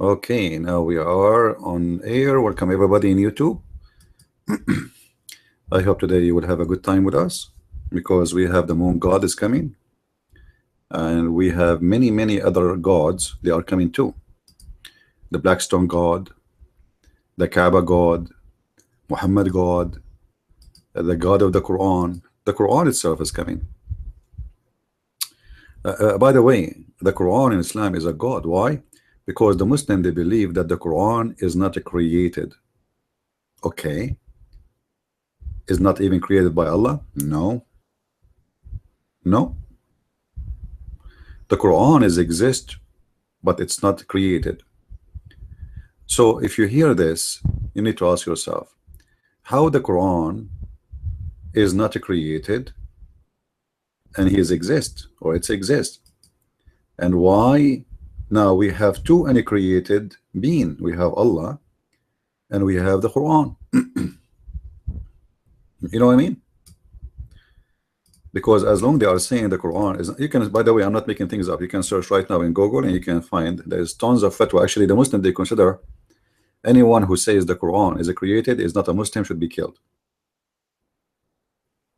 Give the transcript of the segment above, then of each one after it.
Okay, now we are on air. Welcome everybody in YouTube. I hope today you will have a good time with us because we have the moon god is coming and we have many other gods. They are coming too. The Blackstone god, the Kaaba god, Muhammad god, the god of the Quran. The Quran itself is coming. By the way, the Quran in Islam is a god. Why? Because the Muslim, they believe that the Quran is not created. Okay. Is not even created by Allah? No. No. The Quran is exist, but it's not created. So if you hear this, you need to ask yourself, how the Quran is not created and His exist, or it's exist, and why now we have two uncreated being. We have Allah and we have the Quran. You know what I mean? Because as long they are saying the Quran is, you can, by the way, I'm not making things up. You can search right now in Google and you can find there's tons of fatwa. Actually, the Muslim, they consider anyone who says the Quran is created is not a Muslim, should be killed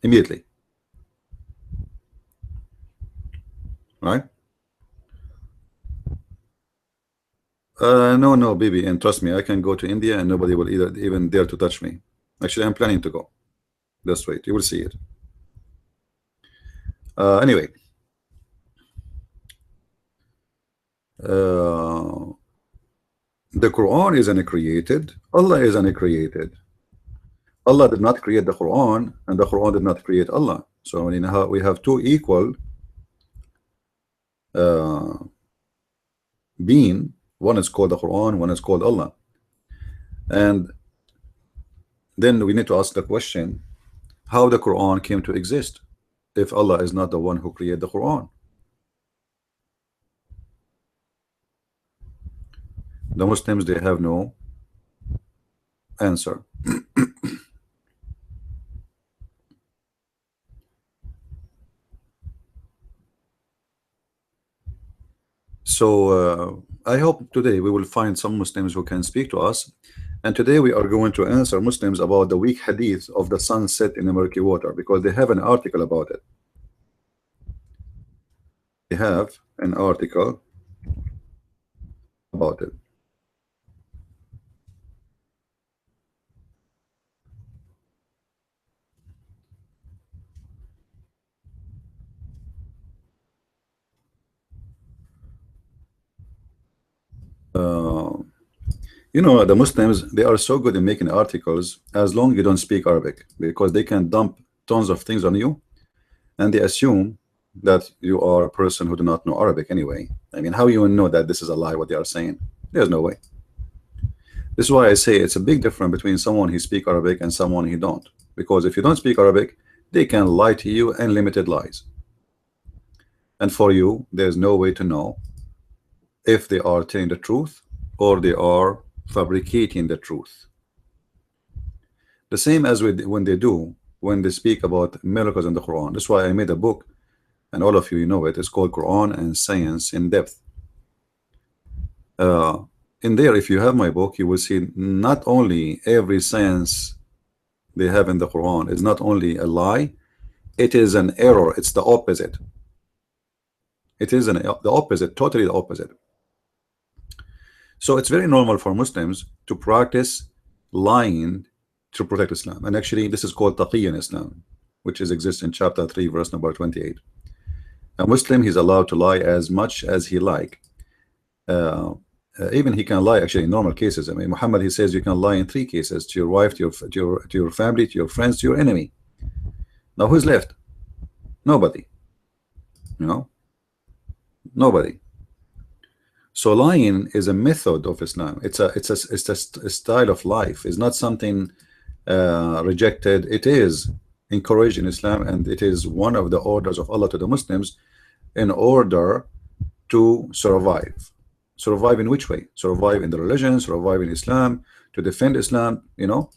immediately. Right? No, baby, and trust me, I can go to India and nobody will even dare to touch me. Actually, I'm planning to go. Just wait, you will see it. Anyway, the Quran is uncreated. Allah is uncreated. Allah did not create the Quran, and the Quran did not create Allah. So we have two equal being. One is called the Quran, one is called Allah. And then we need to ask the question, how the Quran came to exist if Allah is not the one who created the Quran? The Muslims, they have no answer. So I hope today we will find some Muslims who can speak to us. And today we are going to answer Muslims about the weak hadith of the sunset in the murky water, because they have an article about it. They have an article about it. You know, the Muslims, they are so good in making articles as long as you don't speak Arabic, because they can dump tons of things on you and they assume that you are a person who do not know Arabic anyway. I mean, how you know that this is a lie what they are saying? There's no way. This is why I say it's a big difference between someone who speaks Arabic and someone who don't, because if you don't speak Arabic, they can lie to you, unlimited lies, and for you there's no way to know if they are telling the truth or they are fabricating the truth. The same as with when they speak about miracles in the Quran. That's why I made a book, and all of you know it. It's called Quran and Science in Depth. In there, if you have my book, you will see not only every science they have in the Quran is not only a lie, it is an error. It's the opposite. It is the opposite, totally the opposite. So it's very normal for Muslims to practice lying to protect Islam. And actually, this is called taqiyya in Islam, which exists in chapter 3, verse number 28. A Muslim, he's allowed to lie as much as he like. Even he can lie actually in normal cases. I mean, Muhammad, he says you can lie in 3 cases: to your wife, to your family, to your friends, to your enemy. Now who's left? Nobody. You know, nobody. So lying is a method of Islam. It's a style of life. It's not something rejected. It is encouraged in Islam, and it is one of the orders of Allah to the Muslims in order to survive. Survive in which way? Survive in the religion, survive in Islam, to defend Islam. You know,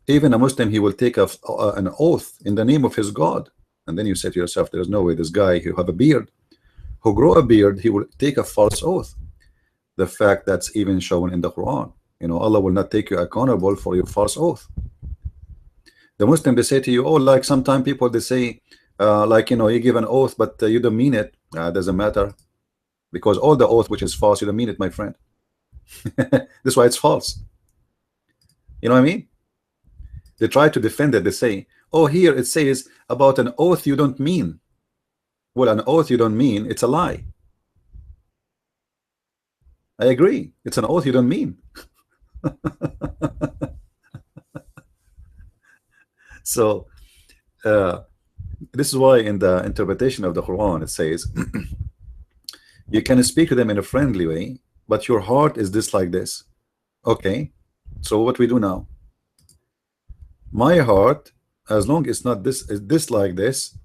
even a Muslim, he will take an oath in the name of his God, and then you say to yourself, there's no way this guy who have a beard, who grow a beard, he will take a false oath. the fact that's even shown in the Quran. You know, Allah will not take you accountable for your false oath. The Muslim, they say to you, oh, like sometimes people they say, like, you know, you give an oath but you don't mean it. Doesn't matter, because all the oath which is false, you don't mean it, my friend. That's why it's false. You know what I mean? They try to defend it. They say, oh, here it says about an oath you don't mean. Well, an oath you don't mean, it's a lie. I agree, it's an oath you don't mean. So this is why in the interpretation of the Quran it says you can speak to them in a friendly way, but your heart is this like this. Okay, so what we do now? My heart, as long as it's not this, is this like this,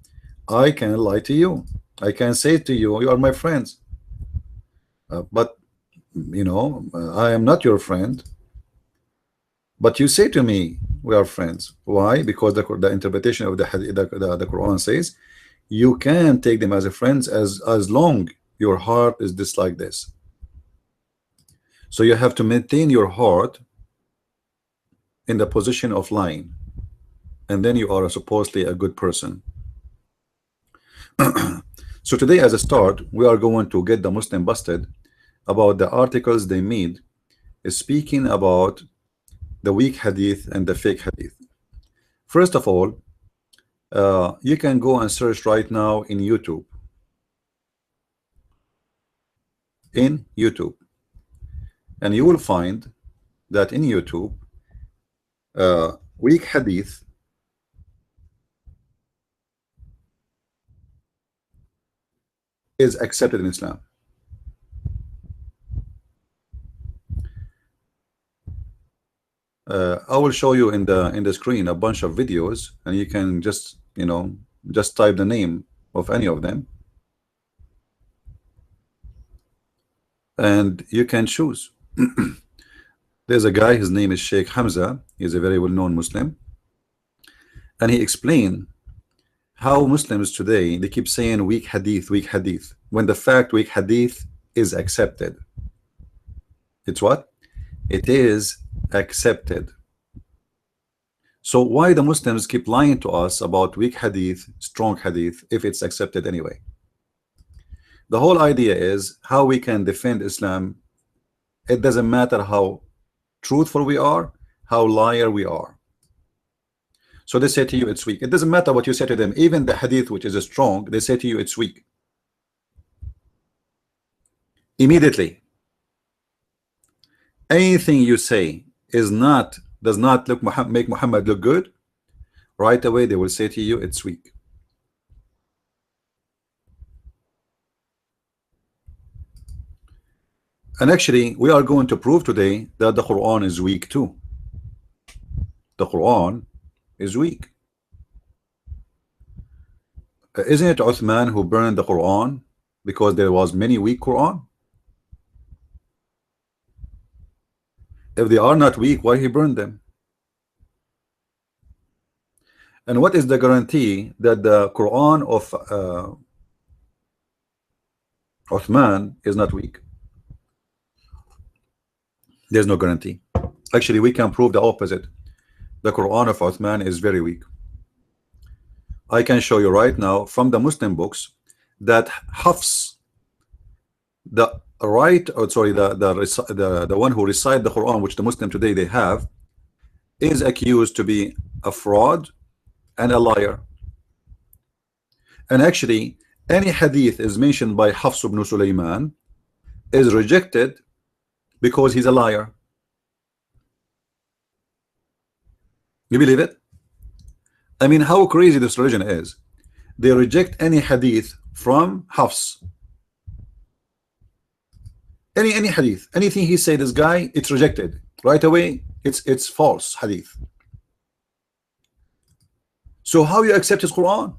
I can lie to you. I can say to you, you are my friends, but you know, I am not your friend. But you say to me, we are friends. Why? Because the interpretation of the Quran says you can take them as a friends as long your heart is this like this. So you have to maintain your heart in the position of lying, and then you are supposedly a good person. So today, as a start, we are going to get the Muslim busted about the articles they made speaking about the weak hadith and the fake hadith. First of all, you can go and search right now in YouTube. And you will find that in YouTube, weak hadith is accepted in Islam. I will show you in the screen a bunch of videos, and you can just, you know, just type the name of any of them and you can choose. There's a guy, his name is Sheikh Hamza. He's a very well-known Muslim, and he explained how Muslims today, they keep saying weak hadith, when the fact weak hadith is accepted. It's what? It is accepted. So why the Muslims keep lying to us about weak hadith, strong hadith, if it's accepted anyway? The whole idea is how we can defend Islam. It doesn't matter how truthful we are, how liar we are. So they say to you it's weak. It doesn't matter what you say to them. Even the hadith which is strong, they say to you it's weak. Immediately. Anything you say does not make Muhammad look good, right away they will say to you it's weak. And actually we are going to prove today that the Quran is weak too. The Quran is weak. Isn't it Uthman who burned the Quran because there was many weak Quran? If they are not weak, why he burned them? And what is the guarantee that the Quran of Uthman is not weak? There's no guarantee. Actually, we can prove the opposite. The Quran of Uthman is very weak. I can show you right now from the Muslim books that Hafs, the one who recite the Quran, which the Muslim today they have, is accused to be a fraud and a liar. And actually, any hadith is mentioned by Hafs ibn Sulaiman is rejected because he's a liar. You believe it? I mean, how crazy this religion is. They reject any hadith from Hafs. Any hadith, anything he said, this guy, it's rejected right away. It's false hadith. So how you accept his Quran?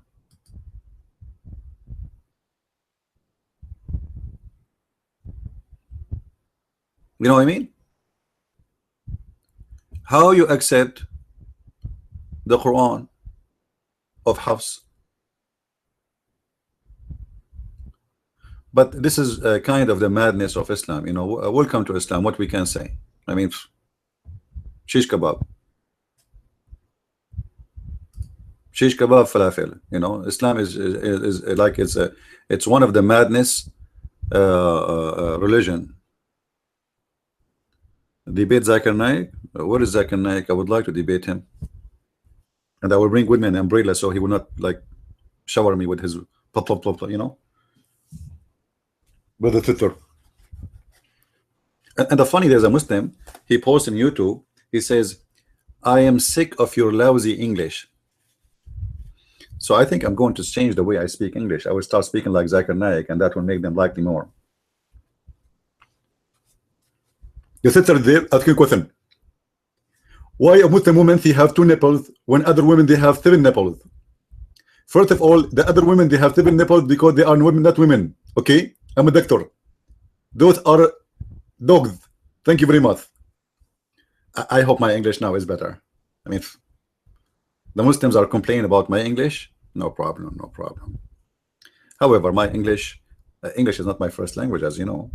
You know what I mean? How you accept the Quran of Hafs? But this is kind of the madness of Islam. You know, welcome to Islam. What we can say? I mean, shish kebab, shish kebab, falafel. You know, Islam is like it's one of the madness religion. Debate Zakir Naik. Where is Zakir Naik? I would like to debate him, and I will bring with me an umbrella so he will not like shower me with his plop plop plop, you know, with the Twitter. And the funny, there's a Muslim. He posts on YouTube. He says, "I am sick of your lousy English." So I think I'm going to change the way I speak English. I will start speaking like Zakir Naik, and that will make them like me more. You sit there asking a question. Why a Muslim woman they have 2 nipples when other women they have 7 nipples? First of all, the other women they have 7 nipples because they are women, not women. Okay, I'm a doctor. Those are dogs. Thank you very much. I hope my English now is better. I mean, the Muslims are complaining about my English. No problem, no problem. However, my English is not my first language, as you know.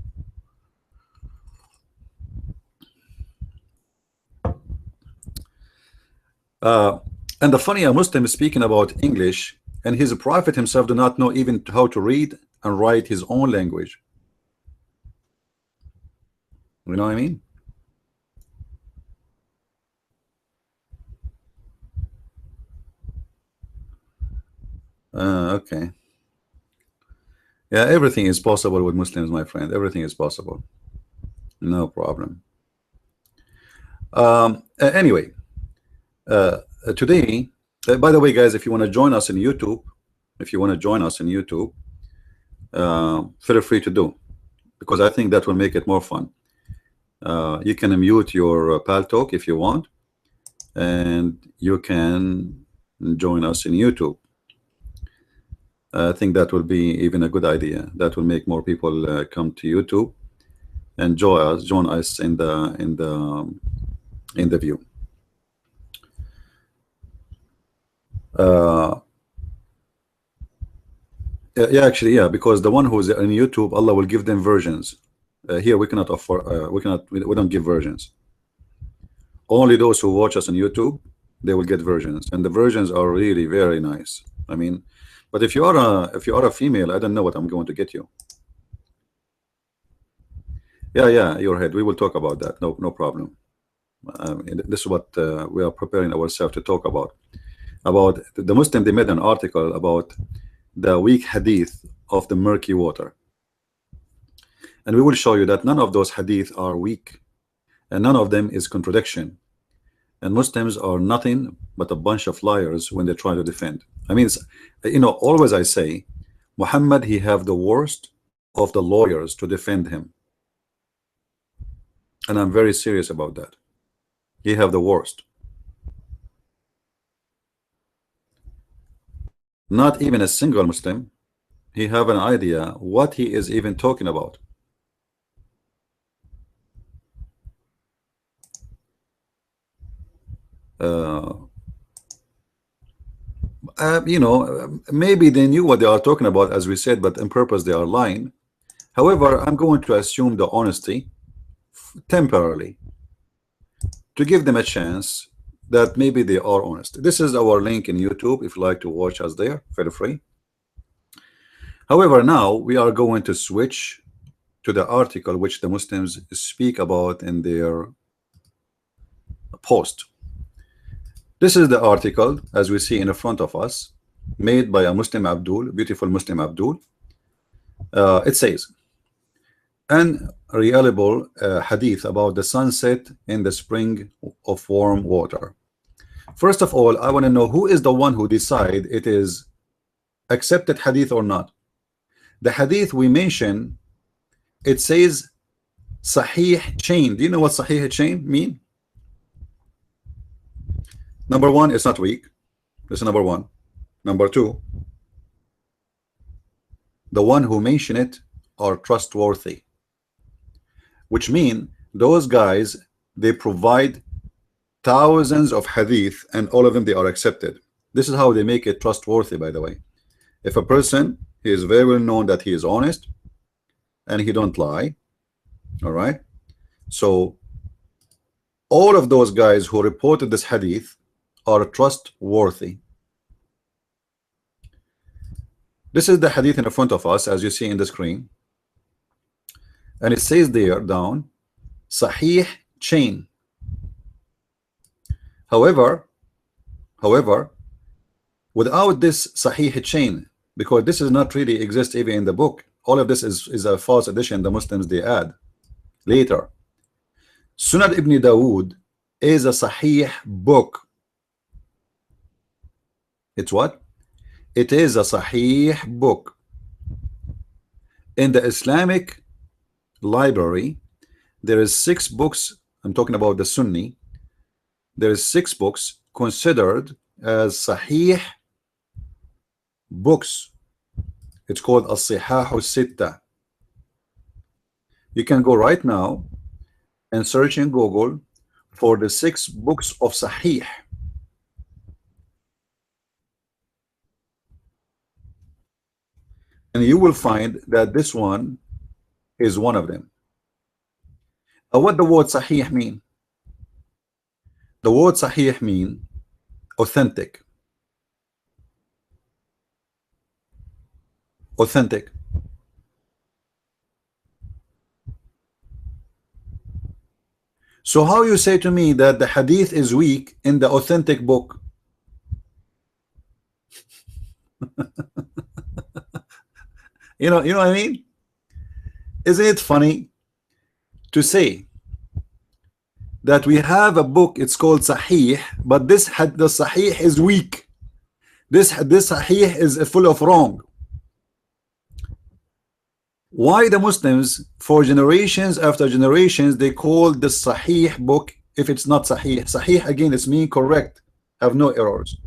And the funny, a Muslim is speaking about English, and his prophet himself do not know even how to read and write his own language. You know what I mean? Okay. Yeah, everything is possible with Muslims, my friend. Everything is possible. No problem. Anyway, today, by the way, guys, if you want to join us in YouTube, feel free to do, because I think that will make it more fun. You can mute your pal talk if you want, and you can join us in YouTube. I think that will be even a good idea. That will make more people come to YouTube and join us in the view. Yeah, actually, yeah, because the one who's on YouTube, Allah will give them versions. Here we cannot offer, we don't give versions. Only those who watch us on YouTube, they will get versions, and the versions are really very nice. I mean, but if you are a female, I don't know what I'm going to get you. Yeah, your head. We will talk about that. No problem. This is what we are preparing ourselves to talk about. About the Muslim, they made an article about the weak hadith of the murky water, and we will show you that none of those hadith are weak, and none of them is contradiction, and Muslims are nothing but a bunch of liars when they try to defend. I mean, you know, always I say Muhammad, he have the worst of the lawyers to defend him, and I'm very serious about that. He have the worst. Not even a single Muslim, he have an idea what he is even talking about. You know, maybe they knew what they are talking about, as we said, but on purpose they are lying. However, I'm going to assume the honesty temporarily to give them a chance that maybe they are honest. This is our link in YouTube. If you like to watch us there, feel free. However, now we are going to switch to the article which the Muslims speak about in their post. This is the article, as we see in the front of us, made by a Muslim Abdul, beautiful Muslim Abdul. It says, an reliable hadith about the sunset in the spring of warm water. First of all, I want to know who is the one who decide it is accepted hadith or not. The hadith we mention, it says Sahih chain. Do you know what Sahih chain mean? Number one, it's not weak. This is number one. Number two, the one who mention it are trustworthy, which mean those guys, they provide thousands of hadith and all of them they are accepted. This is how they make it trustworthy, by the way. If a person, he is very well known that he is honest, and he don't lie. All right. So all of those guys who reported this hadith are trustworthy. This is the hadith in front of us, as you see in the screen, and it says there down, Sahih chain. However, without this Sahih chain, because this is not really exist even in the book, all of this is a false addition the Muslims they add later. Sunan ibn Dawood is a Sahih book. It's what? It is a Sahih book. In the Islamic library, there is 6 books. I'm talking about the Sunni. There is 6 books considered as Sahih books. It's called As-Sihah Sitta. You can go right now and search in Google for the 6 books of Sahih. And you will find that this one is one of them. What the word Sahih mean? The word Sahih mean authentic. Authentic. So how you say to me that the hadith is weak in the authentic book? You know what I mean? Isn't it funny to say that we have a book, it's called Sahih, but the Sahih is weak. This Sahih is full of wrong. Why the Muslims, for generations after generations, they call the Sahih book, if it's not Sahih? Sahih again, it's mean correct, have no errors.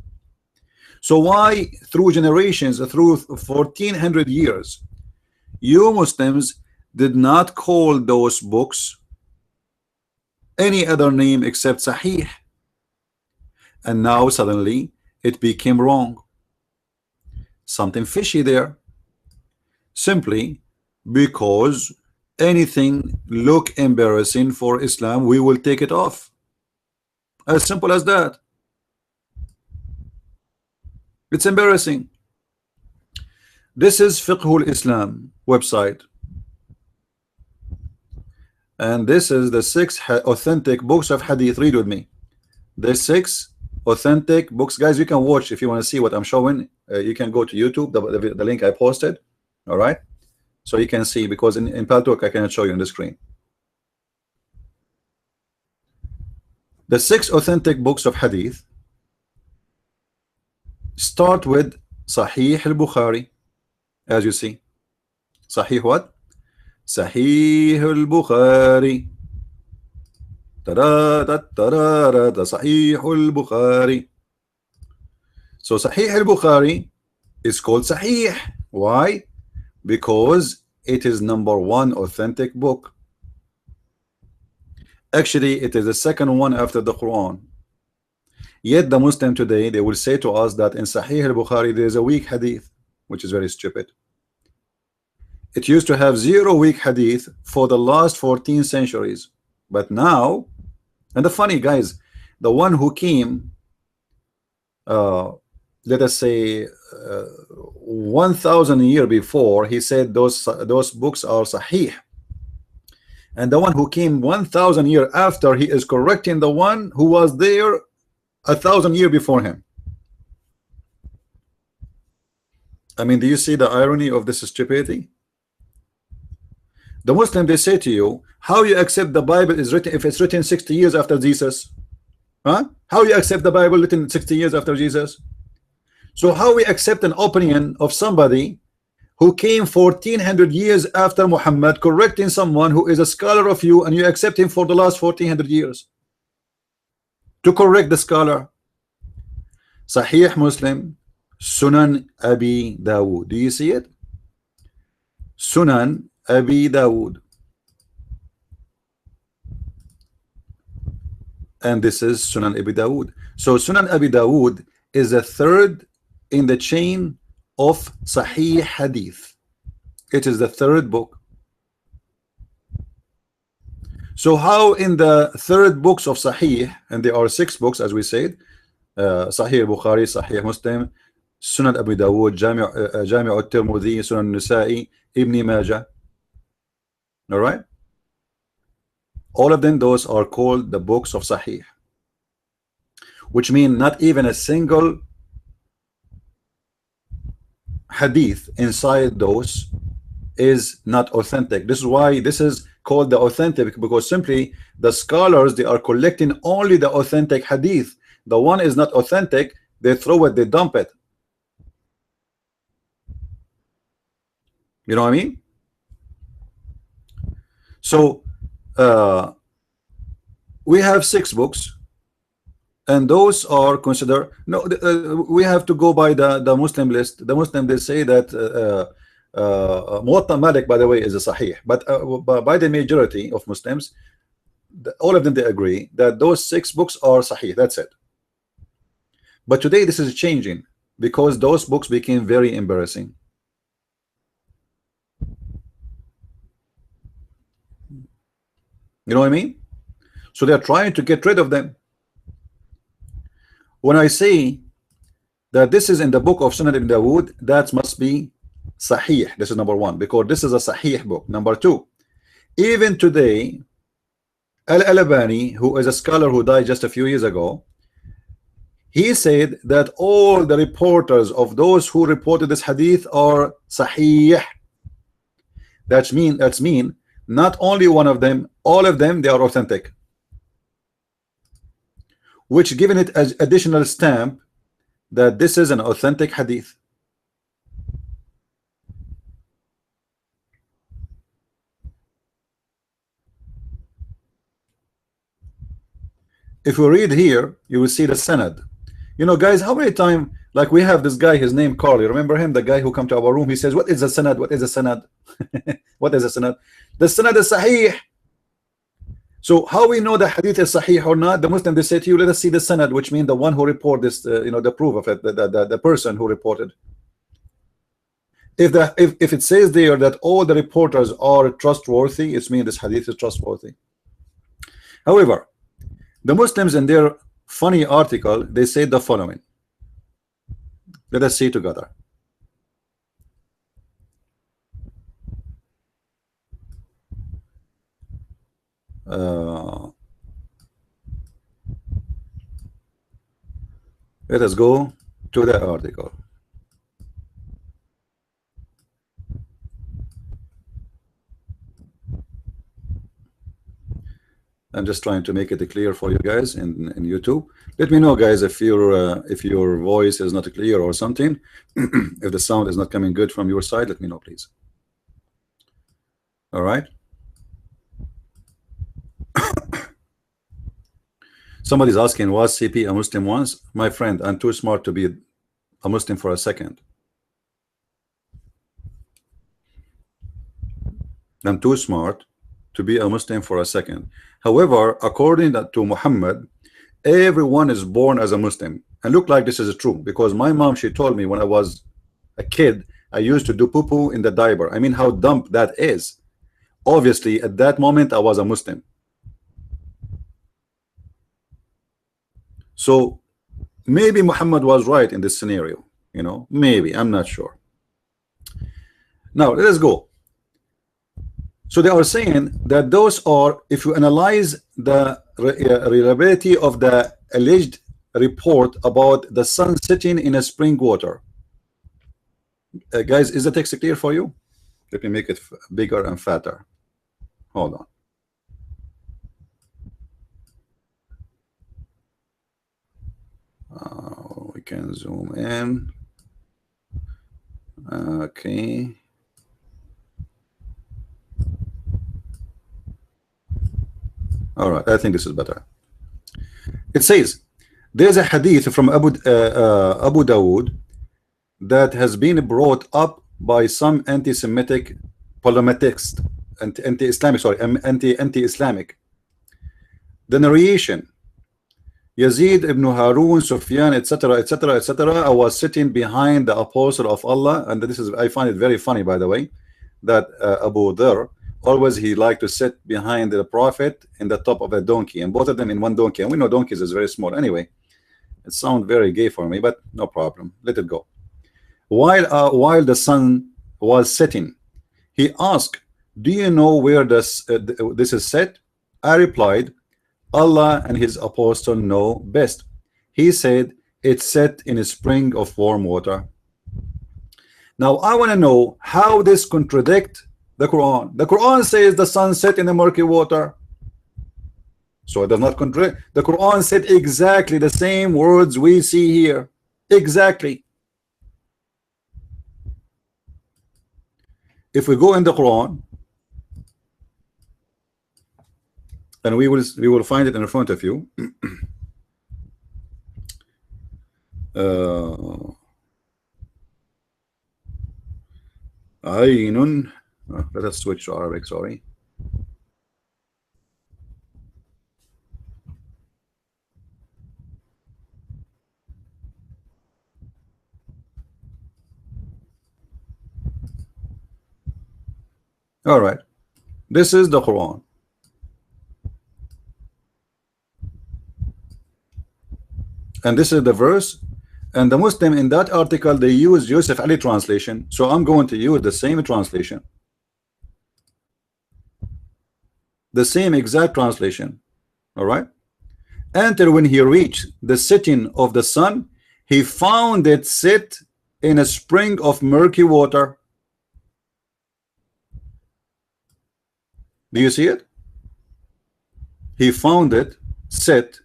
So why through generations, through 1400 years, you Muslims did not call those books any other name except Sahih? And now suddenly it became wrong. Something fishy there. Simply because anything look embarrassing for Islam, we will take it off. As simple as that. It's embarrassing. This is Fiqhul Islam website, and this is the 6 authentic books of hadith. Read with me. The 6 authentic books, guys. You can watch if you want to see what I'm showing. You can go to YouTube, the link I posted. All right, so you can see, because in Paltalk I cannot show you on the screen. The 6 authentic books of hadith start with Sahih al-Bukhari, as you see. Sahih what? Sahih al-Bukhari. Sahih al-Bukhari. So Sahih al-Bukhari is called Sahih. Why? Because it is #1 authentic book. Actually, it is the second one after the Quran. Yet the Muslim today, they will say to us that in Sahih al-Bukhari there is a weak hadith, which is very stupid. It used to have 0 weak hadith for the last 14 centuries, but now, and the funny guys, the one who came let us say 1,000 years before, he said those books are Sahih, and the one who came 1,000 years after, he is correcting the one who was there 1,000 years before him. I mean, do you see the irony of this stupidity? The Muslim, they say to you, how you accept the Bible is written if it's written 60 years after Jesus? Huh? How you accept the Bible written 60 years after Jesus? So how we accept an opinion of somebody who came 1400 years after Muhammad, correcting someone who is a scholar of you, and you accept him for the last 1400 years to correct the scholar? Sahih Muslim, Sunan Abi Dawood. Do you see it? Sunan Abi Dawood. And this is Sunan Abi Dawood. So Sunan Abi Dawood is the 3rd in the chain of Sahih Hadith. It is the 3rd book. So how in the third books of Sahih, and there are 6 books as we said, Sahih Bukhari, Sahih Muslim, Sunan Abu Dawud, Jami' al-Tirmidhi, Sunan Nasa'i, Ibn Majah. All right, all of them, those are called the books of Sahih, which mean not even a single hadith inside those is not authentic. This is why this is called the authentic, because simply the scholars, they are collecting only the authentic hadith. The one is not authentic, they throw it, they dump it. You know what I mean? So we have 6 books, and those are considered, no, we have to go by the Muslim list. The Muslim, they say that Muwatta Malik, by the way, is a Sahih, but by the majority of Muslims, all of them, they agree that those 6 books are Sahih. That's it. But today this is changing, because those books became very embarrassing. You know what I mean? So they're trying to get rid of them. When I say that this is in the book of Sunan Ibn Dawud, that must be Sahih. This is number 1, because this is a Sahih book. Number 2, even today, Al-Albani, who is a scholar who died just a few years ago, he said that all the reporters of those who reported this hadith are Sahih. That's mean not only one of them, all of them, they are authentic, which given it as additional stamp that this is an authentic hadith. If we read here, you will see the sanad. You know, guys, how many times, like we have this guy, his name Carl, you remember him, the guy who come to our room, he says, what is the sanad? What is the sanad? What is the sanad? The sanad is Sahih. So how we know the hadith is Sahih or not? The Muslim, they say to you, let us see the sanad, which means the one who report this, you know, the proof of it, the person who reported. If it says there that all the reporters are trustworthy, it means this hadith is trustworthy. However, the Muslims in their funny article, they say the following. Let us see together. Let us go to the article. I'm just trying to make it clear for you guys in YouTube. Let me know, guys, if your voice is not clear or something. If the sound is not coming good from your side, let me know, please. All right. Somebody's asking, was CP a Muslim once? My friend, I'm too smart to be a Muslim for a second. I'm too smart to be a Muslim for a second. However, according to Muhammad, everyone is born as a Muslim. And look like this is true, because my mom, she told me when I was a kid, I used to do poo-poo in the diaper. I mean, how dumb that is. Obviously, at that moment, I was a Muslim. So maybe Muhammad was right in this scenario, you know, maybe, I'm not sure. Now let us go. So they are saying that those are, if you analyze the reliability of the alleged report about the sun setting in a spring water, guys, is the text clear for you? Let me make it bigger and fatter. Hold on. We can zoom in. Okay. All right, I think this is better. It says there's a hadith from Abu Dawud that has been brought up by some anti-Semitic polemicists, anti-Islamic, sorry, anti-Islamic. The narration: Yazid ibn Harun, Sufyan, etc., etc., etc. I was sitting behind the apostle of Allah, and this is, I find it very funny, by the way, that Abu Dharr always he liked to sit behind the Prophet in the top of a donkey, and both of them in one donkey. And we know donkeys is very small anyway. It sounds very gay for me, but no problem. Let it go. While the sun was setting, he asked, "Do you know where this is set?" I replied, "Allah and his apostle know best." He said, "It's set in a spring of warm water." Now I want to know how this contradicts the Quran. The Quran says the sun set in the murky water, so it does not contradict. The Quran said exactly the same words we see here, exactly. If we go in the Quran, and we will find it in front of you. Ainun. Let us switch to Arabic, sorry. All right, this is the Quran. And this is the verse. And the Muslim in that article, they use Yusuf Ali translation. So I'm going to use the same translation. The same exact translation. All right. Until when he reached the setting of the sun, he found it set in a spring of murky water. Do you see it? He found it set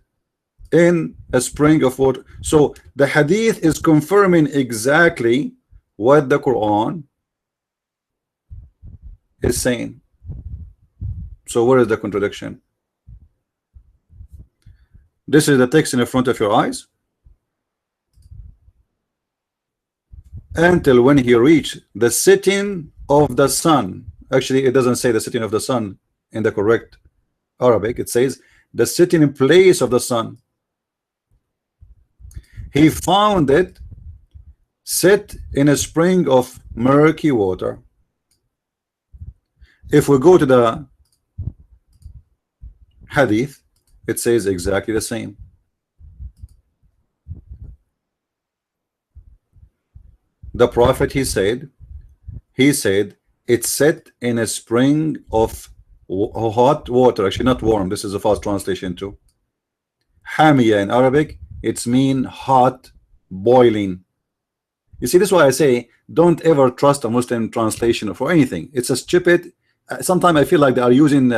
in a spring of water. So the hadith is confirming exactly what the Quran is saying. So where is the contradiction? This is the text in front of your eyes. Until when he reached the setting of the sun. Actually, it doesn't say the setting of the sun in the correct Arabic. It says the setting place of the sun. He found it set in a spring of murky water. If we go to the hadith, it says exactly the same. The Prophet, he said it's set in a spring of hot water. Actually, not warm. This is a false translation too. Hamiya in Arabic, it's mean hot, boiling. You see, this is why I say don't ever trust a Muslim translation for anything. It's a stupid. Sometimes I feel like they are using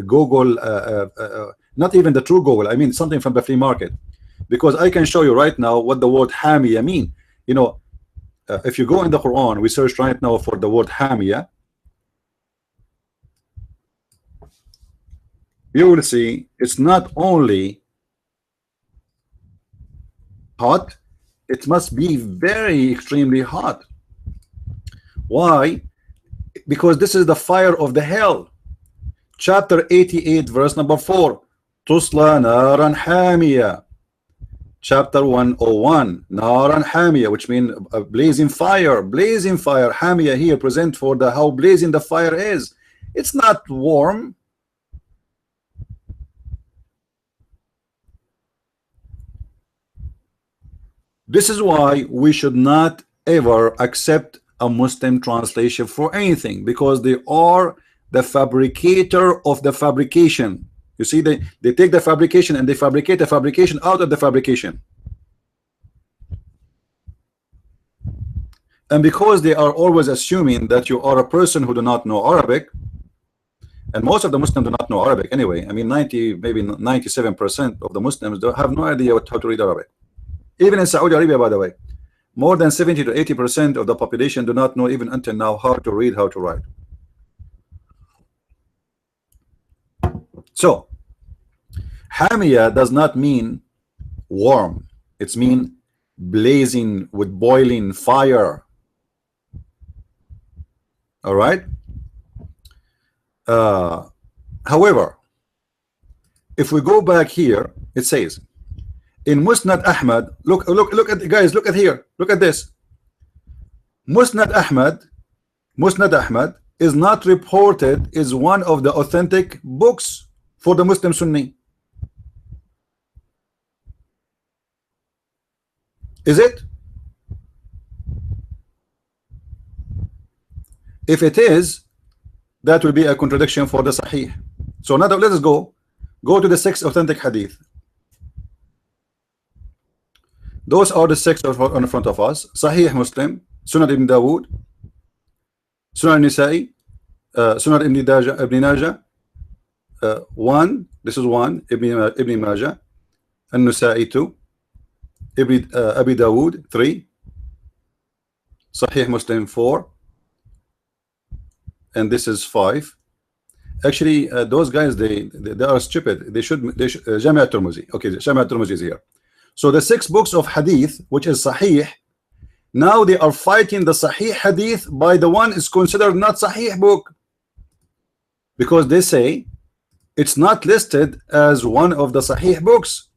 Google, not even the true Google. I mean something from the flea market, because I can show you right now what the word hamiya mean. You know, if you go in the Quran, we search right now for the word hamiya, you will see it's not only hot, it must be very extremely hot. Why? Because this is the fire of the hell. Chapter 88 verse number 4, Tusla naran hamiya. Chapter 101, naran hamiya, which means a blazing fire. Blazing fire. Hamiya here present for the how blazing the fire is. It's not warm. This is why we should not ever accept a Muslim translation for anything, because they are the fabricator of the fabrication. You see, they take the fabrication and they fabricate the fabrication out of the fabrication. And because they are always assuming that you are a person who do not know Arabic, and most of the Muslims do not know Arabic anyway. I mean, 90, maybe 97% of the Muslims have no idea how to read Arabic. Even in Saudi Arabia, by the way, more than 70 to 80% of the population do not know even until now how to read, how to write. So, hamiya does not mean warm. It's mean blazing with boiling fire. All right. However, if we go back here, it says in Musnad Ahmad, look at, guys, look at here, look at this. Musnad Ahmad is not reported is one of the authentic books for the Muslim Sunni. Is it? If it is, that will be a contradiction for the Sahih. So now let us go to the 6 authentic hadith. Those are the 6 on the front of us: Sahih Muslim, Sunan Ibn Dawood, Sunan Nisa'i, Sunan Ibn Najah, 1. This is 1. Ibn Majah, and Nisa'i 2, Abi Dawood 3, Sahih Muslim 4, and this is 5. Actually, those guys they are stupid. They should Jami' al-Tirmidhi. Okay, Jami' al-Tirmidhi is here. So the 6 books of hadith, which is Sahih, now they are fighting the Sahih hadith by the one is considered not Sahih book, because they say it's not listed as one of the Sahih books,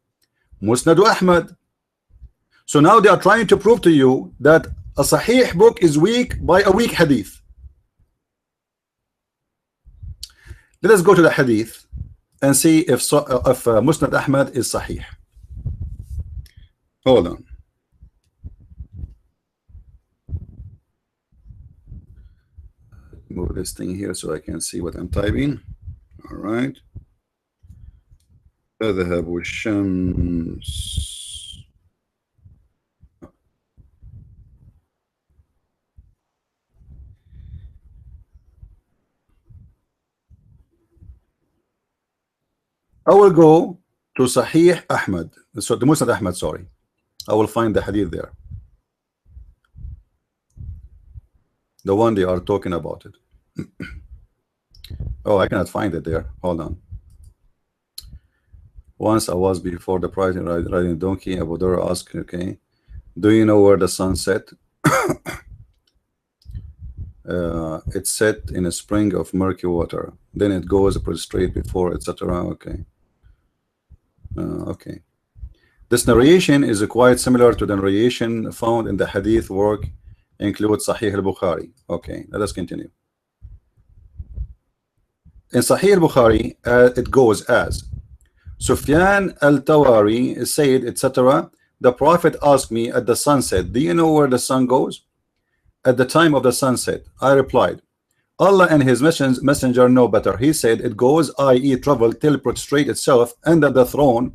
Musnad Ahmad. So now they are trying to prove to you that a Sahih book is weak by a weak hadith. Let us go to the hadith and see if Musnad Ahmad is Sahih. Hold on. Move this thing here so I can see what I'm typing. All right. تذهب الشمس. I will go to Sahih Ahmad, so the Musnad Ahmad, sorry. I will find the hadith there. The one they are talking about it. Oh, I cannot find it there. Hold on. Once I was before the prize riding a donkey. Abu Dhar asked, okay, do you know where the sun set? It's set in a spring of murky water. Then it goes prostrate before, etc. Okay. Okay. This narration is quite similar to the narration found in the hadith work, includes Sahih al-Bukhari. Okay, let us continue. In Sahih al-Bukhari, it goes as Sufyan al-Tawari said, etc. The Prophet asked me at the sunset, do you know where the sun goes? At the time of the sunset, I replied, Allah and his messenger know better. He said, it goes, i.e. travel till prostrate itself under the throne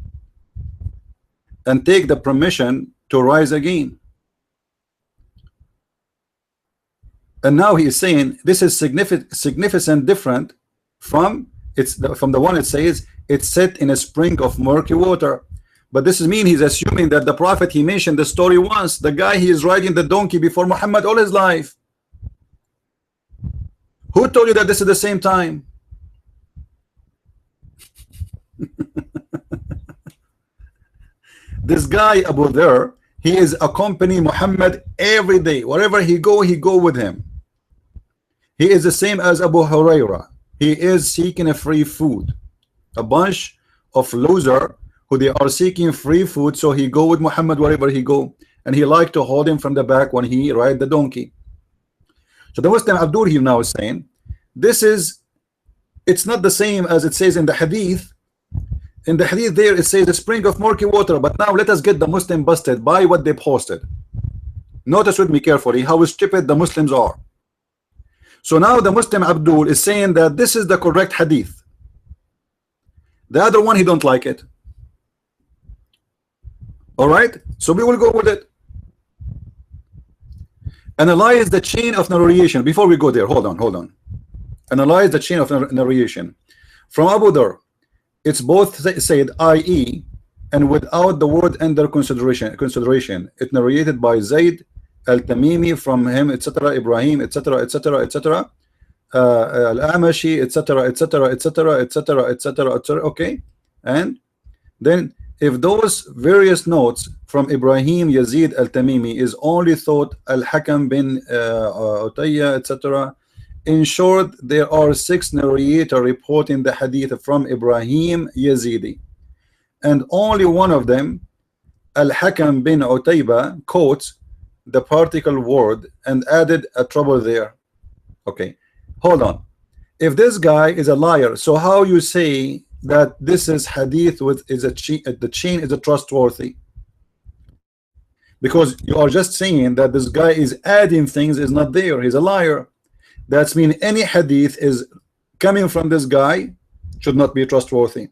and take the permission to rise again. And now he is saying this is significant different from the one it says it's set in a spring of murky water. But this is mean he's assuming that the Prophet, he mentioned the story once, the guy he is riding the donkey before Muhammad all his life. Who told you that this is the same time? This guy Abu Dhar, he is accompanying Muhammad every day. Wherever he go with him. He is the same as Abu Huraira. He is seeking a free food. A bunch of loser who they are seeking free food, so he go with Muhammad wherever he go, and he like to hold him from the back when he ride the donkey. So the Muslim Abdul here now is saying it's not the same as it says in the hadith. In the hadith there it says the spring of murky water, but now let us get the Muslim busted by what they posted. Notice with me carefully how stupid the Muslims are. So now the Muslim Abdul is saying that this is the correct hadith. The other one, he don't like it. All right, so we will go with it. Analyze the chain of narration. Before we go there, hold on. Analyze the chain of narration. From Abu Dhar, it's both said i.e. and without the word under consideration. It narrated by Zayd al-Tamimi, from him, etc. Ibrahim, etc. Al-Amashi, etc. Okay, and then if those various notes from Ibrahim Yazid al-Tamimi is only thought al-Hakam bin Utayya, etc. In short, there are 6 narrators reporting the hadith from Ibrahim Yazidi, and only one of them, al-Hakam bin Utayba, quotes the particle word and added a trouble there. Okay, hold on. If this guy is a liar, so how you say that this is hadith with is a the chain is a trustworthy? Because you are just saying that this guy is adding things is not there. He's a liar. That's mean any hadith is coming from this guy should not be trustworthy.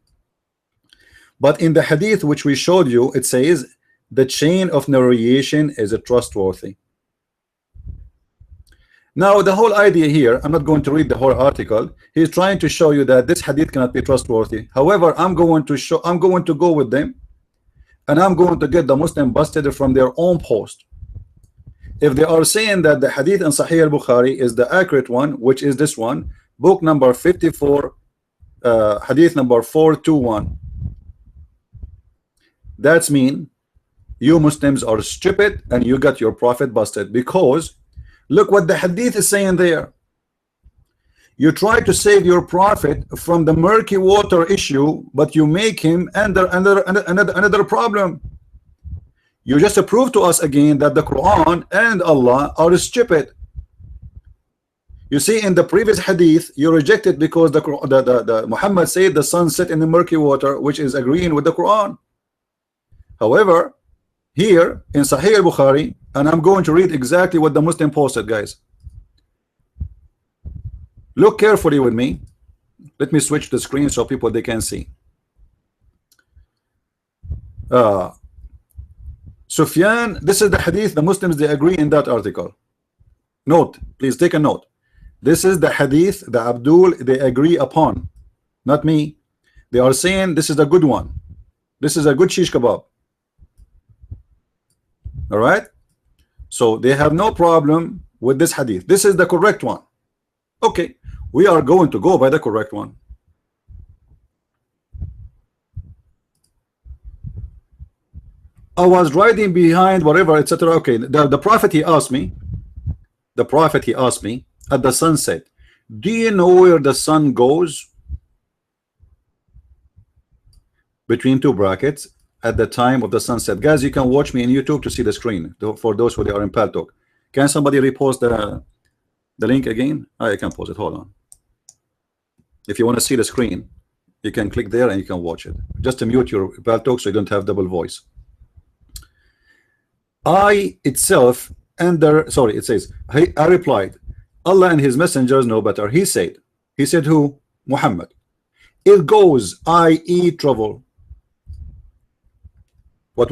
But in the hadith which we showed you, it says the chain of narration is a trustworthy. Now the whole idea here, I'm not going to read the whole article. He's trying to show you that this hadith cannot be trustworthy. However, I'm going to go with them, and I'm going to get the Muslim busted from their own post. If they are saying that the hadith in Sahih al-Bukhari is the accurate one, which is this one, book number 54, hadith number 421, that's mean you Muslims are stupid and you got your prophet busted, because look what the hadith is saying there. You try to save your prophet from the murky water issue, but you make him under another problem. You just prove to us again that the Quran and Allah are stupid. You see, in the previous hadith, you rejected because the Muhammad said the sun set in the murky water, which is agreeing with the Quran. However, here in Sahih al-Bukhari, and I'm going to read exactly what the Muslim posted, guys. Look carefully with me. Let me switch the screen so people they can see. Sufyan, this is the hadith the Muslims they agree in that article. Note, please take a note. This is the hadith the Abdul they agree upon, not me. They are saying this is a good one. This is a good shish kebab. All right, so they have no problem with this hadith. This is the correct one. Okay, we are going to go by the correct one. I was riding behind whatever, etc. Okay, the prophet he asked me at the sunset, do you know where the sun goes? Between two brackets, at the time of the sunset. Guys, you can watch me in YouTube to see the screen for those who are in Paltalk. Can somebody repost the link again? I can post it. Hold on. If you want to see the screen, you can click there and you can watch it. Just to mute your Paltalk so you don't have double voice. It says, I replied, Allah and his messengers know better. He said who? Muhammad. It goes, i.e. trouble. What?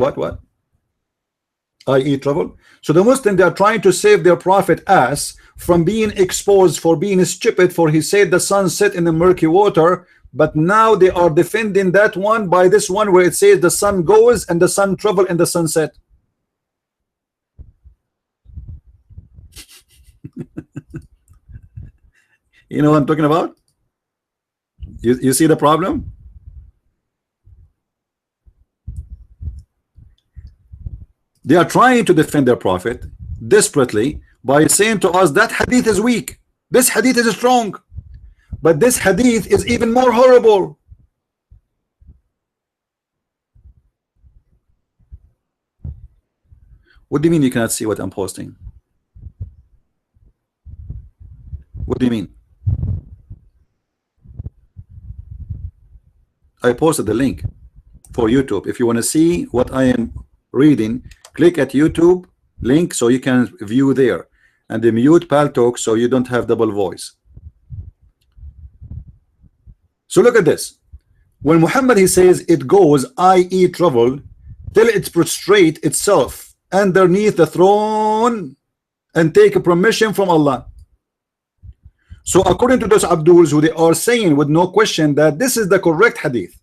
I.e. trouble. So the Muslims, they are trying to save their prophet ass from being exposed for being stupid, for he said the sun set in the murky water, but now they are defending that one by this one where it says the sun goes and the sun travel in the sunset. You know what I'm talking about? You see the problem? They are trying to defend their prophet desperately by saying to us that hadith is weak, this hadith is strong, but this hadith is even more horrible. What do you mean you cannot see what I'm posting? What do you mean? I posted the link for YouTube. If you want to see what I am reading, click at YouTube link so you can view there, and the mute Paltalk so you don't have double voice. So look at this. When Muhammad he says it goes, i.e. trouble, till it prostrate itself underneath the throne and take a permission from Allah. So according to those Abduls who they are saying with no question that this is the correct hadith,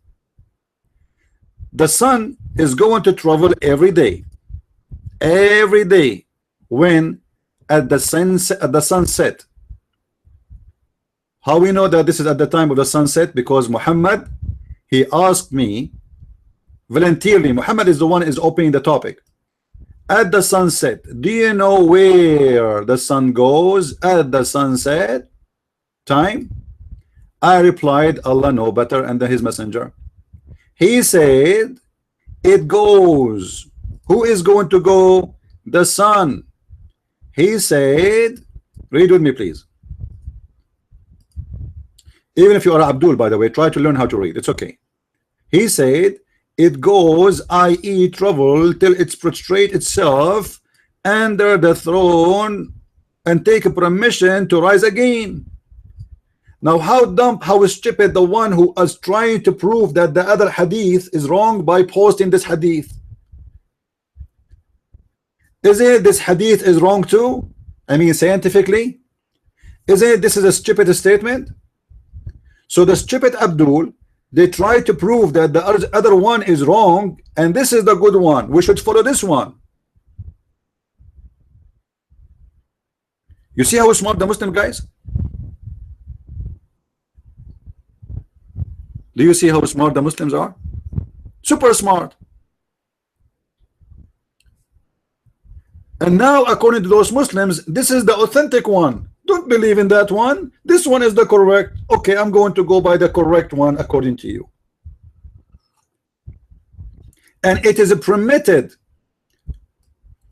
the sun is going to travel every day when at the sunset. How we know that this is at the time of the sunset? Because Muhammad he asked me voluntarily. Muhammad is the one is opening the topic. At the sunset, do you know where the sun goes at the sunset time? I replied, Allah know better and his messenger. He said it goes. Who is going to go? The sun. He said, read with me please. Even if you are Abdul, by the way, try to learn how to read. It's okay. He said it goes, i.e. travel till it's prostrate itself under the throne and take permission to rise again. Now, how dumb, how stupid the one who is trying to prove that the other hadith is wrong by posting this hadith. Is it this hadith is wrong too? I mean, scientifically, is it this is a stupid statement? So the stupid Abdul, they try to prove that the other one is wrong and this is the good one. We should follow this one. You see how smart the Muslim guys? Do you see how smart the Muslims are? Super smart. And now, according to those Muslims, this is the authentic one. Don't believe in that one. This one is the correct. Okay, I'm going to go by the correct one according to you. And it is permitted.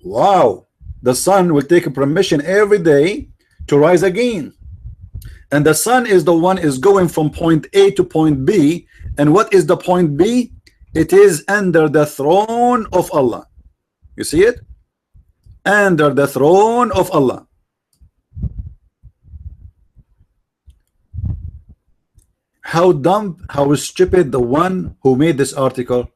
Wow. The sun will take a permission every day to rise again. And the sun is the one is going from point A to point B. And what is the point B? It is under the throne of Allah. You see it? Under the throne of Allah. How dumb, how stupid the one who made this article.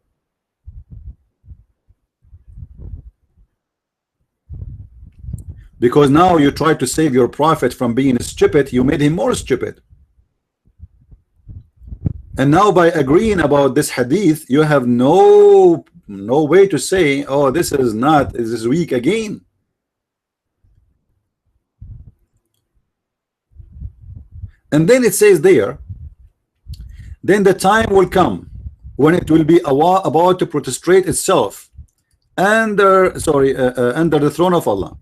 Because now you try to save your prophet from being stupid, you made him more stupid. And now by agreeing about this hadith, you have no way to say, oh, this is weak again. And then it says there, then the time will come when it will be about to prostrate itself under the throne of Allah,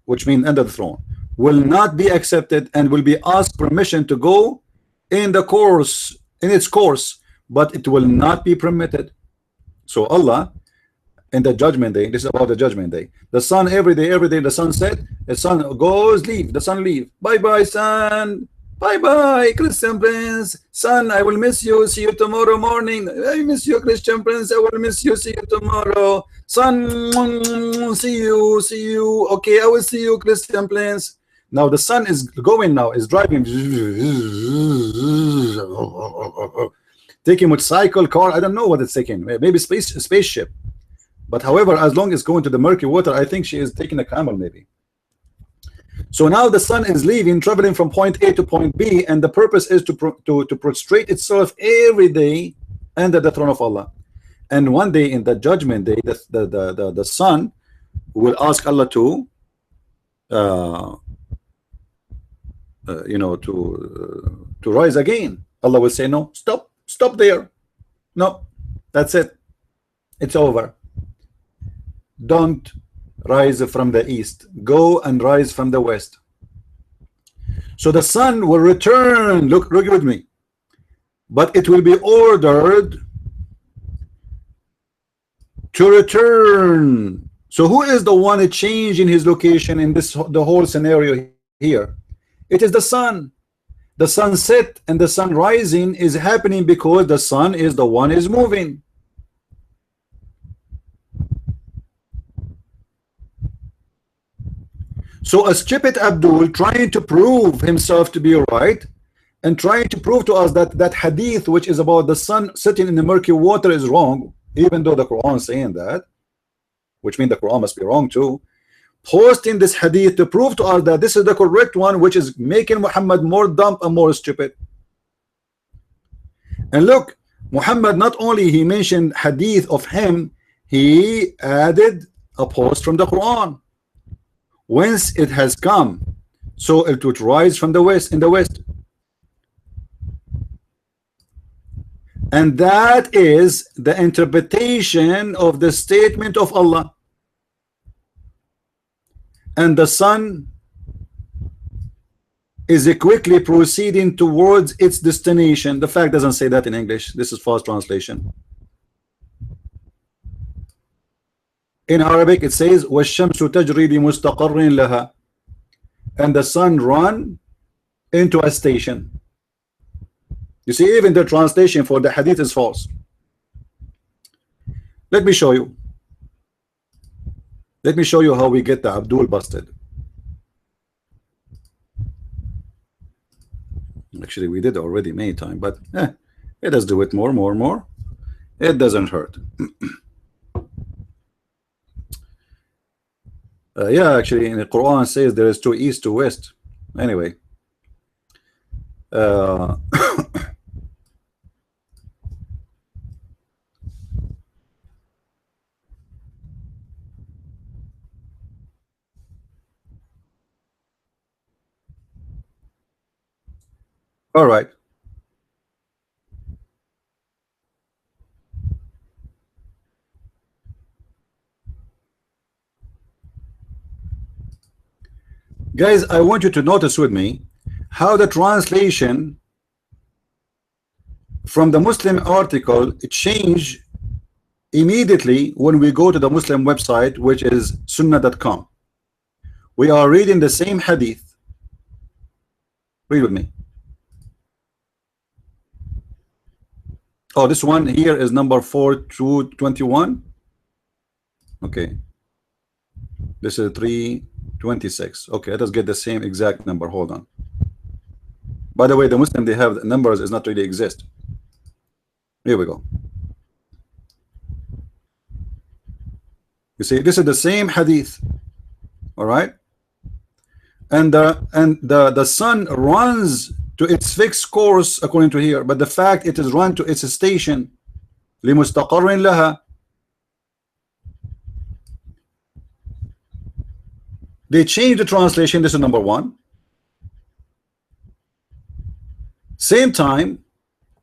which means under the throne, will not be accepted and will be asked permission to go in its course, but it will not be permitted. So Allah in the judgment day, this is about the judgment day, the sun every day the sun set, the sun goes, leave, the sun leave, bye sun, bye Christian Prince, sun, I will miss you, see you tomorrow morning, I miss you Christian Prince, I will miss you, see you tomorrow, sun, see you, okay, I will see you Christian Prince. Now the sun is going now, is driving, taking motorcycle, car, I don't know what it's taking, maybe spaceship. But however, as long as going to the murky water, I think she is taking a camel maybe. So now the sun is leaving, traveling from point A to point B, and the purpose is to prostrate itself every day under the throne of Allah. And one day in the judgment day, the sun will ask Allah to to rise again. Allah will say, no, stop there, no, that's it, it's over. Don't rise from the east, go and rise from the west. So the sun will return, look with me, but it will be ordered to return. So who is the one changing his location in the whole scenario here? It is the sun. The sunset and the sun rising is happening because the sun is the one is moving. So a stupid Abdul trying to prove himself to be right and trying to prove to us that hadith which is about the sun sitting in the murky water is wrong, even though the Quran is saying that, which means the Quran must be wrong too, posting this hadith to prove to us that this is the correct one, which is making Muhammad more dumb and more stupid. And look, Muhammad not only he mentioned hadith of him, he added a post from the Quran. Whence it has come, so it would rise from the west, in the west. And that is the interpretation of the statement of Allah. And the sun is quickly proceeding towards its destination. The fact doesn't say that in English. This is false translation. In Arabic it says وَالشَّمْسُ تَجْرِي لِمُسْتَقَرٍ لَهَا, and the sun run into a station. You see, even the translation for the hadith is false. Let me show you. Let me show you how we get the Abdul busted. Actually, we did already many times, but let us do it more. It doesn't hurt. Yeah, actually, in the Quran says there is to east to west. Anyway, all right. Guys, I want you to notice with me how the translation from the Muslim article change immediately when we go to the Muslim website, which is sunnah.com. We are reading the same hadith. Read with me. Oh, this one here is number 4221. Okay, this is 326. Okay, let us get the same exact number. Hold on. By the way, the Muslim, they have numbers is not really exist. Here we go. You see, this is the same hadith. All right, and the sun runs to its fixed course according to here, but the fact it is run to its station. لمستقر لها. They changed the translation. This is number one. Same time,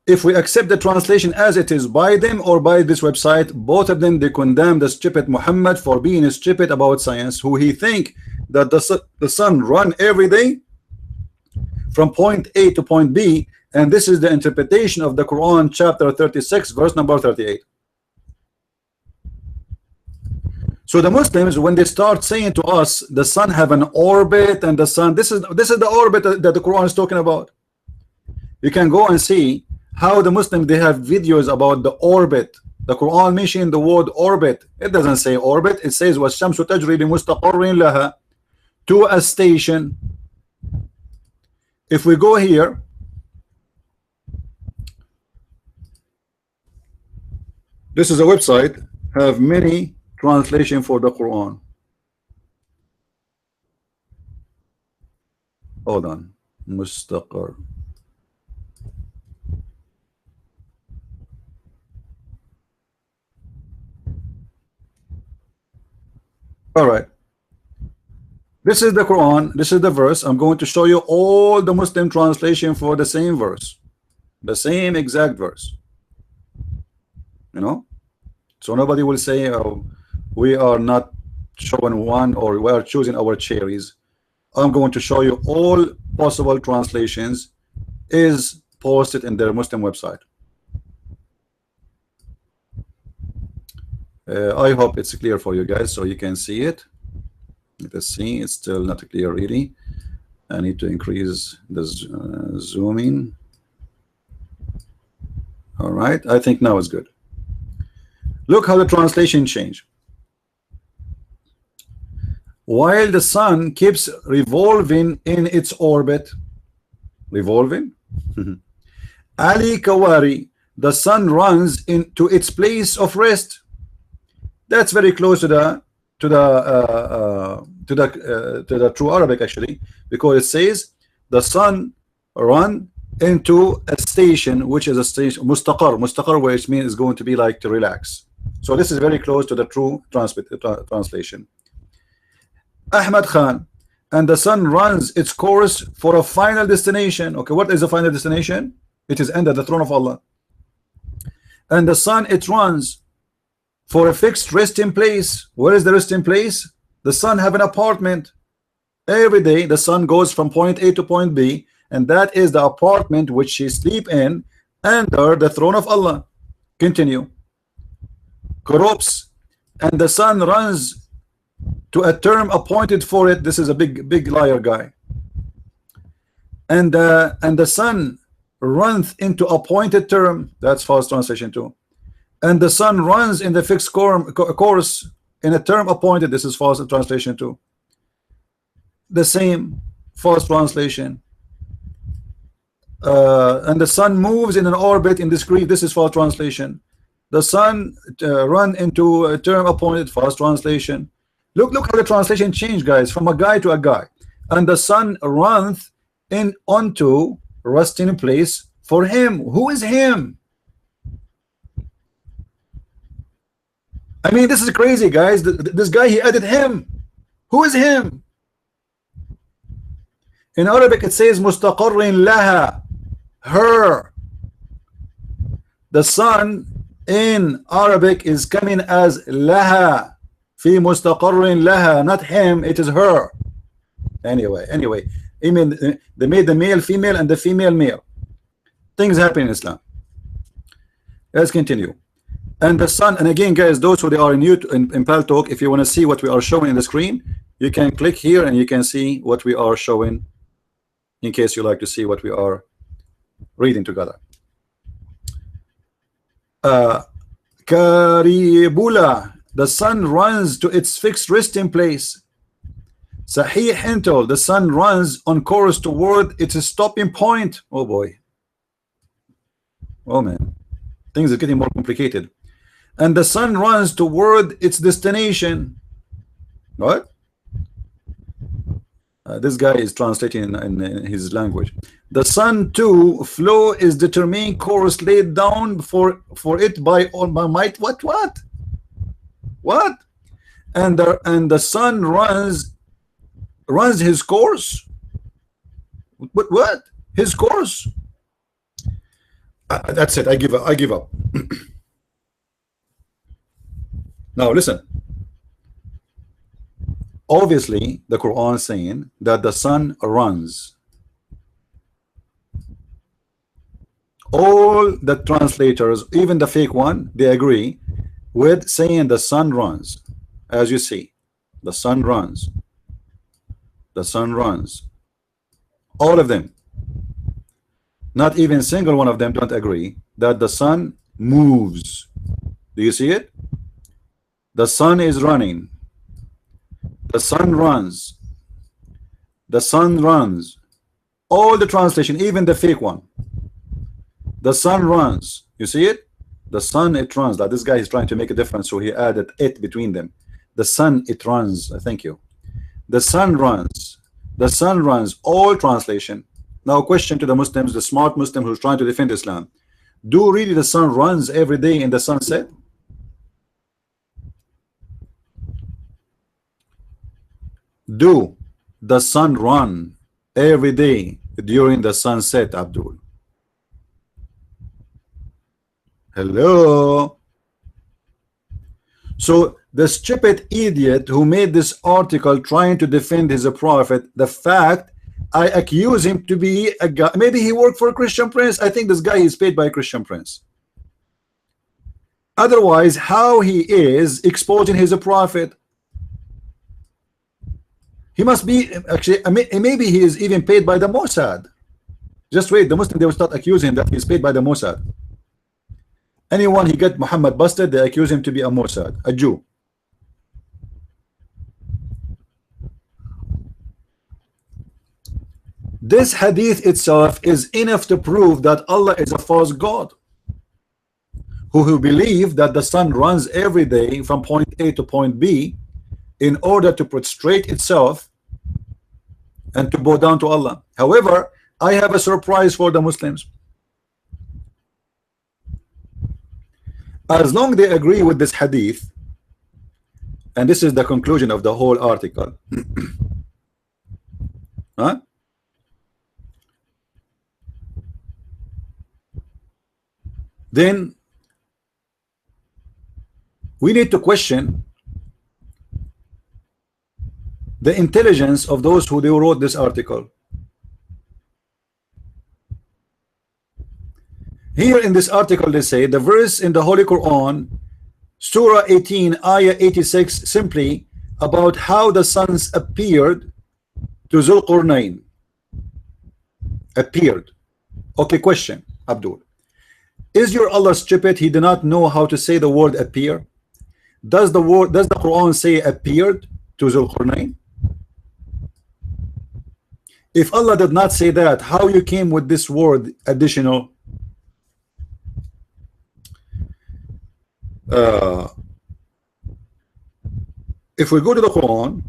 if we accept the translation as it is by them or by this website, both of them, they condemn the stupid Muhammad for being stupid about science, who he think that the sun run every day from point A to point B, and this is the interpretation of the Quran, chapter 36, verse number 38. So the Muslims, when they start saying to us the sun have an orbit and the sun, this is the orbit that the Quran is talking about. You can go and see how the Muslims, they have videos about the orbit. The Quran mentioning the word orbit. It doesn't say orbit. It says وَالشَّمْسُ تَجْرِي لِمُسْتَقَرٍ لَهَا, to a station. If we go here, this is a website, have many translation for the Quran. Hold on. Mustaqar. All right. This is the Quran. This is the verse. I'm going to show you all the Muslim translation for the same verse, the same exact verse. You know, so nobody will say, oh, we are not showing one, or we are choosing our cherries. I'm going to show you all possible translations is posted in their Muslim website. I hope it's clear for you guys so you can see it. Let us see. It's still not clear really. I need to increase the zooming. All right, I think now it's good. Look how the translation changed. While the sun keeps revolving in its orbit, revolving, Ali Kawari, the sun runs into its place of rest. That's very close to the true Arabic actually, because it says the sun run into a station, which is a station mustaqar, which means is going to be like to relax. So this is very close to the true translation. Ahmad Khan, and the sun runs its course for a final destination. Okay, what is the final destination? It is under the throne of Allah. And the sun, it runs for a fixed resting place. Where is the resting place? The sun have an apartment. Every day the sun goes from point A to point B, and that is the apartment which she sleep in under the throne of Allah. Continue. Corrupts, and the sun runs to a term appointed for it. This is a big liar guy. And the sun runs into appointed term, that's false translation too. And the sun runs in the fixed course in a term appointed, this is false translation too. The same, false translation. And the sun moves in an orbit in discrete, this is false translation. The sun run into a term appointed, false translation. Look how the translation changed, guys, from a guy to a guy. And the sun runs in onto resting place for him. Who is him? I mean, this is crazy, guys. This guy, he added him. Who is him? In Arabic it says mustaqarrin laha, her. The sun in Arabic is coming as laha, fi mustaqarrin laha, not him, it is her. Anyway, I mean, they made the male female and the female male. Things happen in Islam. Let's continue. And the sun, and again, guys, those who are new in Pal Talk, if you want to see what we are showing in the screen, you can click here and you can see what we are showing, in case you like to see what we are reading together. Karibula, the sun runs to its fixed resting place. Sahih Hintal, the sun runs on course toward its stopping point. Oh boy. Oh man. Things are getting more complicated. And the sun runs toward its destination. What? This guy is translating in his language. The sun too flow is determined course laid down for it by all my might. What? And the sun runs his course. What? His course? That's it. I give up. Now listen. Obviously, the Quran is saying that the sun runs. All the translators, even the fake one, they agree with saying the sun runs. As you see, the sun runs. The sun runs. All of them. Not even single one of them don't agree that the sun moves. Do you see it? The sun is running. The sun runs. The sun runs. All the translation, even the fake one. The sun runs. You see it? The sun, it runs. Like this guy is trying to make a difference, so he added it between them. The sun, it runs. Thank you. The sun runs. The sun runs. All translation. Now, question to the Muslims, the smart Muslim who's trying to defend Islam. Do really the sun runs every day in the sunset? Do the sun run every day during the sunset, Abdul? Hello? So the stupid idiot who made this article trying to defend his prophet, the fact I accuse him to be a guy, maybe he worked for a Christian prince. I think this guy is paid by a Christian prince. Otherwise, how he is exposing his prophet? He must be, actually, maybe he is even paid by the Mossad. Just wait, the Muslim, they will start accusing him that he's paid by the Mossad. Anyone he get Muhammad busted, they accuse him to be a Mossad, a Jew. This hadith itself is enough to prove that Allah is a false God, who believe that the sun runs every day from point A to point B in order to prostrate itself and to bow down to Allah. However, I have a surprise for the Muslims. As long as they agree with this hadith, and this is the conclusion of the whole article, huh? Then we need to question the intelligence of those who wrote this article. Here in this article they say the verse in the Holy Quran, Surah 18, Ayah 86, simply about how the sons appeared to Zulqarnain. Appeared. Okay, question, Abdul. Is your Allah stupid? He did not know how to say the word appear. Does the Quran say appeared to Zulqarnain? If Allah did not say that, how you came with this word additional? If we go to the Quran,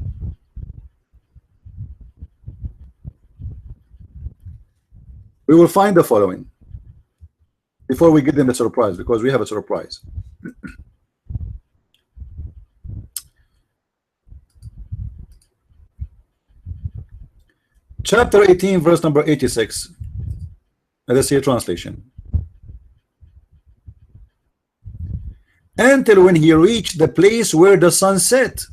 we will find the following before we give them the surprise, because we have a surprise. Chapter 18, verse number 86. Let us see a translation. Until when he reached the place where the sun set.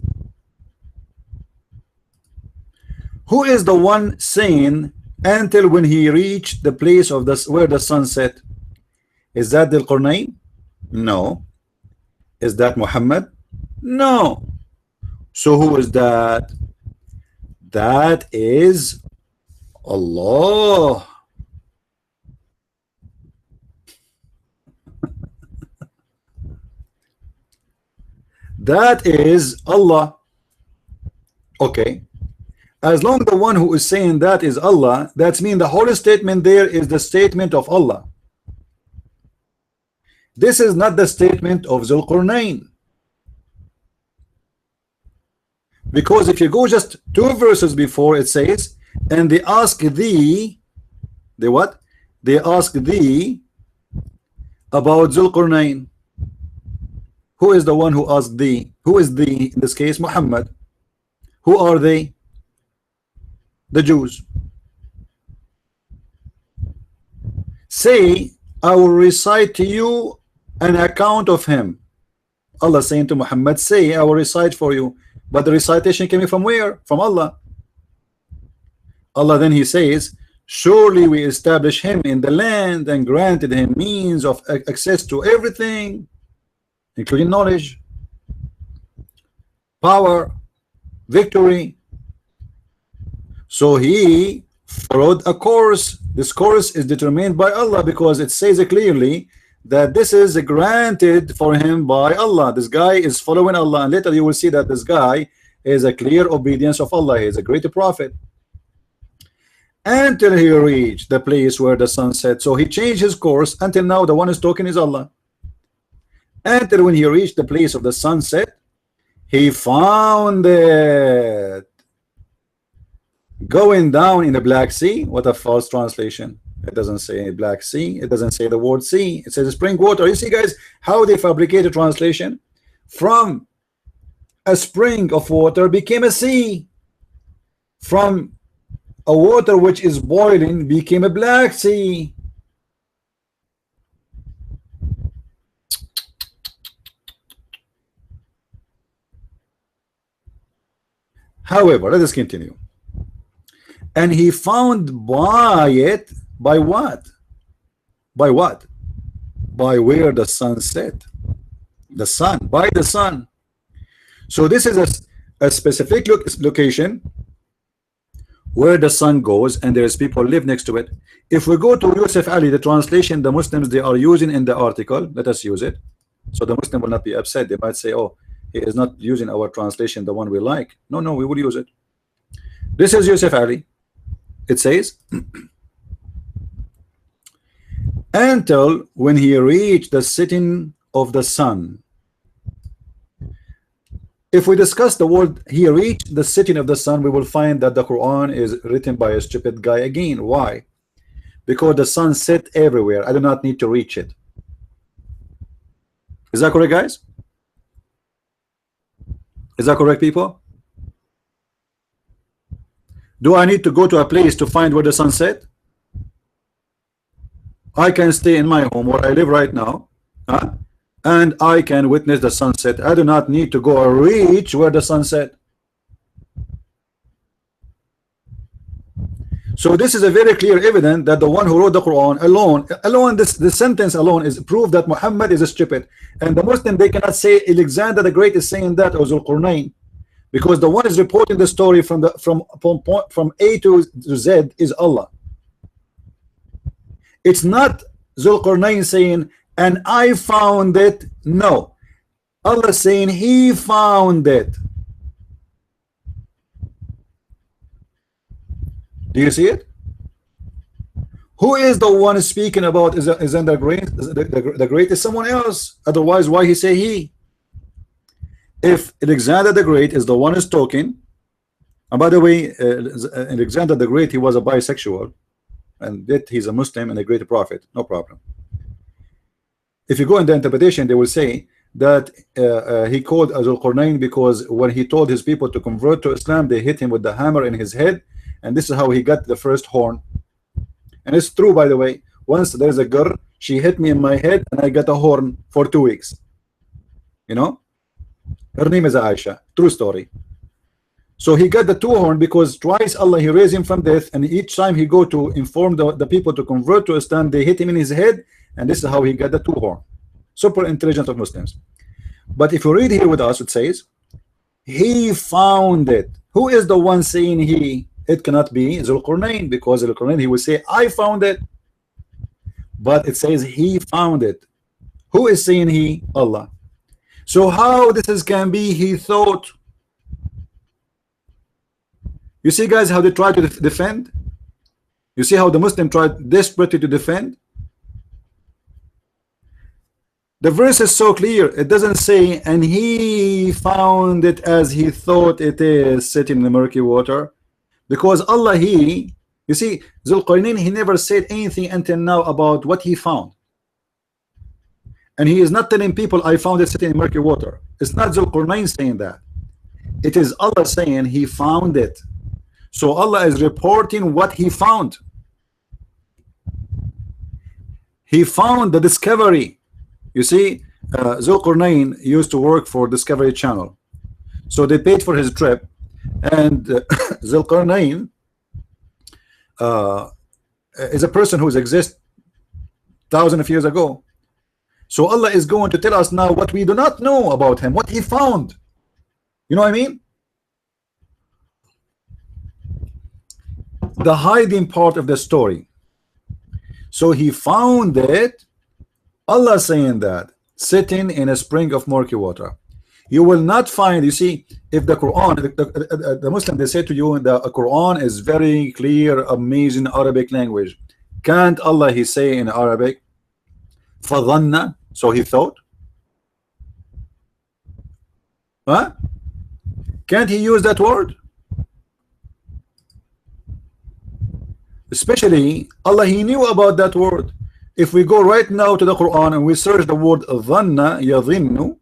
Who is the one saying until when he reached the place of where the sun set? Is that Dhul Qarnayn? No. Is that Muhammad? No. So who is that? That is Allah. That is Allah. Okay. As long as the one who is saying that is Allah, that means the whole statement there is the statement of Allah. This is not the statement of Zulqarnain. Because if you go just 2 verses before, it says, and they ask thee, they what? They ask thee about Zulqarnain. Who is the one who asked thee? Who is thee in this case? Muhammad. Who are they? The Jews. Say, I will recite to you an account of him. Allah saying to Muhammad, say, I will recite for you. But the recitation came from where? From Allah. Allah then he says, surely we established him in the land and granted him means of access to everything, including knowledge, power, victory. So he followed a course. This course is determined by Allah, because it says clearly that this is granted for him by Allah. This guy is following Allah, and later you will see that this guy is a clear obedience of Allah. He is a great prophet. Until he reached the place where the sun set. So he changed his course. Until now the one who's talking is Allah. Until when he reached the place of the sunset, he found it going down in the Black Sea. What a false translation. It doesn't say Black Sea. It doesn't say the word sea. It says spring water. You see, guys, how they fabricate a translation. From a spring of water became a sea. From a water which is boiling became a Black Sea. However, let us continue. And he found by it, by what? By what? By where the sun set. The sun, by the sun. So this is a specific location where the sun goes, and there's people live next to it. If we go to Yusuf Ali, the translation the Muslims they are using in the article, let us use it. So the Muslim will not be upset. They might say, oh, he is not using our translation, the one we like. No, no, we will use it. This is Yusuf Ali. It says, until when he reached the setting of the sun. If we discuss the word he reached the setting of the sun, we will find that the Quran is written by a stupid guy again. Why? Because the sun set everywhere. I do not need to reach it. Is that correct, guys? Is that correct, people? Do I need to go to a place to find where the sun set? I can stay in my home where I live right now, and I can witness the sunset. I do not need to go or reach where the sun set. So this is a very clear evidence that the one who wrote the Quran alone, this sentence alone is proof that Muhammad is a stupid. And the Muslim, they cannot say Alexander the Great is saying that, or Zulqarnain, because the one is reporting the story from A to Z is Allah. It's not Zulqarnain saying, and I found it. No, Allah saying he found it. Do you see it? Who is the one speaking about is the great? The great is someone else. Otherwise, why he say he? If Alexander the Great is the one who's talking, and by the way, Alexander the Great, he was a bisexual, and that he's a Muslim and a great prophet, no problem. If you go in the interpretation, they will say that he called Zulqarnain because when he told his people to convert to Islam, they hit him with the hammer in his head, and this is how he got the first horn. And it's true, by the way. Once there's a girl, she hit me in my head, and I got a horn for 2 weeks. You know, her name is Aisha. True story. So he got the 2 horn because twice Allah he raised him from death, and each time he go to inform the people to convert to Islam, they hit him in his head, and this is how he got the 2 horn. Super intelligent of Muslims. But if you read here with us, it says he found it. Who is the one saying he? It cannot be Zulqarnain, because Zulqarnain he will say I found it, but it says he found it. Who is saying he? Allah. So how this is can be he thought? You see, guys, how they try to defend? You see how the Muslim tried desperately to defend? The verse is so clear. It doesn't say and he found it as he thought it is sitting in the murky water, because Allah you see, Zulqarnain he never said anything until now about what he found, and he is not telling people I found it sitting in murky water. It's not Zulqarnain saying that. It is Allah saying he found it. So Allah is reporting what he found. He found the discovery. You see, Zulqarnain used to work for Discovery Channel, so they paid for his trip, and Zulqarnain is a person who exists thousands of years ago. So Allah is going to tell us now what we do not know about him, what he found. You know what I mean? The hiding part of the story. So he found it. Allah saying that sitting in a spring of murky water. You will not find, you see, if the Quran, the Muslim, they say to you the Quran is very clear, amazing Arabic language. Can't Allah he say in Arabic فظن, so he thought? Huh? Can't he use that word? Especially Allah he knew about that word. If we go right now to the Quran and we search the word dhanna yadhinnu,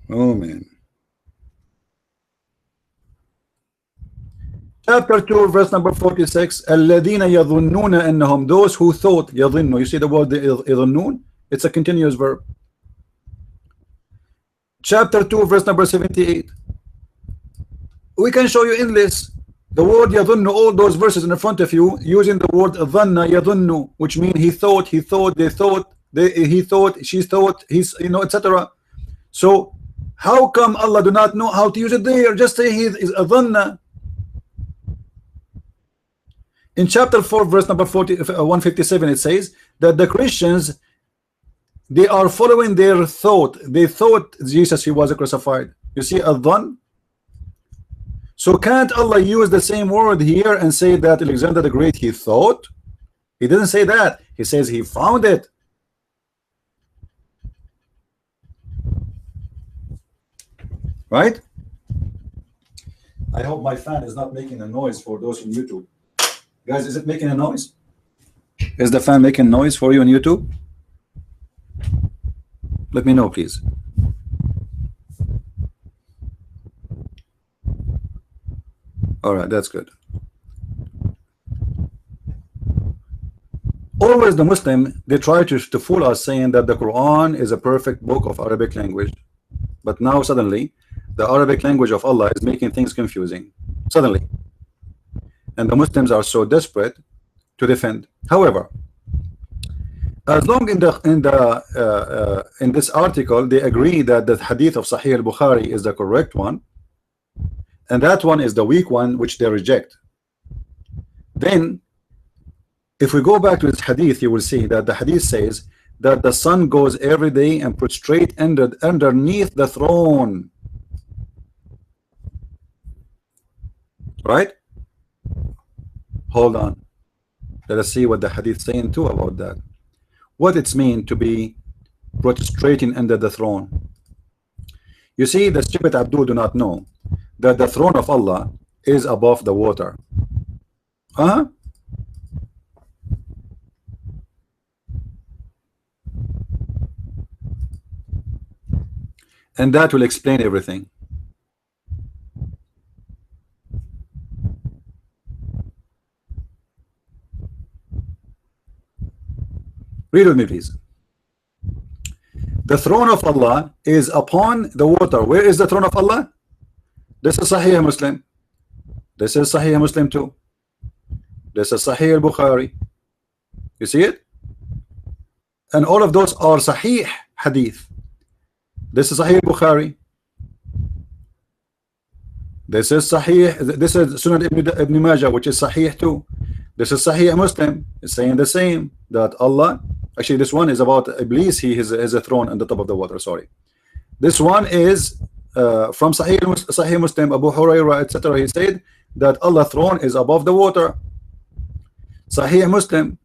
oh man, chapter 2 verse number 46, alladhina yadhunnuna annahum, those who thought, yadhinnu, you see the word yadhunnun, it's a continuous verb. Chapter 2 verse number 78, we can show you endless. The word yadhunnu, all those verses in front of you using the word dhanna yadhunnu, which means he thought, he thought, they thought, he thought, she thought, he's, you know, etc. So how come Allah do not know how to use it there? Just say he is a dhanna. In chapter 4 verse number 157 it says that the Christians, they are following their thought. They thought Jesus he was crucified. You see a dhann. So can't Allah use the same word here and say that Alexander the Great he thought? He didn't say that. He says he found it. Right? I hope my fan is not making a noise for those on YouTube. Guys, is it making a noise? Is the fan making noise for you on YouTube? Let me know, please. All right, that's good. Always the Muslim, they try to fool us saying that the Quran is a perfect book of Arabic language. But now suddenly, the Arabic language of Allah is making things confusing. Suddenly. And the Muslims are so desperate to defend. However, as long in this article, they agree that the Hadith of Sahih al-Bukhari is the correct one, and that one is the weak one which they reject. Then if we go back to this hadith, you will see that the hadith says that the sun goes every day and prostrate underneath the throne, right? Hold on, let us see what the hadith saying too about that, what it's mean to be prostrating under the throne. You see, the stupid Abdul do not know that the throne of Allah is above the water. And that will explain everything. Read with me, please. The throne of Allah is upon the water. Where is the throne of Allah? This is Sahih Muslim. This is Sahih Muslim too. This is Sahih al-Bukhari. You see it? And all of those are Sahih hadith. This is Sahih al-Bukhari. This is Sahih. This is Sunan Ibn Majah, which is Sahih too. This is Sahih Muslim. It's saying the same, that Allah, actually this one is about Iblis. He has a throne on the top of the water. Sorry. This one is from Sahih Muslim, Abu Hurairah, etc. He said that Allah's throne is above the water. Sahih Muslim.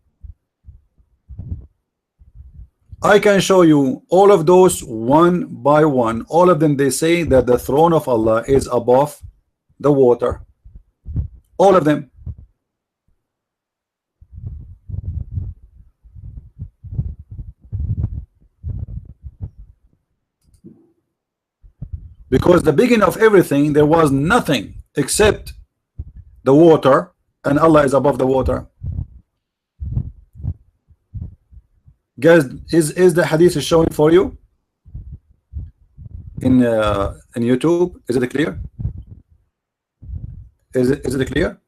I can show you all of those one by one. All of them, they say that the throne of Allah is above the water. All of them. Because the beginning of everything, there was nothing except the water, and Allah is above the water. Guys, is the hadith showing for you in YouTube? Is it clear? Is it clear?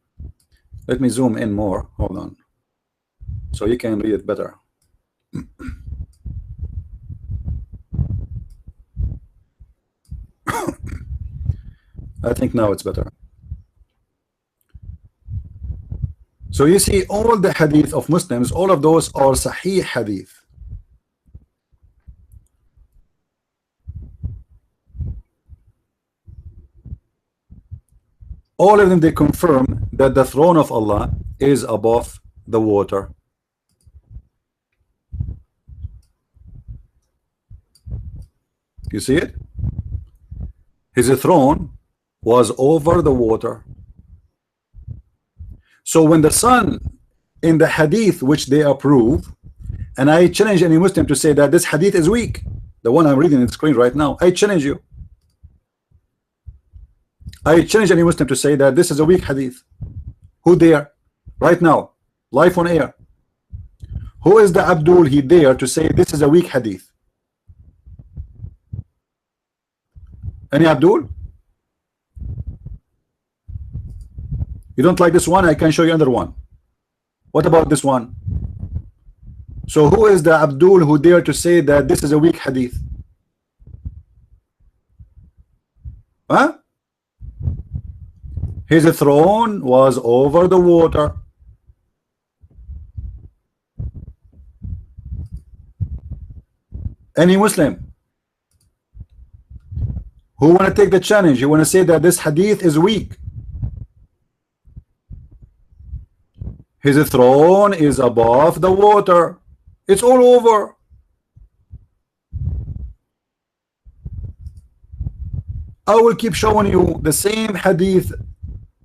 Let me zoom in more. Hold on, so you can read it better. I think now it's better. So you see, all the hadith of Muslims, all of those are Sahih hadith. All of them, they confirm that the throne of Allah is above the water. You see it? His throne was over the water. So when the sun in the hadith which they approve, and I challenge any Muslim to say that this hadith is weak, the one I'm reading on the screen right now, I challenge you. I challenge any Muslim to say that this is a weak hadith. Who there? Right now, live on air. Who is the Abdul he there to say this is a weak hadith? Any Abdul? You don't like this one? I can show you another one. What about this one? So who is the Abdul who dare to say that this is a weak hadith? Huh? His throne was over the water. Any Muslim who want to take the challenge, you want to say that this hadith is weak? His throne is above the water. It's all over. I will keep showing you the same hadith,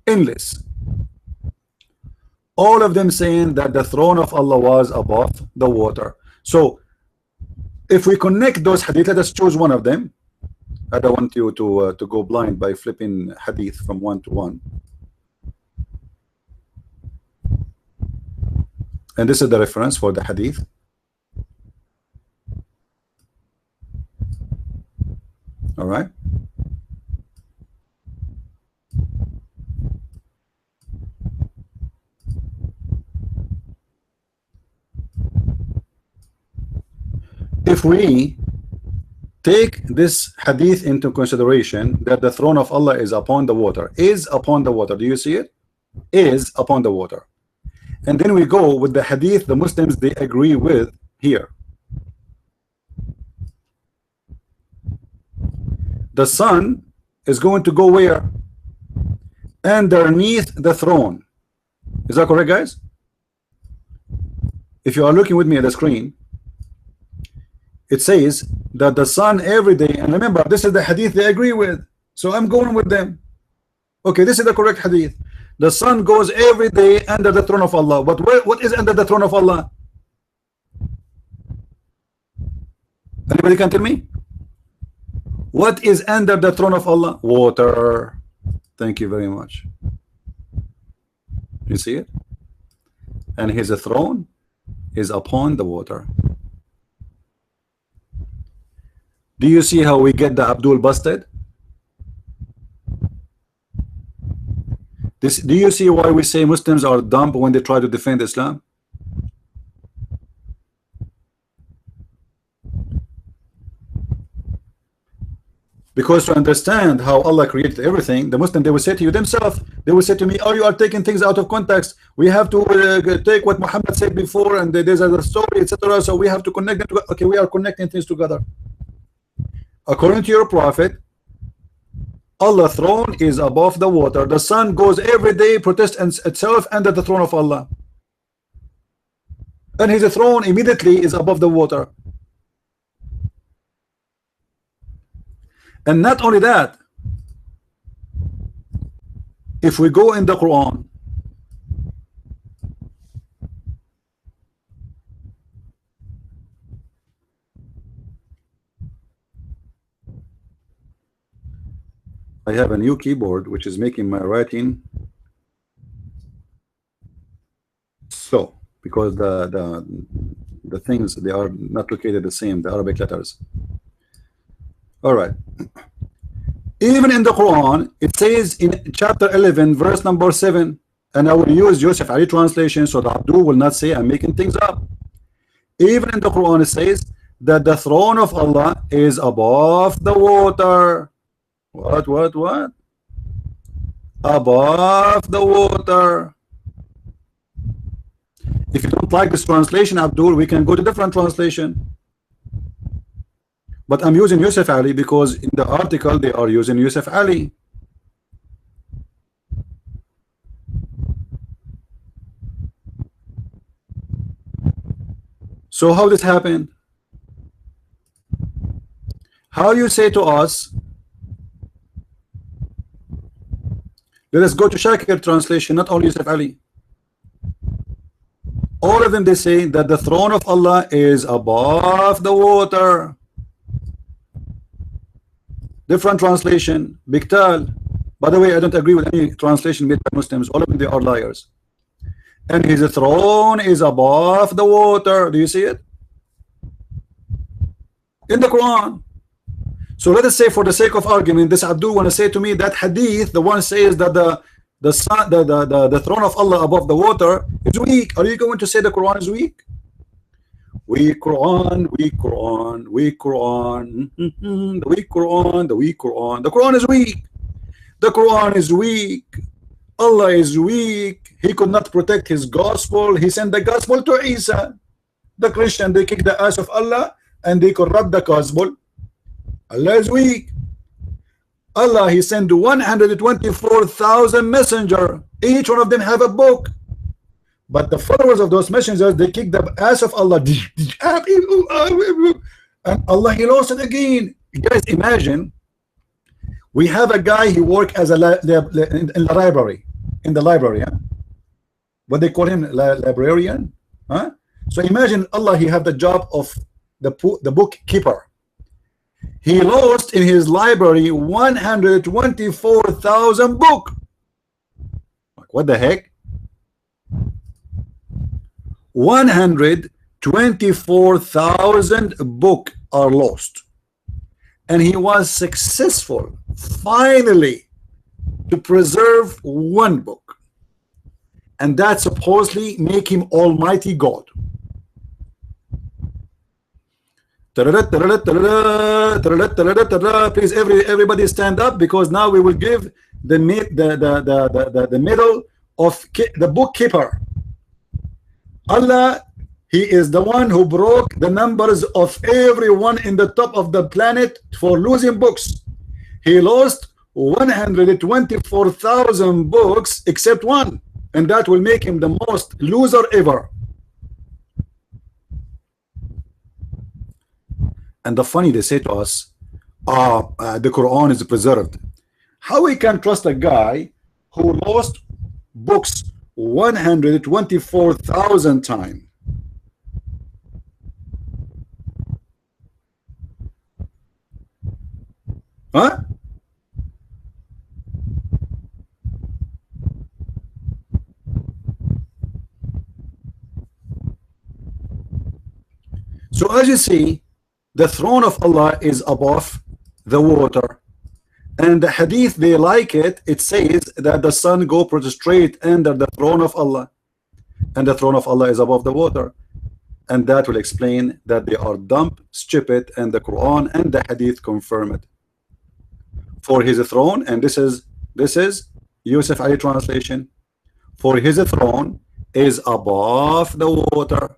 endless. All of them saying that the throne of Allah was above the water. So if we connect those hadith, let us choose one of them. I don't want you to go blind by flipping hadith from one to one. And this is the reference for the hadith. All right. If we take this hadith into consideration, that the throne of Allah is upon the water. Is upon the water. Do you see it? Is upon the water. And then we go with the hadith the Muslims they agree with here. The sun is going to go where? Underneath the throne. Is that correct, guys? If you are looking with me at the screen, it says that the sun every day, and remember, this is the hadith they agree with, so I'm going with them. Okay, this is the correct hadith. The sun goes every day under the throne of Allah. But what is under the throne of Allah? Anybody can tell me? What is under the throne of Allah? Water. Thank you very much. You see it? And his throne is upon the water. Do you see how we get the Abdul busted? Do you see why we say Muslims are dumb when they try to defend Islam? Because to understand how Allah created everything, the Muslim, they will say to you themselves, they will say to me, oh, you are taking things out of context. We have to take what Muhammad said before, and there's a story, etc. So we have to connect them together. Okay, we are connecting things together. According to your prophet, Allah's throne is above the water. The sun goes every day, protests itself under the throne of Allah. And his throne immediately is above the water. And not only that, if we go in the Quran, I have a new keyboard which is making my writing slow, because the things, they are not located the same, the Arabic letters. All right. Even in the Quran, it says in chapter 11, verse number 7, and I will use Yusuf Ali translation so that Abdul will not say I'm making things up. Even in the Quran, it says that the throne of Allah is above the water. What? Above the water. If you don't like this translation, Abdul, we can go to different translation. But I'm using Yusuf Ali because in the article they are using Yusuf Ali. So how this happened? How you say to us, let us go to Shakir translation, not only Yusuf Ali. All of them, they say that the throne of Allah is above the water. Different translation, Biktal. By the way, I don't agree with any translation made by Muslims. All of them, they are liars. And his throne is above the water. Do you see it? In the Quran. So let us say, for the sake of argument, this Abdul want to say to me that hadith, the one says that the throne of Allah above the water is weak. Are you going to say the Quran is weak? Weak Quran, weak Quran, weak Quran, the weak Quran, the weak Quran. The Quran is weak. The Quran is weak. Allah is weak. He could not protect his gospel. He sent the gospel to Isa. The Christian, they kick the ass of Allah and they corrupt the gospel. Allah is weak. Allah, he sent 124,000 messengers. Each one of them have a book. But the followers of those messengers, they kick the ass of Allah. And Allah, he lost it again. You guys imagine, we have a guy, he work as a in the library. In the library, huh? What they call him, librarian, huh? So imagine Allah, he have the job of the bookkeeper. He lost in his library 124,000 books. Like, what the heck? 124,000 books are lost. And he was successful, finally, to preserve one book. And that supposedly make him Almighty God. Please, everybody stand up, because now we will give the middle of the bookkeeper. Allah, He is the one who broke the numbers of everyone in the top of the planet for losing books. He lost 124,000 books except one, and that will make him the most loser ever. And the funny, they say to us, the Quran is preserved. How we can trust a guy who lost books 124,000 times? Huh? So as you see, the throne of Allah is above the water. And the hadith, they like it. It says that the sun go prostrate under the throne of Allah, and the throne of Allah is above the water. And that will explain that they are dumb, stupid, and the Quran and the hadith confirm it. For his throne, and this is Yusuf Ali translation, for his throne is above the water.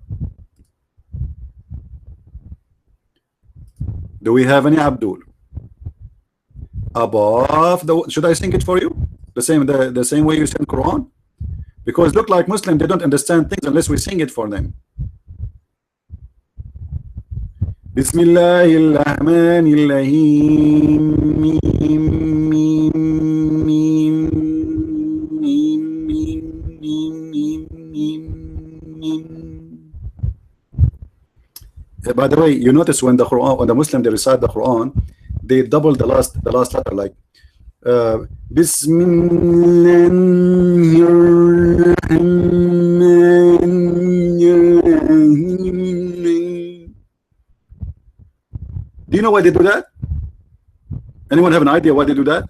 Do we have any Abdul? Above the, should I sing it for you? The same way you sing Quran? Because look like Muslim, they don't understand things unless we sing it for them. Bismillahirrahmanirrahim. By the way, you notice when the Quran, when the Muslim they recite the Quran, they double the last letter, like Bismillahirrahmanirrahim. Do you know why they do that? Anyone have an idea why they do that?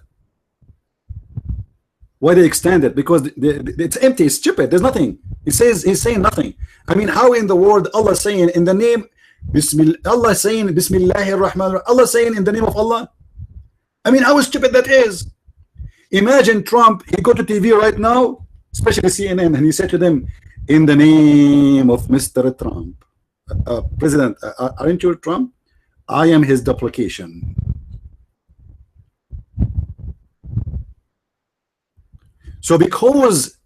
Why they extend it? Because it's empty, it's stupid, there's nothing. He's saying nothing. I mean, how in the world Allah saying in the name Bismillah, Allah saying Bismillahir Rahmanir, Allah saying in the name of Allah? I mean, how stupid that is. Imagine Trump, he go to TV right now, especially CNN, and he said to them, in the name of Mr. Trump, President, aren't you Trump? I am his duplication. So because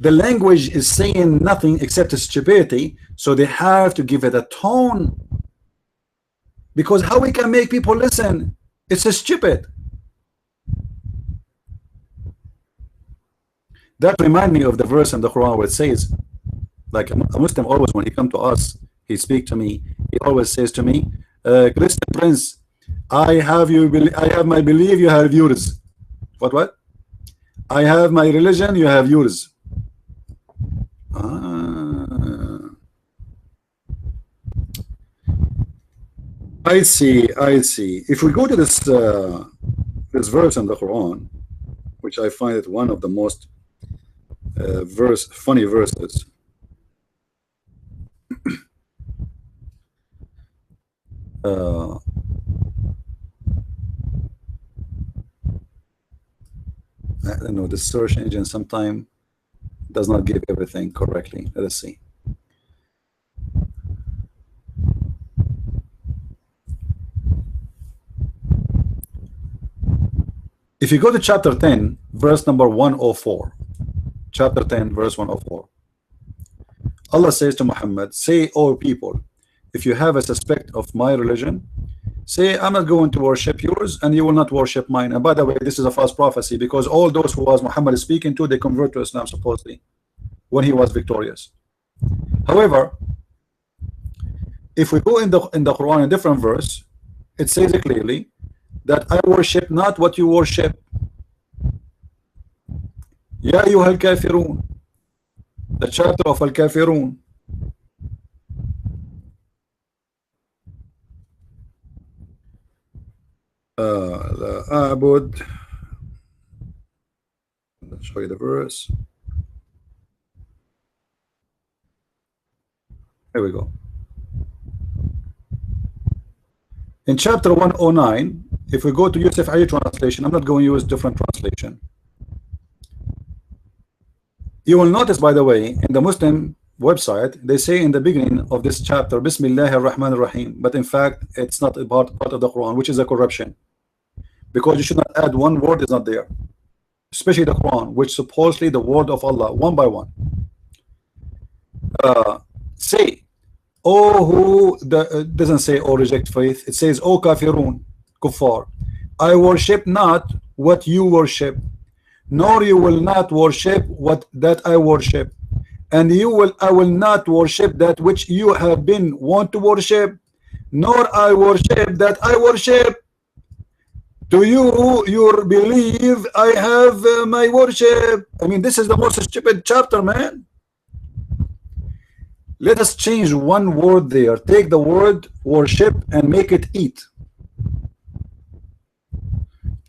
the language is saying nothing except stupidity, so they have to give it a tone. Because how we can make people listen? It's stupid. That reminds me of the verse in the Quran where it says, like a Muslim always, when he come to us, he speak to me, he always says to me, Christian Prince, I have my belief, you have yours. What? I have my religion, you have yours. I see. If we go to this this verse in the Quran, which I find it one of the most funny verses. I don't know, the search engine sometimes does not give everything correctly. Let us see. If you go to chapter 10, verse number 104, chapter 10, verse 104, Allah says to Muhammad, say, O people, if you have a suspect of my religion, say, I'm not going to worship yours and you will not worship mine. And by the way, this is a false prophecy, because all those who was Muhammad speaking to, they convert to Islam supposedly when he was victorious. However, if we go in the Quran, a different verse, it says clearly that I worship not what you worship. Ya ayyuha al-kafirun, the chapter of al-kafirun. Abud. Let's show you the verse. Here we go. In chapter 109, if we go to Yusuf Ali translation, I'm not going to use different translation. You will notice, by the way, in the Muslim website, they say in the beginning of this chapter, Bismillah ar-Rahman ar-Rahim, but in fact, it's not part of the Quran, which is a corruption, because you should not add one word is not there, especially the Quran, which supposedly the word of Allah, one by one. Say, oh, who doesn't say, oh, reject faith. It says, oh, kafirun, kuffar, I worship not what you worship, nor you will not worship what that I worship, and I will not worship that which you have been want to worship, nor I worship that I worship. To you, your believe I have my worship. I mean, this is the most stupid chapter, man. Let us change one word there. Take the word worship and make it eat.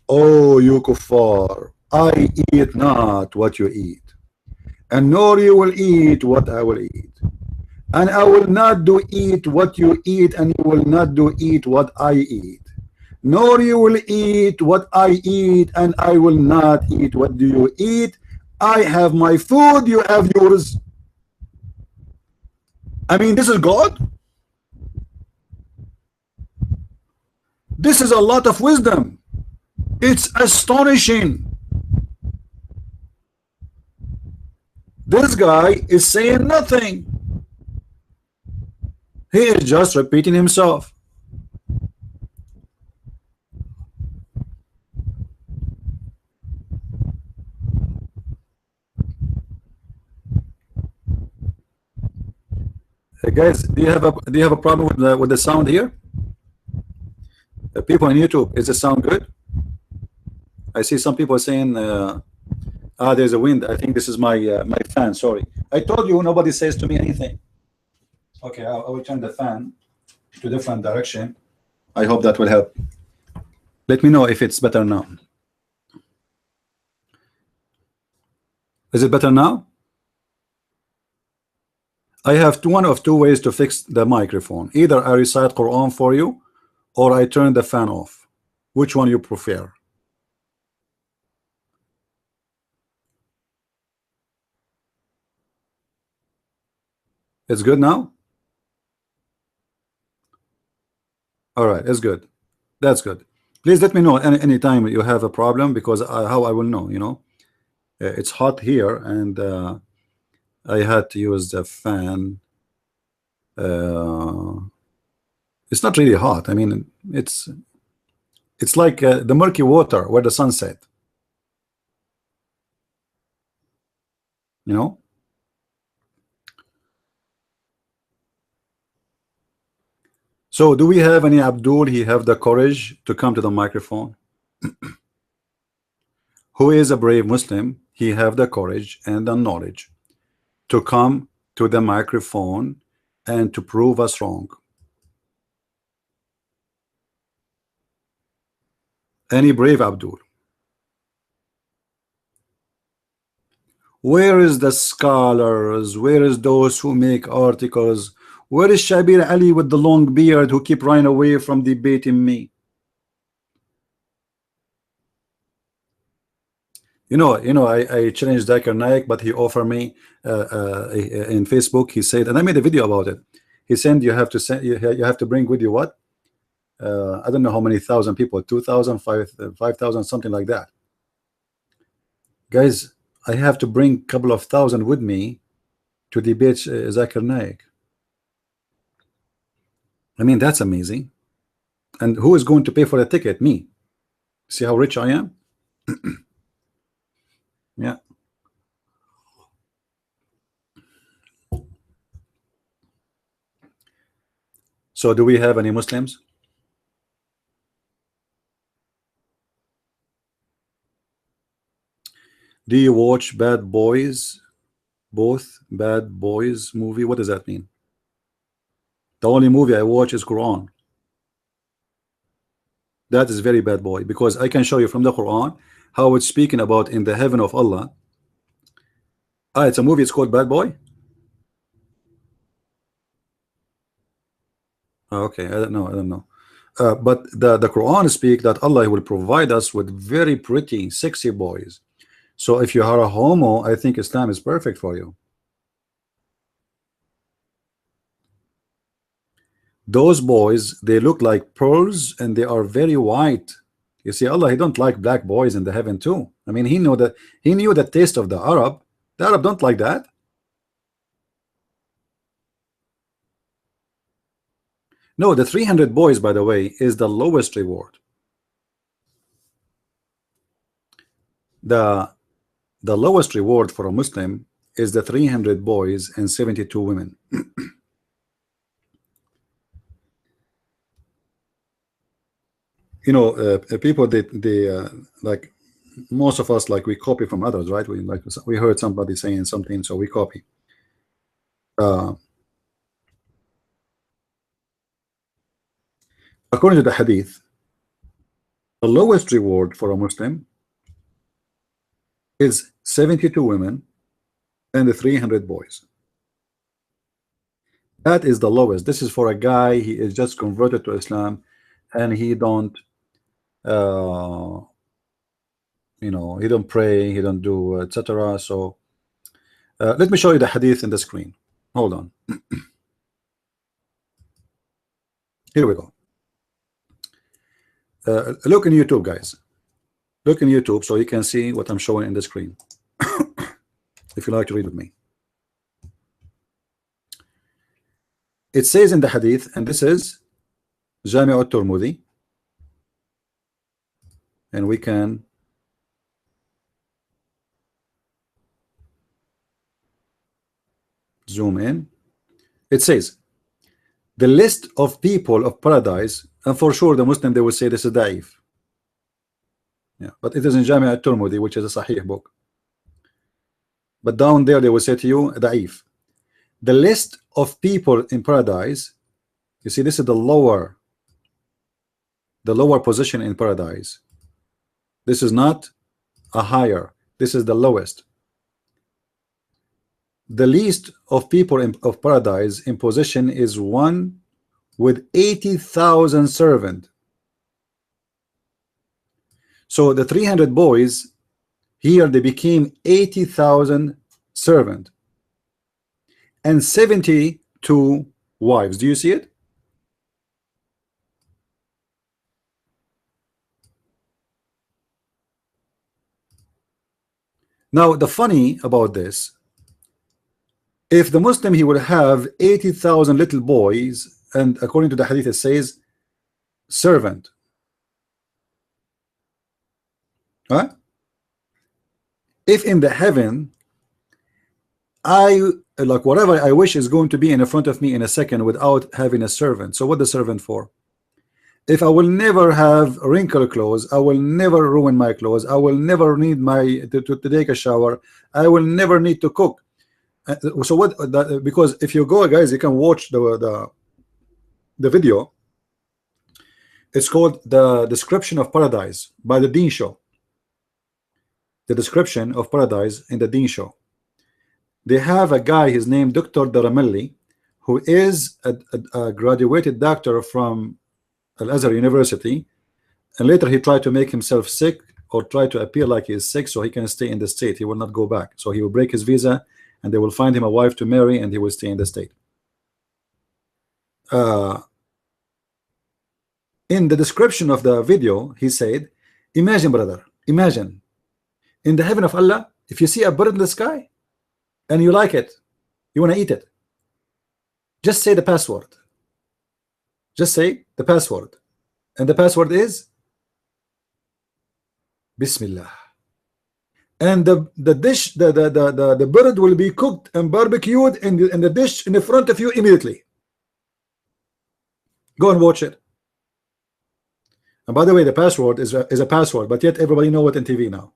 Oh, you kuffar, I eat not what you eat, and nor you will eat what I will eat, and I will not do eat what you eat, and you will not do eat what I eat, nor you will eat what I eat, and I will not eat what do you eat. I have my food, you have yours. I mean, this is God. This is a lot of wisdom. It's astonishing. This guy is saying nothing. He is just repeating himself. Hey guys, do you have a problem with the sound here? The people on YouTube, is the sound good? I see some people saying, there's a wind. I think this is my my fan. Sorry, I told you nobody says to me anything. Okay, I will turn the fan to different direction. I hope that will help. Let me know if it's better now. Is it better now? I have one of two ways to fix the microphone. Either I recite Quran for you, or I turn the fan off. Which one you prefer? It's good now? All right, it's good. That's good. Please let me know any time you have a problem, because how I will know, you know. It's hot here, and I had to use the fan. It's not really hot. I mean, it's like the murky water where the sun set. You know. So do we have any Abdul? He have the courage to come to the microphone. Who is a brave Muslim? He have the courage and the knowledge to come to the microphone and to prove us wrong. Any brave Abdul? Where is the scholars? Where is those who make articles? Where is Shabir Ali with the long beard who keep running away from debating me? You know, I challenged Zakir Naik, but he offered me in Facebook. He said, and I made a video about it. He said you have to send, you have to bring with you what? I don't know how many thousand people, 2,000, 5,000, something like that. Guys, I have to bring a couple of thousand with me to debate Zakir Naik. I mean, that's amazing. And who is going to pay for the ticket? Me. See how rich I am? Yeah. So do we have any Muslims? Do you watch Bad Boys? Both Bad Boys movie? What does that mean? The only movie I watch is Quran. That is very bad boy, because I can show you from the Quran how it's speaking about in the heaven of Allah. It's a movie, it's called Bad Boy. Okay, I don't know. But the Quran speak that Allah will provide us with very pretty, sexy boys. So if you are a homo, I think Islam is perfect for you. Those boys, they look like pearls and they are very white. You see, Allah, He don't like black boys in the heaven too. I mean, He knew the taste of the Arab. The Arab don't like that. No, the 300 boys, by the way, is the lowest reward. The lowest reward for a Muslim is the 300 boys and 72 women. You know, people they like most of us, like we copy from others, right? We heard somebody saying something, so we copy. According to the Hadith, the lowest reward for a Muslim is 72 women and the 300 boys. That is the lowest. This is for a guy, he is just converted to Islam and he don't you know, he don't pray, he don't do etc. So let me show you the Hadith in the screen. Hold on. Here we go. Look in YouTube, guys. Look in YouTube so you can see what I'm showing in the screen. If you like to read with me. It says in the Hadith, and this is Jami' al-Tirmidhi, and we can zoom in. It says the list of people of paradise, and for sure the Muslim, they will say this is da'if. Yeah, but it is in Jami' al-Tirmidhi, which is a Sahih book. But down there they will say to you da'if. The list of people in paradise, you see, this is the lower position in paradise. This is not a higher, this is the lowest. The least of people of paradise in position is one with 80,000 servants. So the 300 boys here, they became 80,000 servants and 72 wives. Do you see it? Now the funny about this, if the Muslim, he would have 80,000 little boys, and according to the Hadith it says servant, huh? If in the heaven I like whatever I wish is going to be in front of me in a second without having a servant, so what the servant for? If I will never have wrinkled clothes, I will never ruin my clothes, I will never need to take a shower, I will never need to cook. So what that, because if you go, guys, you can watch the video. It's called The Description of Paradise by the Dean Show. The Description of Paradise in the Dean Show. They have a guy, his name Dr. Daramelli, who is a graduated doctor from Al-Azhar University, and later he tried to make himself sick or try to appear like he is sick so he can stay in the state. He will not go back, so he will break his visa and they will find him a wife to marry and he will stay in the state. In the description of the video, he said, imagine, brother, imagine in the heaven of Allah, if you see a bird in the sky and you like it, you want to eat it, just say the password. Just say the password, and the password is Bismillah, and the dish, the bird will be cooked and barbecued in the dish in the front of you immediately. Go and watch it. And by the way, the password is a password, but yet everybody know it in TV now.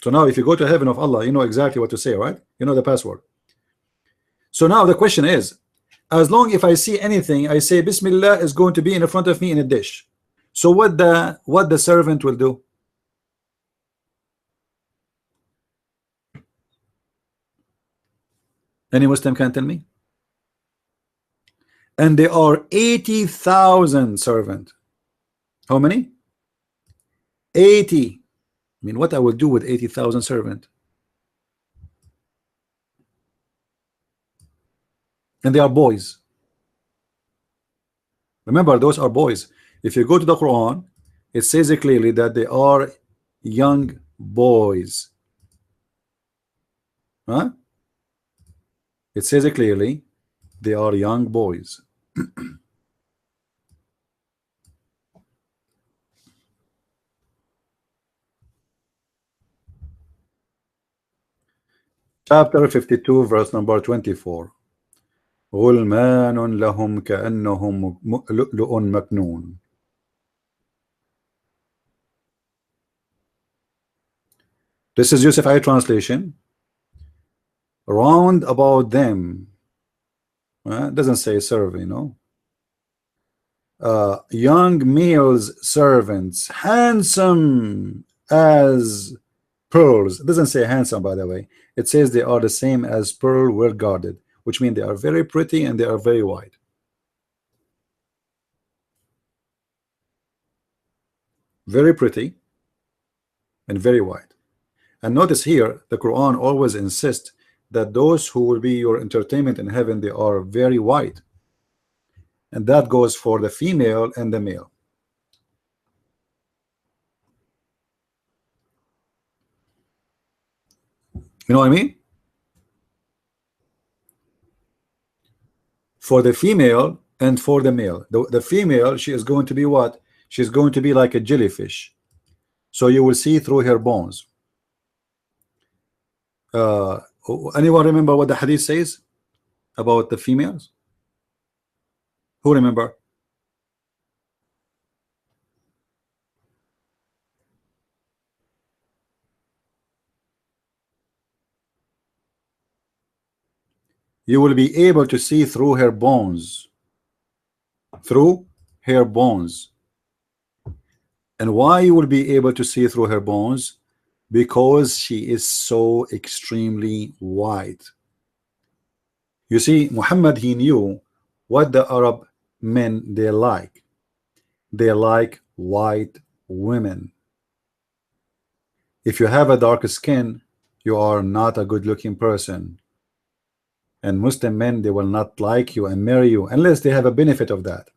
So now if you go to heaven of Allah, you know exactly what to say, right? You know the password. So now the question is, as long if I see anything, I say Bismillah is going to be in front of me in a dish. So what the servant will do? Any Muslim can tell me? And there are 80,000 servants. How many? 80. I mean, what I will do with 80,000 servants? And they are boys. Remember, those are boys. If you go to the Quran, it says it clearly that they are young boys. Huh? It says it clearly, they are young boys. Chapter 52, verse number 24. غلمان لهم كأنهم لؤلؤ مكنون. This is Yusuf I translation. Round about them. It doesn't say serve, you know. Young males servants, handsome as pearls. It doesn't say handsome, by the way. It says they are the same as pearl, well guarded, which means they are very pretty and they are very wide. Very pretty and very wide. And notice here, the Quran always insists that those who will be your entertainment in heaven, they are very wide. And that goes for the female and the male. You know what I mean? For the female and for the male. The female, she is going to be what? She's going to be like a jellyfish. So you will see through her bones. Anyone remember what the hadith says about the females? Who remember? You will be able to see through her bones. Through her bones. And why you will be able to see through her bones? Because she is so extremely wide. You see, Muhammad, he knew what the Arab men they like. They like white women. If you have a dark skin, you are not a good-looking person. And Muslim men, they will not like you and marry you unless they have a benefit of that.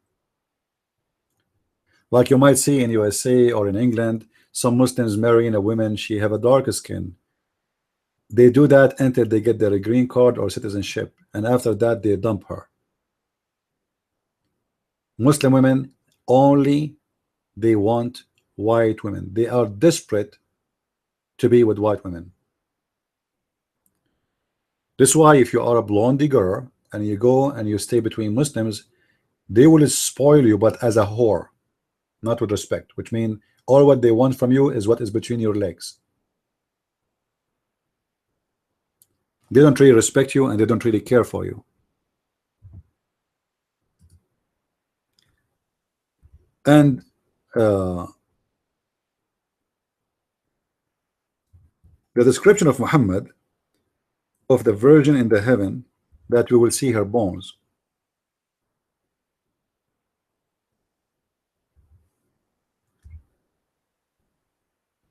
Like you might see in USA or in England, some Muslims marrying a woman, she have a dark skin. They do that until they get their green card or citizenship, and after that they dump her. Muslim women only, they want white women. They are desperate to be with white women. This is why if you are a blondie girl and you go and you stay between Muslims, they will spoil you, but as a whore, not with respect, which means all what they want from you is what is between your legs. They don't really respect you and they don't really care for you. And the description of Muhammad, of the virgin in the heaven, that we will see her bones.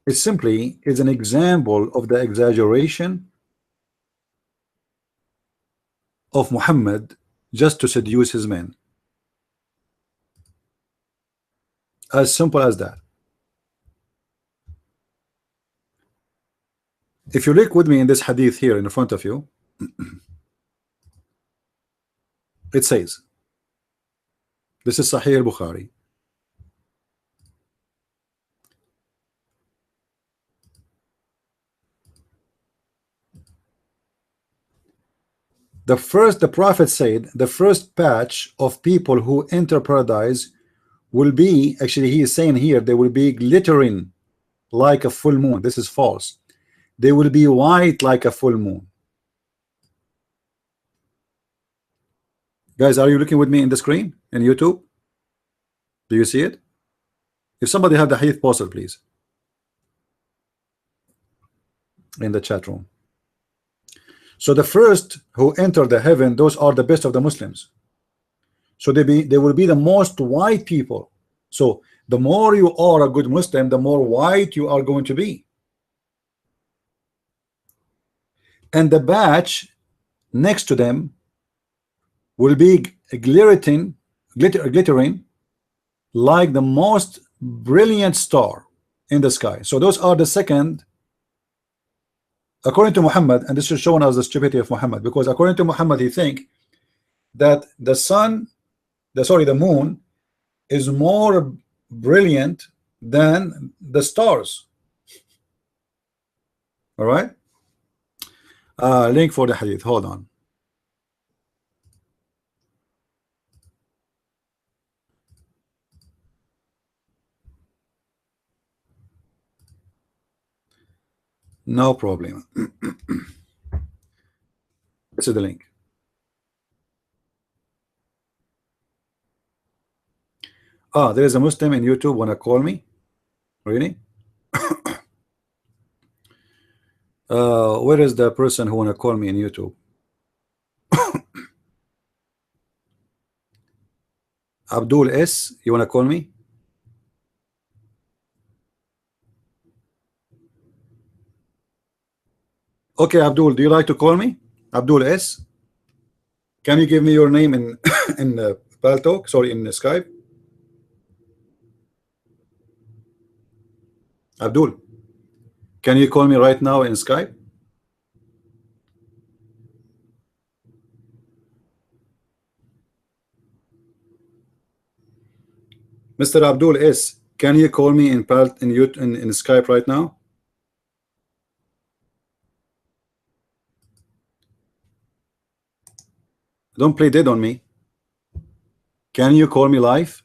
It simply is an example of the exaggeration of Muhammad just to seduce his men. As simple as that. If you look with me in this hadith here in front of you, it says, this is Sahih al-Bukhari. The Prophet said the first batch of people who enter paradise will be, actually he is saying here, they will be glittering like a full moon. This is false. They will be white like a full moon. Guys, are you looking with me in the screen in YouTube? Do you see it? If somebody have the hadith, post it please in the chat room. So the first who enter the heaven, those are the best of the Muslims. So they will be the most white people. So the more you are a good Muslim, the more white you are going to be. And the badge next to them will be glittering like the most brilliant star in the sky. So those are the second, according to Muhammad, and this is showing us the stupidity of Muhammad, because according to Muhammad, he think that the sun, the moon is more brilliant than the stars. All right. Link for the hadith. Hold on. No problem. This is the link. There is a Muslim in YouTube wanna call me. Really? Where is the person who wanna call me in YouTube? Abdul S, you wanna call me? Okay, Abdul, do you like to call me? Abdul S, can you give me your name in in Paltalk? Sorry, in Skype. Abdul, can you call me right now in Skype? Mr. Abdul S, can you call me in Skype right now? Don't play dead on me. Can you call me live?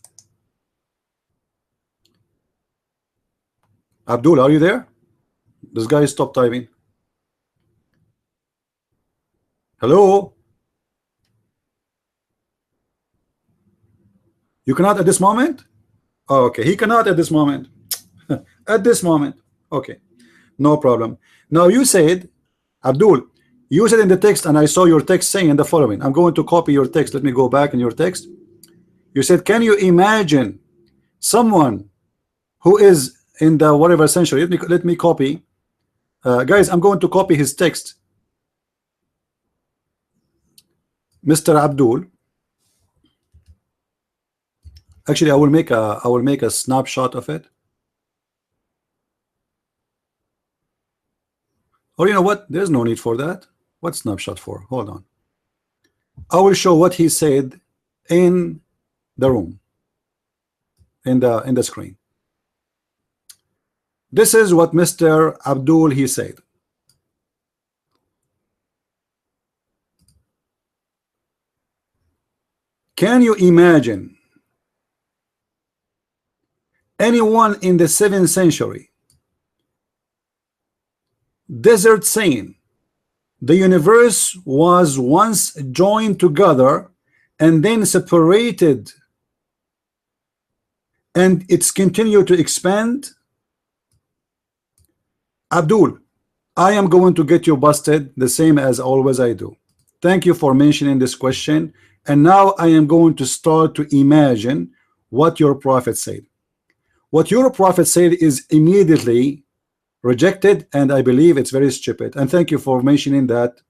Abdul, are you there? This guy stopped typing. Hello? You cannot at this moment? Oh, okay, he cannot at this moment. At this moment. Okay, no problem. Now you said, Abdul, you said in the text, and I saw your text saying in the following. I'm going to copy your text. Let me go back in your text. You said, can you imagine someone who is in the whatever century? Let me copy. Guys, I'm going to copy his text. Mr. Abdul. Actually, I will make a snapshot of it. Or you know what? There's no need for that. What snapshot for? Hold on. I will show what he said in the room, in the screen. This is what Mr. Abdul he said. Can you imagine anyone in the 7th century desert saying the universe was once joined together and then separated and it's continued to expand? Abdul, I am going to get you busted the same as always I do. Thank you for mentioning this question, and now I am going to start to imagine what your prophet said. What your prophet said is immediately rejected, and I believe it's very stupid, and thank you for mentioning that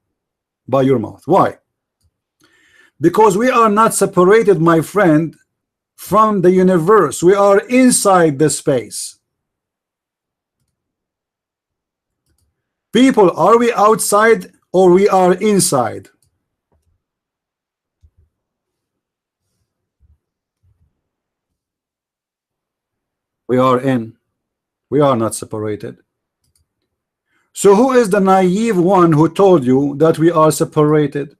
by your mouth. Why? Because we are not separated, my friend, from the universe. We are inside the space. People, are we outside or we are inside? We are in. We are not separated. So who is the naive one who told you that we are separated?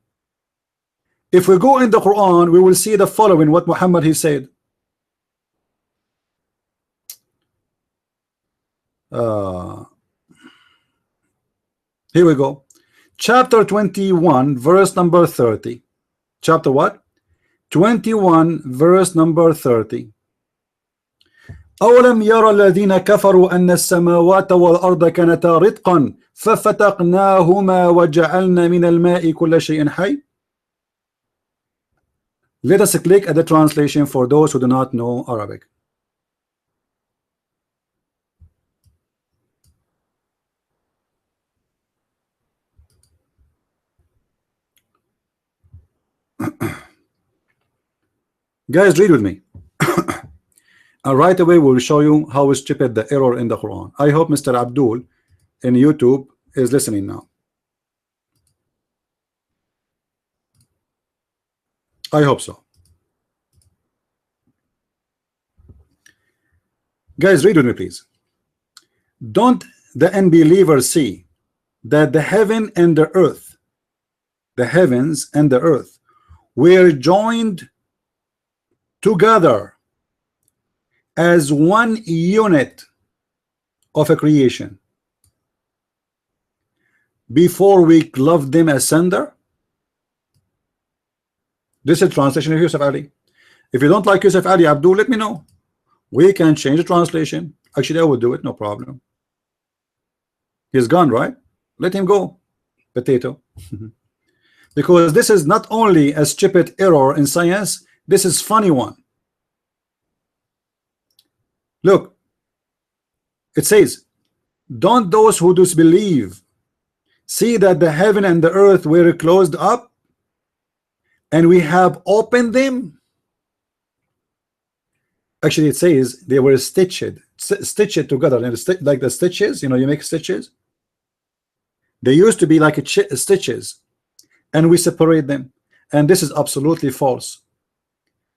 If we go in the Quran, we will see the following, what Muhammad he said. Here we go. Chapter 21, verse number 30. Chapter what? 21, verse number 30. أولم يرى الذين كفروا أن السماوات والأرض كانتا رتقا ففتقناهما وجعلنا من الماء كل شيء حي. Let us click at the translation for those who do not know Arabic. Guys, read with me. And right away we'll show you how stupid the error in the Quran. I hope Mr. Abdul in YouTube is listening now. I hope so. Guys, read with me, please. Don't the unbelievers see that the heaven and the earth, the heavens and the earth, were joined together as one unit of a creation before we clove them asunder? This is translation of Yusuf Ali. If you don't like Yusuf Ali, Abdul, let me know. We can change the translation. Actually, I would do it, no problem. He's gone, right? Let him go, potato. Because this is not only a stupid error in science, this is funny one. Look, it says, don't those who disbelieve see that the heaven and the earth were closed up and we have opened them? Actually, it says they were stitched together, and like the stitches, you know, you make stitches. They used to be like stitches, and we separate them, and this is absolutely false.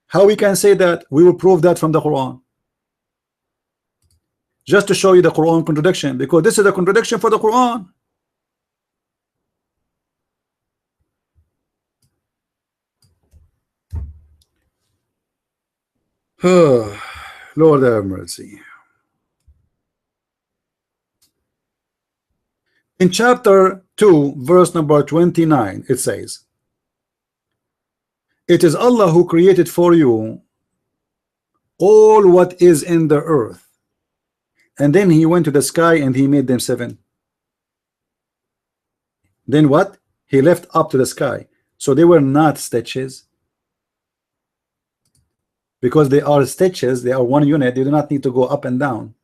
How we can say that? We will prove that from the Quran, just to show you the Quran contradiction, because this is a contradiction for the Quran. Lord have mercy. In chapter 2, verse number 29, it says, it is Allah who created for you all what is in the earth, and then he went to the sky and he made them 7. Then what? He left up to the sky. So they were not stitches. Because they are stitches, they are one unit, they do not need to go up and down.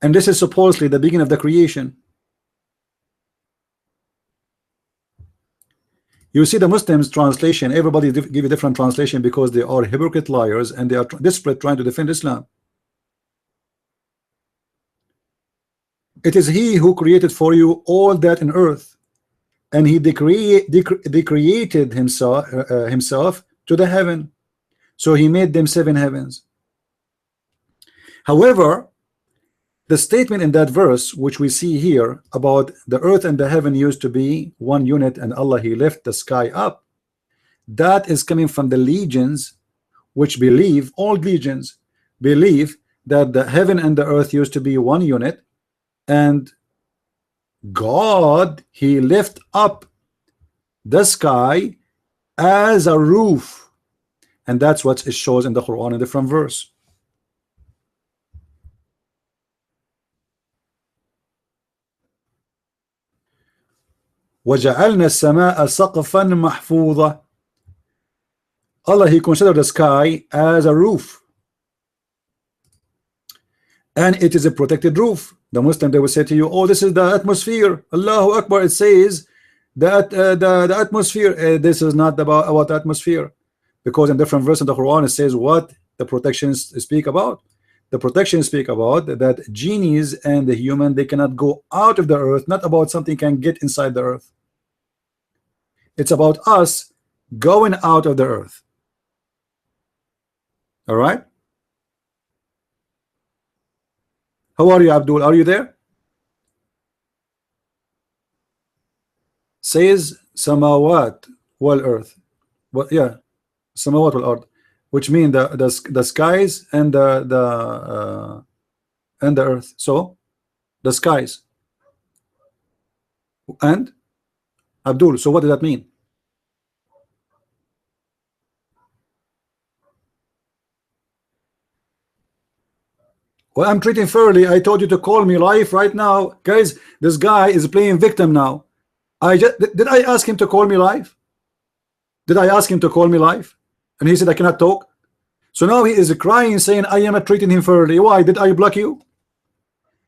And this is supposedly the beginning of the creation. You see the Muslims translation, everybody give a different translation because they are hypocrite liars and they are desperate trying to defend Islam. It is he who created for you all that in earth, and he decreated himself to the heaven, so he made them 7 heavens. However, the statement in that verse which we see here about the earth and the heaven used to be one unit and Allah he left the sky up, that is coming from the legions which believe, all legions believe that the heaven and the earth used to be one unit, and God he lift up the sky as a roof, and that's what it shows in the Quran in a different verse. وَجَعَلْنَا السَّمَاءَ سَقْفًا مَحْفُوظًا. Allah he considered the sky as a roof, and it is a protected roof. The Muslim, they will say to you, oh, this is the atmosphere. Allahu Akbar. It says that the atmosphere, this is not about atmosphere, because in different verses in the Quran it says what the protections speak about. The protection speak about that genies and the human, they cannot go out of the earth, not about something can get inside the earth. It's about us going out of the earth. All right. How are you, Abdul? Are you there? Says samawat wal earth. Well, yeah, samawat wal ard, which mean the skies and the earth. So the skies and Abdul. So what does that mean? Well, I'm treating fairly. I told you to call me live right now, guys. This guy is playing victim now. Did I ask him to call me live? Did I ask him to call me live? And he said I cannot talk. So now he is crying, saying I am not treating him fairly. Why? Did I block you?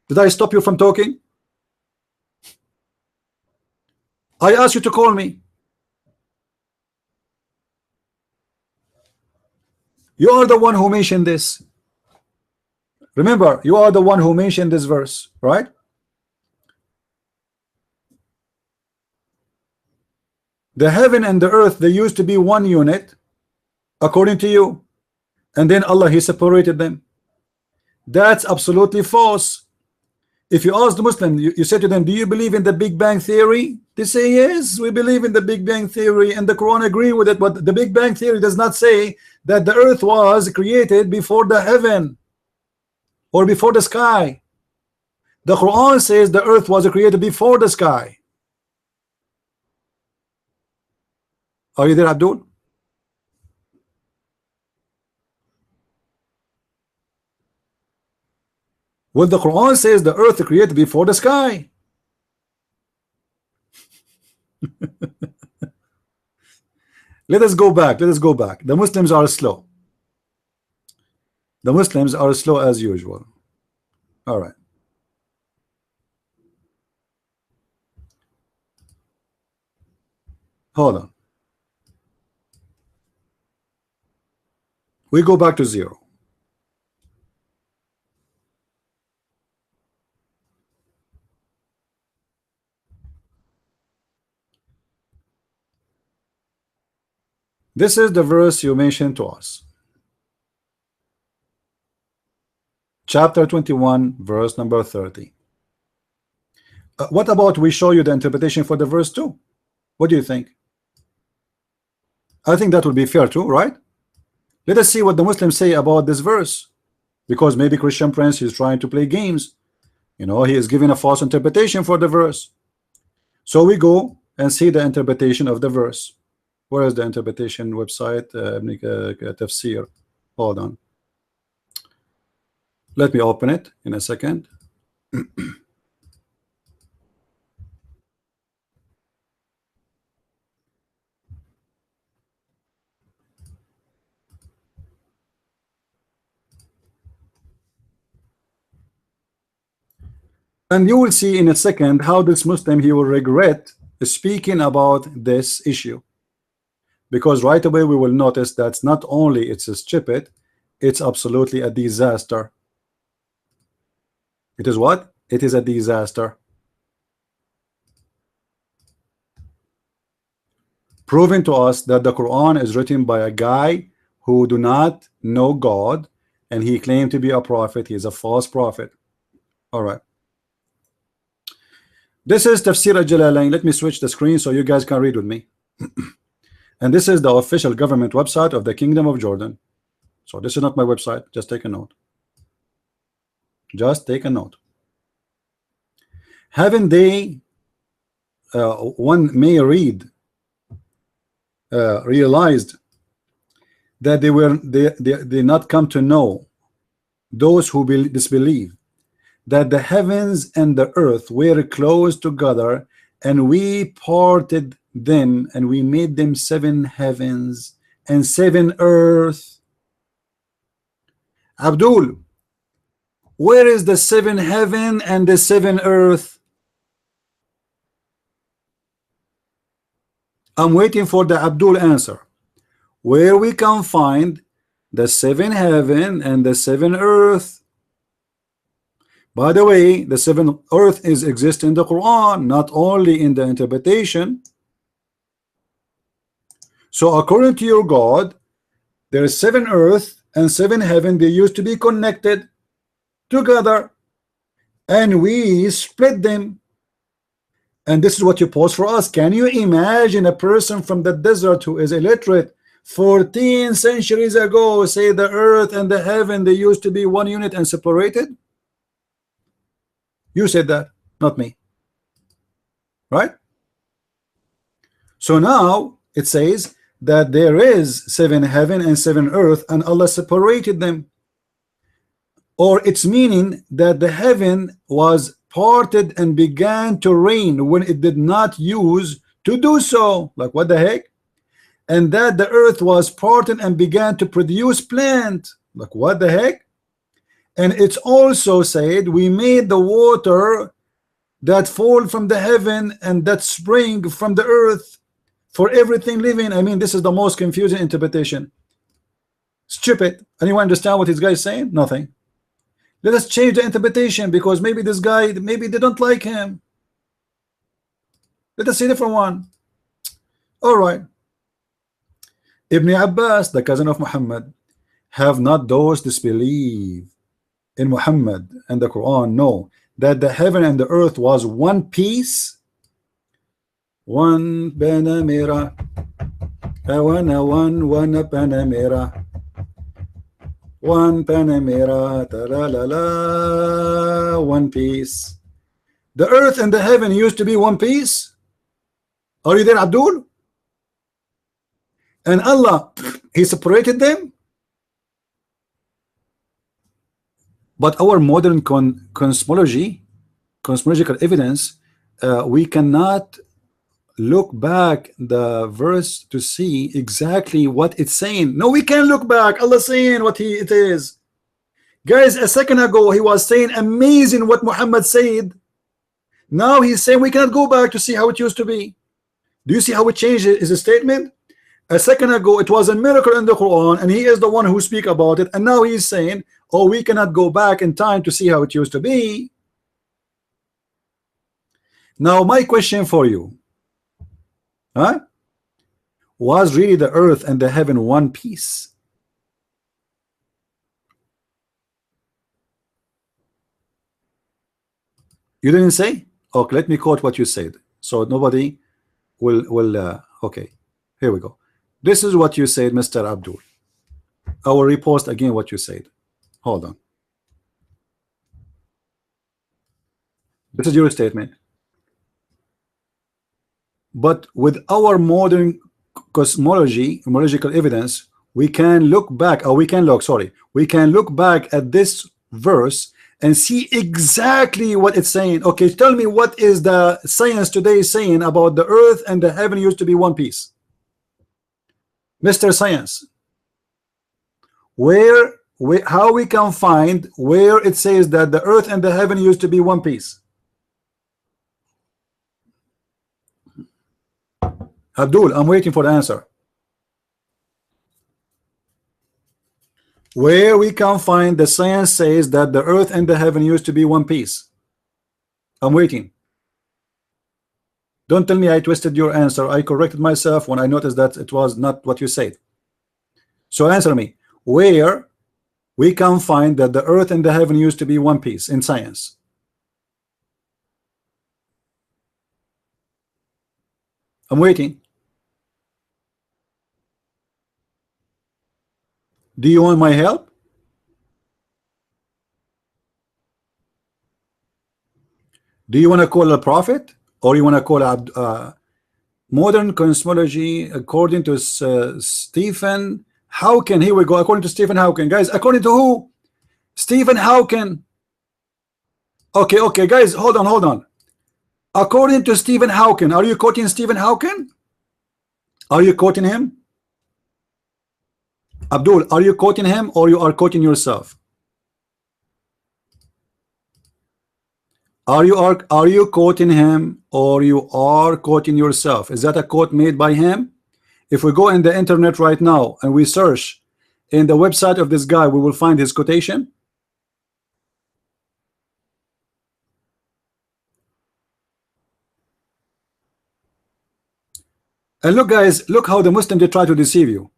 Did I stop you from talking? I asked you to call me. You are the one who mentioned this. Remember, you are the one who mentioned this verse, right? The heaven and the earth, they used to be one unit, according to you. And then Allah, He separated them. That's absolutely false. If you ask the Muslim, you say to them, do you believe in the Big Bang Theory? They say, yes, we believe in the Big Bang Theory, and the Quran agree with it. But the Big Bang Theory does not say that the earth was created before the heaven or before the sky. The Quran says the earth was created before the sky. Are you there, Abdul? Well, the Quran says the earth created before the sky. Let us go back. Let us go back. The Muslims are slow. The Muslims are slow as usual. All right. Hold on. We go back to 0. This is the verse you mentioned to us. Chapter 21, verse number 30. What about we show you the interpretation for the verse 2? What do you think? I think that would be fair too, right? Let us see what the Muslims say about this verse, because maybe Christian Prince is trying to play games. You know, he is giving a false interpretation for the verse. So we go and see the interpretation of the verse. Where is the interpretation website? Tafsir. Hold on. Let me open it in a second. And you will see in a second how this Muslim, he will regret speaking about this issue, because right away we will notice that not only it's stupid, it's absolutely a disaster. It is what? It is a disaster. Proving to us that the Quran is written by a guy who do not know God, and he claimed to be a prophet. He is a false prophet. All right. This is Tafsir al-Jalalain. Let me switch the screen so you guys can read with me. And this is the official government website of the Kingdom of Jordan. So this is not my website. Just take a note. Just take a note. Haven't they, one may read, realized that they not come to know, those who disbelieve, that the heavens and the earth were close together, and we parted them, and we made them 7 heavens and 7 earth. Abdul, where is the 7 heaven and the 7 earth? I'm waiting for the Abdul answer. Where we can find the 7 heaven and the 7 earth? By the way, the 7 earth is exist in the Quran, not only in the interpretation. So according to your God, there is 7 earth and 7 heaven. They used to be connected together, and we split them. And this is what you post for us. Can you imagine a person from the desert who is illiterate 14 centuries ago say the earth and the heaven, they used to be one unit and separated? You said that, not me, right? So now it says that there is 7 heaven and 7 earth, and Allah separated them. Or it's meaning that the heaven was parted and began to rain when it did not use to do so. Like, what the heck? And that the earth was parted and began to produce plant. Like, what the heck? And it's also said, we made the water that fall from the heaven and that spring from the earth for everything living. I mean, this is the most confusing interpretation. Stupid. Anyone understand what this guy is saying? Nothing. Let us change the interpretation, because maybe this guy, maybe they don't like him. Let us see a different one. All right. Ibn Abbas, the cousin of Muhammad, have not those disbelieve in Muhammad and the Quran know that the heaven and the earth was one piece, one Panamera, one Panamera, one Panamera, taralala, one piece. The earth and the heaven used to be one piece. Are you there, Abdul? And Allah, He separated them. But our modern cosmological evidence, we cannot look back the verse to see exactly what it's saying. No, we can't look back. Allah saying what it is. Guys, a second ago he was saying amazing what Muhammad said. Now he's saying we cannot go back to see how it used to be. Do you see how it changed his statement? A second ago it was a miracle in the Quran and he is the one who speak about it, and now he's saying, oh, we cannot go back in time to see how it used to be. Now my question for you, was really the earth and the heaven one piece? You didn't say? Okay, let me quote what you said so nobody will okay, here we go. This is what you said, Mr. Abdul. I will repost again what you said. Hold on. This is your statement. But with our modern cosmological evidence, we can look back, or we can look back at this verse and see exactly what it's saying. Okay, tell me, what is the science today saying about the earth and the heaven used to be one piece? Mr. Science, how we can find where it says that the earth and the heaven used to be one piece? Abdul, I'm waiting for the answer. Where we can find the science says that the earth and the heaven used to be one piece? I'm waiting. Don't tell me I twisted your answer. I corrected myself when I noticed that it was not what you said. So answer me, where we can find that the earth and the heaven used to be one piece in science? I'm waiting. Do you want my help? Do you want to call a prophet, or you want to call modern cosmology according to Stephen Hawking? Here we go. According to Stephen Hawking, guys. According to who? Stephen Hawking. Okay, guys, hold on. According to Stephen Hawking, are you quoting Stephen Hawking? Are you quoting him? Abdul, are you quoting him, or you are quoting yourself? Are you quoting him, or you are quoting yourself? Is that a quote made by him? If we go in the internet right now and we search in the website of this guy, we will find his quotation. And look, guys, look how the Muslims, they try to deceive you.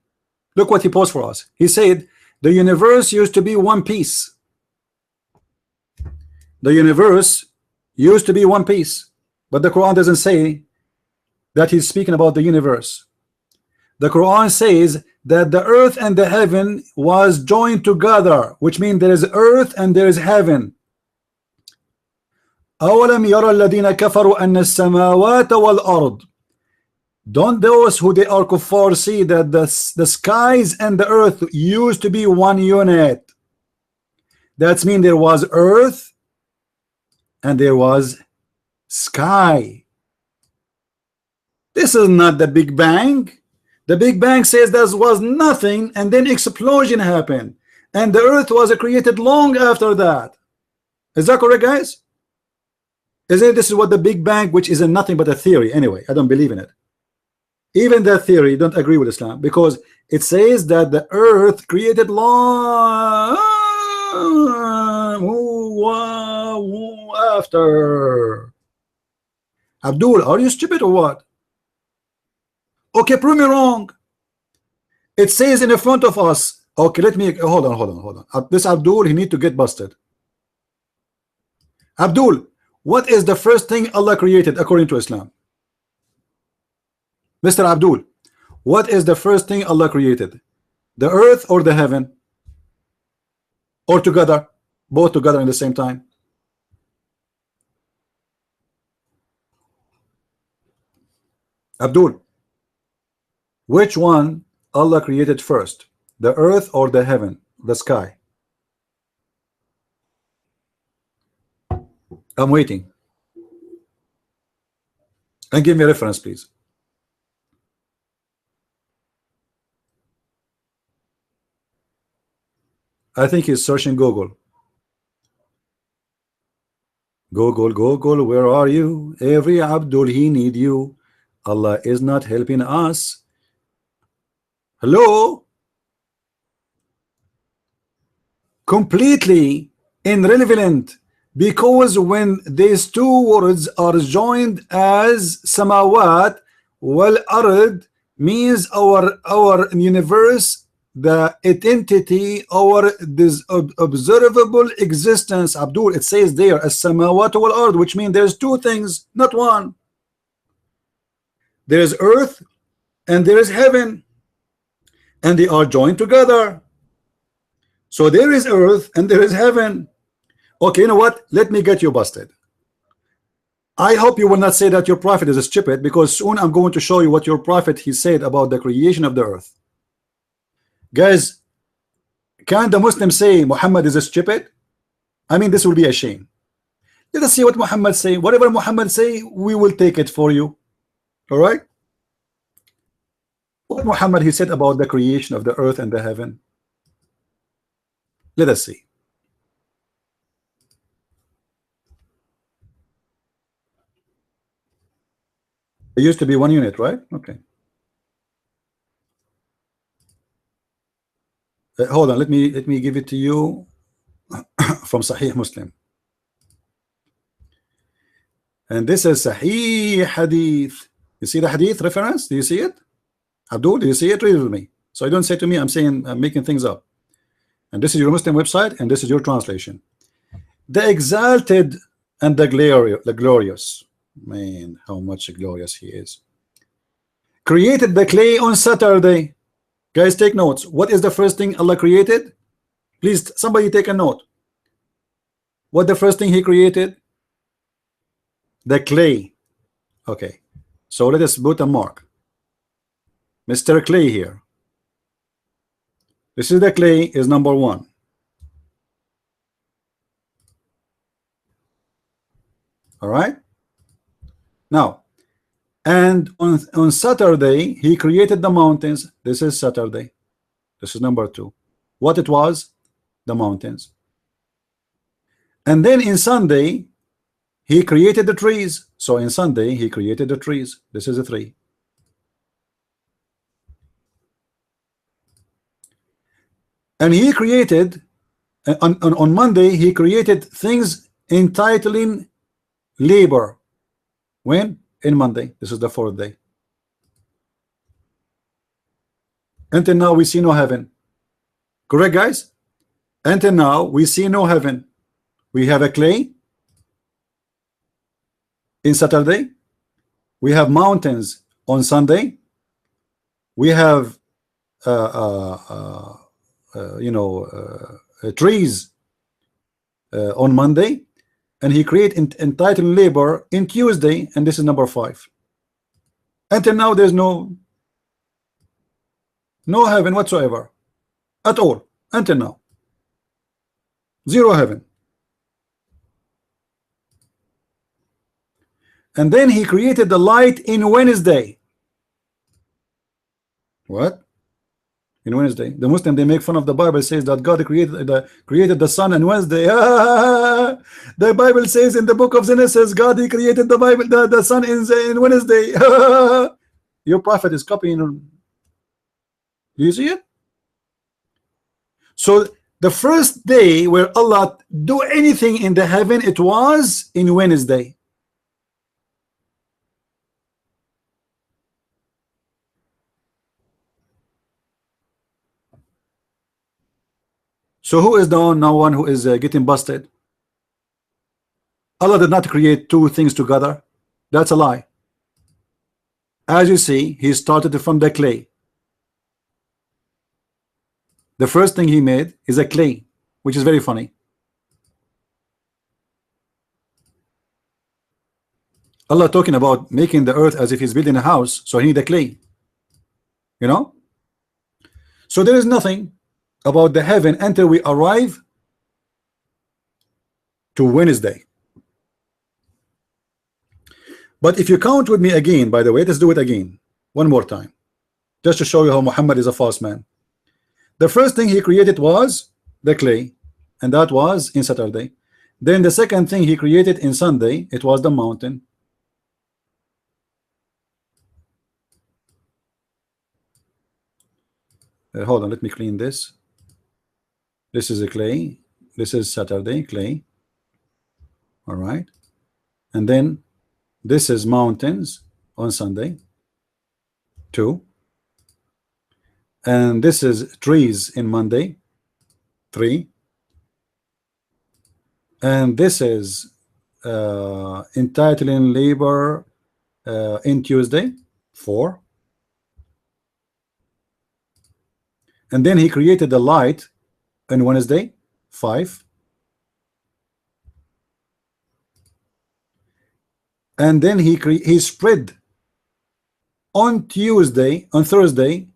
Look what he posted for us. He said the universe used to be one piece. The universe used to be one piece, but the Quran doesn't say that he's speaking about the universe. The Quran says that the earth and the heaven was joined together, which means there is earth and there is heaven. أَوَلَمْ يَرَى الَّذِينَ كَفَرُوا أَنَّ السَّمَاوَاتَ وَالْأَرْضِ. Don't those who they are kuffar see that the skies and the earth used to be one unit? That means there was earth and there was sky. This is not the Big Bang. The Big Bang says there was nothing, and then explosion happened, and the earth was created long after that. Is that correct, guys? Isn't it? This is what the Big Bang, which is nothing but a theory anyway. I don't believe in it. Even that theory don't agree with Islam, because it says that the earth created long after. Abdul, are you stupid or what? Okay, prove me wrong. It says in the front of us. Okay, let me hold on. This Abdul, he need to get busted. Abdul, what is the first thing Allah created according to Islam? Mr. Abdul, what is the first thing Allah created? The earth or the heaven? Or together? Both together in the same time? Abdul, which one Allah created first? The earth or the heaven? The sky? I'm waiting. And give me a reference, please. I think he's searching Google. Google, where are you? Every Abdul, he need you. Allah is not helping us. Hello? Completely irrelevant, because when these two words are joined as samawat wal ard, means our universe, the identity, our this observable existence. Abdul, it says there as samawat wal ard, which means there's two things, not one. There is earth and there is heaven, and they are joined together. So there is earth and there is heaven. Okay, you know what? Let me get you busted. I hope you will not say that your prophet is stupid, because soon I'm going to show you what your prophet he said about the creation of the earth. Guys, can the Muslim say Muhammad is stupid? I mean, this will be a shame. Let us see what Muhammad say. Whatever Muhammad say, we will take it for you. All right? What Muhammad he said about the creation of the earth and the heaven. Let us see. It used to be 1 unit, right? Okay. Hold on, let me give it to you from Sahih Muslim. And this is Sahih Hadith. You see the Hadith reference? Do you see it? Abdul, do you see it? Read it with me. So don't say to me, I'm making things up. And this is your Muslim website, and this is your translation. The exalted and the glorious. Man, how much glorious he is. Created the clay on Saturday. Guys, take notes. What is the first thing Allah created? Please, somebody take a note. What the first thing he created? The clay. Okay. So let us put a mark. Mr. Clay here. This is the clay, is number 1. All right. Now, and on Saturday he created the mountains. This is Saturday. This is number 2. What it was? The mountains. And then in Sunday he created the trees. So in Sunday he created the trees. This is a 3. And he created on Monday he created things entitling labor. When? In Monday. This is the 4th day. Until now we see no heaven. Correct, guys? Until now we see no heaven. We have a clay in Saturday. We have mountains on Sunday. We have trees on Monday. And he created entitled labor in Tuesday, and this is number 5. Until now there's no heaven whatsoever at all. Until now, 0 heaven. And then he created the light in Wednesday. What? In Wednesday? The Muslim, they make fun of the Bible. It says that God created the sun on Wednesday. The Bible says in the book of Genesis, God he created the sun in Wednesday. Your prophet is copying. Do you see it? So the first day where Allah do anything in the heaven, it was in Wednesday. So who is the one who is getting busted? Allah did not create two things together. That's a lie. As you see, he started from the clay. The first thing he made is a clay, which is very funny. Allah talking about making the earth as if he's building a house, so he need a clay. You know? So there is nothing about the heaven until we arrive to Wednesday. But if you count with me again, by the way, let's do it again one more time, just to show you how Muhammad is a false man. The first thing he created was the clay, and that was in Saturday. Then the second thing he created in Sunday, it was the mountain. Hold on, let me clean this. This is a clay. This is Saturday, clay. All right. And then this is mountains on Sunday, 2. And this is trees in Monday, 3. And this is entitling labor in Tuesday, 4. And then he created the light on Wednesday, 5. And then he spread on Thursday,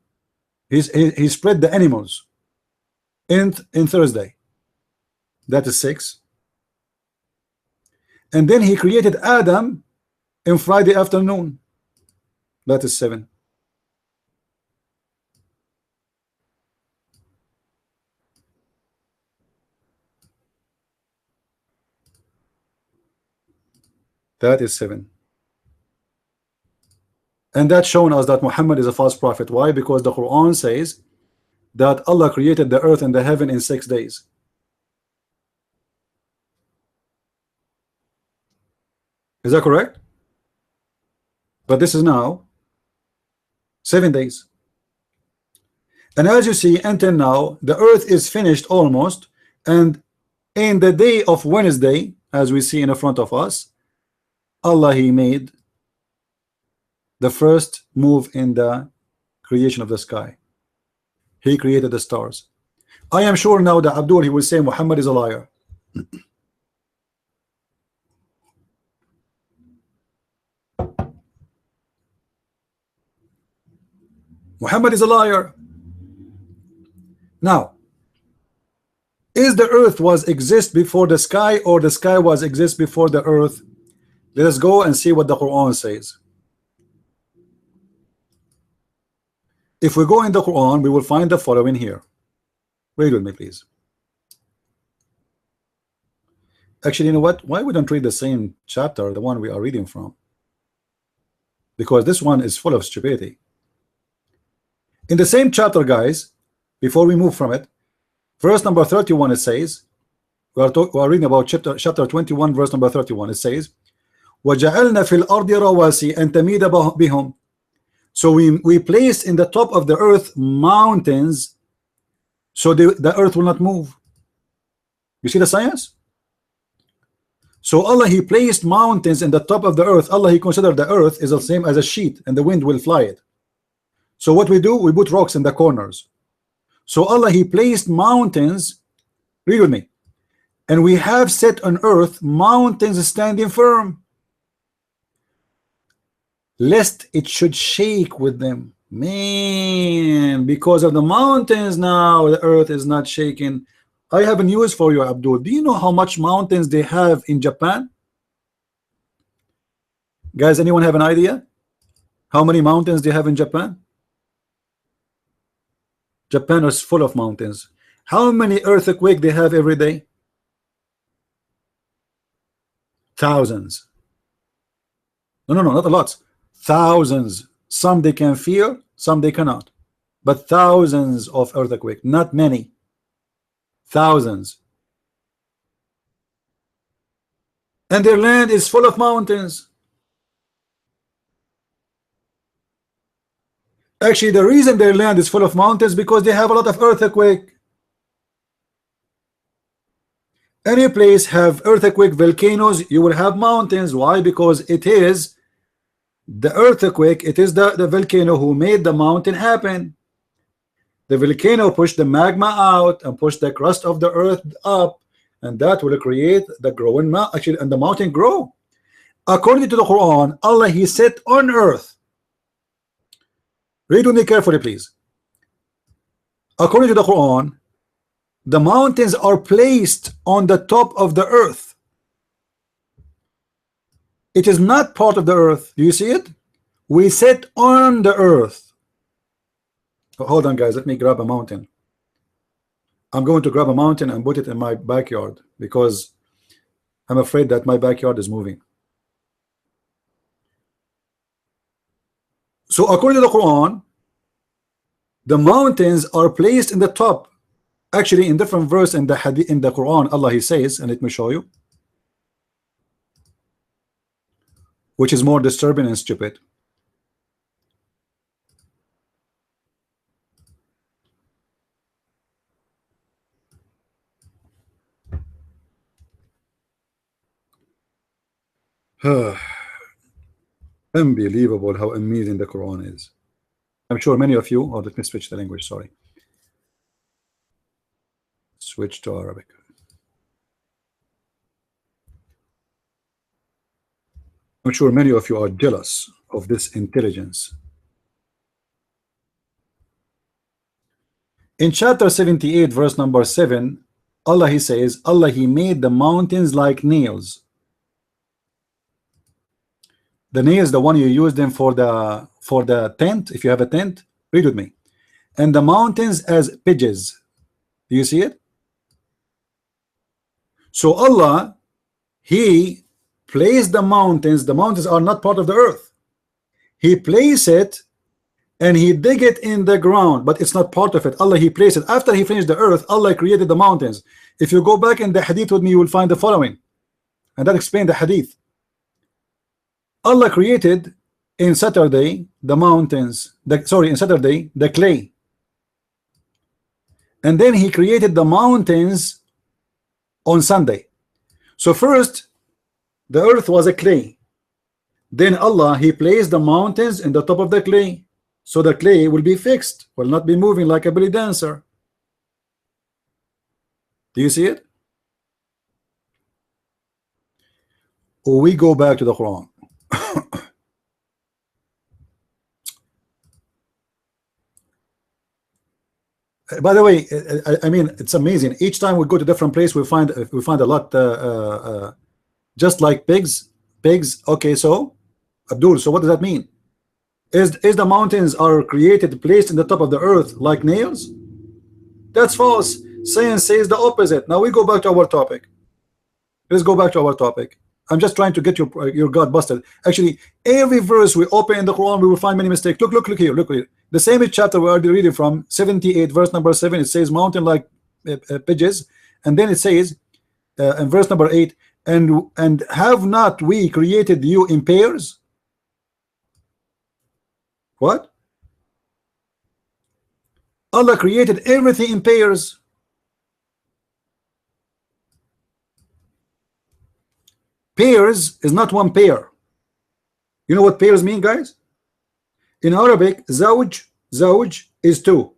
he spread the animals in Thursday. That is 6. And then he created Adam in Friday afternoon. That is 7. That is 7. And that's shown us that Muhammad is a false prophet. Why? Because the Quran says that Allah created the earth and the heaven in 6 days. Is that correct? But this is now 7 days. And as you see, until now, the earth is finished almost. And in the day of Wednesday, as we see in the front of us, Allah, he made the first move in the creation of the sky. He created the stars. I am sure now that Abdul, he will say Muhammad is a liar. Muhammad is a liar. Now, is the earth was exist before the sky, or the sky was exist before the earth? Let us go and see what the Quran says. If we go in the Quran, we will find the following here. Read with me, please. Actually, you know what? Why we don't read the same chapter, the one we are reading from? Because this one is full of stupidity. In the same chapter, guys, before we move from it, verse number 31, it says, we are reading about chapter 21, verse number 31. It says, وَجَعَلْنَا فِي الْأَرْضِ رَوَاسِي أَن تَمِيدَ بِهُمْ. So we placed in the top of the earth mountains, so the earth will not move. You see the science? So Allah, he placed mountains in the top of the earth. Allah, he considered the earth is the same as a sheet, and the wind will fly it. So what we do, we put rocks in the corners. So Allah, he placed mountains. Read with me. And we have set on earth mountains standing firm, lest it should shake with them. Man, because of the mountains now, the earth is not shaking. I have a news for you, Abdul. Do you know how much mountains they have in Japan? Guys, anyone have an idea? How many mountains do you have in Japan? Japan is full of mountains. How many earthquakes they have every day? Thousands. No, not a lot. Thousands. Some they can feel, some they cannot. But thousands of earthquakes, not many. Thousands. And their land is full of mountains. Actually, the reason their land is full of mountains because they have a lot of earthquake. Any place have earthquake, volcanoes, you will have mountains. Why? Because it is the earthquake, it is the volcano who made the mountain happen. The volcano pushed the magma out and pushed the crust of the earth up, and that will create the growing mountain. Actually, and the mountain grow. According to the Quran, Allah, He set on earth. Read with me carefully, please. According to the Quran, the mountains are placed on the top of the earth. It is not part of the earth. Do you see it? We sit on the earth. Hold on, guys. Let me grab a mountain. I'm going to grab a mountain and put it in my backyard because I'm afraid that my backyard is moving. So according to the Quran, the mountains are placed in the top. Actually, in different verse in the Hadith, in the Quran, Allah He says, and let me show you, which is more disturbing and stupid. Unbelievable how amazing the Quran is. I'm sure many of you, or let me switch the language, sorry. Switch to Arabic. I'm sure many of you are jealous of this intelligence. In chapter 78, verse number 7, Allah He says, Allah He made the mountains like nails. The nails, the one you use them for the tent, if you have a tent, read with me. And the mountains as pidges. Do you see it? So Allah, He placed the mountains. The mountains are not part of the earth. He placed it and He dig it in the ground, but it's not part of it. Allah, He placed it. After He finished the earth, Allah created the mountains. If you go back in the Hadith with me, you will find the following. And that explains the Hadith. Allah created in Saturday the mountains, in Saturday the clay, and then He created the mountains on Sunday. So first the earth was a clay, then Allah He placed the mountains in the top of the clay, so the clay will be fixed, will not be moving like a belly dancer. Do you see it? We go back to the Quran. By the way, I mean, it's amazing. Each time we go to different place, we find a lot, just like pigs. Okay, so Abdul, so what does that mean? Is the mountains are created, placed in the top of the earth like nails? That's false. Science says the opposite. Now we go back to our topic. Let's go back to our topic. I'm just trying to get your God busted. Actually, every verse we open in the Quran, we will find many mistakes. Look here, look here. The same chapter we are reading from, 78, verse number 7. It says mountain like pidges, and then it says in verse number 8, and have not we created you in pairs? What? Allah created everything in pairs. Pairs is not one pair. You know what pairs mean, guys? In Arabic, zawj is 2.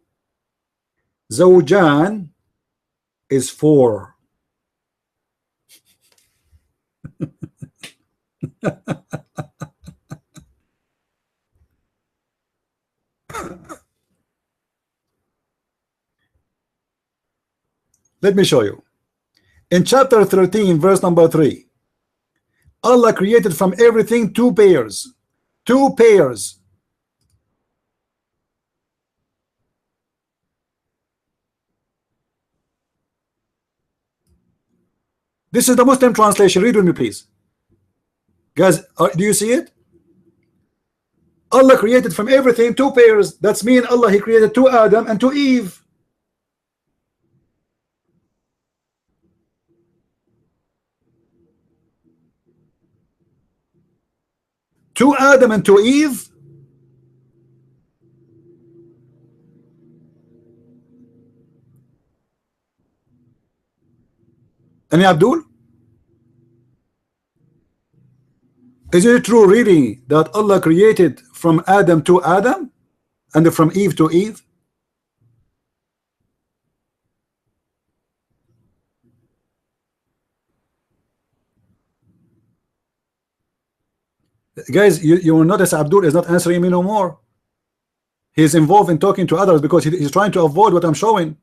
Zawjan is 4. Let me show you. In chapter 13, verse number 3, Allah created from everything two pairs. Two pairs. This is the Muslim translation. Read with me, please. Guys, do you see it? Allah created from everything two pairs. That's mean Allah, He created two Adam and two Eve. Two Adam and two Eve. And Abdul, is it true really that Allah created from Adam to Adam and from Eve to Eve? Guys, you will notice Abdul is not answering me no more. He's involved in talking to others because he's trying to avoid what I'm showing.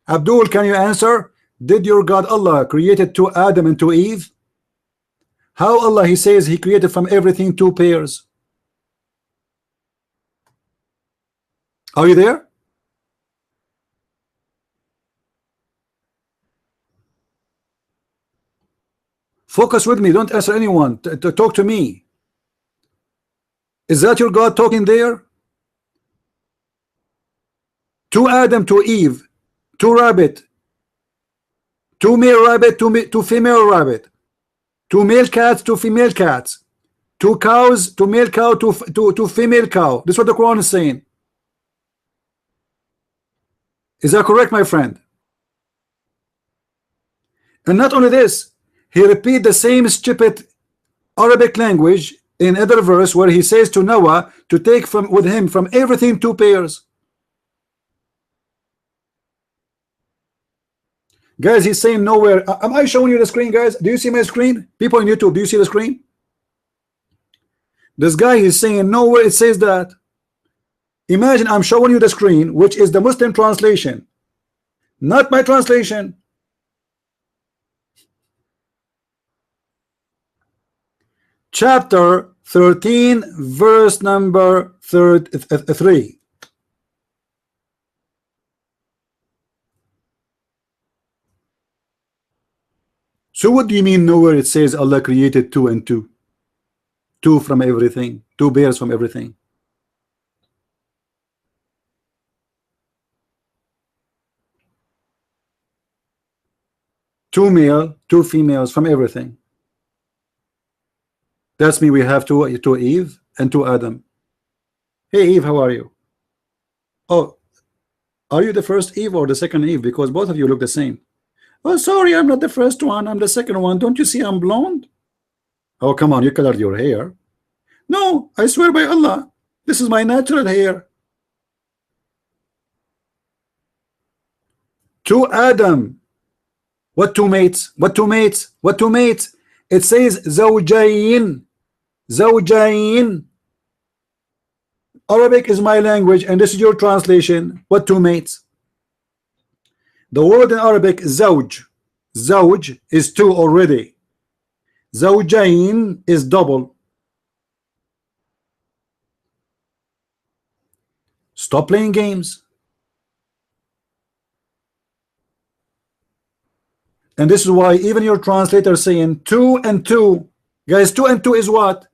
Abdul, can you answer? Did your God Allah created two Adam and two Eve? How Allah, He says He created from everything two pairs? Are you there? Focus with me. Don't answer anyone. Talk to me. Is that your God talking there? Two Adam, two Eve, two rabbit, two male rabbit, two female rabbit, two male cats, two female cats, two cows, two male cow, two female cow. This is what the Quran is saying. Is that correct, my friend? And not only this, he repeat the same stupid Arabic language in other verse where he says to Noah to take from with him from everything two pairs. Guys, he's saying nowhere. Am I showing you the screen, guys? Do you see my screen? People on YouTube, do you see the screen? This guy is saying nowhere it says that. Imagine I'm showing you the screen, which is the Muslim translation, not my translation. Chapter 13, verse number 3. So what do you mean nowhere it says Allah created two and two? Two from everything, two pairs from everything. Two male, two females from everything. That's me. We have two Eve and two Adam. Hey Eve, how are you? Oh, are you the first Eve or the second Eve? Because both of you look the same. Oh, sorry, I'm not the first one. I'm the second one. Don't you see I'm blonde? Oh, come on, you colored your hair. No, I swear by Allah, this is my natural hair. Two Adam. What two mates? What two mates? What two mates? It says zawjayn. Zawjayn. Arabic is my language and this is your translation. What two mates? The word in Arabic zawj. Zawj is two already. Zawjayn is double. Stop playing games. And this is why even your translator is saying two and two. Guys, two and two is what?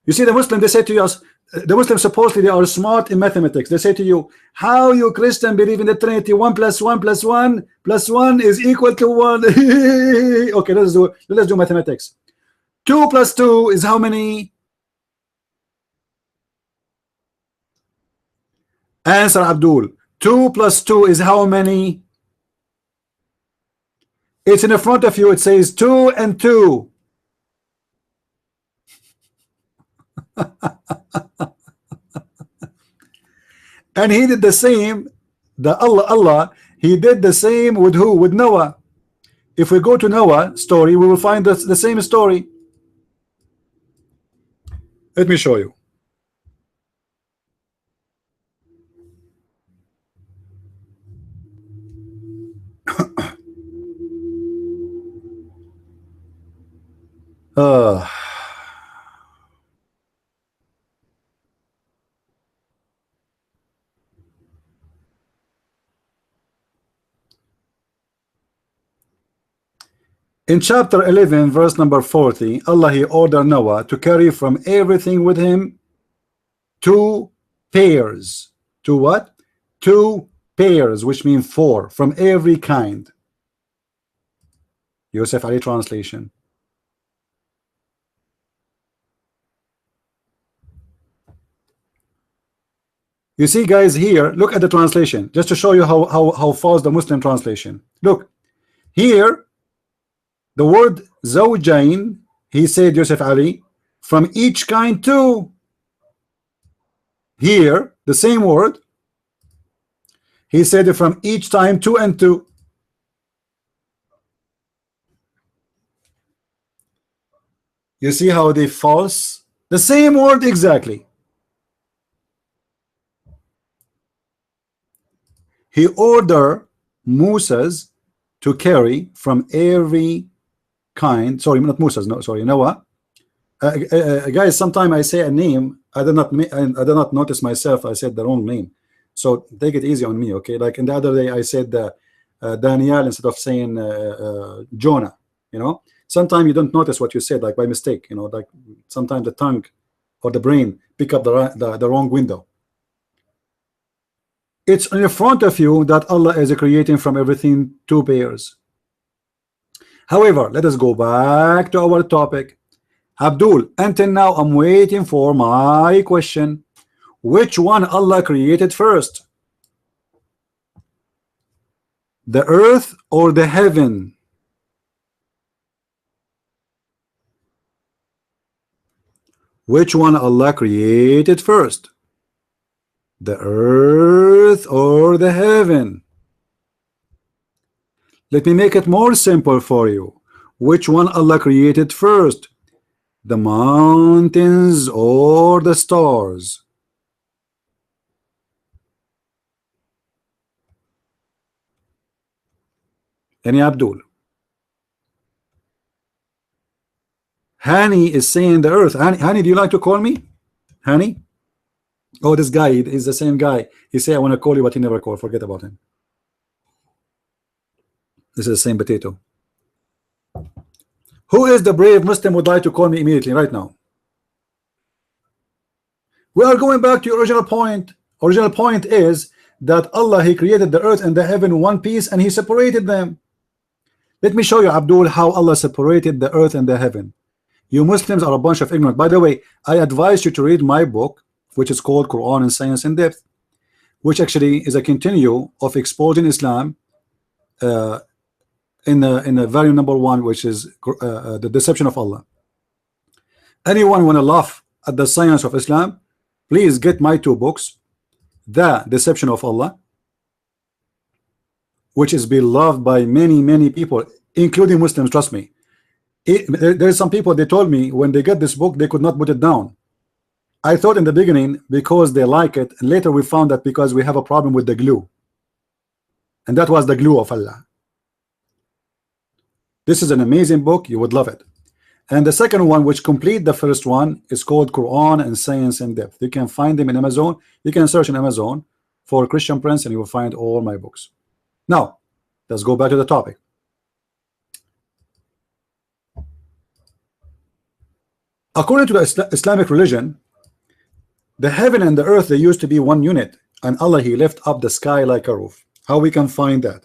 You see the Muslim, they say to us, the Muslims supposedly they are smart in mathematics. They say to you, how you Christian believe in the Trinity? 1 + 1 + 1 + 1 is equal to 1. Okay, let's do mathematics. 2 + 2 is how many? Answer, Abdul. 2 + 2 is how many? It's in the front of you. It says 2 and 2. And he did the same. The Allah, he did the same with who? With Noah. If we go to Noah story, we will find the same story. Let me show you. Uh, in chapter 11, verse number 40, Allah He ordered Noah to carry from everything with him two pairs. Two what? Two pairs, which mean four, from every kind. Yusuf Ali translation. You see, guys, here, look at the translation, just to show you how false the Muslim translation. Look, here, the word zawjain, he said, Yusuf Ali, from each kind two. Here, the same word, he said it from each time two and two. You see how they false? The same word exactly. He ordered Moses to carry from every kind. Sorry, not Moses. No, sorry, Noah. Guys, sometimes I say a name. I did not notice myself. I said the wrong name. So take it easy on me, okay? Like in the other day, I said Daniel instead of saying Jonah. You know, sometimes you don't notice what you said, like by mistake. You know, like sometimes the tongue or the brain pick up the wrong window. It's in front of you that Allah is creating from everything two pairs. However, let us go back to our topic. Abdul, until now I'm waiting for my question. Which one Allah created first? The earth or the heaven? Which one Allah created first? The earth or the heaven? Let me make it more simple for you. Which one Allah created first? The mountains or the stars? Any Abdul? Hani is saying the earth. Hani, do you like to call me? Hani? Oh, this guy is the same guy. He say I want to call you, but he never called. Forget about him. This is the same potato. Who is the brave Muslim would like to call me immediately right now? We are going back to your original point. Original point is that Allah He created the earth and the heaven one piece and He separated them. Let me show you, Abdul, how Allah separated the earth and the heaven. You Muslims are a bunch of ignorant. By the way, I advise you to read my book, which is called Quran and Science in Depth, which actually is a continue of exposing Islam in the value number 1, which is the deception of Allah. Anyone want to laugh at the science of Islam, please get my 2 books, The Deception of Allah, which is beloved by many people, including Muslims. Trust me. There's some people, they told me when they get this book they could not put it down. I thought in the beginning because they like it, and later we found that because we have a problem with the glue, and that was the glue of Allah. This is an amazing book, you would love it. And the second one, which complete the first one, is called Quran and Science in Depth. You can find them in Amazon. You can search in Amazon for Christian Prince and you will find all my books. Now let's go back to the topic. According to the Islamic religion, the heaven and the earth, they used to be one unit, and Allah He lift up the sky like a roof. How we can find that?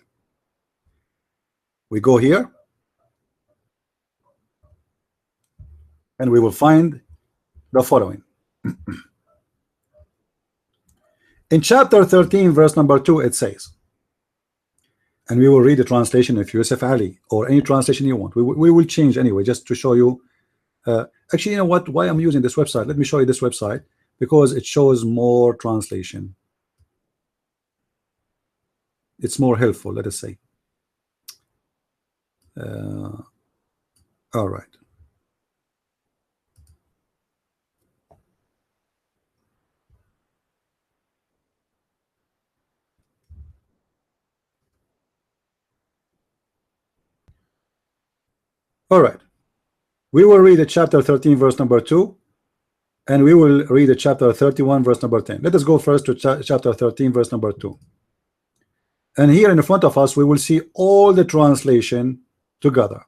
We go here and we will find the following. In chapter 13 verse number 2 it says, and we will read the translation of Yusuf Ali or any translation you want. We will change anyway just to show you. Actually, you know what, why I'm using this website, let me show you this website, because it shows more translation. It's more helpful, let us say. All right. All right. We will read the chapter 13 verse number 2, and we will read the chapter 31 verse number 10. Let us go first to chapter 13 verse number 2. And here in front of us we will see all the translation together.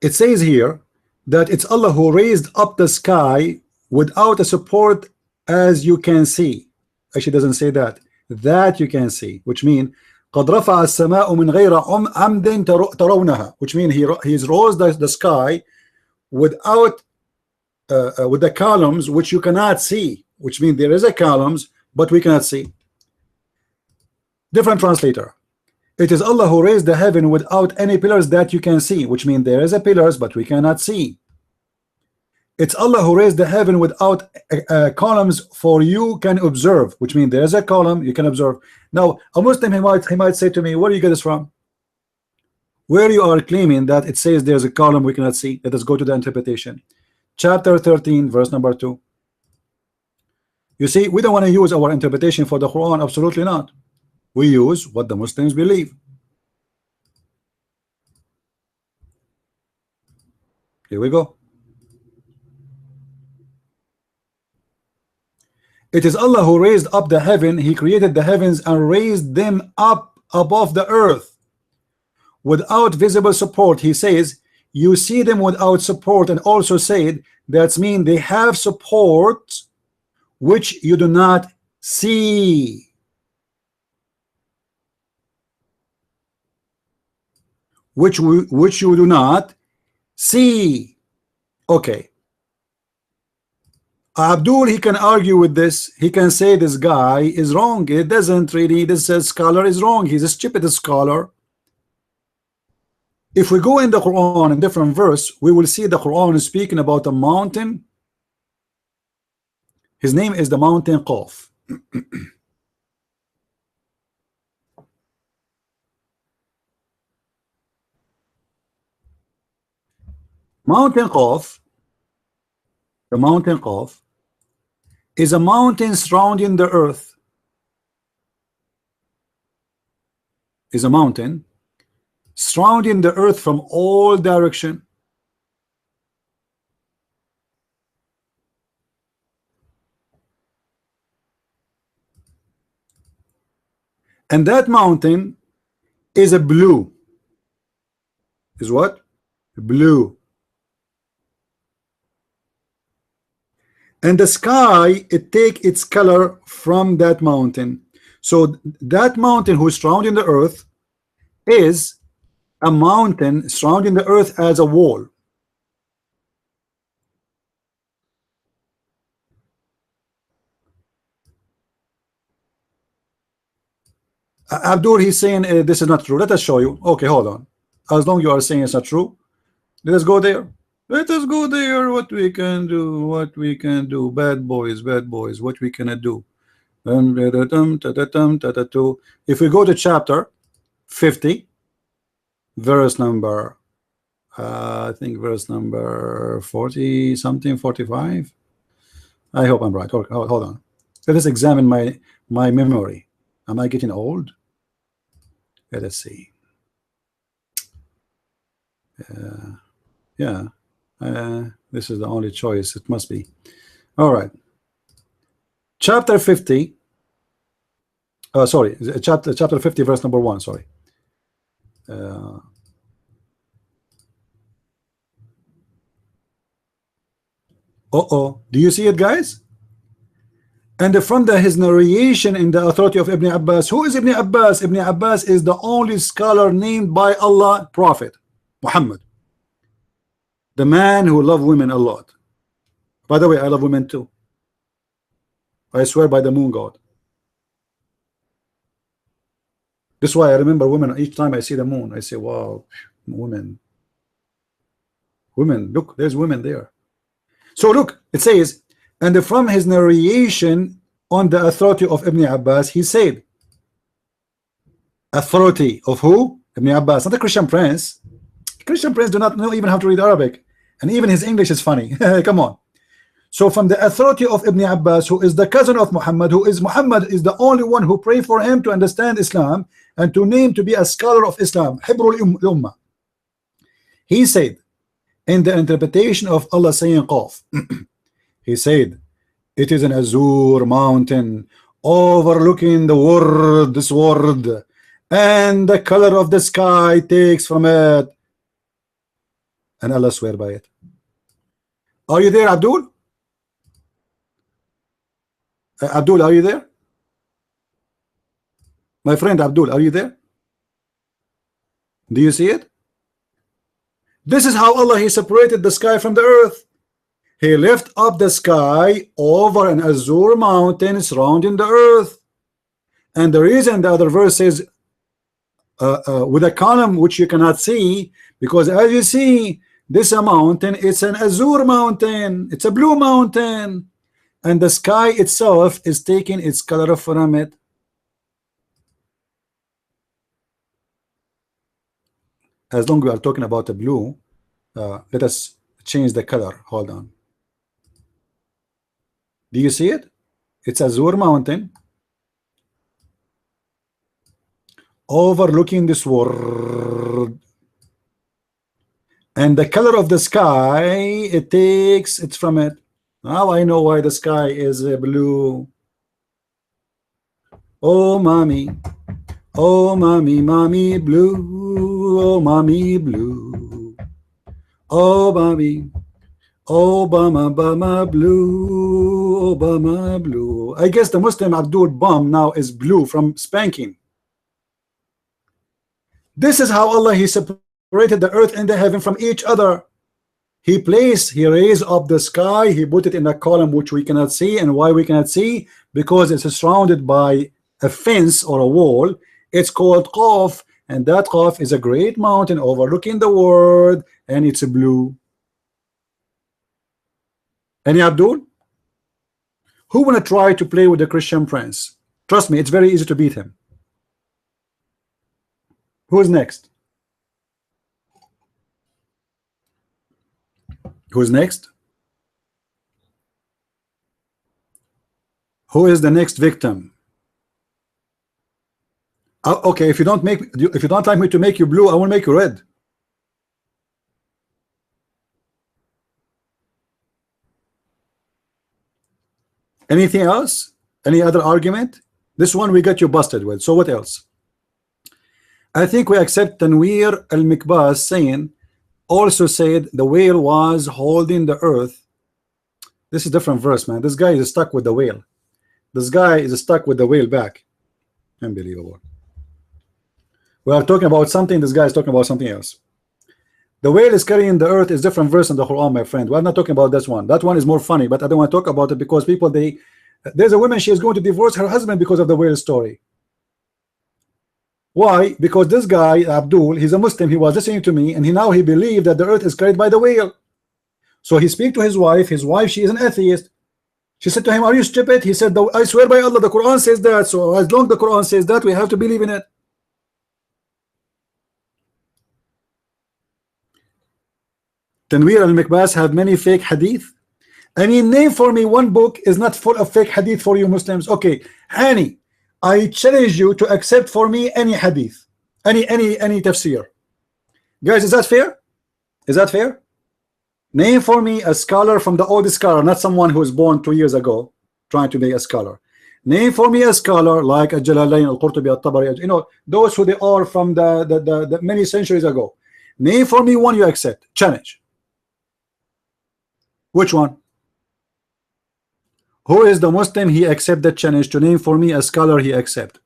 It says here that it's Allah who raised up the sky without a support, as you can see. Actually doesn't say that you can see, which means قد رفع السماء من غير عمد ترونها, which means he's rose the sky without with the columns which you cannot see, which means there is a columns but we cannot see. Different translator. It is Allah who raised the heaven without any pillars that you can see, which means there is a pillars but we cannot see. It's Allah who raised the heaven without columns for you can observe, which means there is a column you can observe. Now a Muslim, he might say to me, where do you get this from? Where you are claiming that it says there's a column we cannot see? Let us go to the interpretation. Chapter 13 verse number 2. You see, we don't want to use our interpretation for the Quran. Absolutely not. We use what the Muslims believe. Here we go. It is Allah who raised up the heaven. He created the heavens and raised them up above the earth without visible support. He says you see them without support, and also said that means they have support which you do not see. Which you do not see. Okay. Abdul, he can argue with this. He can say this guy is wrong. It doesn't really, this scholar is wrong. He's a stupid scholar. If we go in the Quran in different verse, we will see the Quran is speaking about a mountain. His name is the mountain Qaf. Mountain Qaf, the mountain Qaf, is a mountain surrounding the earth. Is a mountain surrounding the earth from all direction. And that mountain is a blue. Is what? Blue. And the sky, it take its color from that mountain. So that mountain who is surrounding the earth is a mountain surrounding the earth as a wall. Abdul, he's saying this is not true. Let us show you. Okay, hold on. As long as you are saying it's not true, let us go there. Let us go there. What we can do, what we can do. Bad boys, what we cannot do. If we go to chapter 50, verse number, I think verse number 40 something, 45. I hope I'm right. Hold on. Let us examine my memory. Am I getting old? Let us see. Yeah. This is the only choice. It must be. All right. Chapter 50. Sorry. Chapter 50, verse number 1. Sorry. Do you see it, guys? And from his narration in the authority of Ibn Abbas. Who is Ibn Abbas? Ibn Abbas is the only scholar named by Allah, Prophet Muhammad, the man who loved women a lot. By the way, I love women too. I swear by the moon god. This is why I remember women. Each time I see the moon, I say, wow, women. Look, there's women there. So look, it says, and from his narration on the authority of Ibn Abbas, he said, authority of who? Ibn Abbas, not a Christian prince. Christian prince do not know even how to read Arabic, and even his English is funny. Come on. So from the authority of Ibn Abbas, who is the cousin of Muhammad, Muhammad is the only one who prayed for him to understand Islam and to name to be a scholar of Islam, Hibrul Ummah. He said, in the interpretation of Allah saying Qaf, he said, it is an azure mountain overlooking the world, this world, and the color of the sky takes from it. And Allah swear by it. Are you there, Abdul? Abdul, are you there? My friend Abdul, are you there? Do you see it? This is how Allah, he separated the sky from the earth. He lift up the sky over an azure mountain surrounding the earth. And the reason the other verse says with a column which you cannot see, because as you see, this a mountain, it's an azure mountain, it's a blue mountain, and the sky itself is taking its color from it. As long as we are talking about the blue, let us change the color. Hold on. Do you see it? It's Azure Mountain overlooking this world, and the color of the sky, it takes it from it. Now I know why the sky is blue. Oh mommy, mommy blue, oh mommy blue, oh mommy, Obama, Obama blue, Obama blue. I guess the Muslim Abdul Bam now is blue from spanking. This is how Allah, he separated the earth and the heaven from each other. He raised up the sky, he put it in a column which we cannot see. And why we cannot see? Because it's surrounded by a fence or a wall. It's called Qaf, and that Qaf is a great mountain overlooking the world, and it's blue. Any Abdul? Who wanna try to play with the Christian prince? Trust me, it's very easy to beat him. Who is next? Who's next? Who is the next victim? Okay, if you don't like me to make you blue, I will make you red. Anything else? Any other argument? This one we got you busted with. So what else? I think we accept Tanwir al-Mikbas saying, also said the whale was holding the earth. This is a different verse, man. This guy is stuck with the whale. This guy is stuck with the whale back. Unbelievable. We are talking about something, this guy is talking about something else. The whale is carrying the earth is different verse in the Quran, my friend. We're not talking about this one. That one is more funny, but I don't want to talk about it because people, there's a woman, she is going to divorce her husband because of the whale story. Why? Because this guy, Abdul, he's a Muslim, he was listening to me, and he believed that the earth is carried by the whale. So he speak to his wife, she is an atheist. She said to him, are you stupid? He said, I swear by Allah, the Quran says that, so as long as the Quran says that, we have to believe in it. Tanwir al-Mikbas have many fake hadith. I mean, name for me one book is not full of fake hadith for you Muslims. Okay, Hani, I challenge you to accept for me any hadith, any tafsir. Guys, is that fair? Is that fair? Name for me a scholar from the oldest scholar, not someone who was born 2 years ago trying to be a scholar. Name for me a scholar like Al-Jalalain, Al-Qurtubi, Al-Tabari, you know, those who they are from the many centuries ago. Name for me one you accept. Challenge. Which one? Who is the Muslim he accept the challenge to name for me a scholar he accept?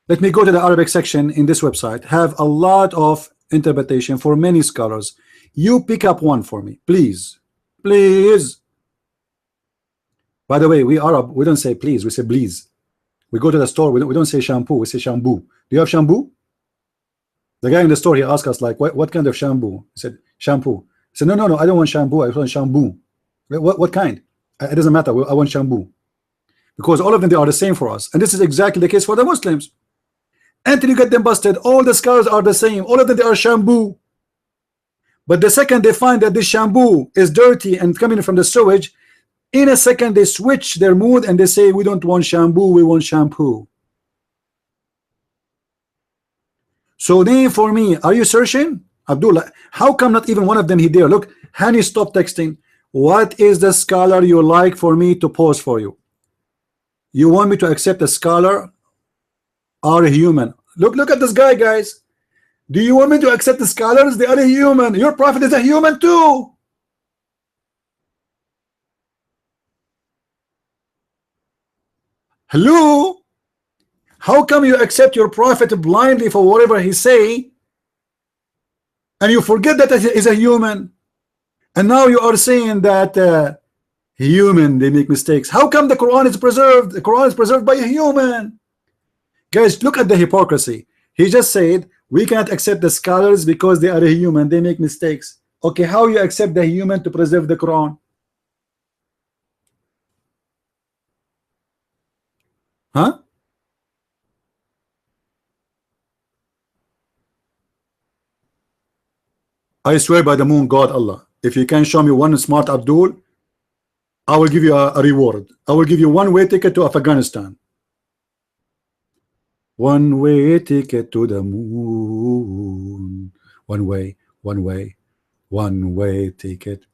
Let me go to the Arabic section in this website. Have a lot of interpretation for many scholars. You pick up one for me, please. Please. By the way, we Arab, we don't say please, we say please. We go to the store, we don't say shampoo, we say shampoo. Do you have shampoo? The guy in the store, he asked us like, what kind of shampoo? He said, shampoo. I said, no, I don't want shampoo, I want shampoo. What kind? It doesn't matter, I want shampoo. Because all of them, they are the same for us. And this is exactly the case for the Muslims. Until you get them busted, all the scholars are the same. All of them, they are shampoo. But the second they find that this shampoo is dirty and coming from the sewage, in a second they switch their mood and they say, we don't want shampoo, we want shampoo. So name for me, are you searching? Abdullah, how come not even one of them he there? Look, Hani, stop texting. What is the scholar you like for me to post for you? You want me to accept a scholar or a human? Look at this guy, guys. Do you want me to accept the scholars? They are a human. Your prophet is a human too. Hello? How come you accept your prophet blindly for whatever he say, and you forget that he is a human? And now you are saying that human, they make mistakes. How come the Quran is preserved? The Quran is preserved by a human. Guys, look at the hypocrisy. He just said we cannot accept the scholars because they are a human, they make mistakes. Okay, how you accept the human to preserve the Quran? Huh? I swear by the moon God Allah, if you can show me one smart Abdul, I will give you a reward. I will give you one-way ticket to Afghanistan. One-way ticket to the moon. One-way ticket.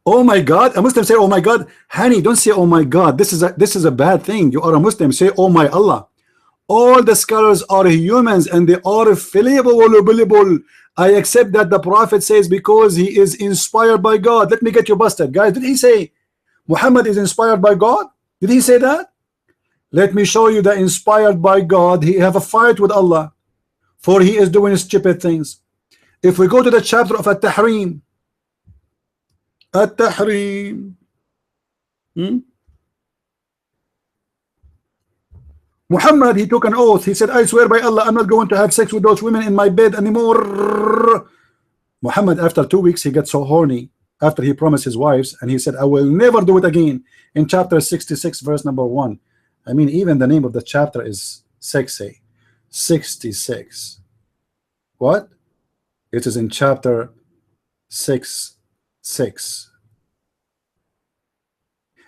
Oh my God, a Muslim say, oh my God. Honey, don't say, oh my God. This is a bad thing. You are a Muslim. Say, oh my Allah. All the scholars are humans and they are fallible. I accept that the Prophet says because he is inspired by God. Let me get you busted. Guys, did he say Muhammad is inspired by God? Did he say that? Let me show you the inspired by God. He have a fight with Allah, for he is doing stupid things. If we go to the chapter of At-Tahrim, Muhammad, he took an oath. He said, I swear by Allah, I'm not going to have sex with those women in my bed anymore. Muhammad, after 2 weeks, he got so horny after he promised his wives, and he said, I will never do it again. In chapter 66, verse number 1. I mean, even the name of the chapter is sexy. 66. What? It is in chapter 6:6.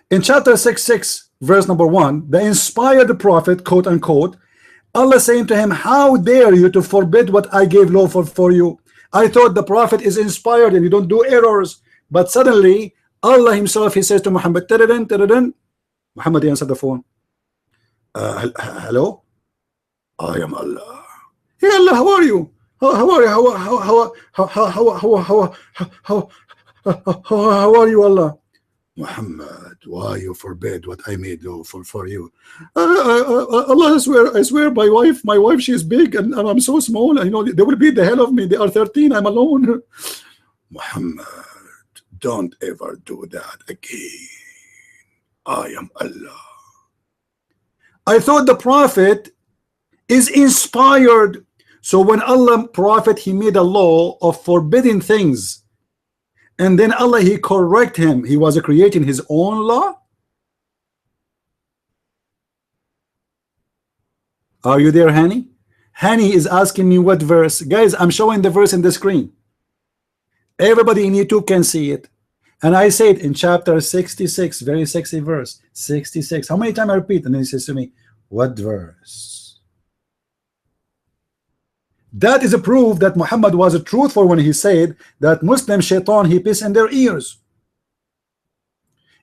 In chapter 6:6, verse number 1, the inspired prophet, quote unquote, Allah saying to him, how dare you to forbid what I gave law for you? I thought the prophet is inspired and you don't do errors. But suddenly, Allah himself, he says to Muhammad, Muhammad, he answered the phone. Hello? I am Allah. Hey Allah, how are you? How are you, Allah? Muhammad, why you forbid what I made lawful for you? Allah, I swear by my wife, she is big and I'm so small. I know they will beat the hell of me. They are 13, I'm alone. Muhammad, don't ever do that again. I am Allah. I thought the prophet is inspired. So when Allah prophet, he made a law of forbidding things, and then Allah, he correct him. He was creating his own law. Are you there, Hani? Hani is asking me what verse. Guys, I'm showing the verse in the screen. Everybody in YouTube can see it. And I say it in chapter 66, very sexy verse, 66. How many times I repeat? And then he says to me, what verse? That is a proof that Muhammad was a truthful when he said that Muslim shaitan, he piss in their ears.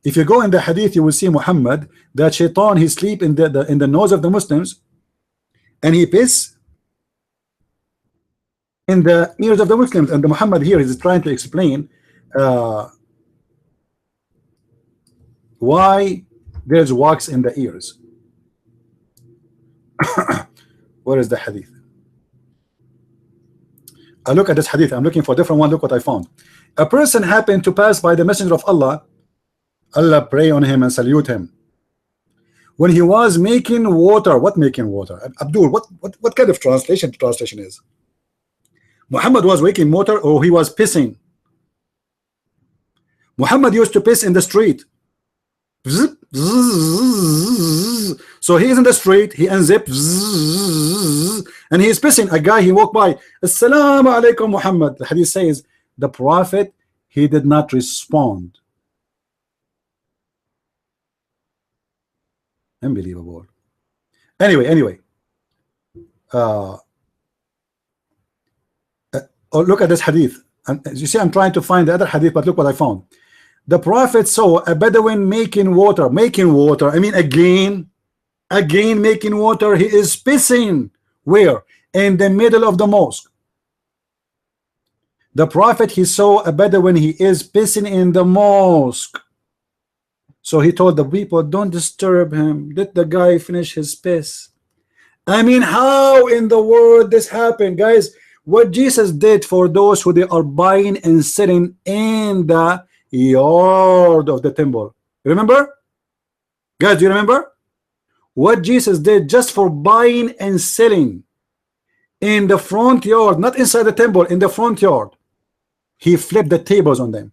If you go in the hadith, you will see Muhammad, that shaitan, he sleep in the nose of the Muslims, and he piss in the ears of the Muslims. And the Muhammad here is trying to explain why there's wax in the ears. Where is the hadith? I look at this hadith. I'm looking for a different one. Look what I found. A person happened to pass by the messenger of Allah. Allah pray on him and salute him. When he was making water, what making water? Abdul, what kind of translation is? Muhammad was making water, or he was pissing? Muhammad used to piss in the street. So he is in the street, he unzips, and he is pissing. A guy, he walked by, Assalamu alaikum Muhammad. The hadith says, the prophet, he did not respond. Unbelievable. Anyway, oh, look at this hadith. And as you see, I'm trying to find the other hadith, but look what I found. The prophet saw a Bedouin making water. I mean, again making water. He is pissing. Where? In the middle of the mosque. The prophet, he saw a Bedouin. He is pissing in the mosque. So he told the people, don't disturb him. Let the guy finish his piss. I mean, how in the world this happened, guys? What Jesus did for those who they are buying and selling in the yard of the temple. Remember? Guys, do you remember? What Jesus did just for buying and selling in the front yard, not inside the temple, in the front yard. He flipped the tables on them.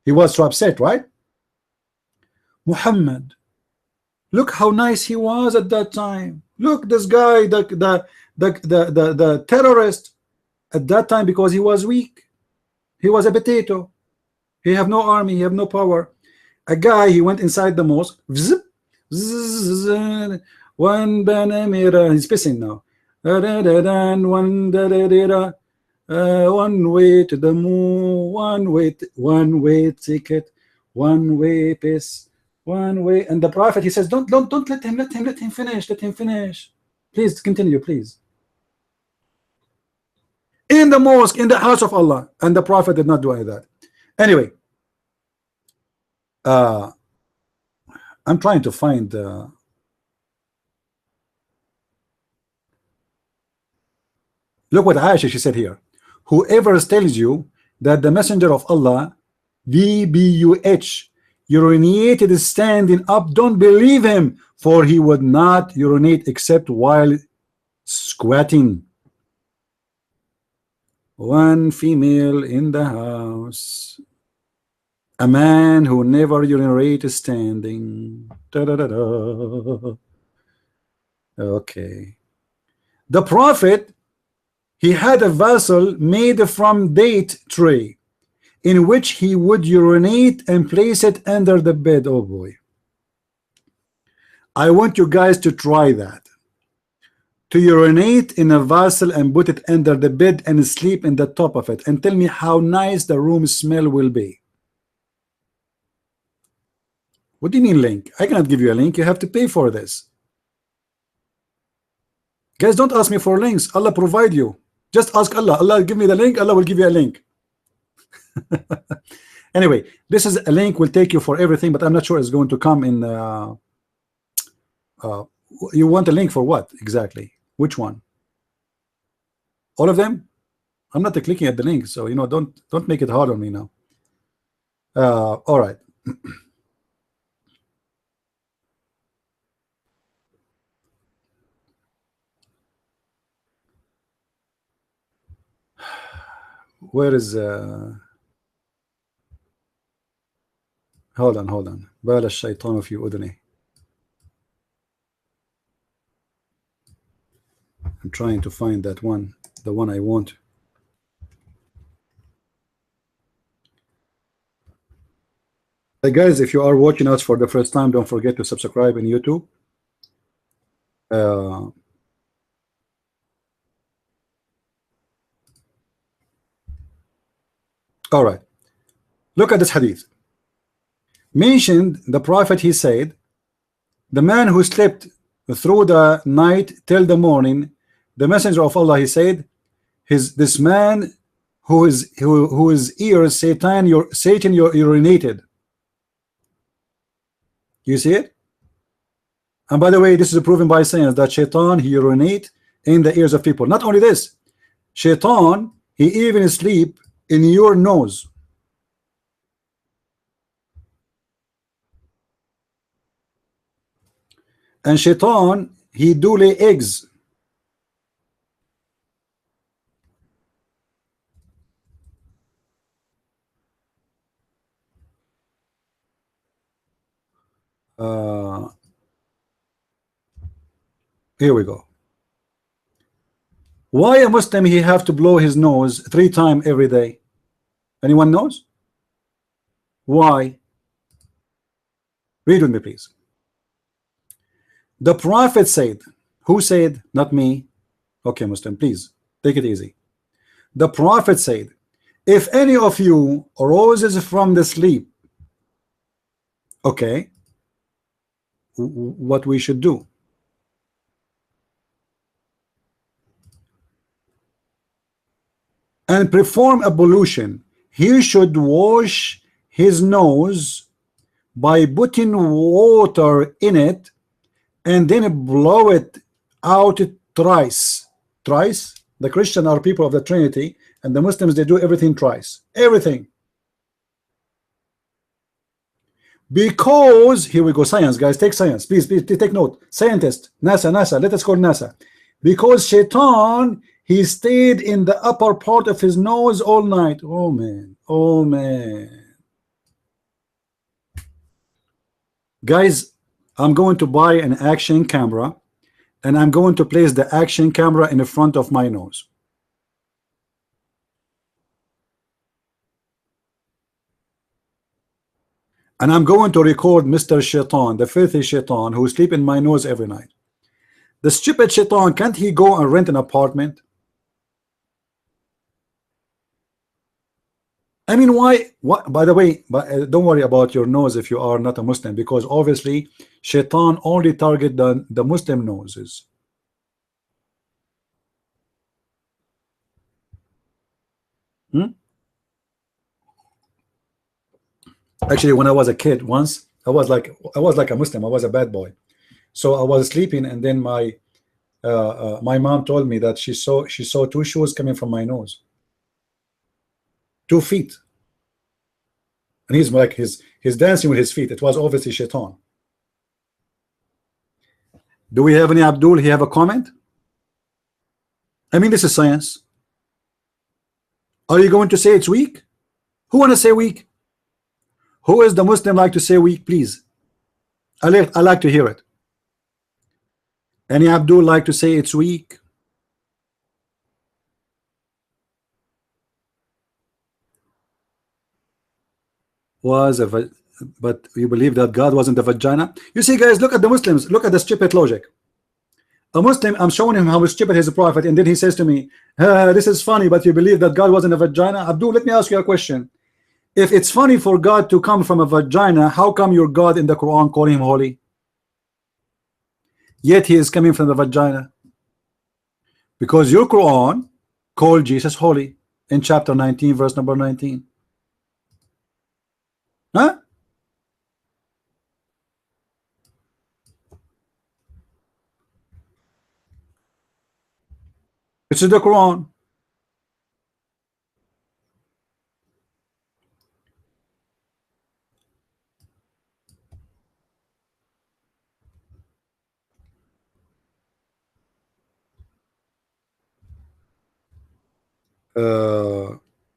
He was so upset, right? Muhammad, look how nice he was at that time. Look, this guy, the terrorist at that time, because he was weak. He was a potato. He have no army. He have no power. A guy, he went inside the mosque. Zip, zzz, one banamira. He's pissing now. One way to the moon. One way ticket. One way piss. One way. And the prophet, he says, don't let him finish. Let him finish. Please continue, please. In the mosque, in the house of Allah, and the prophet did not do any of that. Anyway, I'm trying to find look what Aisha, she said here. Whoever tells you that the messenger of Allah VBUH urinated standing up, don't believe him, for he would not urinate except while squatting. One female in the house, a man who never urinated standing. Da, da, da, da. Okay. The prophet, he had a vessel made from date tray in which he would urinate and place it under the bed. Oh boy, I want you guys to try that. To urinate in a vessel and put it under the bed and sleep in the top of it, and tell me how nice the room smell will be. What do you mean link? I cannot give you a link. You have to pay for this. Guys, don't ask me for links. Allah provide you. Just ask Allah. Allah give me the link. Allah will give you a link. Anyway, this is a link will take you for everything, but I'm not sure it's going to come in. You want a link for what exactly? Which one? All of them? I'm not clicking at the link, so you know, don't make it hard on me now. All right. Where is hold on. بال الشيطان في أذنه. I'm trying to find that one, the one I want. Hey guys, if you are watching us for the first time, don't forget to subscribe in YouTube. All right, look at this hadith. Mentioned the prophet, he said, the man who slept through the night till the morning, the messenger of Allah, he said, this man whose ears Satan urinated. You see it? And by the way, this is proven by science that Shaitan, he urinate in the ears of people. Not only this, Shaitan, he even sleep in your nose. And Shaitan, he do lay eggs. Here we go. Why a Muslim he have to blow his nose 3 times every day? Anyone knows? Why? Read with me, please. The Prophet said, who said? Not me. Okay, Muslim, please take it easy. The Prophet said, if any of you arises from the sleep, okay, what we should do? And perform ablution, he should wash his nose by putting water in it and then blow it out thrice. Thrice? The Christians are people of the Trinity, and the Muslims, they do everything thrice. Everything. Because, here we go, science, guys, take science. Please, please take note. Scientist, NASA, let us call NASA. Because Shaitan, he stayed in the upper part of his nose all night. Oh, man. Oh, man. Guys, I'm going to buy an action camera, and I'm going to place the action camera in the front of my nose. And I'm going to record Mr. Shaitan, the filthy Shaitan, who sleep in my nose every night. The stupid Shaitan, can't he go and rent an apartment? I mean, why? What? By the way, don't worry about your nose if you are not a Muslim, because obviously Shaitan only target the Muslim noses. Actually, when I was a kid, once I was like a Muslim. I was a bad boy. So I was sleeping, and then my mom told me that she saw two shoes coming from my nose, 2 feet, and he's like he's dancing with his feet. It was obviously Shaitan. Do we have any Abdul? He have a comment? I mean, this is science. Are you going to say it's weak? Who want to say weak? Who is the Muslim like to say weak, please? I like to hear it. Any Abdul like to say it's weak? But you believe that God wasn't the vagina? You see, guys, look at the Muslims. Look at the stupid logic. A Muslim, I'm showing him how stupid is a prophet, and then he says to me, this is funny, but you believe that God wasn't a vagina? Abdul, let me ask you a question. If it's funny for God to come from a vagina, how come your God in the Quran call him holy? Yet he is coming from the vagina. Because your Quran called Jesus holy in chapter 19, verse number 19. Huh? This is the Quran.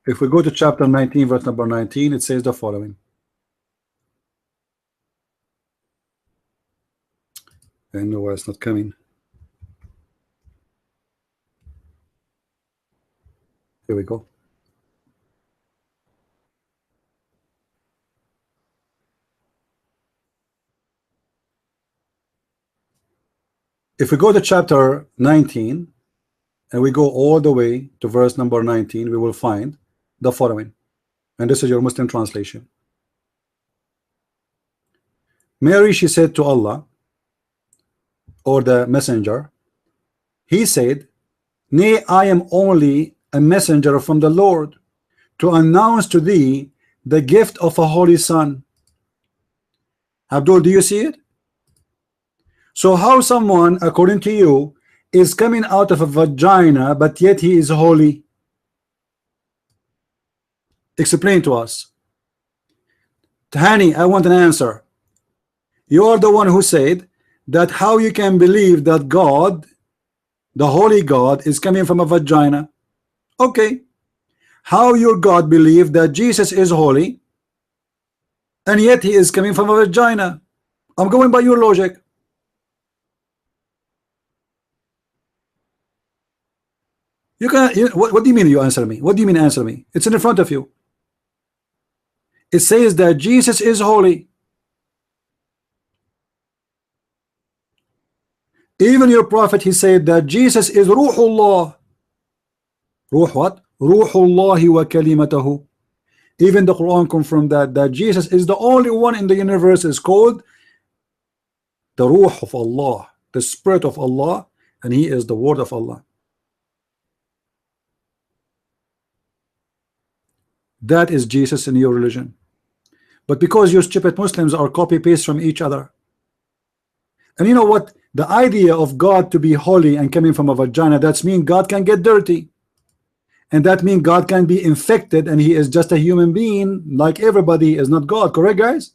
If we go to chapter 19, verse number 19, it says the following. I know why it's not coming. Here we go. If we go to chapter 19 and we go all the way to verse number 19, we will find the following. And this is your Muslim translation. Mary, she said to Allah, or the messenger, he said, nay, I am only a messenger from the Lord to announce to thee the gift of a holy son. Abdul, do you see it? So how someone, according to you, is coming out of a vagina, but yet he is holy? Explain to us. Tahani, I want an answer. You are the one who said that how you can believe that God, the holy God, is coming from a vagina. Okay. How your God believe that Jesus is holy, and yet he is coming from a vagina? I'm going by your logic. You can. What do you mean you answer me? What do you mean answer me? It's in front of you. it says that Jesus is holy. Even your prophet, he said that Jesus is Ruhullah. Ruh what? Ruhullahi wa kalimatahu. Even the Quran confirmed that Jesus is the only one in the universe is called the Ruh of Allah, the Spirit of Allah, and he is the word of Allah. That is Jesus in your religion. But because you stupid Muslims are copy paste from each other. And you know what? The idea of God to be holy and coming from a vagina, that's mean God can get dirty. And that means God can be infected and he is just a human being like everybody, is not God. Correct, guys?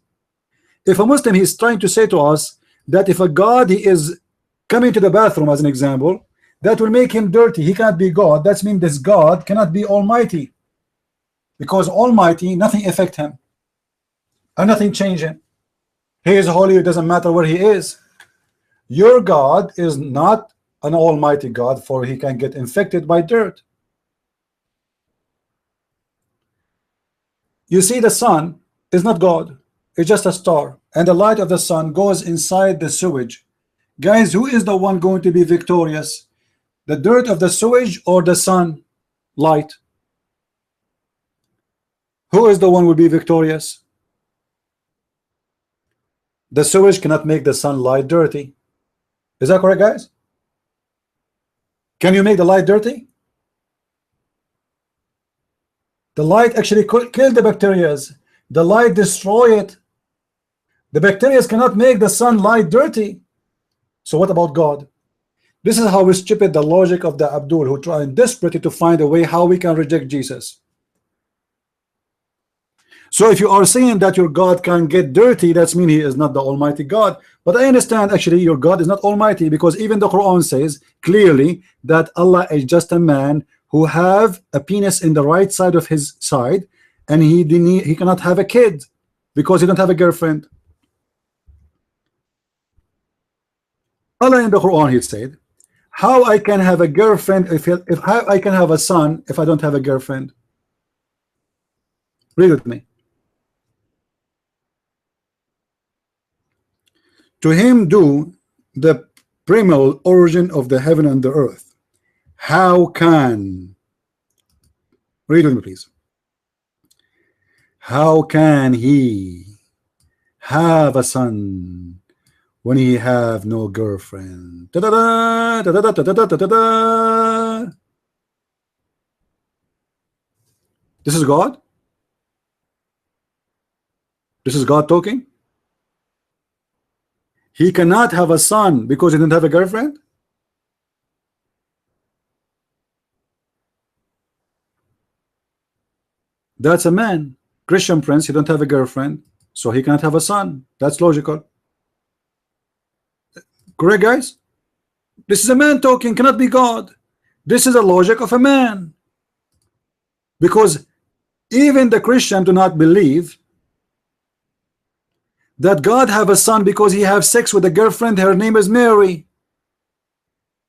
If a Muslim is trying to say to us that if a God he is coming to the bathroom as an example, that will make him dirty, he cannot be God. That means this God cannot be almighty, because almighty nothing affect him and nothing change him. He is holy, it doesn't matter where he is. Your God is not an almighty God, for he can get infected by dirt. You see, the sun is not God, it's just a star, and the light of the sun goes inside the sewage. Guys, who is the one going to be victorious? The dirt of the sewage or the sun light? Who is the one will be victorious? The sewage cannot make the sunlight dirty. Is that correct, guys? Can you make the light dirty? The light actually kill the bacteria. The light destroy it. The bacteria cannot make the sunlight dirty. So what about God? This is how stupid the logic of the Abdul, who trying desperately to find a way how we can reject Jesus. So if you are saying that your God can get dirty, that's mean he is not the Almighty God. But I understand actually your God is not Almighty, because even the Quran says clearly that Allah is just a man who have a penis in the right side of his side, and he cannot have a kid because he don't have a girlfriend. Allah in the Quran, he said, how I can have a girlfriend if how I can have a son if I don't have a girlfriend? Read with me. To him do the primal origin of the heaven and the earth. How can, read with me please, how can he have a son when he have no girlfriend? Da, da, da, da, da, da, da, da, da, da. This is God? This is God talking? He cannot have a son because he didn't have a girlfriend? That's a man. Christian prince, he don't have a girlfriend, so he can't have a son. That's logical. Correct, guys? This is a man talking, cannot be God. This is the logic of a man. Because even the Christian do not believe that God have a son because he have sex with a girlfriend, her name is Mary.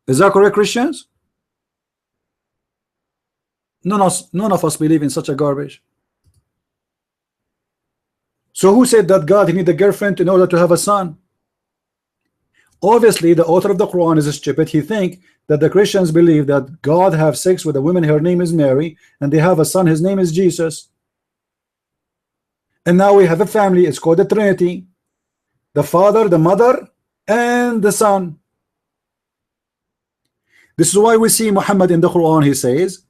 Is that correct, Christians? None of us believe in such a garbage. So who said that God need a girlfriend in order to have a son? Obviously the author of the Quran is stupid. He think that the Christians believe that God have sex with a woman, her name is Mary, and they have a son, his name is Jesus. And now we have a family, it's called the Trinity: the Father, the Mother, and the Son. This is why we see Muhammad in the Quran, he says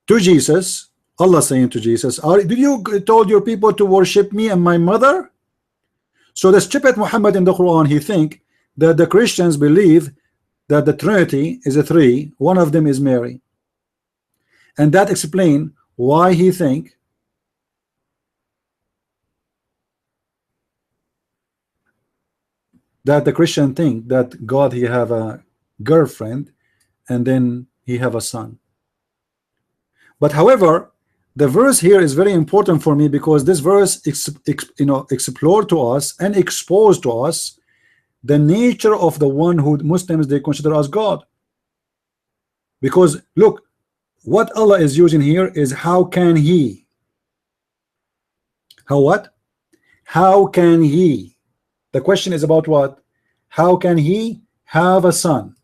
to Jesus, Allah saying to Jesus, did you told your people to worship me and my mother? So the stupid Muhammad in the Quran, he think that the Christians believe that the Trinity is a three, one of them is Mary, and that explain why he think that the Christian think that God he have a girlfriend and then he have a son. But however, the verse here is very important for me, because this verse explore to us and expose to us the nature of the one who Muslims they consider as God. Because look, what Allah is using here is how can he. How what? How can he? The question is about what? How can he have a son?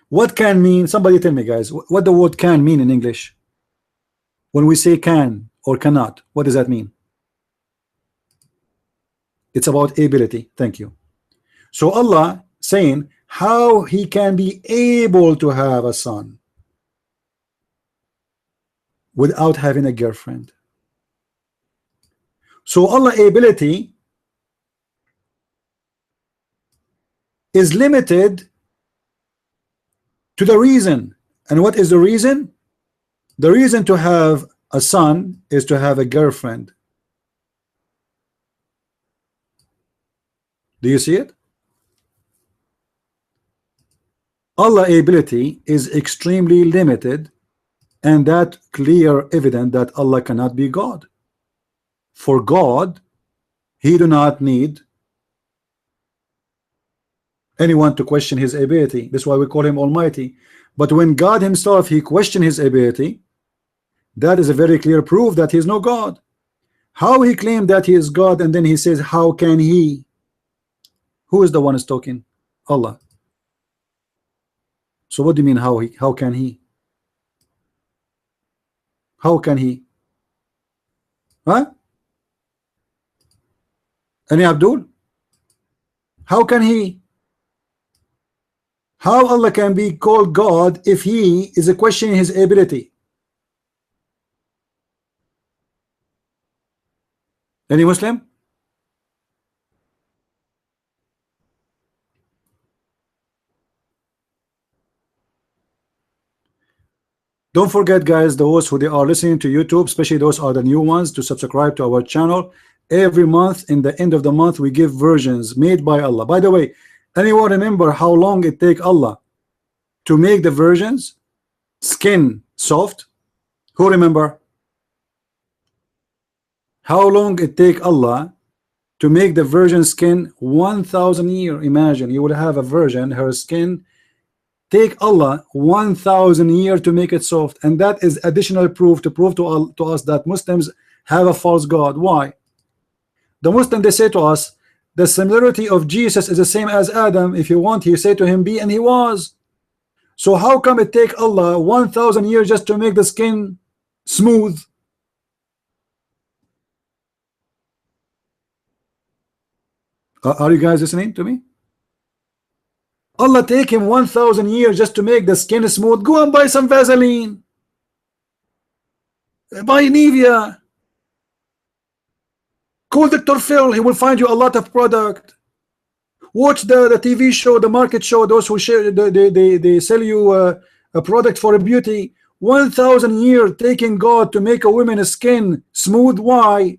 What can mean? Somebody tell me, guys, what the word can mean in English? When we say can or cannot, what does that mean? It's about ability. Thank you. So Allah saying how he can be able to have a son without having a girlfriend. So Allah's ability is limited to the reason. And what is the reason? The reason to have a son is to have a girlfriend. Do you see it? Allah's ability is extremely limited, and that clear evident that Allah cannot be God. For God, he do not need anyone to question his ability. That's why we call him Almighty. But when God himself, he question his ability, that is a very clear proof that he is no God. How he claimed that he is God, and then he says, how can he? Who is the one is talking? Allah. So what do you mean how can he? How can he? Huh? Any Abdul? How can he? How Allah can be called God if he is a questioning his ability? Any Muslim? Don't forget, guys, those who they are listening to YouTube, especially those are the new ones, to subscribe to our channel. Every month, in the end of the month, we give versions made by Allah. By the way, anyone remember how long it take Allah to make the versions? Skin soft. Who remember? How long it take Allah to make the virgin skin? 1,000 years. Imagine you will have a virgin, her skin take Allah 1,000 years to make it soft, and that is additional proof to prove to us that Muslims have a false God. Why? The Muslim, they say to us the similarity of Jesus is the same as Adam. If you want, he say to him be, and he was. So how come it take Allah 1,000 years just to make the skin smooth? Are you guys listening to me? Allah take him 1,000 years just to make the skin smooth. Go and buy some Vaseline, buy Nivea, call Dr. Phil, he will find you a lot of product. Watch the TV show, the market show, those who share, they sell you a product for a beauty. 1,000 years taking God to make a woman's skin smooth. Why?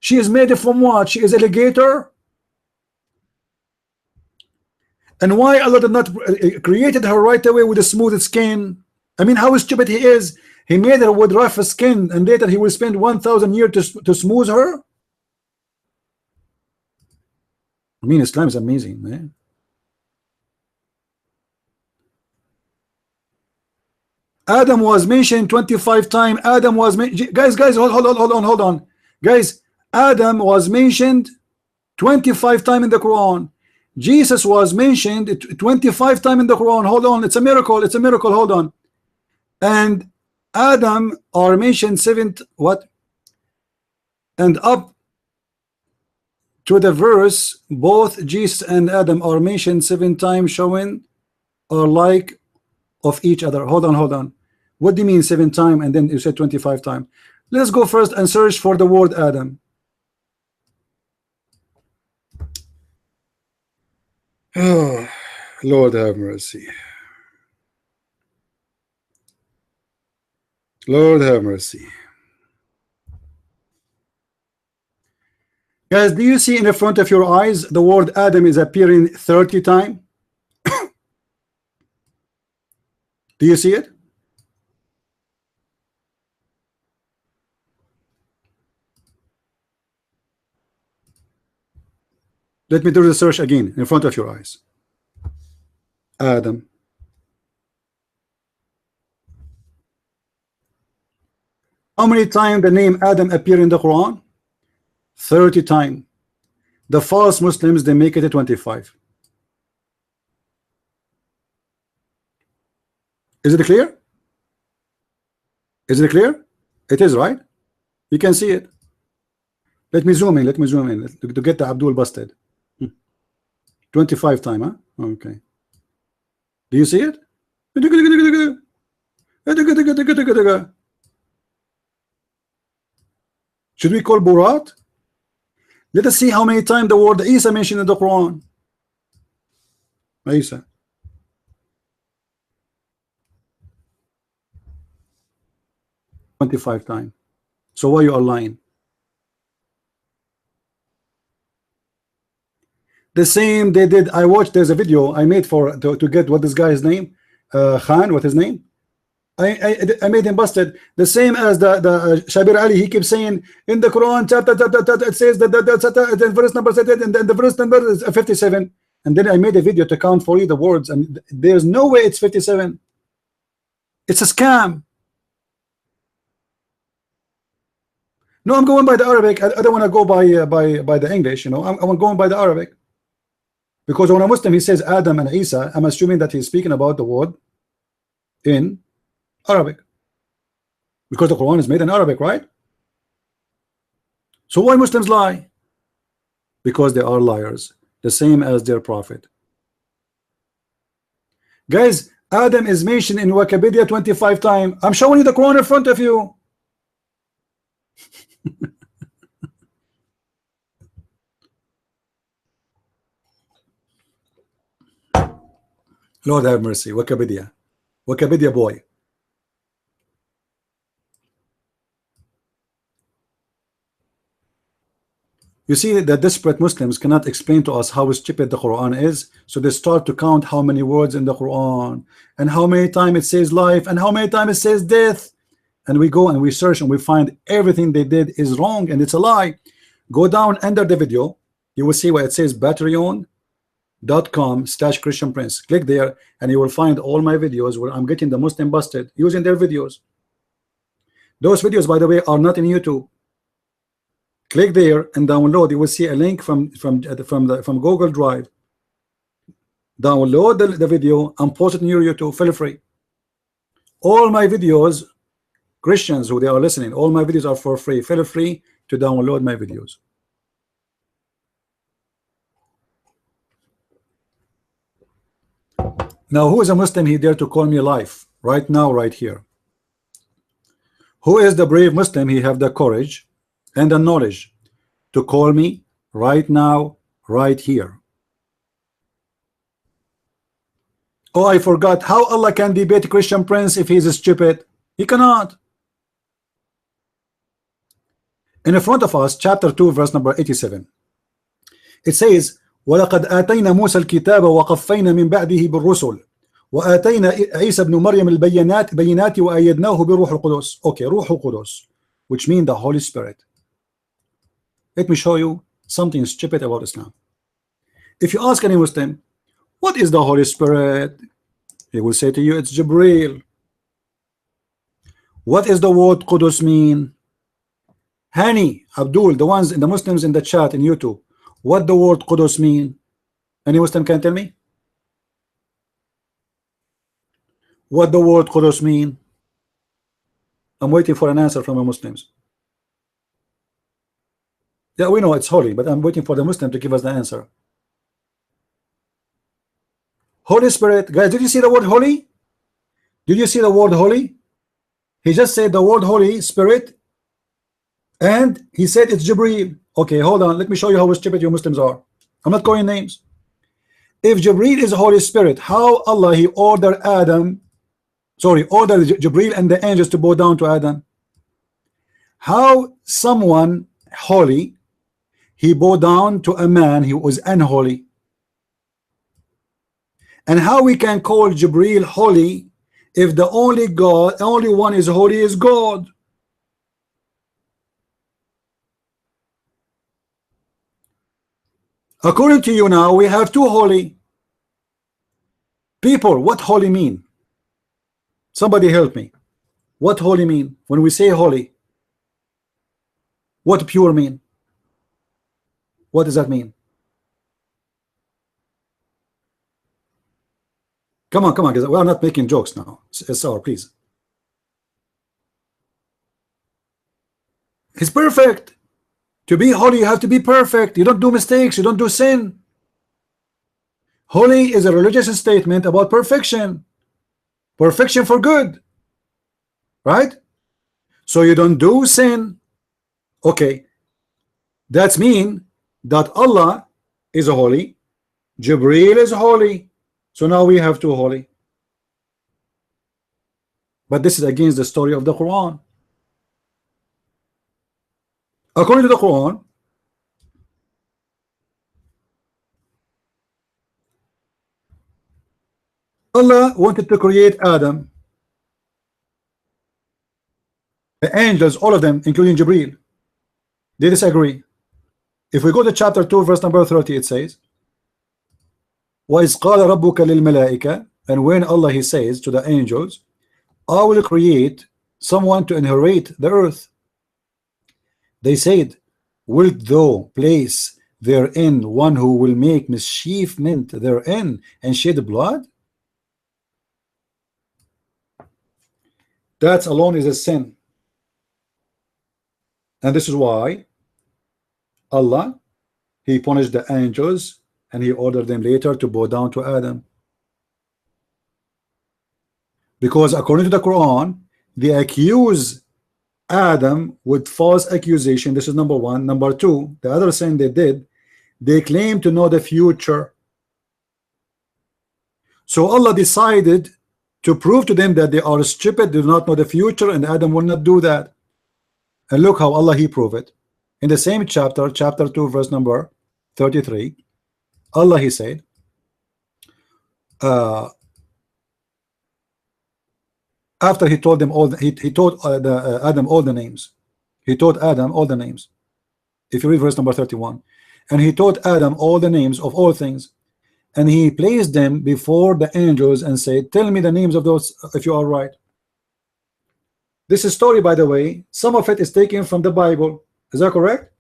She is made from what? She is alligator. And why Allah did not created her right away with a smooth skin? I mean, how stupid he is. He made her with rough skin, and later he will spend 1,000 years to smooth her. I mean, Islam is amazing, man. Adam was mentioned 25 times. Adam was guys, hold on. Guys, Adam was mentioned 25 times in the Quran. Jesus was mentioned 25 times in the Quran. Hold on, it's a miracle. It's a miracle. Hold on. And Adam are mentioned what? And up to the verse, both Jesus and Adam are mentioned 7 times, showing are like of each other. Hold on. What do you mean 7 times? And then you said 25 times. Let's go first and search for the word Adam. Oh, Lord have mercy. Lord have mercy. Guys, do you see in the front of your eyes the word Adam is appearing 30 times? Do you see it? Let me do the search again in front of your eyes. Adam. How many times the name Adam appear in the Quran? 30 times. The false Muslims, they make it a 25. Is it clear? Is it clear? It is, right? You can see it. Let me zoom in. Let me zoom in to get the Abdul busted. 25 times, huh? Okay. Do you see it? Should we call Burat? Let us see how many times the word Isa mentioned in the Quran. Isa. "25 times. So why you are lying? The same they did. I watched. There's a video I made for to get what this guy's name, Khan. What his name? I made him busted. The same as the Shabir Ali. He keeps saying in the Quran chapter it says that the verse number said it, and then the verse number is 57. And then I made a video to count for you the words, and there's no way it's 57. It's a scam. No, I'm going by the Arabic. I don't want to go by the English. You know, I'm going by the Arabic, because when a Muslim he says Adam and Isa, I'm assuming that he's speaking about the word in Arabic, because the Quran is made in Arabic, right? So why Muslims lie? Because they are liars, the same as their prophet. Guys, Adam is mentioned in Wikipedia 25 times. I'm showing you the Quran in front of you. Lord have mercy. Wikipedia. Wikipedia boy. You see that desperate Muslims cannot explain to us how stupid the Quran is, so they start to count how many words in the Quran and how many times it says life and how many times it says death, and we go and we search and we find everything they did is wrong and it's a lie. Go down under the video, you will see where it says patreon.com/Christian Prince. Click there and you will find all my videos where I'm getting the Muslim busted using their videos. Those videos, by the way, are not in YouTube. Click there and download. You will see a link from Google Drive. Download the video and post it in your YouTube. Feel free. All my videos, Christians who they are listening, all my videos are for free. Feel free to download my videos. Now, who is a Muslim he dare to call me life right now, right here? Who is the brave Muslim he have the courage and the knowledge to call me right now, right here? Oh, I forgot. How Allah can debate Christian Prince if he's stupid? He cannot. In front of us, chapter 2, verse number 87. It says, وَلَقَدْ آتَيْنَا مُوسَى الْكِتَابَ وَقَفَّيْنَا مِنْ بَعْدِهِ بِالرُّسُلِ وَآتَيْنَا عِيسَى بْنُ مَرْيَمَ الْبَيِّنَاتِ وَأَيَّدْنَاهُ بِرُوحِ الْقُدُسِ. Okay, Ruh al-Qudus, which means the Holy Spirit. Let me show you something stupid about Islam. If you ask any Muslim, what is the Holy Spirit? He will say to you, it's Jibreel. What is the word Qudus mean? Hani, Abdul, the ones in the Muslims in the chat in YouTube, what the word Qudus mean? Any Muslim can tell me? What the word Qudus mean? I'm waiting for an answer from the Muslims. Yeah, we know it's holy, but I'm waiting for the Muslim to give us the answer. Holy Spirit, guys, did you see the word holy? Did you see the word holy? He just said the word Holy Spirit, and he said it's Jibreel. Okay, hold on. Let me show you how stupid you Muslims are. I'm not calling names. If Jibreel is Holy Spirit, how Allah he ordered ordered Jibreel and the angels to bow down to Adam? How someone holy he bowed down to a man who was unholy? And how we can call Jibreel holy if the only one is holy is God? According to you now, we have two holy people. What holy mean? Somebody help me. What holy mean? When we say holy, What pure mean? What does that mean? Come on, guys. We are not making jokes now. SR, please. He's perfect. To be holy, you have to be perfect. You don't do mistakes. You don't do sin. Holy is a religious statement about perfection. Perfection for good. Right? So you don't do sin. Okay. That's mean that Allah is holy. Jibreel is holy. So now we have two holy. But this is against the story of the Quran. According to the Quran, Allah wanted to create Adam. The angels, all of them, including Jibreel, they disagree. If we go to chapter 2, verse number 30, it says, وَإِذْ قَالَ رَبُّكَ لِلْمَلَائِكَةِ, and when Allah he says to the angels, I will create someone to inherit the earth. They said, wilt thou place therein one who will make mischievement therein and shed blood? That alone is a sin. And this is why Allah, he punished the angels and he ordered them later to bow down to Adam. Because according to the Quran, they accuse Adam with false accusation. This is number one. Number two, the other sin they did, they claim to know the future. So Allah decided to prove to them that they are stupid, do not know the future, and Adam will not do that. And look how Allah he proved it. In the same chapter, chapter 2, verse number 33, Allah he said, after he told them all, he taught Adam all the names. He taught Adam all the names. If you read verse number 31, and he taught Adam all the names of all things, and he placed them before the angels and said, tell me the names of those if you are right. This is story, by the way, some of it is taken from the Bible. Is that correct?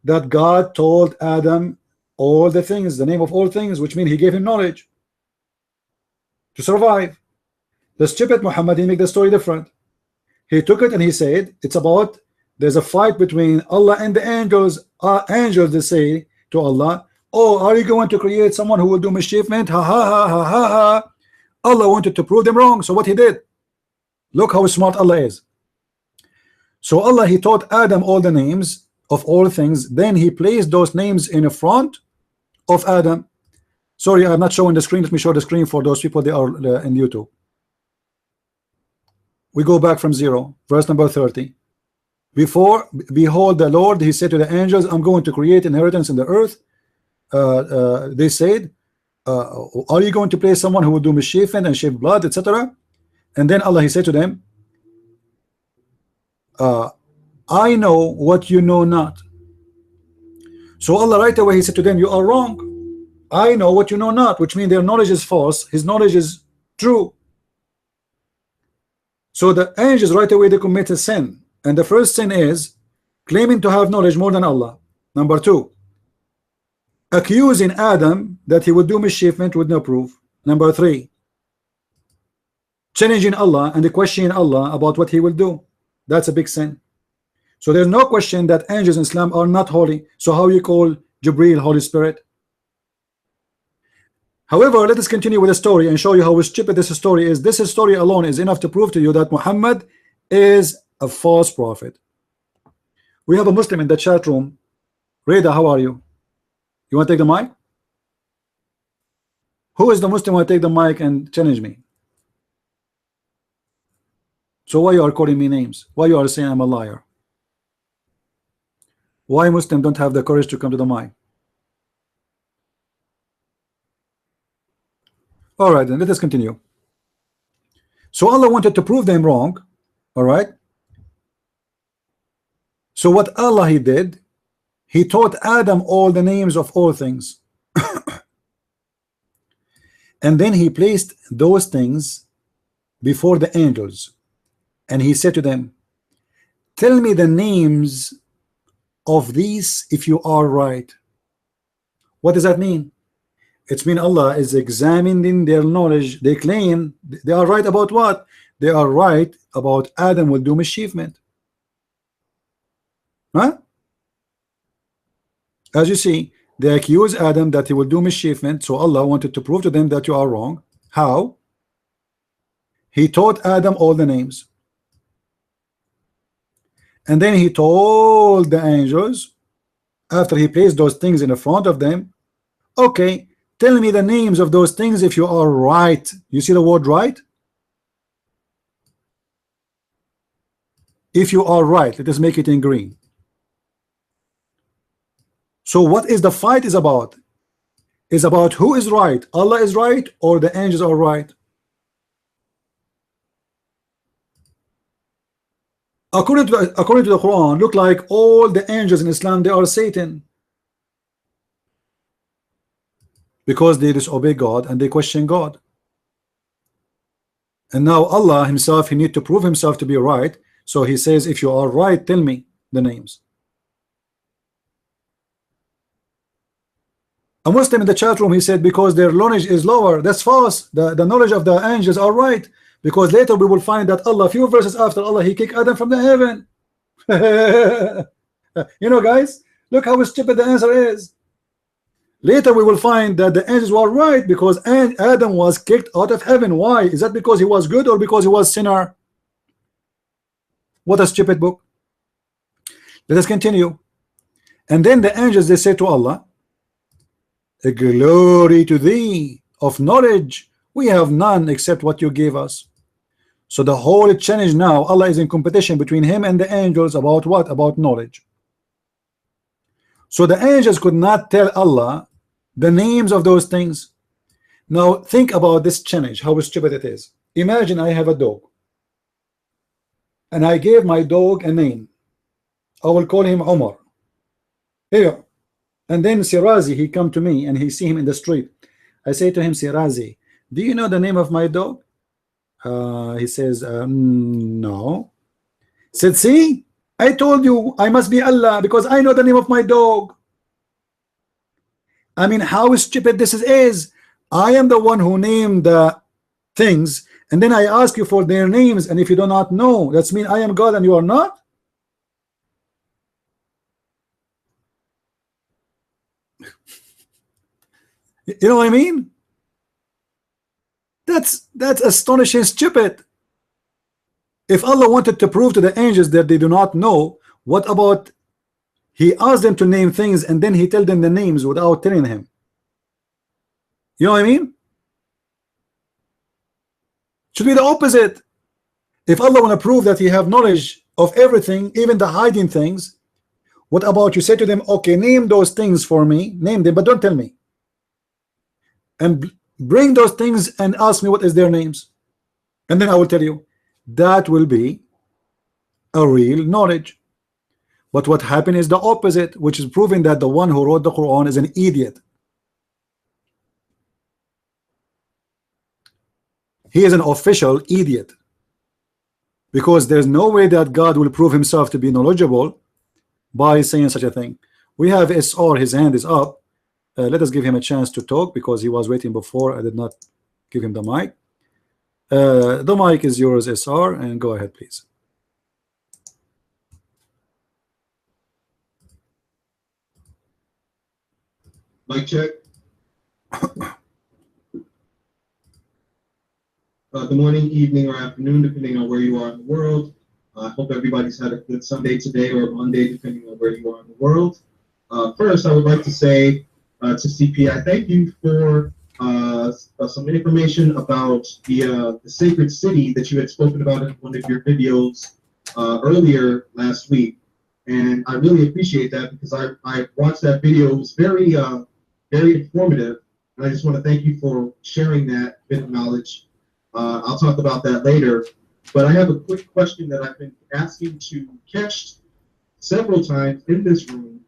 That God told Adam all the things, the name of all things, which means he gave him knowledge to survive. The stupid Muhammad, he made the story different. He took it and he said it's about, there's a fight between Allah and the angels. Angels, they say to Allah, oh, are you going to create someone who will do mischievement? Ha ha ha ha ha ha. Allah wanted to prove them wrong. So what he did, look how smart Allah is. So Allah he taught Adam all the names of all things, then he placed those names in front of Adam. Sorry, I'm not showing the screen. Let me show the screen for those people, they are in YouTube. We go back from 0, verse number 30. Before, behold, the Lord, he said to the angels, I'm going to create inheritance in the earth. They said, are you going to place someone who will do mischievement and shed blood, etc.? And then Allah he said to them, I know what you know not. So Allah right away he said to them, you are wrong. I know what you know not, which means their knowledge is false, his knowledge is true. So the angels right away they commit a sin, and the first sin is claiming to have knowledge more than Allah. Number two, accusing Adam that he would do mischievement with no proof. Number three, challenging Allah and questioning Allah about what he will do. That's a big sin. So there's no question that angels in Islam are not holy. So how you call Jibreel Holy Spirit? However, let us continue with the story and show you how stupid this story is. This story alone is enough to prove to you that Muhammad is a false prophet. We have a Muslim in the chat room. Reda, how are you? You want to take the mic? Who is the Muslim who will take the mic and challenge me? So why you are calling me names? Why you are saying I'm a liar? Why Muslims don't have the courage to come to the mic? All right, then let us continue. So Allah wanted to prove them wrong. All right. So what Allah he did, he taught Adam all the names of all things. And then he placed those things before the angels. And he said to them, tell me the names of these if you are right. What does that mean? It means Allah is examining their knowledge. They claim they are right about what? They are right about Adam will do mischievement. Huh? As you see, they accuse Adam that he will do mischievement, so Allah wanted to prove to them that you are wrong. How? He taught Adam all the names. And then he told the angels, after he placed those things in the front of them, okay, tell me the names of those things if you are right. You see the word right? If you are right, let us make it in green. So what is the fight is about? Is about who is right. Allah is right or the angels are right? According to the Quran, look like all the angels in Islam, they are Satan, because they disobey God and they question God. And now Allah himself, he need to prove himself to be right, so he says, if you are right, tell me the names. A Muslim in the chat room, he said, because their knowledge is lower. That's false. The knowledge of the angels are right, because later we will find that Allah, few verses after Allah, he kicked Adam from the heaven. You know, guys, look how stupid the answer is. Later we will find that the angels were right, because Adam was kicked out of heaven. Why? Is that because he was good or because he was sinner? What a stupid book. Let us continue. And then the angels, they say to Allah, glory to thee, of knowledge we have none except what you gave us. So the whole challenge now, Allah is in competition between him and the angels about what? About knowledge. So the angels could not tell Allah the names of those things. Now think about this challenge, how stupid it is. Imagine I have a dog and I gave my dog a name. I will call him Omar. Here. And then Sirazi, he come to me and he see him in the street. I say to him, Sirazi, do you know the name of my dog? He says, no. Said, see, I told you I must be Allah because I know the name of my dog. I mean, how stupid this is. I am the one who named the things, and then I ask you for their names, and if you do not know, that's mean I am God and you are not. You know what I mean? That's astonishing stupid. If Allah wanted to prove to the angels that they do not know, what about he asked them to name things and then he tell them the names without telling him? You know what I mean? Should be the opposite. If Allah want to prove that he have knowledge of everything, even the hiding things, what about you say to them, okay, name those things for me, name them, but don't tell me. And bring those things and ask me what is their names, and then I will tell you. That will be a real knowledge. But what happened is the opposite, which is proving that the one who wrote the Quran is an idiot. He is an official idiot, because there's no way that God will prove himself to be knowledgeable by saying such a thing. We have SR, his hand is up. Let us give him a chance to talk because he was waiting before. I did not give him the mic. The mic is yours, SR, and go ahead, please. Mic check. Good morning, evening, or afternoon, depending on where you are in the world. I hope everybody's had a good Sunday today or Monday, depending on where you are in the world. First, I would like to say to CP, I thank you for some information about the sacred city that you had spoken about in one of your videos earlier last week, and I really appreciate that because I watched that video. It was very very informative, and I just want to thank you for sharing that bit of knowledge. I'll talk about that later, but I have a quick question that I've been asking to Kesh several times in this room,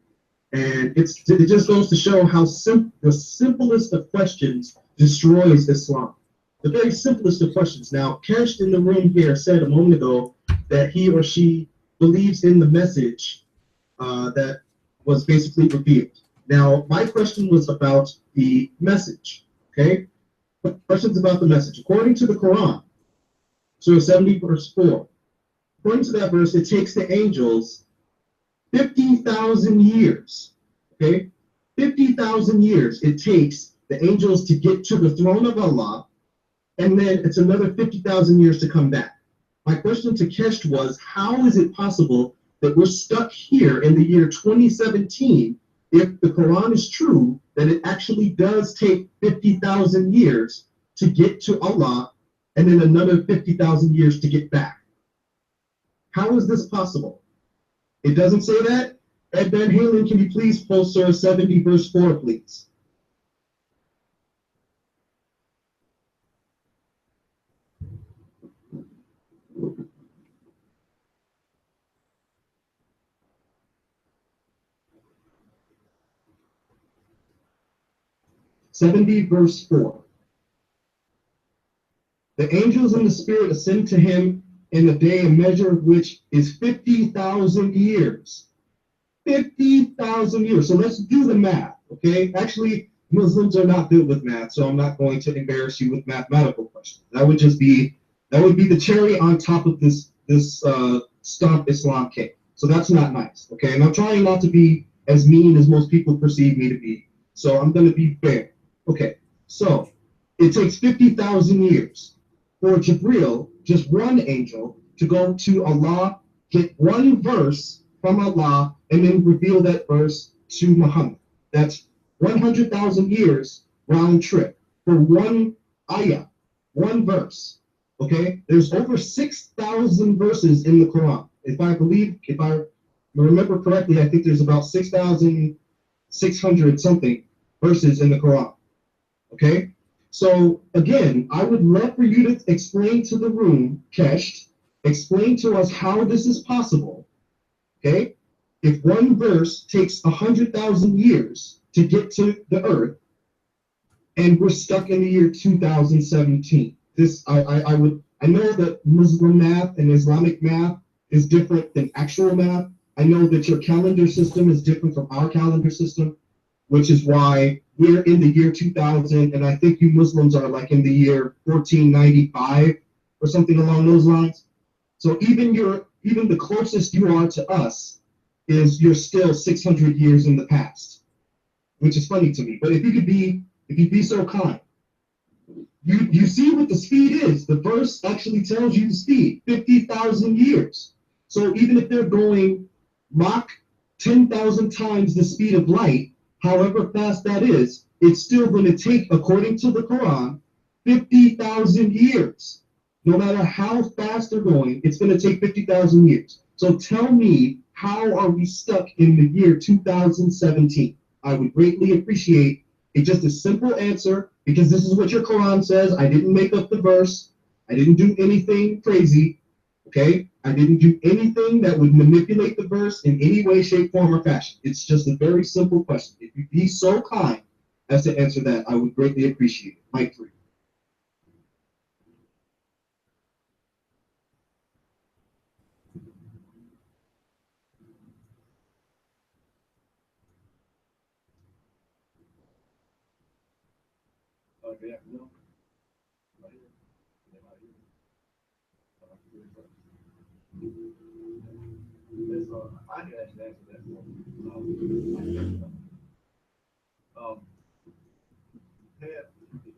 and it just goes to show how the simplest of questions destroys Islam. The very simplest of questions. Now, Kesh in the room here said a moment ago that he or she believes in the message that was basically revealed. Now, my question was about the message, okay? Questions about the message. According to the Quran, Surah 70, verse 4, according to that verse, it takes the angels 50,000 years, okay? 50,000 years it takes the angels to get to the throne of Allah, and then it's another 50,000 years to come back. My question to Kesht was, how is it possible that we're stuck here in the year 2017 if the Quran is true, that it actually does take 50,000 years to get to Allah and then another 50,000 years to get back? How is this possible? It doesn't say that. Ed Van Halen, can you please post Surah 70, verse 4, please? Verse 4. The angels and the spirit ascend to him in a day, a measure of which is 50,000 years. 50,000 years. So let's do the math, okay? Actually, Muslims are not good with math, so I'm not going to embarrass you with mathematical questions. That would be the cherry on top of this stomp Islam cake. So that's not nice, okay? And I'm trying not to be as mean as most people perceive me to be. So I'm going to be fair. Okay, so it takes 50,000 years for Jibril, just one angel, to go to Allah, get one verse from Allah, and then reveal that verse to Muhammad. That's 100,000 years round trip for one ayah, one verse. Okay, there's over 6,000 verses in the Quran. If I remember correctly, I think there's about 6,600 something verses in the Quran. Okay, so again, I would love for you to explain to the room, Kesht, explain to us how this is possible. Okay, if one verse takes 100,000 years to get to the earth, and we're stuck in the year 2017. I know that Muslim math and Islamic math is different than actual math. I know that your calendar system is different from our calendar system, which is why we're in the year 2000, and I think you Muslims are like in the year 1495 or something along those lines. So even the closest you are to us is you're still 600 years in the past, which is funny to me. But if you'd be so kind, you see what the speed is. The verse actually tells you the speed, 50,000 years. So even if they're going Mach 10,000 times the speed of light, however fast that is, it's still going to take, according to the Quran, 50,000 years. No matter how fast they're going, it's going to take 50,000 years. So tell me, how are we stuck in the year 2017? I would greatly appreciate just a simple answer, because this is what your Quran says. I didn't make up the verse. I didn't do anything crazy. Okay? I didn't do anything that would manipulate the verse in any way, shape, form, or fashion. It's just a very simple question. If you'd be so kind as to answer that, I would greatly appreciate it. Mike 3. Good afternoon. I can actually answer that.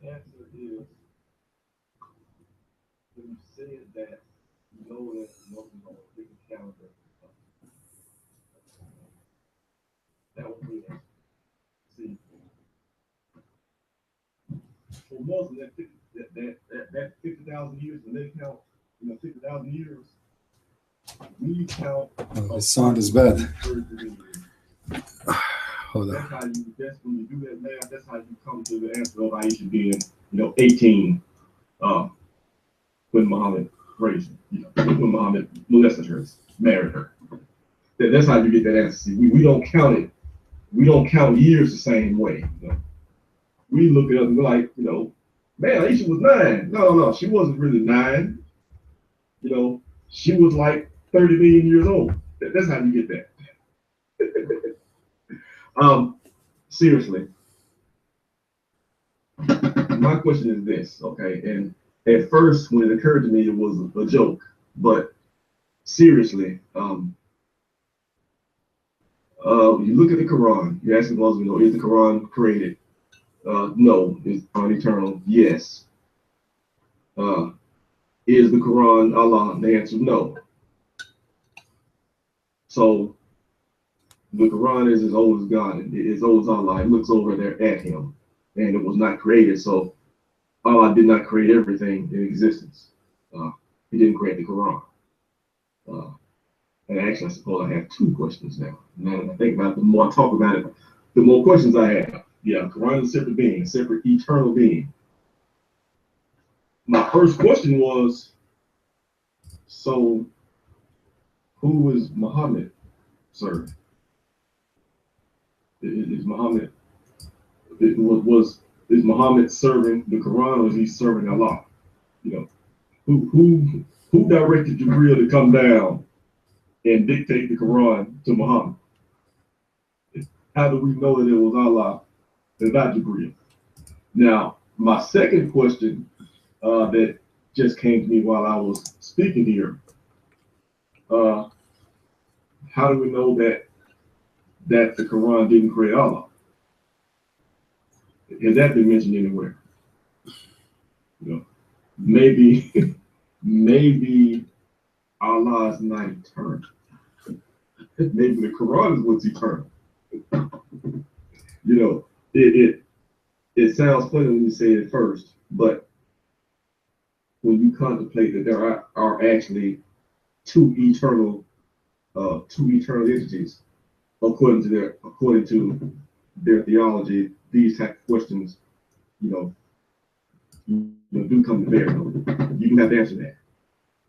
The answer is, when you said that, you know that Muslims on a different calendar. That was the answer. See, for Muslims, that 50,000 years, when they count, 50,000 years, we count. Oh, the sound is bad. Hold on. That's when you do that math, that's how you come to the answer of Aisha being, 18, when Muhammad raised her, when Muhammad molested her, married her. That's how you get that answer. See, we don't count it. We don't count years the same way. We look at it and we're like, man, Aisha was 9. No, she wasn't really 9. She was like 30 million years old. That's how you get that. Seriously, my question is this, okay? And at first, when it occurred to me, it was a joke, but seriously, you look at the Quran. You ask the Muslims, you know, is the Quran created? No. Is the Quran eternal? Yes. Is the Quran Allah? The answer is no. So the Quran is as old as God, it is as old as Allah. It looks over there at him, and it was not created. So Allah did not create everything in existence. He didn't create the Quran. And actually, I suppose I have two questions now. Now that I think about it, the more I talk about it, the more questions I have. Yeah, Quran is a separate being, a separate eternal being. My first question was, so who is Muhammad serving? Is Muhammad is Muhammad serving the Quran, or is he serving Allah? You know, who directed Jibril to come down and dictate the Quran to Muhammad? How do we know that it was Allah and not Jibril? Now, my second question that just came to me while I was speaking here, how do we know that the Quran didn't create Allah? Has that been mentioned anywhere? You know, maybe Allah is not eternal. Maybe the Quran is what's eternal. You know, it sounds funny when you say it first, but when you contemplate that there are actually two eternal entities, according to their theology, these type of questions, do come to bear. You do have to answer that.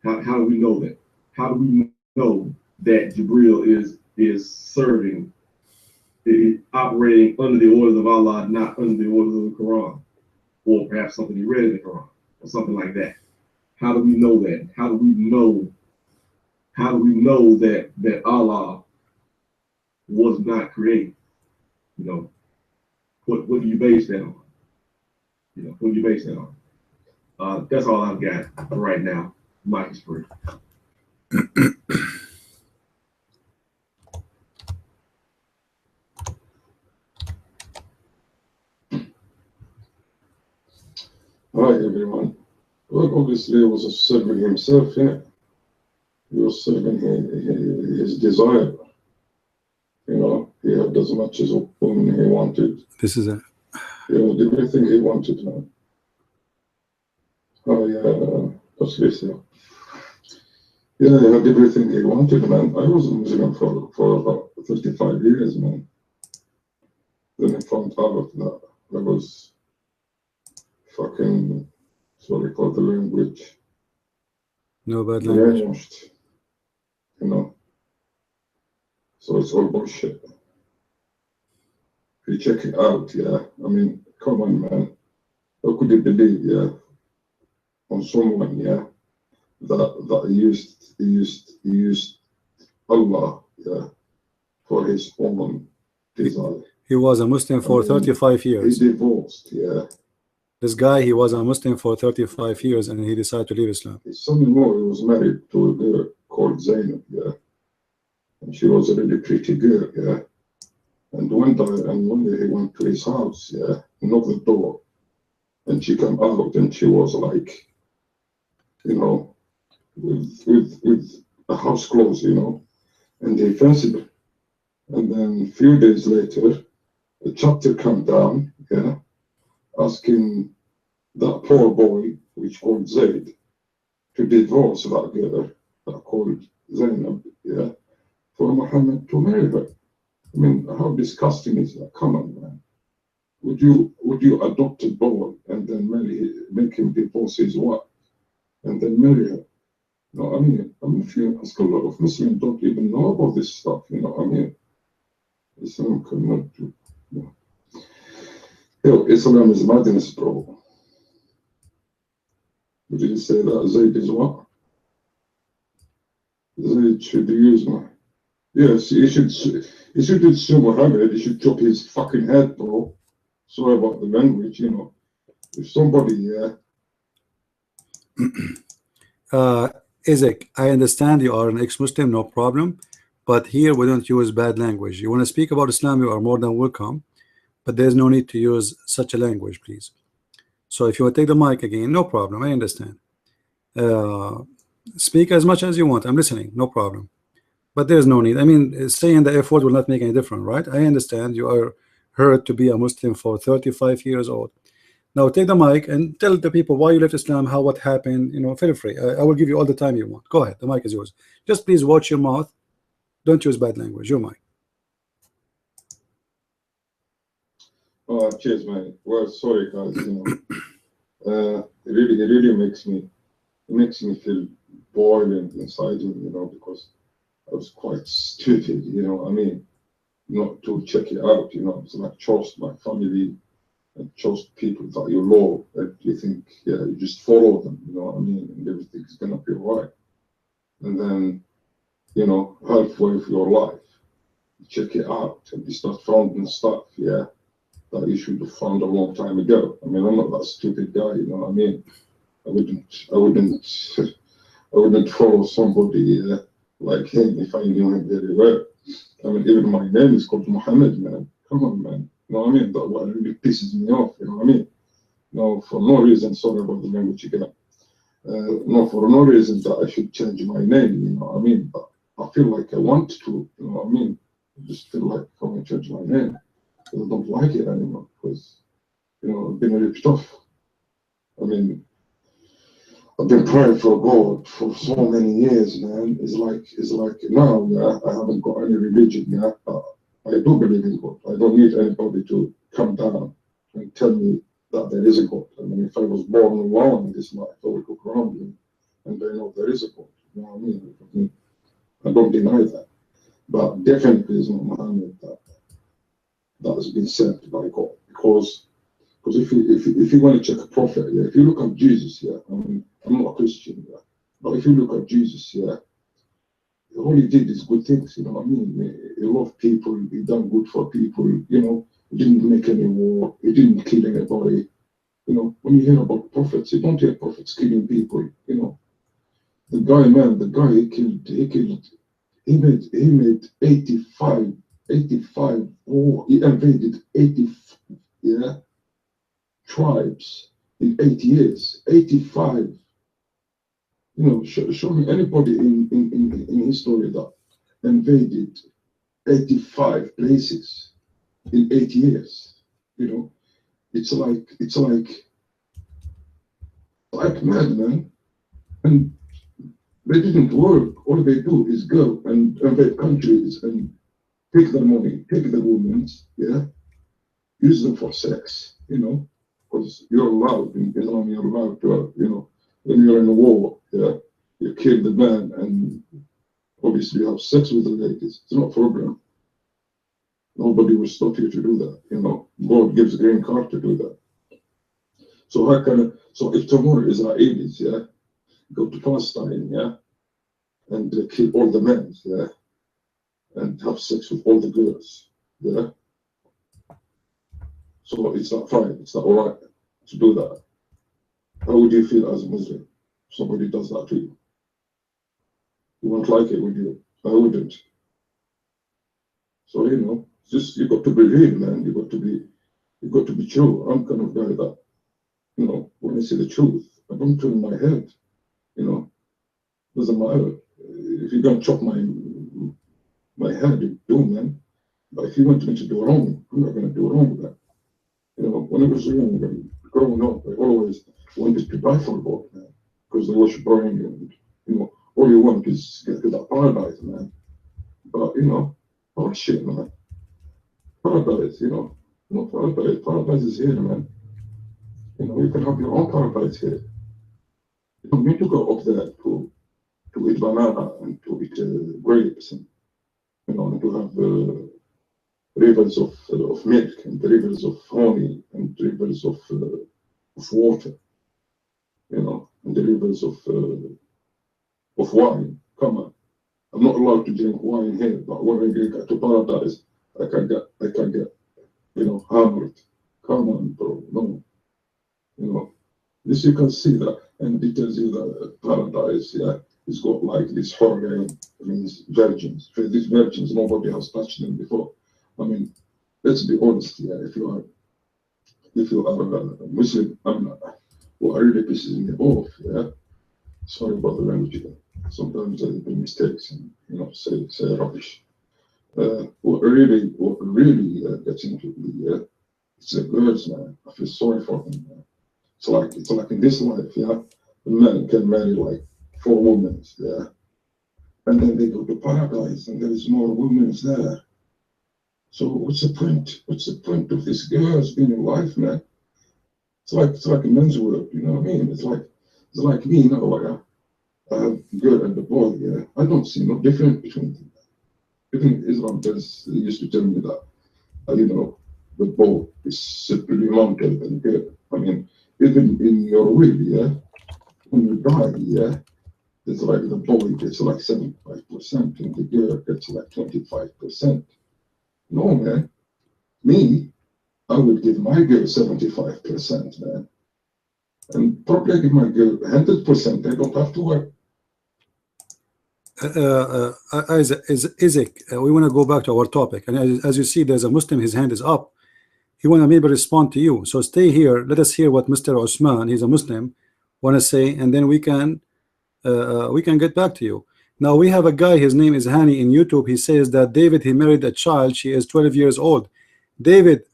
How do we know that? How do we know that Jibril is serving, operating under the orders of Allah, not under the orders of the Quran, or perhaps something he read in the Quran, or something like that? How do we know that? How do we know that Allah was not created? What do you base that on? What do you base that on? That's all I've got for right now. Mike is free. Hi everyone. Well, obviously he was serving himself, yeah. He was serving his desire. He had as much as women he wanted. This is a... He had everything he wanted, man. Oh yeah, that's this, yeah. Yeah, he had everything he wanted, man. I was a Muslim for about 35 years, man. Then I found out that I was fucking, sorry for the language, no bad language. brainwashed, So it's all bullshit. If you check it out, yeah, I mean, come on, man. How could you believe, yeah, on someone, yeah, that he used Allah, yeah, for his own desire. He was a Muslim for 35 years. He divorced, yeah. This guy, he was a Muslim for 35 years and he decided to leave Islam. His son-in-law, he was married to a girl called Zainab, yeah. And she was a really pretty girl, yeah. And one day he went to his house, yeah, knocked the door, and she came out and she was like, with a house clothes, and he fancied her. And then a few days later, a chapter came down, yeah, asking that poor boy, which called Zaid, to divorce that girl that called Zainab, yeah, for Muhammad to marry her. I mean, how disgusting is that? Come on, man. Would you adopt a boy and then make him divorce his wife and then marry her? I mean, if you ask a lot of Muslims don't even know about this stuff, I mean, Islam cannot do. Islam is madness, bro. Would you say that Zayd is what? Zayd should use my... Yes, he He should sue Muhammad. He should chop his fucking head, bro. Sorry about the language, you know. If somebody, Isaac, I understand you are an ex-Muslim, no problem, but here we don't use bad language. You want to speak about Islam, you are more than welcome, but there's no need to use such a language, please. So if you want to take the mic again, no problem, I understand. Speak as much as you want, I'm listening, no problem, but there's no need. I mean, saying the F word will not make any difference, right? I understand you are heard to be a Muslim for 35 years old. Now take the mic and tell the people why you left Islam, how, what happened, you know, feel free. I will give you all the time you want. Go ahead, the mic is yours. Just please watch your mouth. Don't use bad language. Your mic. oh, cheers, man. Well, sorry, guys, you know. It really makes me feel boiling inside me, you know, because I was quite stupid, you know what I mean? Not to check it out, you know. It's like trust my family and trust people that you love, and you think, yeah, you just follow them, you know what I mean, and everything's gonna be all right. And then, you know, halfway of your life, you check it out and you start finding stuff, yeah, that you should have found a long time ago. I mean, I'm not that stupid guy, you know what I mean? I wouldn't follow somebody like him if I knew him very well. I mean, even my name is called Muhammad, man. Come on, man. You know what I mean? That one really pisses me off, you know what I mean? No, for no reason, sorry about the language again. No, for no reason that I should change my name, you know what I mean? But I feel like I want to, you know what I mean? I just feel like I want to change my name. Because I don't like it anymore, because, you know, I've been ripped off. I mean, I've been praying for God for so many years, man. It's like now, yeah, I haven't got any religion, yeah. I do believe in God. I don't need anybody to come down and tell me that there is a God. I mean, if I was born alone in this life, I would look around me and I know there is a God. You know what I mean? I don't deny that. But definitely is not Muhammad that has been sent by God. Because if you want to check a prophet, yeah, if you look at Jesus, yeah, I mean, I'm not a Christian, yeah, but if you look at Jesus, yeah, all he did is good things, you know what I mean? He loved people, he done good for people, you know, he didn't make any war, he didn't kill anybody. You know, when you hear about prophets, you don't hear prophets killing people, you know. The guy he made 85, oh, he invaded 80, yeah, tribes in 8 years, 85. You know, show me anybody in history that invaded 85 places in 8 years. You know, it's like mad, man. And they didn't work. All they do is go and invade countries and take the money, take the women, yeah, use them for sex, you know, because you're allowed in Islam, you're allowed to, you know, when you're in a war, yeah, you kill the man and obviously have sex with the ladies. It's not a problem. Nobody will stop you to do that, you know. God gives a green card to do that. So so if tomorrow Israelis, yeah, go to Palestine, yeah, and kill all the men, yeah, and have sex with all the girls, yeah, so it's not fine, it's not all right to do that. How would you feel as a Muslim if somebody does that to you? You won't like it, would you? I wouldn't. So, you know, just you got to be real, man. You got to be true. I'm kind of guy that, you know, when I see the truth, I don't turn my head, you know. Doesn't matter. If you're gonna chop my head, you do, man. But if you want me to do wrong, I'm not gonna do wrong with that. You know, when I was young and growing up, I always wanted to die for God, man. Because they worship burning and, you know, all you want is get to that paradise, man. But, you know, oh shit, man. Paradise, you know. No paradise. Paradise is here, man. You know, you can have your own paradise here. You don't need to go up there to eat banana and to eat grapes and, you know, and to have rivers of milk and rivers of honey and rivers of water, you know, and the rivers of wine. Come on, I'm not allowed to drink wine here, but when I get to paradise, I can get, you know, hammered. Come on, bro, no, you know. This you can see that, and it tells you that paradise, yeah, it's got like this hurricane, means virgins. For these virgins, nobody has touched them before. I mean, let's be honest, yeah. If you are a Muslim, I'm not. What really pisses me off, yeah. Sorry about the language. Sometimes I make mistakes and, you know, say rubbish. What really gets into me, yeah, it's the girls, man. I feel sorry for them, man. It's like in this life, yeah, a man can marry like 4 women, yeah, and then they go to paradise and there is more women there. So what's the point? What's the point of this girls being in life, man? It's like a men's world, you know what I mean? It's like me, you know, like I have girl and the boy, yeah. I don't see no difference between them. Even Islam used to tell me that, you know, the boy is simply mounted than girl. I mean, even in your will, yeah, when you die, yeah, it's like the boy gets like 75% and the girl gets like 25%. No, man. Me, I would give my girl 75%, man. And probably I give my girl 100%. They don't have to work. Isaac, we want to go back to our topic, and as you see, there's a Muslim, his hand is up. He want to maybe respond to you, so stay here. Let us hear what Mr. Osman, he's a Muslim, want to say, and then we can get back to you. Now we have a guy, his name is Hani in YouTube. He says that David, he married a child, she is 12 years old. David,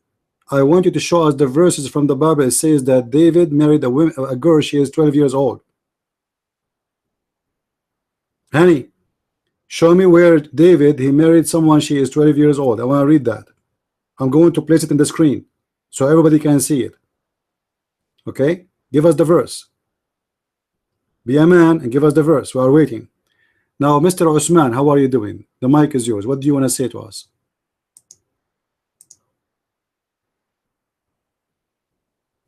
I want you to show us the verses from the Bible. It says that David married a girl, she is 12 years old. Hani, show me where David, he married someone, she is 12 years old. I want to read that. I'm going to place it in the screen so everybody can see it. Okay, give us the verse. Be a man and give us the verse. We are waiting. Now, Mr. Osman, how are you doing? The mic is yours. What do you want to say to us?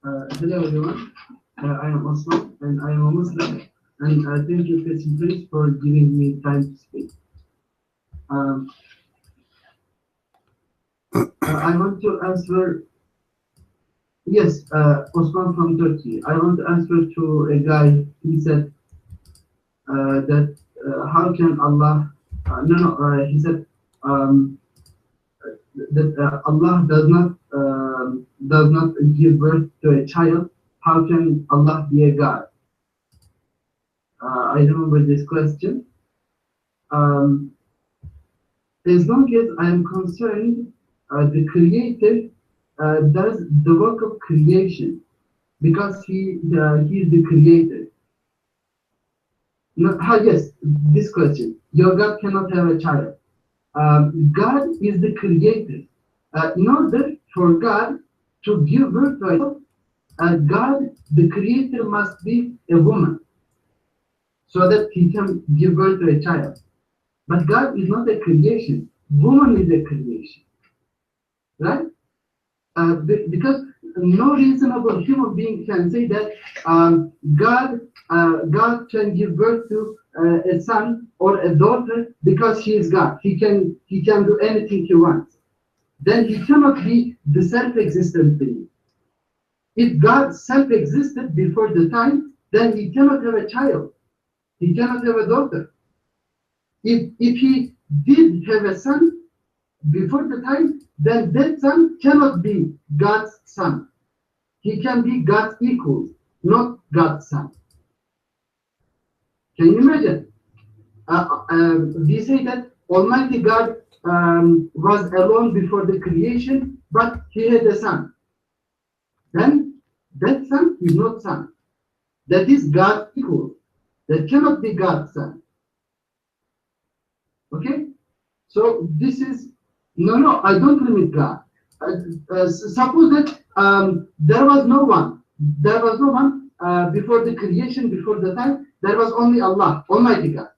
Hello everyone. I am Osman and I am a Muslim, and I thank you, Christian, for giving me time to speak. I want to answer. Yes, Osman from Turkey. I want to answer to a guy. He said that how can Allah? He said that Allah does not give birth to a child. How can Allah be a God? I remember this question. As long as I am concerned, the Creator does the work of creation because He is the Creator. Yes, this question. Your God cannot have a child. God is the Creator. In order for God to give birth to a child, God, the Creator, must be a woman so that He can give birth to a child. But God is not a creation. Woman is a creation. Right? Because no reasonable human being can say that God can give birth to a son or a daughter because He is God. He can do anything He wants. Then He cannot be the self-existent being. If God self-existed before the time, then He cannot have a child. He cannot have a daughter. If He did have a son before the time, then that son cannot be God's son. He can be God's equal, not God's son. Can you imagine? We say that Almighty God was alone before the creation, but He had a son. Then that son is not son. That is God's equal. That cannot be God's son. Okay? So this is, no, I don't limit God. Suppose that there was no one before the creation, before the time. There was only Allah, Almighty God.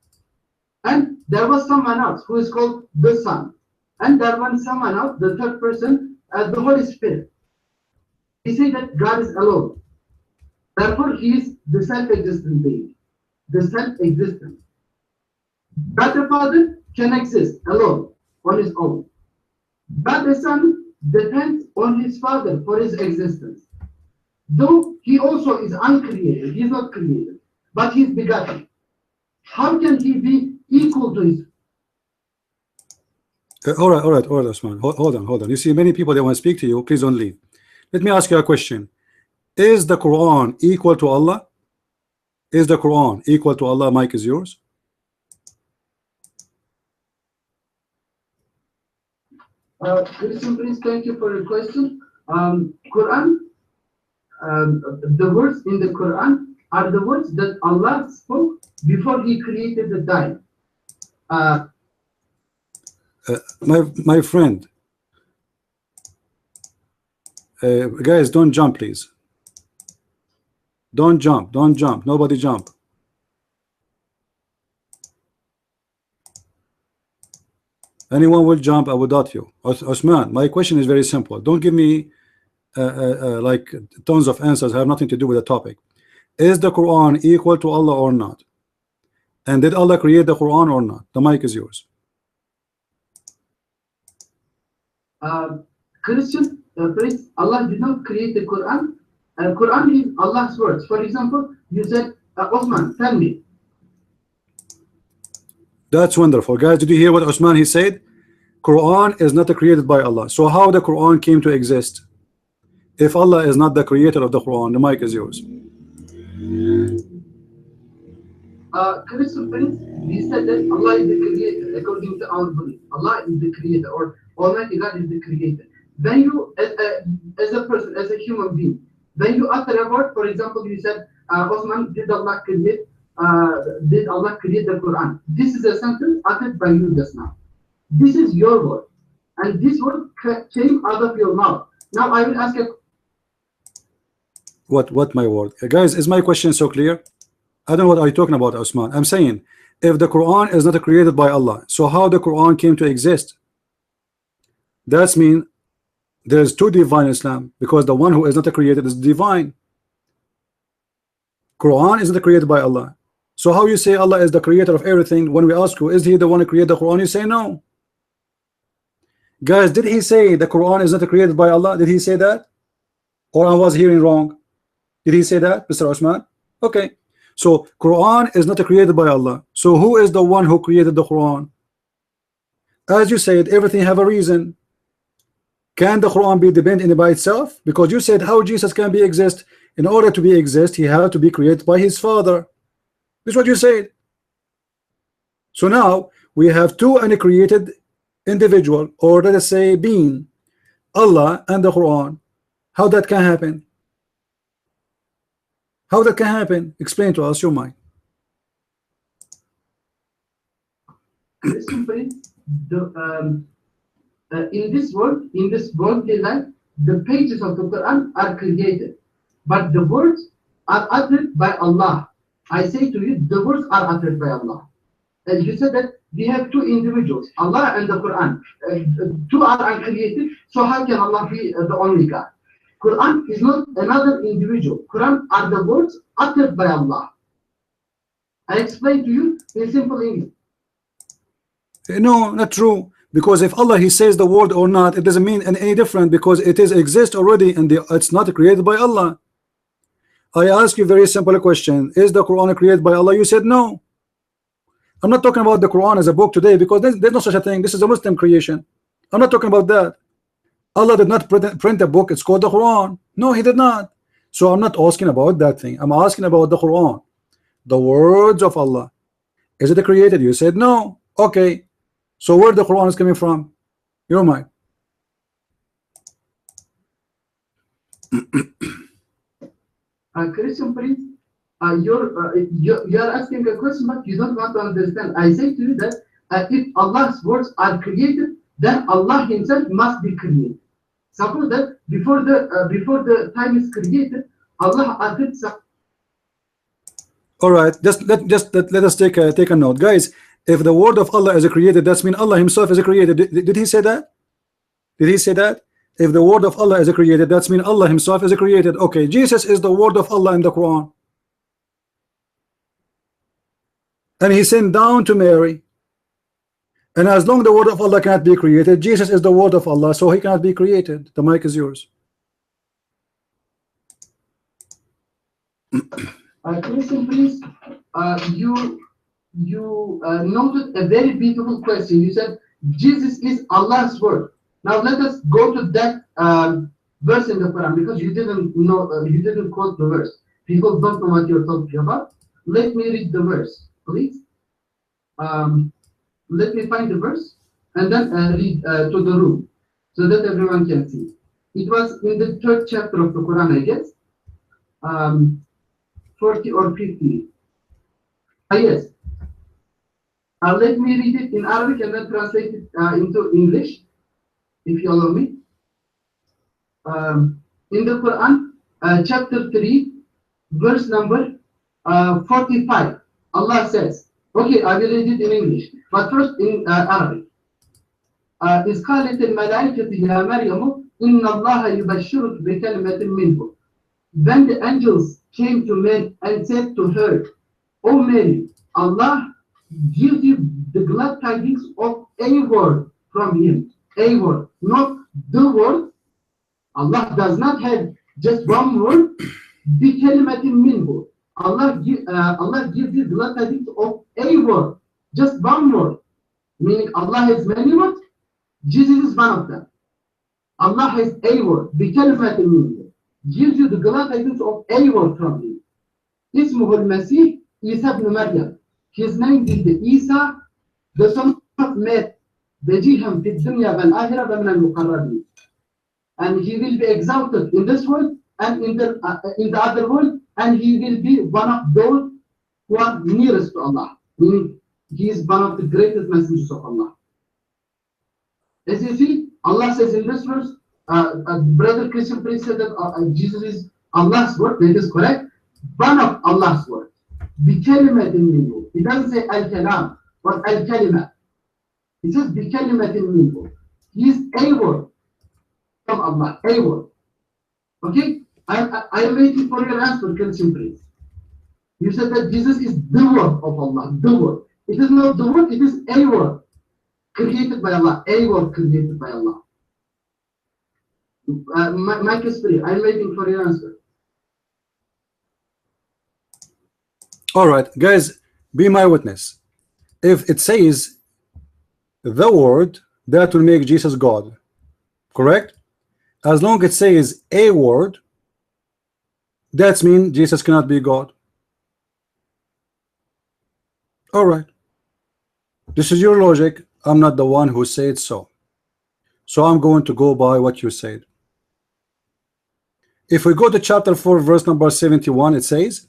And there was someone else who is called the Son. And there was someone else, the third person, the Holy Spirit. We say that God is alone. Therefore, He is the self-existent being. The self-existent. But the father can exist alone on his own. But the son depends on his father for his existence. Though he also is uncreated, he's not created, but he's begotten. How can he be equal to his? All right, Osman. Hold on. You see, many people, they want to speak to you. Please don't leave. Let me ask you a question. Is the Quran equal to Allah? Is the Quran equal to Allah? Mic is yours. Christian Prince, thank you for your question. Quran, the words in the Quran are the words that Allah spoke before He created the time. My friend, guys, don't jump, please. Don't jump. Nobody jump. Anyone will jump, I will dot you. Osman, my question is very simple. Don't give me like tons of answers have nothing to do with the topic. Is the Quran equal to Allah or not? And did Allah create the Quran or not? The mic is yours. Christian, Prince, Allah did not create the Quran. Quran is Allah's words. For example, you said, Osman, tell me. That's wonderful, guys. Did you hear what Osman he said? Quran is not created by Allah. So how the Quran came to exist? If Allah is not the creator of the Quran, the mic is yours. Christian Prince, we said that Allah is the creator according to our belief. Allah is the creator, or Almighty God is the creator. When you, as a person, as a human being, when you utter a word, for example, you said, Osman, did Allah create the Quran? This is a sentence uttered by you just now. This is your word, and this word came out of your mouth. Now I will ask you. What my word? Guys, is my question so clear? I don't know what are you talking about, Osman. I'm saying, if the Quran is not created by Allah, so how the Quran came to exist? That's mean there's two divine Islam, because the one who is not created is divine. Quran isn't created by Allah. So how you say Allah is the creator of everything? When we ask you, is he the one who created the Quran? You say no. Guys, did he say the Quran is not created by Allah? Did he say that? Or I was hearing wrong? Did he say that, Mr. Osman? Okay. So Quran is not created by Allah. So who is the one who created the Quran? As you said, everything have a reason. Can the Quran be dependent by itself? Because you said how Jesus can be exist. In order to be exist, he had to be created by his father. This is what you said. So now we have two uncreated individual, or let us say being, Allah and the Quran. How that can happen? How that can happen? Explain to us your mind. Listen, friends, in this worldly life, the pages of the Quran are created, but the words are uttered by Allah. I say to you, the words are uttered by Allah. And you said that we have two individuals, Allah and the Quran. Two are uncreated, so how can Allah be the only God? Quran is not another individual. Quran are the words uttered by Allah. I explain to you in simple English. No, not true. Because if Allah he says the word or not, it doesn't mean any different, because it is exist already and it's not created by Allah. I ask you a very simple question. Is the Quran created by Allah? You said no. I'm not talking about the Quran as a book today, because there's no such a thing. This is a Muslim creation. I'm not talking about that. Allah did not print a book. It's called the Quran. No, he did not. So I'm not asking about that thing. I'm asking about the Quran, the words of Allah. Is it created? You said no. Okay. So where the Quran is coming from? Your mind. Christian Prince, you're asking a question, but you don't want to understand. I say to you that if Allah's words are created, then Allah Himself must be created. Suppose that before the time is created, Allah uttered some. All right, let us take a note, guys. If the word of Allah is created, that's mean Allah Himself is created. Did he say that? Did he say that? If the word of Allah is created, that's mean Allah Himself is created. Okay, Jesus is the word of Allah in the Quran. and he sent down to Mary. And as long the word of Allah cannot be created, Jesus is the word of Allah, so he cannot be created. The mic is yours. Christian priest, you noted a very beautiful question. You said Jesus is Allah's word. Now let us go to that verse in the Quran, because you didn't know, you didn't quote the verse. People don't know what you're talking about. Let me read the verse, please. Let me find the verse and then read to the room so that everyone can see. It was in the 3rd chapter of the Quran, I guess. 40 or 50. Yes. Let me read it in Arabic and then translate it into English, if you allow me. In the Quran, chapter 3, verse number 45, Allah says, okay, I will read it in English, but first in Arabic. إذ قالت الملائكة يا مريم إن الله يبشرك بكلمة منه. Then the angels came to Mary and said to her, O Mary, Allah gives you the glad tidings of a word from him. A word, not the word. Allah does not have just one word. بكلمة منه. Allah gives you glad tidings of a word, just one word. Meaning Allah has many words. Jesus is one of them. Allah has a word, بكلمة منه. Gives you the glad tidings of a word from him. اسمه المسيح عيسى ابن مريم. His name is the Isa, the son of Mary. وجيها في الدنيا والآخرة ومن المقربين. And he will be exalted in this world and in the other world, and he will be one of those who are nearest to Allah. Meaning he is one of the greatest messengers of Allah. As you see, Allah says in this verse, brother Christian priest said that Jesus is Allah's word. That is correct. One of Allah's word. بكلمة منه. He doesn't say al-kalam, but al-kalima. He says بكلمة منه. He is a word from Allah. A word. Okay? I am waiting for your answer, Christian priest. You said that Jesus is the word of Allah. The word. It is not the word, it is a word created by Allah. A word created by Allah. Mike is free. I'm waiting for your answer. All right, guys, be my witness. If it says the word, that will make Jesus God, correct? As long as it says a word, that means Jesus cannot be God. All right, this is your logic. I'm not the one who said so, so I'm going to go by what you said. If we go to chapter 4 verse number 71, it says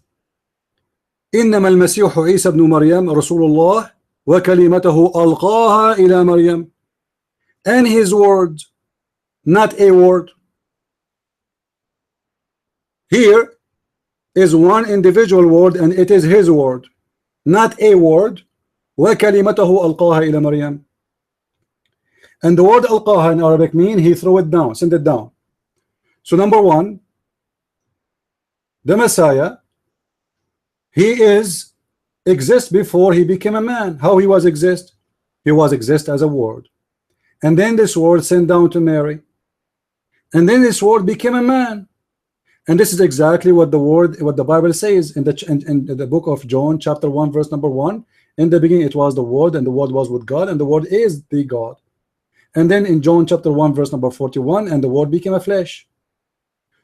إنما المسيح عيسى ابن مريم رسول الله وكلمته ألقاها إلى مريم. And his word, not a word. Here is one individual word, and it is his word, not a word. وكلمته ألقاها إلى مريم. And the word ألقاها in Arabic mean he threw it down, send it down. So number one, the Messiah, he exists before he became a man. How he was exist? He was exist as a word, and then this word sent down to Mary, and then this word became a man. And this is exactly what the Bible says in the book of John chapter 1 verse number 1. In the beginning it was the word, and the word was with God, and the word is the God. And then in John chapter 1 verse number 41, and the word became a flesh.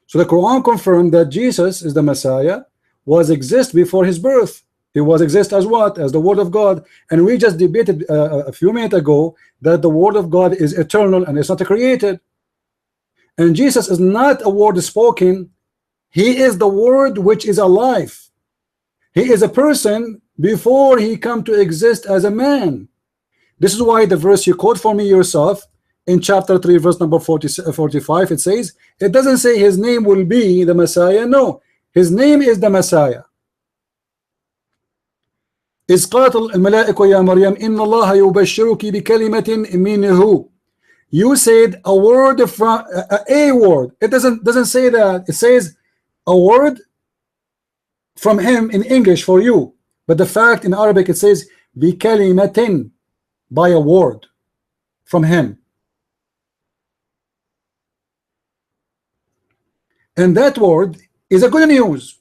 So the Quran confirmed that Jesus is the Messiah, was exist before his birth. He was exist as what? As the word of God. And we just debated a few minutes ago that the word of God is eternal and it's not created. And Jesus is not a word spoken. He is the word which is alive. He is a person before he come to exist as a man. This is why the verse you quote for me yourself in chapter 3 verse number 45, it says, it doesn't say his name will be the Messiah. No, his name is the Messiah. إذ قالت الملائكة يا مريم إن الله يبشرك بكلمة منه. You said a word from a word. It doesn't say that. It says a word from him in English for you. But the fact in Arabic it says بِكَلِمَةٍ, by a word from him. And that word is a good news.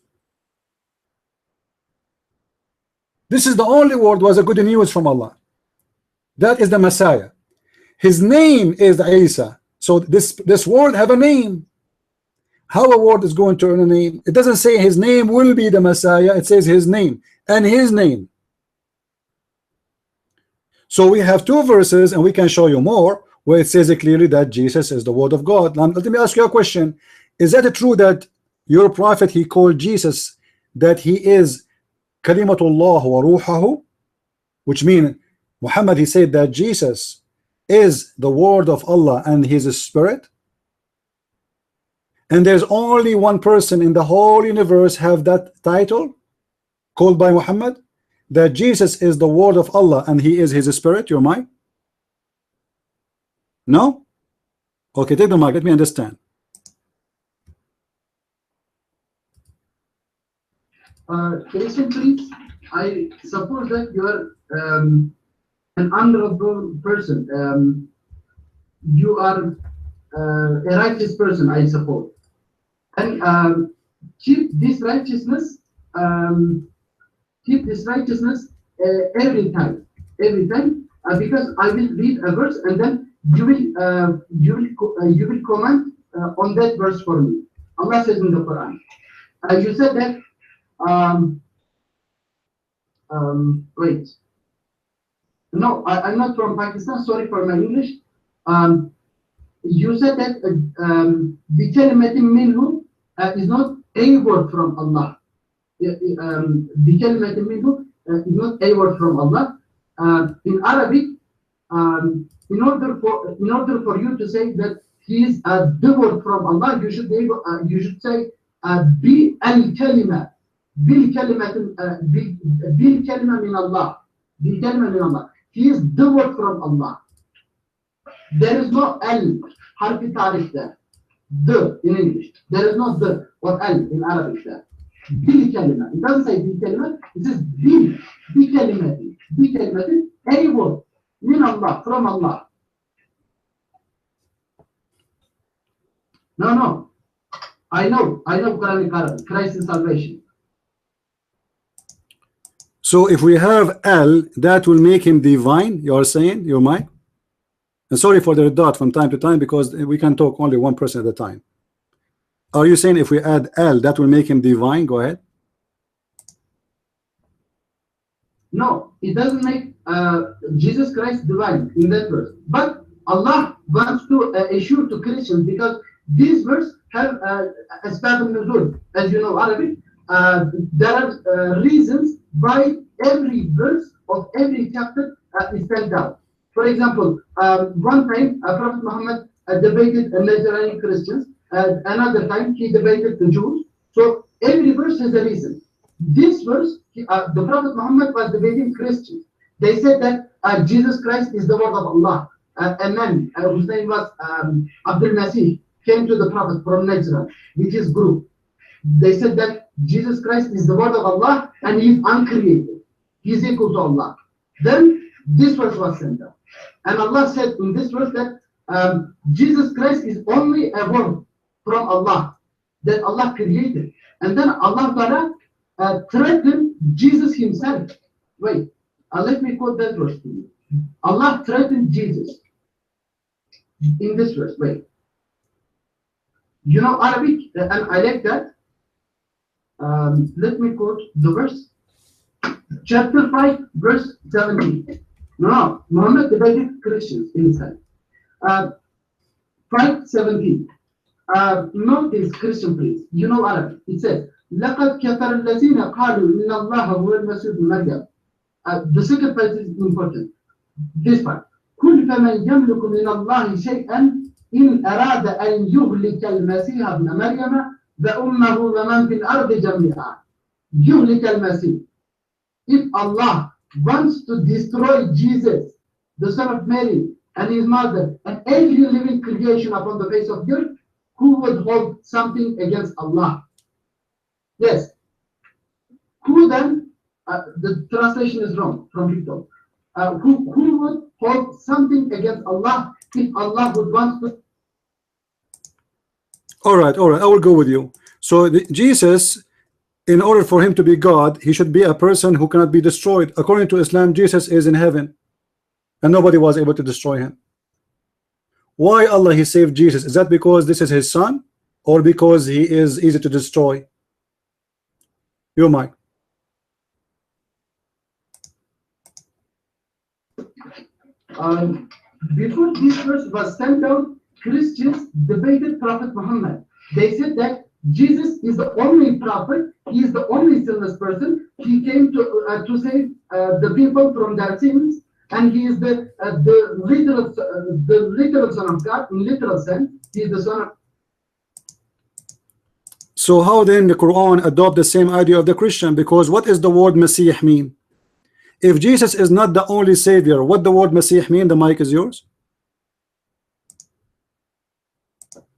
This is the only word was a good news from Allah. That is the Messiah. His name is Isa. So this word have a name. How a word is going to earn a name? It doesn't say his name will be the Messiah. It says his name and his name. So we have two verses, and we can show you more where it says clearly that Jesus is the word of God. Now let me ask you a question. Is that true that your prophet, he called Jesus that he is Kalimatullah wa ruhahu, which means Muhammad, he said that Jesus is the word of Allah and his spirit? And there's only one person in the whole universe have that title called by Muhammad, that Jesus is the word of Allah and he is his spirit. Your mic? No? Okay, take the mic, let me understand. Christian, please, I suppose that you are an honorable person. You are a righteous person, I suppose. And keep this righteousness, every time, because I will read a verse and then you will comment on that verse for me. Allah says in the Quran. You said that. Wait. No, I'm not from Pakistan. Sorry for my English. You said that the kalimatin minhu is not a word from Allah. The kalimatin minhu is not a word from Allah. In Arabic, in order for you to say that he is the word from Allah, you should say bi al kalima. بالكلمة من الله. بالكلمة من الله. He is the word from Allah. There is no al harfi tarif there. The in English. There is no the or al in Arabic there. بالكلمة. It doesn't say بالكلمة. It says بكلمة. بكلمة. Any word من Allah, from Allah. No. I know Quranic Arabic. Christ is salvation. So if we have L, that will make him divine, you are saying, your mic? And sorry for the dot from time to time, because we can talk only one person at a time. Are you saying if we add L, that will make him divine? Go ahead. No, it doesn't make Jesus Christ divine in that verse. But Allah wants to assure to Christians, because this verse have asbab al-nuzul, as you know Arabic. There are reasons why every verse of every chapter is spelled out. For example, one time Prophet Muhammad debated Nazarene Christians, another time he debated the Jews. So every verse has a reason. This verse, the Prophet Muhammad was debating Christians. They said that Jesus Christ is the word of Allah. A man whose name was Abdul Masih came to the Prophet from Nazareth with his group. They said that Jesus Christ is the word of Allah and he is uncreated. He is equal to Allah. Then this verse was sent down. And Allah said in this verse that Jesus Christ is only a word from Allah that Allah created. And then Allah Ta'ala threatened Jesus himself. Wait, let me quote that verse to you. Allah threatened Jesus in this verse. Wait. You know Arabic, and I like that. Let me quote the verse. Chapter 5, verse 17. No, Muhammad debated Christians inside. 5:17. Notice Christian, please. You know Arabic. It says, لَقَدْ كَفَرَ الَّذِينَ قَالُوا إِنَّ اللَّهَ هُوَ الْمَسِيحُ ابْنُ مَرْيَمَ. The second part is important. This part. كُلْ فَمَنْ يَمْلِكُ مِنَ اللَّهِ شَيْئًا إِنْ أَرَادَ أَنْ يُهْلِكَ الْمَسِيحَ ابْنَ مَرْيَمَ وَأُمَّهُ وَمَنْ فِي الْأَرْضِ جَمِيعًا. يُهْلِكَ الْمَسِيحَ. If Allah wants to destroy Jesus, the son of Mary, and his mother, and every living creation upon the face of the earth, who would hold something against Allah? Yes. Who then the translation is wrong from TikTok. Who would hold something against Allah if Allah would want to? All right, I will go with you. So Jesus, in order for him to be God, he should be a person who cannot be destroyed. According to Islam, Jesus is in heaven and nobody was able to destroy him. Why Allah he saved Jesus? Is that because this is his son, or because he is easy to destroy? Your mic. Before this verse was sent out, Christians debated Prophet Muhammad. They said that Jesus is the only prophet, he is the only sinless person, he came to save the people from their sins, and he is the literal son of God, in literal sense, he is the son of. So how then the Quran adopt the same idea of the Christian? Because what is the word Messiah mean? If Jesus is not the only savior, what the word Messiah mean? The mic is yours.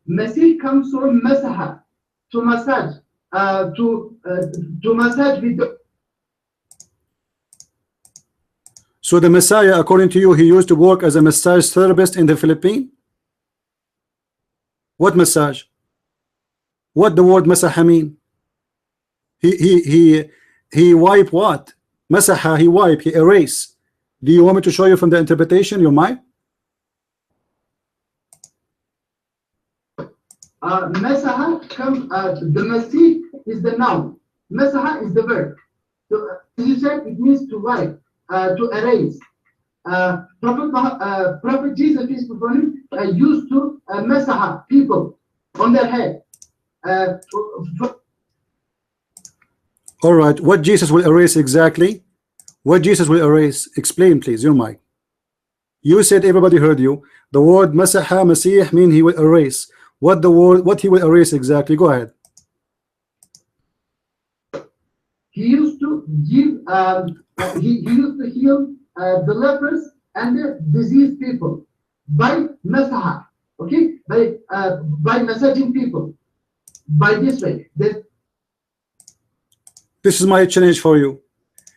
Messiah comes from masaha, to massage, to massage with the. So the Messiah, according to you, he used to work as a massage therapist in the Philippines. What massage? What the word masaha mean? He wipe what? Masaha, he wipe, he erase. Do you want me to show you from the interpretation? You might. Masaha come. The Masih is the noun. Masaha is the verb. So, as you said, it means to wipe, to erase. Prophet Jesus, peace be upon him, used to masaha people on their head. All right, what Jesus will erase exactly? What Jesus will erase? Explain, please. Your mic. You said everybody heard you. The word masaha, Masih mean he will erase. What the word? What he will erase exactly? Go ahead. He used to give. He used to heal the lepers and the diseased people by masaha. Okay, by massaging people. By this way. This is my challenge for you.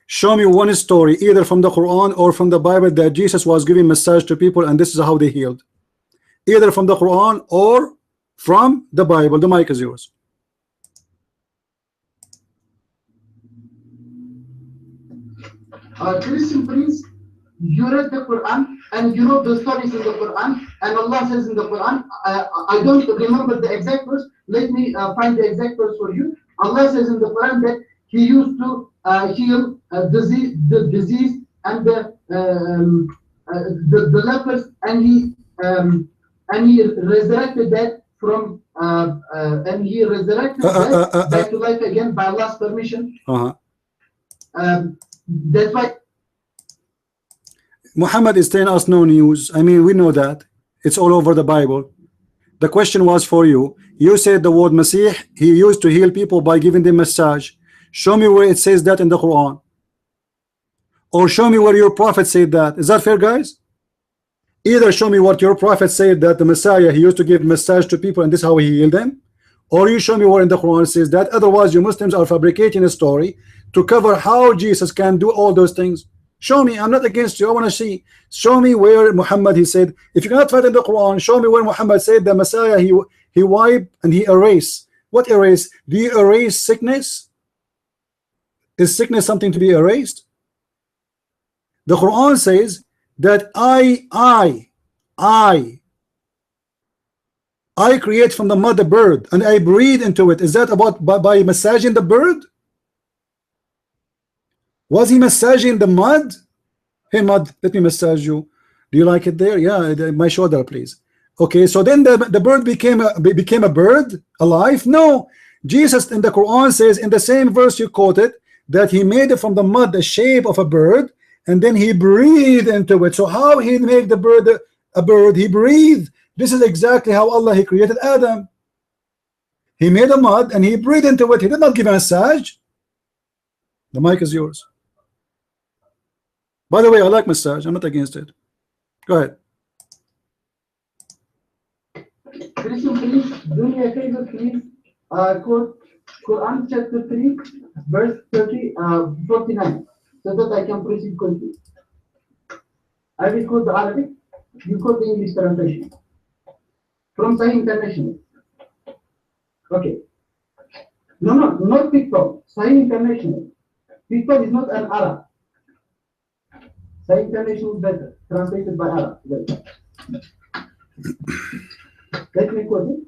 Show me one story, either from the Quran or from the Bible, that Jesus was giving massage to people and this is how they healed. Either from the Quran or from the Bible. The mic is yours. Christian prince, you read the Quran and you know the stories in the Quran, and Allah says in the Quran, I don't remember the exact verse. Let me find the exact verse for you. Allah says in the Quran that he used to heal the disease and the lepers, and he resurrected that from back to life again by Allah's permission. That's why Muhammad is telling us no news. I mean, we know that it's all over the Bible. The question was for you. You said the word Masih, he used to heal people by giving them massage. Show me where it says that in the Quran, or show me where your prophet said that. Is that fair, guys? Either show me what your prophet said, that the Messiah, he used to give massage to people and this is how he healed them, or you show me where in the Quran says that. Otherwise, you Muslims are fabricating a story to cover how Jesus can do all those things. Show me. I'm not against you. I want to see. Show me where Muhammad, he said, if you cannot find in the Quran, show me where Muhammad said the Messiah, he wiped and he erased. What erase? Do you erase sickness? Is sickness something to be erased? The Quran says that I create from the mud a bird and I breathe into it. Is that about by massaging the bird? Was he massaging the mud? Hey mud, let me massage you. Do you like it there? Yeah, my shoulder, please. Okay, so then the bird became a bird alive? No. Jesus in the Quran says in the same verse you quoted that he made it from the mud the shape of a bird and then he breathed into it. So how he made the bird a bird? He breathed. This is exactly how Allah he created Adam. He made a mud and he breathed into it. He did not give a massage. The mic is yours. By the way, I like massage. I'm not against it. Go ahead. Christian, please do me a favor, please. Quote Quran chapter 3, verse 49, so that I can proceed quickly. I will quote the Arabic, you quote the English translation. From Sahih International. Okay. No, not TikTok. Sahih International. TikTok is not an Arab. Sahih International is better. Translated by Arab. Let me quote it.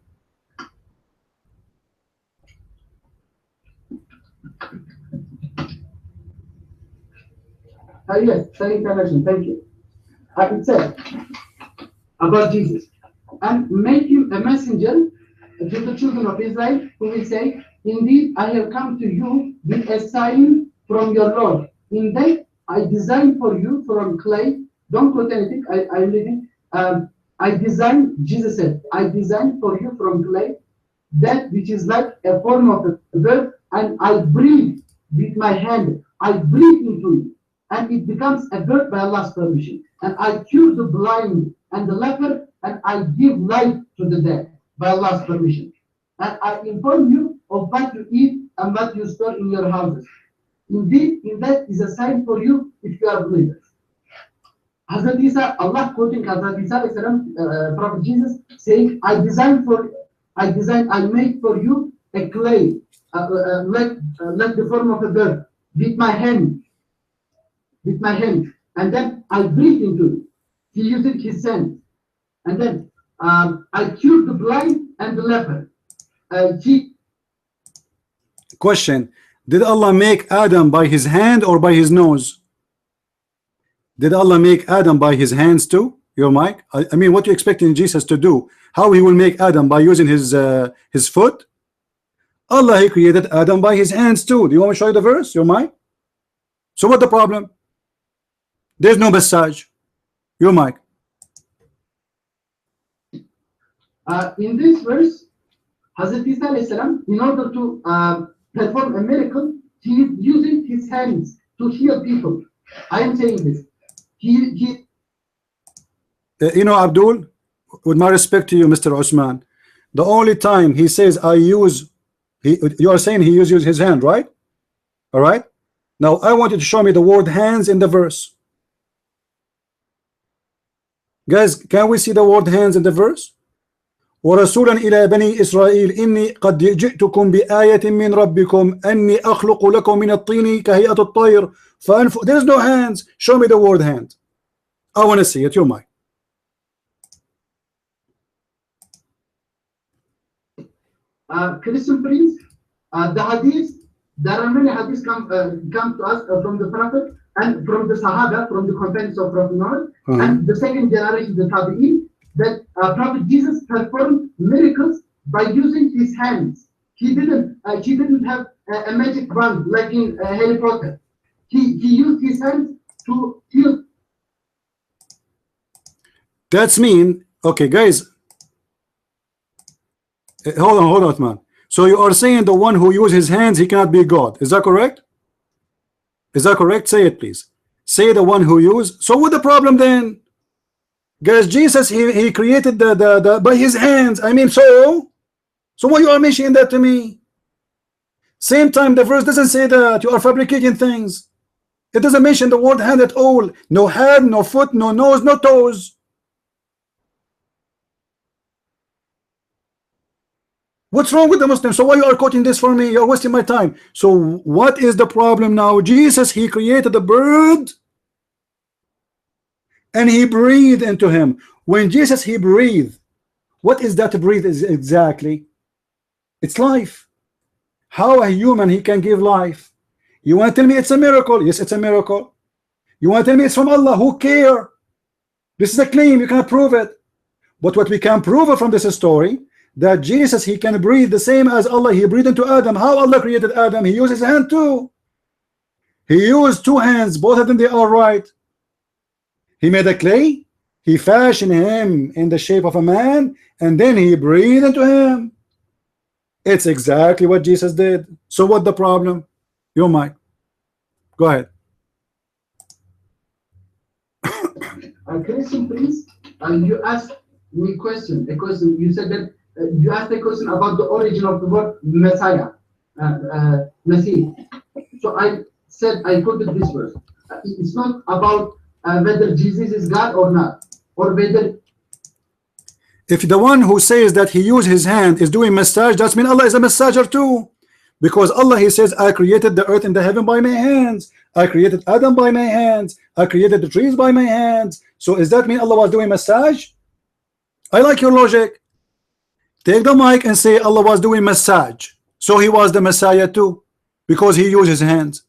Yes, Sahih International. Thank you. It says about Jesus, and make him a messenger to the children of Israel, who will say, indeed, I have come to you with a sign from your Lord. In that I designed for you from clay. Don't quote anything. I'm reading. I designed, Jesus said, I designed for you from clay that which is like a form of a bird, and I breathe with my hand. I breathe into it, and it becomes a bird by Allah's permission. And I cure the blind and the leper, and I give life to the dead by Allah's permission. And I inform you of what you eat and what you store in your houses. Indeed, in that is a sign for you if you are believers. Hazrat Isa, Allah quoting Hazrat Isa, Prophet Jesus, saying, I made for you a clay, like the form of a bird, with my hand, and then I breathe into it. He used his hand, and then I cured the blind and the leper. Question: did Allah make Adam by his hand or by his nose? Did Allah make Adam by his hands too? Your mic. I mean, what you expecting Jesus to do? How he will make Adam by using his foot? Allah, he created Adam by his hands too. Do you want me to show you the verse? Your mic. So what the problem? There's no massage. Your mic. In this verse, Hazrat Isa, in order to perform a miracle, he is using his hands to heal people. I am saying this. You know, Abdul, with my respect to you, Mr. Osman, the only time he says I use, you are saying he uses his hand, right? All right. Now I want you to show me the word hands in the verse. Guys, can we see the word hands in the verse? ورسولا إلى بني إسرائيل إني قد جئتكم بآية من ربكم أني أخلق لكم من الطين كهيئة الطير فأنفخ. There is no hands. Show me the word hand. I want to see it. Your mic. Christian Prince, the hadith, there are many hadiths come to us from the Prophet and from the Sahaba, from the companions of Prophet Muhammad, and the second generation, the Tabi'in, that Prophet Jesus performed miracles by using his hands. He didn't have a magic wand like in Harry Potter. He used his hands to heal. That's mean. Okay, guys. Hold on, man. So you are saying the one who uses his hands, he cannot be God. Is that correct? Is that correct? Say it, please. Say the one who uses. So what's the problem then? Guys, Jesus, he created the by his hands. I mean, so why you are mentioning that to me? Same time, the verse doesn't say that. You are fabricating things. It doesn't mention the word hand at all. No hand, no foot, no nose, no toes. What's wrong with the Muslims? So why you are quoting this for me? You're wasting my time. So what is the problem now? Jesus, he created a bird and he breathed into him. When Jesus, he breathed, what is that breathe exactly? It's life. How a human he can give life? You want to tell me it's a miracle? Yes, it's a miracle. You want to tell me it's from Allah? Who care? This is a claim. You cannot prove it. But what we can prove from this story, that Jesus, he can breathe the same as Allah. He breathed into Adam. How Allah created Adam? He used his hand too. He used two hands. Both of them, they are right. He made a clay. He fashioned him in the shape of a man, and then he breathed into him. It's exactly what Jesus did. So what the problem? Your mic. Go ahead. Christian, please. You asked me a question. You said that you asked a question about the origin of the word Messiah. Masih. So I said I quoted this verse. It's not about whether Jesus is God or not, or whether. If the one who says that he used his hand is doing massage, that means Allah is a massager too. Because Allah, he says, I created the earth and the heaven by my hands. I created Adam by my hands. I created the trees by my hands. So does that mean Allah was doing massage? I like your logic. Take the mic and say Allah was doing massage. So he was the Messiah too, because he used his hands.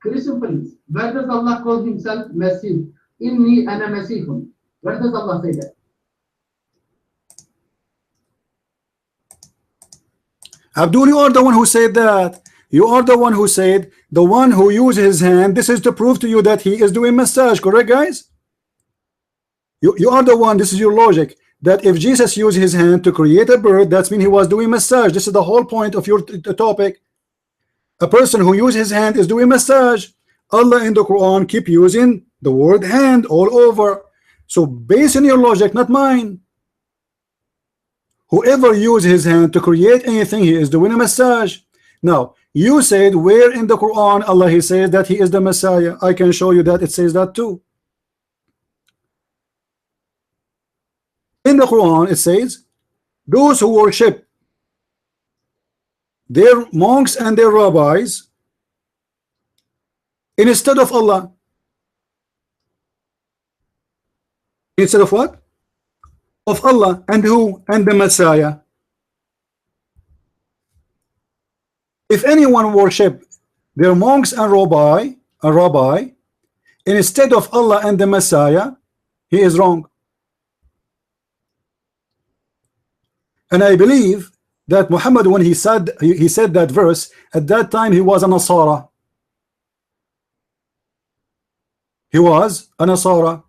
Christian police. Where does Allah call himself Masih? Inni ana Masihun. Where does Allah say that? Abdul, you are the one who said that. You are the one who said the one who used his hand. This is to prove to you that he is doing massage. Correct, guys? You are the one. This is your logic. That if Jesus used his hand to create a bird, that means he was doing massage. This is the whole point of your topic. A person who uses his hand is doing massage. Allah in the Quran keep using the word hand all over. So based on your logic, not mine. Whoever uses his hand to create anything, he is doing a massage. Now, you said where in the Quran Allah he says that he is the Messiah. I can show you that it says that too. In the Quran it says those who worship their monks and their rabbis instead of Allah. Instead of what? Of Allah. And who? And the Messiah. If anyone worship their monks and rabbi instead of Allah and the Messiah, he is wrong. And I believe that Muhammad, when he said that verse, at that time he was a Nasara. He was a Nasara.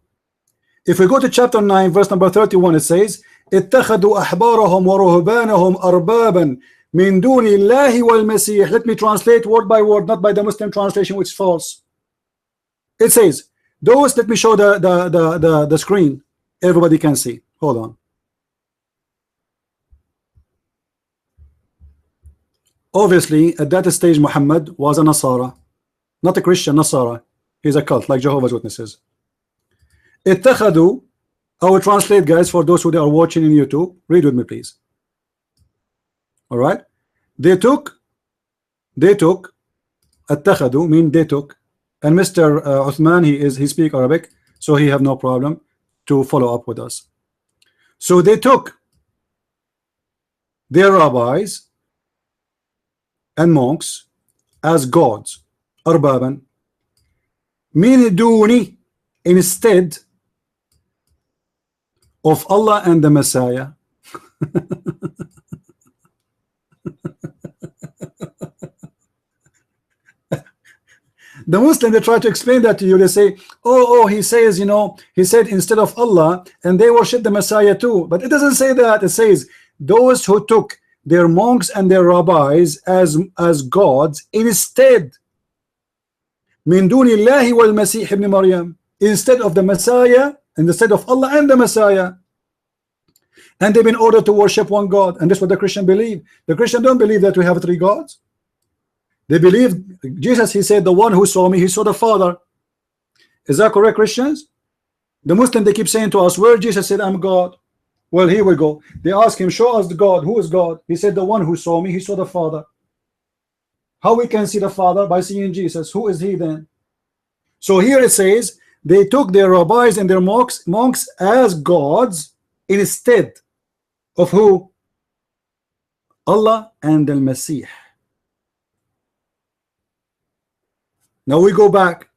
If we go to chapter 9 verse number 31, it says اتخذوا أحبارهم ورهبانهم أربابا من دون الله والمسيح. Let me translate word by word, not by the Muslim translation, which is false. It says those, let me show the screen, everybody can see. Hold on. Obviously at that stage Muhammad was a Nasara, not a Christian. Nasara, he's a cult like Jehovah's Witnesses. اتخذوا, I will translate, guys, for those who are watching in YouTube. Read with me, please. All right, they took اتخذوا mean they took, and Mr. Uthman, he speak Arabic, so he have no problem to follow up with us. So they took their rabbis and monks as gods, arbaban, min duni, instead of Allah and the Messiah. The Muslim, they try to explain that to you. They say, oh, he says, you know, he said instead of Allah, and they worship the Messiah too. But it doesn't say that. It says those who took their monks and their rabbis as gods instead, min dunillahi wal Masih ibn Maryam, instead of the Messiah, and instead of Allah and the Messiah. And they've been ordered to worship one God, and this is what the Christian believe. The Christian don't believe that we have three gods. They believe Jesus, he said, the one who saw me, he saw the Father. Is that correct, Christians? The Muslim, they keep saying to us, where Jesus said, I'm God. Well, here we go. They ask him, show us the God. Who is God? He said, the one who saw me, he saw the Father. How we can see the Father? By seeing Jesus. Who is he then? So here it says they took their rabbis and their monks as gods instead of who? Allah and the Masih. Now we go back.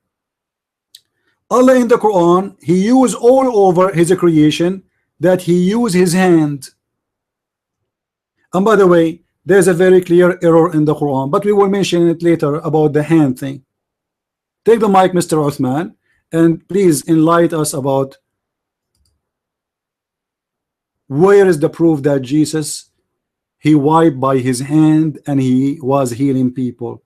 Allah in the Quran, he used all over his creation that he used his hand. And by the way, there's a very clear error in the Quran, but we will mention it later about the hand thing. Take the mic, Mr. Uthman, and please enlighten us about where is the proof that Jesus, he wiped by his hand and he was healing people.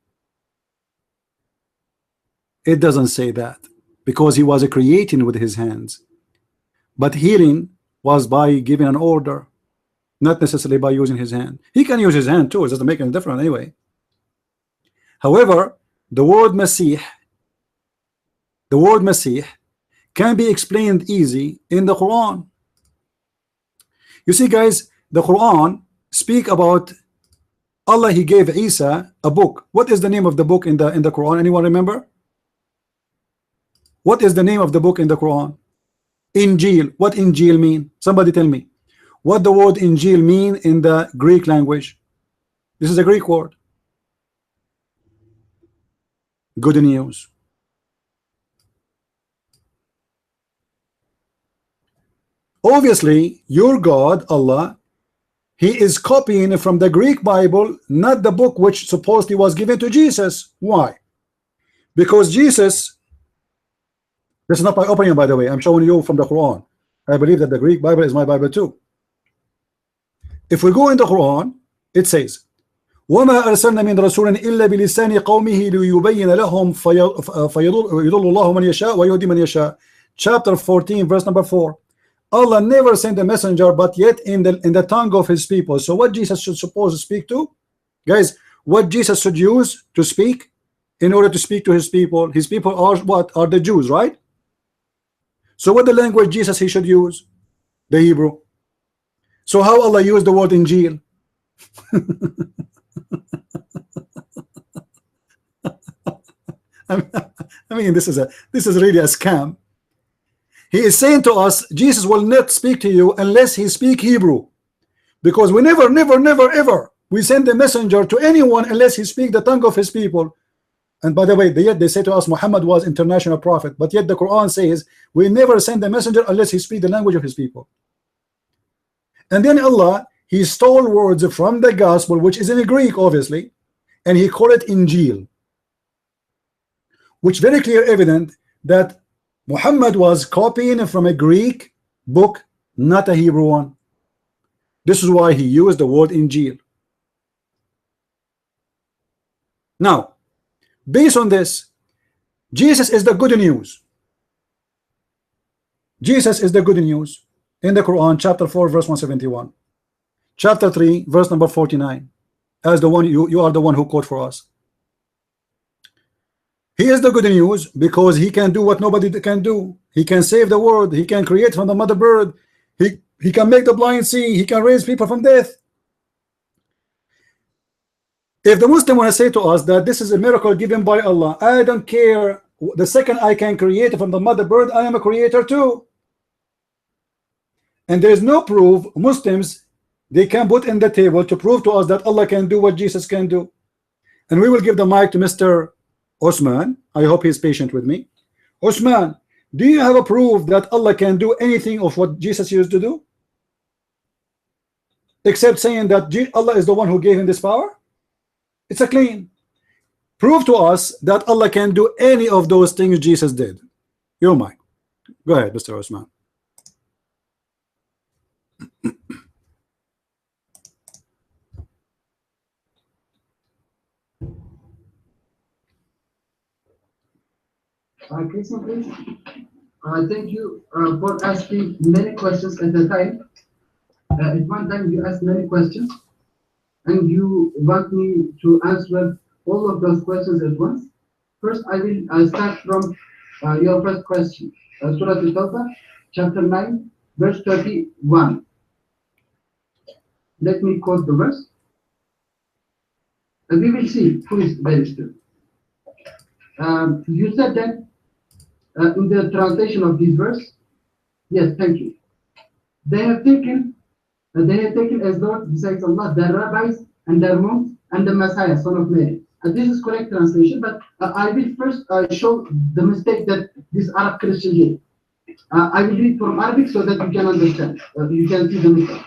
It doesn't say that, because he was creating with his hands, but healing was by giving an order. not necessarily by using his hand. He can use his hand too, it doesn't make any difference anyway. However, the word Masih can be explained easy in the Quran. You see, guys, the Quran speak about Allah. He gave Isa a book. What is the name of the book in the Quran? Anyone remember? What is the name of the book in the Quran? Injil. What Injil mean? Somebody tell me what the word Injil mean in the Greek language. This is a Greek word. Good news. Obviously, your God, Allah, He is copying from the Greek Bible, not the book which supposedly was given to Jesus. Why? Because Jesus, this is not my opinion, by the way, I'm showing you from the Quran. I believe that the Greek Bible is my Bible too. If we go in the Quran, it says, وَمَا أَرْسَلْنَا مِنْ رَسُولٍ إِلَّا بِلِسَانِ قَوْمِهِ لِيُبَيِّنَ لَهُمْ فَيُضِلُّ اللَّهُ مَنْ يَشَاءُ وَيُهْدِي مَنْ يَشَاءُ. Chapter 14, verse number 4. Allah never sent a messenger but yet in the tongue of his people. So what Jesus should suppose to speak to? Guys, what Jesus should use to speak in order to speak to his people are what? Are the Jews, right? So what the language Jesus he should use? The Hebrew. So how Allah used the word Injil? I mean, this is really a scam. He is saying to us, Jesus will not speak to you unless he speak Hebrew, because we never ever we send a messenger to anyone unless he speak the tongue of his people. And by the way, yet they say to us Muhammad was international prophet, but yet the Quran says we never send a messenger unless he speak the language of his people. And then Allah, he stole words from the gospel, which is in Greek obviously, and he called it Injil, which very clear evident that Muhammad was copying from a Greek book, not a Hebrew one. This is why he used the word Injil. Now, based on this, Jesus is the good news. Jesus is the good news in the Quran, chapter 4, verse 171. Chapter 3, verse number 49. As the one you are the one who quote for us. He is the good news because he can do what nobody can do. He can save the world. He can create from the mother bird. He can make the blind see. He can raise people from death. If the Muslim want to say to us that this is a miracle given by Allah, I don't care. The second I can create from the mother bird, I am a creator too. And there is no proof Muslims they can put in the table to prove to us that Allah can do what Jesus can do. And we will give the mic to Mr. Osman. I hope he's patient with me. Osman, do you have a proof that Allah can do anything of what Jesus used to do? Except saying that Allah is the one who gave him this power? It's a claim. Prove to us that Allah can do any of those things Jesus did. Your mic. Go ahead, Mr. Osman. Christian, please. Thank you for asking many questions at a time. At one time, you asked many questions, and you want me to answer all of those questions at once. First, I will start from your first question. Surah Al-Tawbah, chapter 9, verse 31. Let me quote the verse. We will see who is very still. You said that in the translation of this verse, yes, thank you. They have taken as Lord besides Allah their rabbis and their monks and the Messiah, son of Mary. This is correct translation, but I will first show the mistake that this Arab Christian did. I will read from Arabic so that you can understand. You can see the mistake.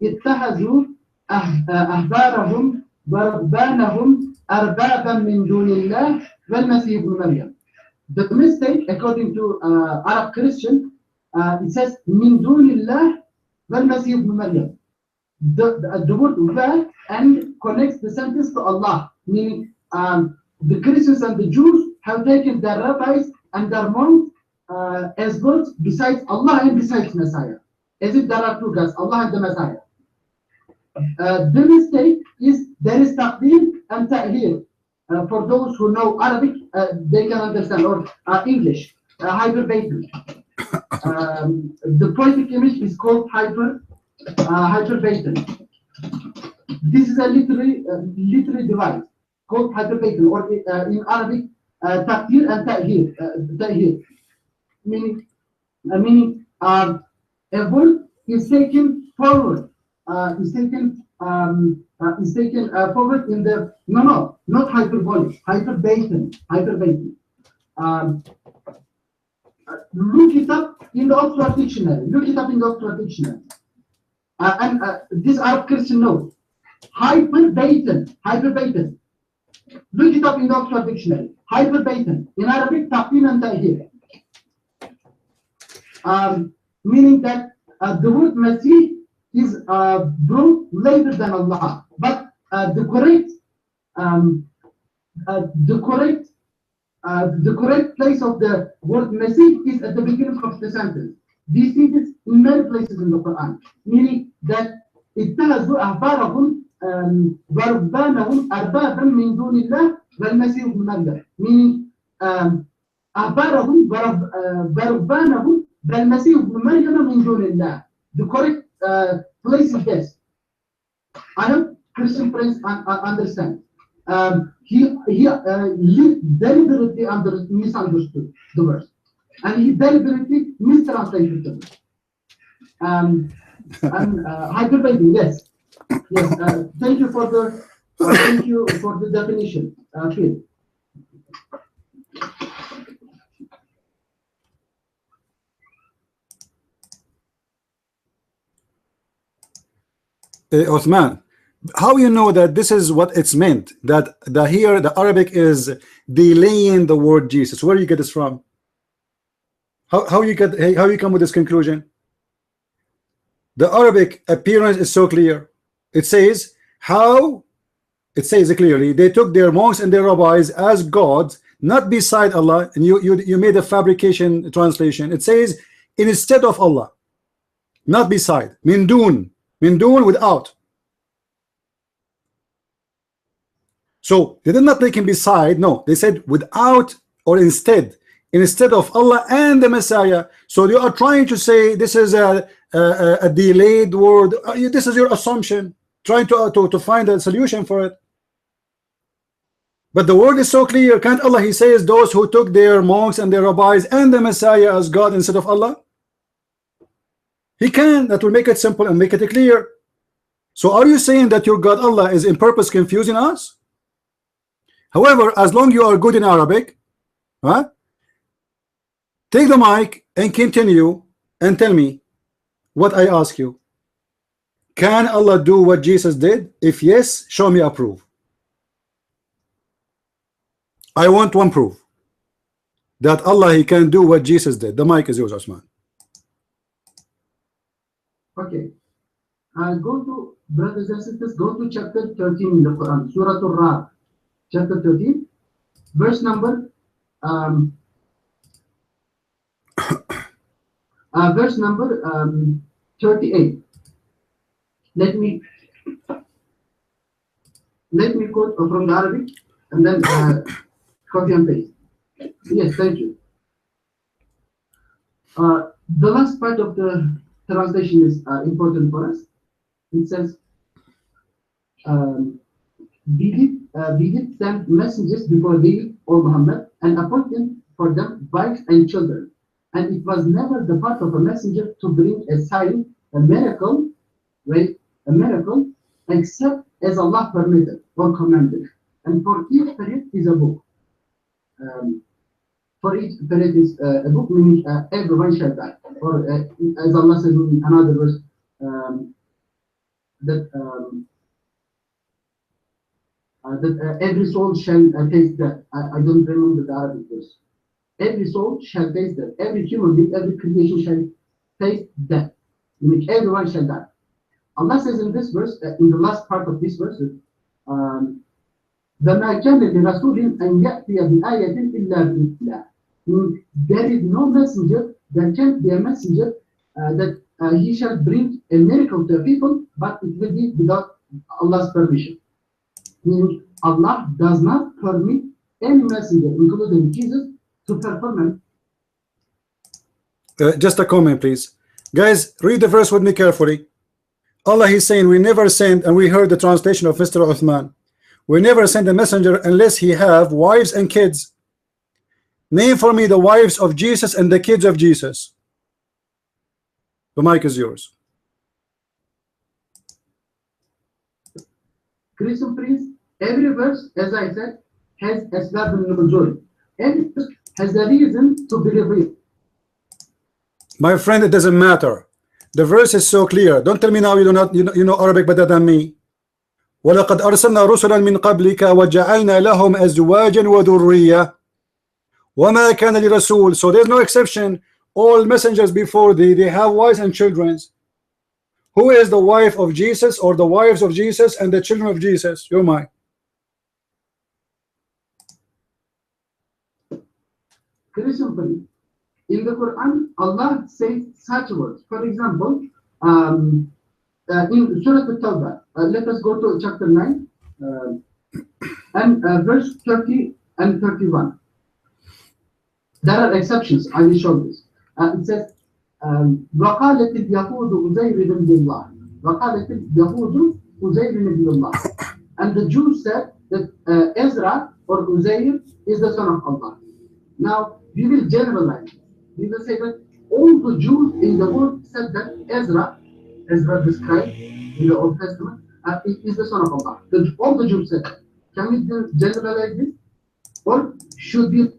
اتخذوا أحبارهم ورهبانهم أربابا من دون الله والمسيح ابن مريم. The mistake, according to Arab Christian, it says min dunillah wal masih ibn Maryam. The word va and connects the sentence to Allah, meaning the Christians and the Jews have taken their rabbis and their monks as gods besides Allah and besides Messiah, as if there are two gods, Allah and the Messiah. The mistake is there is taqdeem and ta'khir. For those who know Arabic, they can understand, or English, hyperbaton. The poetic image is called hyperbaton. This is a literary device called hyperbaton, or in Arabic, taqdir and ta'khir. Meaning a word is taken forward, is taken forward in the not hyperbolic, hyperbaton. Look it up in the Oxford Dictionary. And this Arab Christian note, hyperbaton. Look it up in the Oxford Dictionary. Hyperbaton in Arabic, taqdim and ta'khir. Meaning that the word Masih is brought later than Allah, but the correct place of the word Masih is at the beginning of the sentence. We see this in many places in the Quran, meaning that اتخذوا أحبارهم ورهبانهم أربابا من دون الله والمسيح ابن مريم. Meaning أحبارهم ورهبانهم والمسيح ابن مريم من دون الله. The correct place is this. I hope Christian friends understand. He deliberately misunderstood the verse, and he deliberately mistranslated the verse. Hyperbaton, yes. Thank you for the definition, Phil. Uthman, how you know that this is what it's meant? That here the Arabic is delaying the word Jesus. Where do you get this from? How you come with this conclusion? The Arabic appearance is so clear. It says clearly they took their monks and their rabbis as gods, not beside Allah. And you made a fabrication translation. It says instead of Allah, not beside. Min dun without. So they did not take him beside. No, they said without or instead of Allah and the Messiah. So you are trying to say this is a delayed word. This is your assumption, trying to find a solution for it. But the word is so clear. Can't Allah, he says, those who took their monks and their rabbis and the Messiah as God instead of Allah? He can. That will make it simple and make it clear. So are you saying that your God Allah is in purpose confusing us? However, as long you are good in Arabic, take the mic and continue and tell me what I ask you. Can Allah do what Jesus did? If yes, show me a proof. I want one proof that Allah, he can do what Jesus did. The mic is yours, Osman. Okay. Go to, brothers and sisters, go to chapter 13 in the Quran, Surah Al-Ra'd, chapter 13, verse number 38. Let me quote from the Arabic and then copy and paste. Yes, thank you. The last part of the translation is important for us. It says, we did send messengers before thee, O Muhammad, and appointed for them wives and children. And it was never the part of a messenger to bring a sign, a miracle, except as Allah permitted or commanded. And for each period is a book. For each period is a book, meaning everyone shall die. Or as Allah says in another verse, that every soul shall taste death. I don't remember the Arabic verse. Every soul shall taste death. Every human being, every creation shall taste death. Meaning everyone shall die. Allah says in this verse, in the last part of this verse, فَمَا كَانَ لِرَسُولٍ أَنْ يَأْتِيَ بِآيَةٍ إِلَّا بِإِذْنِ اللَّهِ. There is no messenger, there can't be a messenger that he shall bring a miracle to the people, but it will be without Allah's permission. Meaning Allah does not permit any messenger, including Jesus, to perform it. Just a comment, please. Guys, read the verse with me carefully. Allah is saying, we never send, and we heard the translation of Mr. Uthman, we never send a messenger unless he have wives and kids. Name for me the wives of Jesus and the kids of Jesus. The mic is yours. Christian priest, every verse, as I said, has asbab al-nuzul. Every verse has a reason to believe it. My friend, it doesn't matter. The verse is so clear. Don't tell me now you know Arabic better than me. وَلَقَدْ أَرْسَلْنَا رُسُلًا مِنْ قَبْلِكَ وَجَعَلْنَا لَهُمْ أَزْوَاجًا وَذُرِّيَّةً وَمَا كَانَ لِرَسُولٍ. So there's no exception. All messengers before thee, they have wives and children. Who is the wife of Jesus, or the wives of Jesus and the children of Jesus? You're mine. Christian priest, in the Quran, Allah says such words. For example, in Surah At-Tawbah, let us go to chapter 9 and verse 30 and 31. There are exceptions. I will show this. It says, وَقَالَتِ الْيَهُودُ أُزَيْرٌ بْنُ اللَّهِ وَقَالَتِ الْيَهُودُ أُزَيْرٌ بْنُ اللَّهِ. And the Jews said that Ezra or Uzair is the son of Allah. Now, we will generalize. We will say that all the Jews in the world said that Ezra described in the Old Testament, is the son of Allah. All the Jews said that. Can we generalize this? Or should we?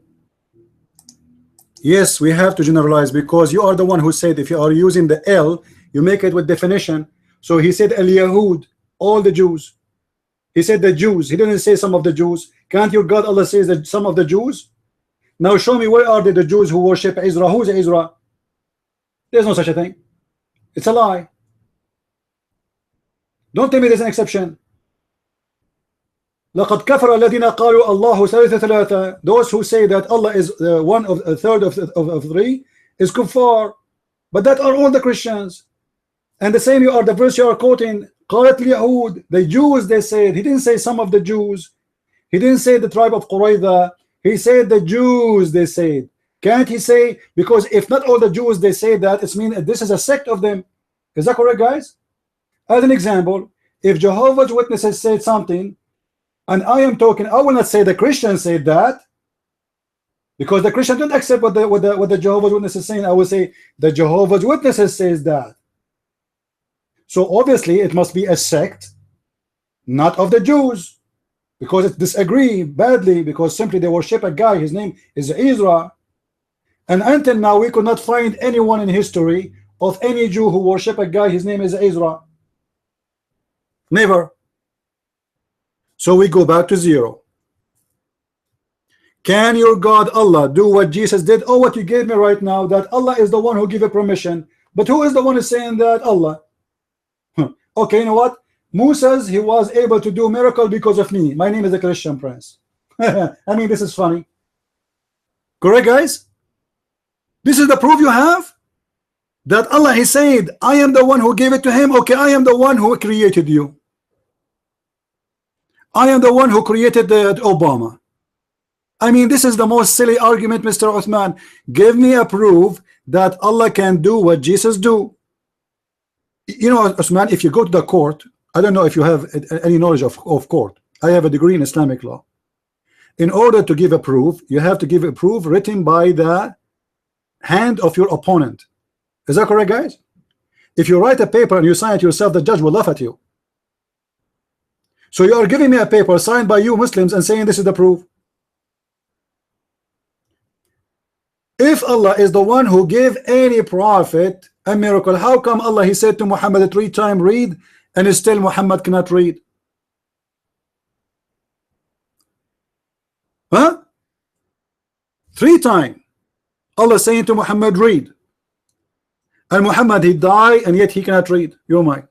Yes, we have to generalize, because you are the one who said if you are using the L, you make it with definition. So he said al-Yahud, all the Jews. He said the Jews. He didn't say some of the Jews. Can't your God Allah says that some of the Jews? Now show me, where are the Jews who worship Ezra? Who's Ezra? There's no such a thing. It's a lie. Don't tell me there's an exception. لَقَدْ كَفَرَ الَّذِينَ قَالُوا اللَّهُ ثَالِثُ ثَلَاثَةٍ. Those who say that Allah is one of a third of three is kuffar. But that are all the Christians. And the same you are, the verse you are quoting, قَالَتْ الْيَهُودُ, the Jews, they said. He didn't say some of the Jews. He didn't say the tribe of Qurayza. He said the Jews, they said. Can't he say, because if not all the Jews they say that, it means this is a sect of them. Is that correct, guys? As an example, if Jehovah's Witnesses said something and I am talking, I will not say the Christians said that, because the Christians don't accept what the Jehovah's Witnesses is saying. I will say the Jehovah's Witnesses says that. So obviously it must be a sect, not of the Jews, because it disagree badly, because simply they worship a guy, his name is Ezra. And until now we could not find anyone in history of any Jew who worship a guy, his name is Ezra. Never. So we go back to zero. Can your God Allah do what Jesus did, or what you gave me right now, that Allah is the one who gave a permission? But who is the one who is saying that? Allah. Okay, you know what? Moses, he was able to do miracle because of me. My name is the Christian Prince. I mean, this is funny. Correct, guys? This is the proof you have? That Allah, he said, I am the one who gave it to him. Okay, I am the one who created you. I am the one who created Obama. I mean, this is the most silly argument, Mr. Uthman. Give me a proof that Allah can do what Jesus do. You know, Uthman, if you go to the court, I don't know if you have any knowledge of court. I have a degree in Islamic law. In order to give a proof, you have to give a proof written by the hand of your opponent. Is that correct, guys? If you write a paper and you sign it yourself, the judge will laugh at you. So you are giving me a paper signed by you Muslims and saying this is the proof. If Allah is the one who gave any prophet a miracle, how come Allah, he said to Muhammad 3 times, read, and still Muhammad cannot read? Huh? 3 times Allah saying to Muhammad, read, and Muhammad, he died and yet he cannot read. You're mine.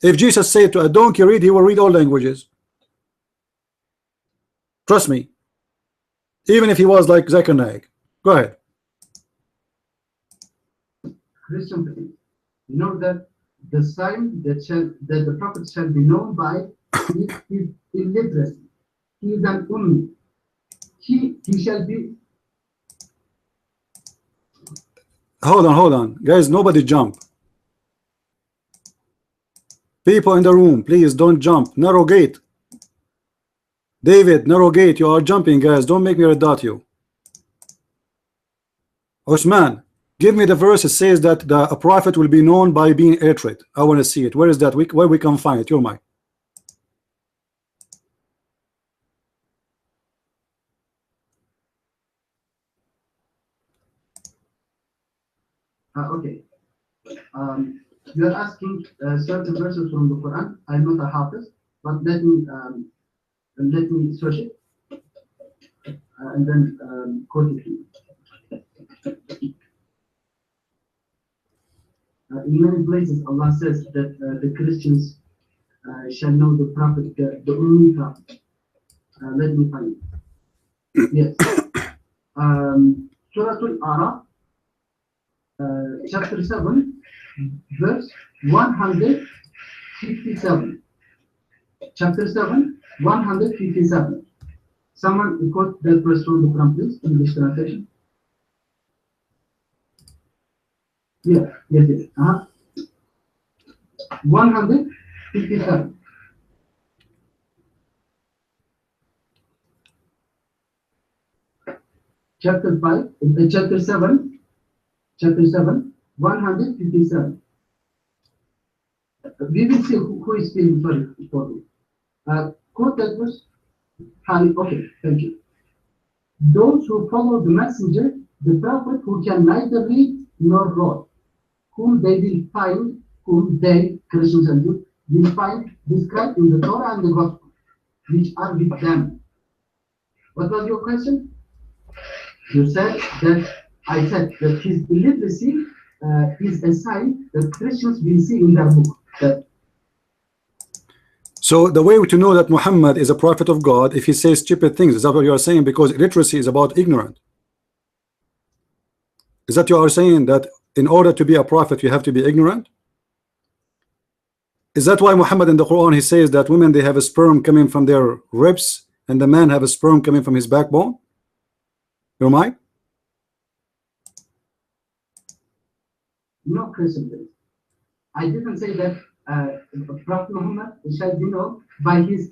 If Jesus said to a donkey read, he will read all languages. Trust me. Even if he was like Zechariah. Go ahead. Christian faith, you know that the sign that the prophet shall be known by is his illiteracy. He is an ummi. He shall be. Hold on, guys. Nobody jump. People in the room, please don't jump. Narrow gate. David, narrow gate. You are jumping, guys. Don't make me red dot you. Osman, give me the verse that says that a prophet will be known by being illiterate. I want to see it. Where is that? Where we can find it? You're mine. Okay. You are asking certain verses from the Quran. I'm not a hafiz, but let me search it and then quote it to you. In many places, Allah says that the Christians shall know the prophet, the only prophet. Let me find it. Yes. Surah Al-Araf, chapter 7, verse 157. Chapter 7, 157. Someone quote that verse from the Quran, please, English translation. Yeah, yes. 157. Chapter 5, chapter 7, 157. We will see who is feeling sorry for you. Quote that verse. Okay, thank you. Those who follow the messenger, the prophet who can neither read nor write, whom they, Christians and Jews, will find described in the Torah and the Gospel, which are with them. What was your question? You said that I said that his illiteracy is a sign that Christians will see in their book. So the way to know that Muhammad is a prophet of God, if he says stupid things, is that what you are saying? Because illiteracy is about ignorant. Is that you are saying that in order to be a prophet you have to be ignorant? Is that why Muhammad in the Quran he says that women they have a sperm coming from their ribs and the man have a sperm coming from his backbone? You know, no, Christian. I didn't say that Prophet Muhammad shall be known by his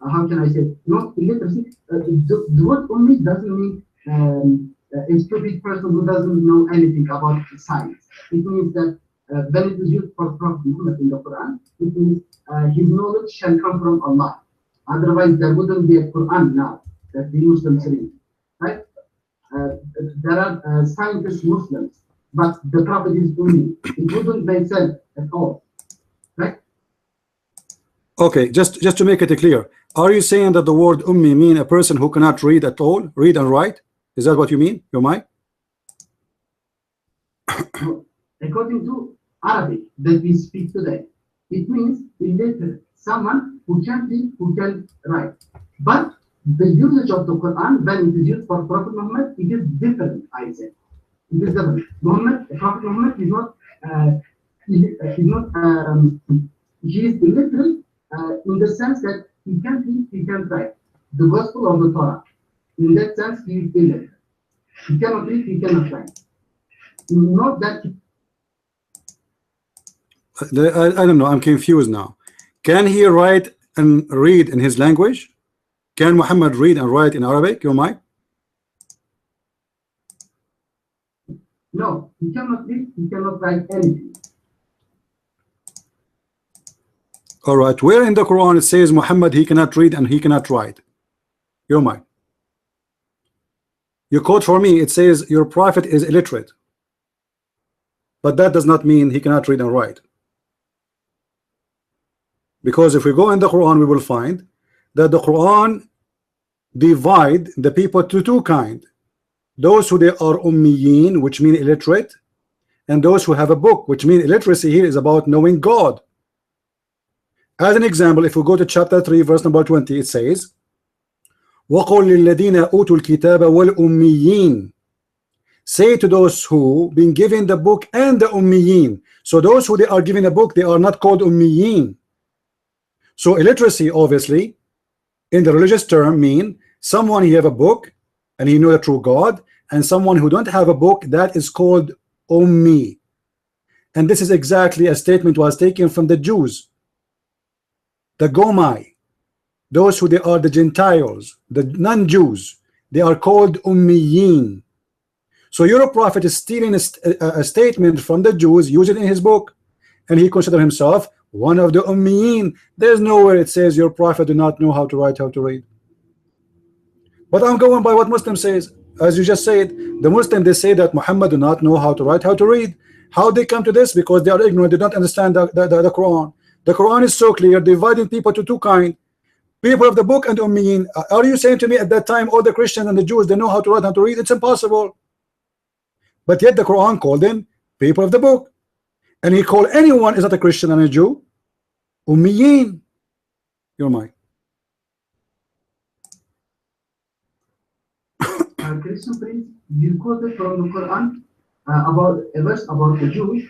how can I say, not illiteracy. The word only doesn't mean a stupid person who doesn't know anything about science. It means that when it is used for Prophet Muhammad in the Quran, it means his knowledge shall come from Allah. Otherwise, there wouldn't be a Quran now that the Muslims read, right? There are scientist Muslims, but the Prophet is only. It wouldn't make sense at all, right? Okay, just to make it clear, are you saying that the word ummi mean a person who cannot read at all, read and write? Is that what you mean? Your mind? According to Arabic that we speak today, it means illiterate, someone who can read, who can write. But the usage of the Quran when it is used for Prophet Muhammad, it is different, I say. It is different. Prophet Muhammad is not, he is illiterate in the sense that he can read, he can write. The Gospel of the Torah. In that sense, he is illiterate. He cannot read, he cannot write. Not that. I don't know, I'm confused now. Can he write and read in his language? Can Muhammad read and write in Arabic? You might? No, he cannot read, he cannot write anything. All right, where in the Quran it says Muhammad he cannot read and he cannot write? You might. You quote for me, it says your prophet is illiterate. But that does not mean he cannot read and write. Because if we go in the Quran, we will find that the Quran divide the people to two kinds. Those who they are ummiyin, which mean illiterate, and those who have a book, which mean illiteracy here is about knowing God. As an example, if we go to chapter 3, verse number 20, it says, وَقُلْ لِلَّذِينَ أُوتُوا الْكِتَابَ وَالْأُمِّيِّينَ. say to those who been given the book and the ummiyin. So those who they are given a book, they are not called ummiyin. So illiteracy, obviously, in the religious term, mean someone he have a book and he know the true God, and someone who don't have a book, that is called ummi. And this is exactly a statement was taken from the Jews, the Gomai, those who they are the Gentiles, the non-Jews, they are called ummiyin. So your prophet is stealing a statement from the Jews, use it in his book, and he considered himself one of the ummiyin. There's nowhere it says your prophet do not know how to write, how to read. But I'm going by what Muslim says. As you just said, the Muslim, they say that Muhammad do not know how to write, how to read. How they come to this? Because they are ignorant, they don't understand the Quran. The Quran is so clear, dividing people to two kinds, people of the book and ummiyin. Are you saying to me at that time all the Christians and the Jews, they know how to write, how to read? It's impossible. But yet the Quran called them people of the book, and he called anyone is not a Christian and a Jew ummiyin. Your mic. Christian prince, you quoted from the Quran about a verse about the Jews,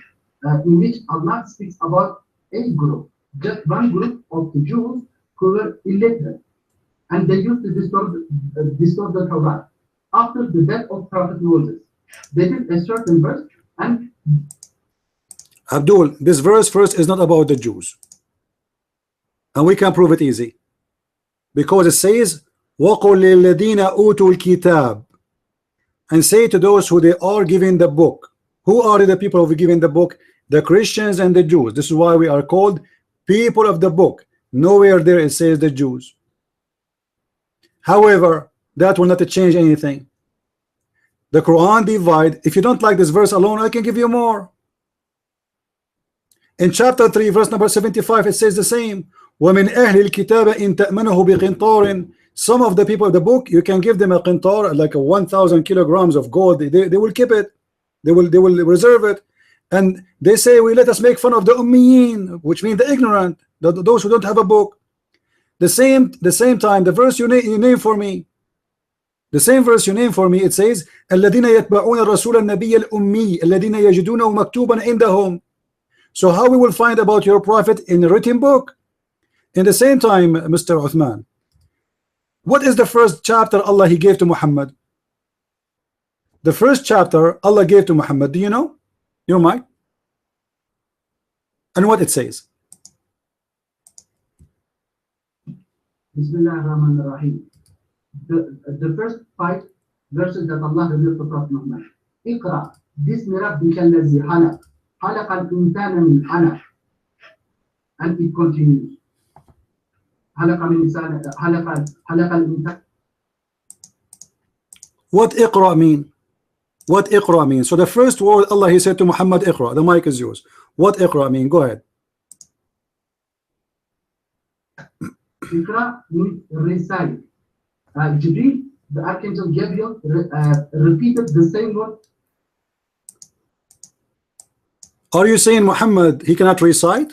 in which Allah speaks about a group, just one group of the Jews who were illiterate, and they used to distort the Torah. After the death of Prophet Moses, they did a certain verse, and Abdul, this verse first is not about the Jews, and we can prove it easy, because it says وَقُلْ لِلَّذِينَ أُوتُوا الْكِتَابِ, and say to those who they are given the book. Who are the people who are given the book? The Christians and the Jews. This is why we are called people of the book. Nowhere there it says the Jews. However, that will not change anything. The Quran divide. If you don't like this verse alone, I can give you more. In chapter 3 verse number 75 it says the same. وَمِنْ أَهْلِ الْكِتَابَ إِن تَأْمَنَهُ بِقِنْطَارٍ. Some of the people of the book, you can give them a qintar, like a 1,000 kilograms of gold. They will keep it. They will reserve it. And they say, we let us make fun of the ummiyin, which means the ignorant, those who don't have a book. The same time, the verse you name for me, the same verse you name for me, it says, الَّذِينَ يَتْبَعُونَ الرَّسُولَ النَّبِيَّ الْأُمِّيِّ الَّذِينَ يَجِدُونَهُ مَكْتُوبًا عِنْدَهُمْ. So how we will find about your prophet in a written book? In the same time, Mr. Uthman, what is the first chapter Allah he gave to Muhammad? The first chapter Allah gave to Muhammad, do you know? Your mic? And what it says? Bismillah ar-Rahman ar-Rahim. The first 5 verses that Allah revealed to Prophet Muhammad. Iqra, bismi rabbika allazi khalaq, khalaqa al-insana min 'alaq. And it continues. What Iqra mean? What Iqra mean? So the first word Allah he said to Muhammad, Iqra. The mic is yours. What Iqra mean? Go ahead. Iqra means recite. Jibreel, the Archangel Gabriel, repeated the same word. Are you saying Muhammad he cannot recite?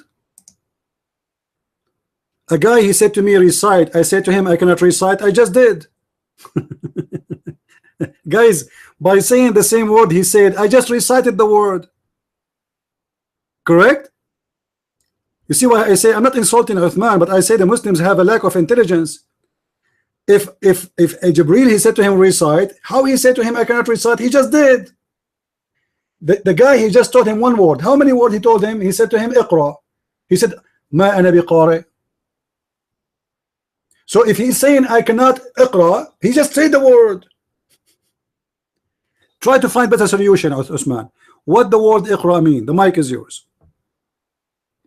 A guy he said to me recite. I said to him I cannot recite. I just did. Guys, by saying the same word he said, I just recited the word. Correct? You see why I say I'm not insulting Uthman, but I say the Muslims have a lack of intelligence. If a Jibreel he said to him recite, how he said to him I cannot recite? He just did. The guy he just taught him one word. How many words he told him? He said to him Iqra. He said Ma ana biqari. So if he's saying I cannot Iqra, he just said the word. Try to find better solution, Usman. What the word Iqra mean? The mic is yours.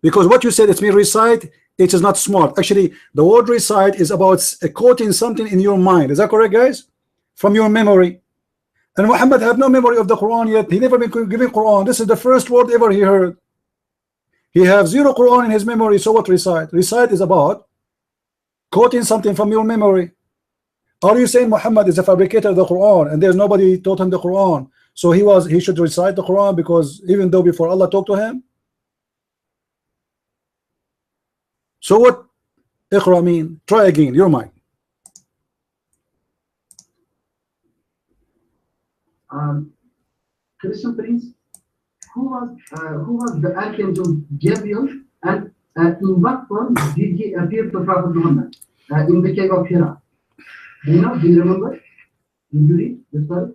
Because what you said, it's mean recite, it is not smart. Actually, the word recite is about quoting something in your mind. Is that correct, guys? From your memory. And Muhammad had no memory of the Quran yet. He never been given Quran. This is the first word ever he heard. He has 0 Quran in his memory. So what recite? Recite is about quoting something from your memory. Are you saying Muhammad is a fabricator of the Quran and there's nobody taught him the Quran, so he should recite the Quran because even though before Allah talked to him? So what Iqra mean? Try again, your mind. Christian Prince, who was the Archangel Gabriel, and in what form did he appear to Prophet Muhammad in the cave of Hira? Do you know? Do you remember? Did you read the story?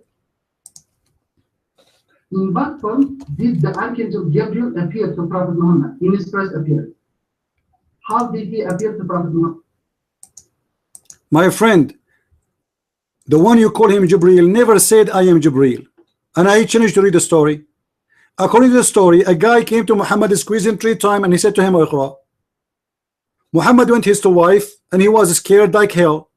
In what form did the Archangel Gabriel appear to Prophet Muhammad in his first appearance? How did he appear to Prophet Muhammad? My friend, the one you call him Jibreel never said I am Jibreel. And I changed to read the story. According to the story, a guy came to Muhammad, squeezed him 3 times, and he said to him, Iqra. Muhammad went his to wife, and he was scared like hell.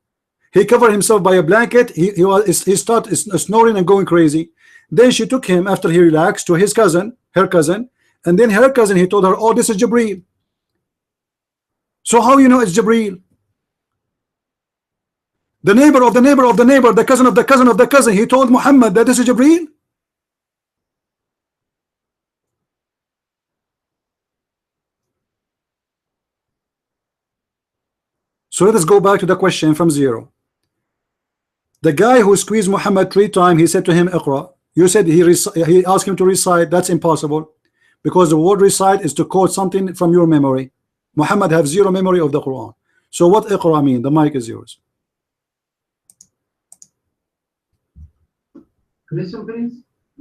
He covered himself by a blanket. He started snoring and going crazy. Then she took him after he relaxed to his cousin, her cousin, and then her cousin, he told her, oh, this is Jibreel. So how you know it's Jibreel? The neighbor of the neighbor of the neighbor, the cousin of the cousin of the cousin, he told Muhammad that this is Jibreel. So let us go back to the question from zero. The guy who squeezed Muhammad 3 times, he said to him, Iqra. You said he asked him to recite. That's impossible, because the word recite is to quote something from your memory. Muhammad have 0 memory of the Quran. So what Iqra mean? The mic is yours. Christian Prince,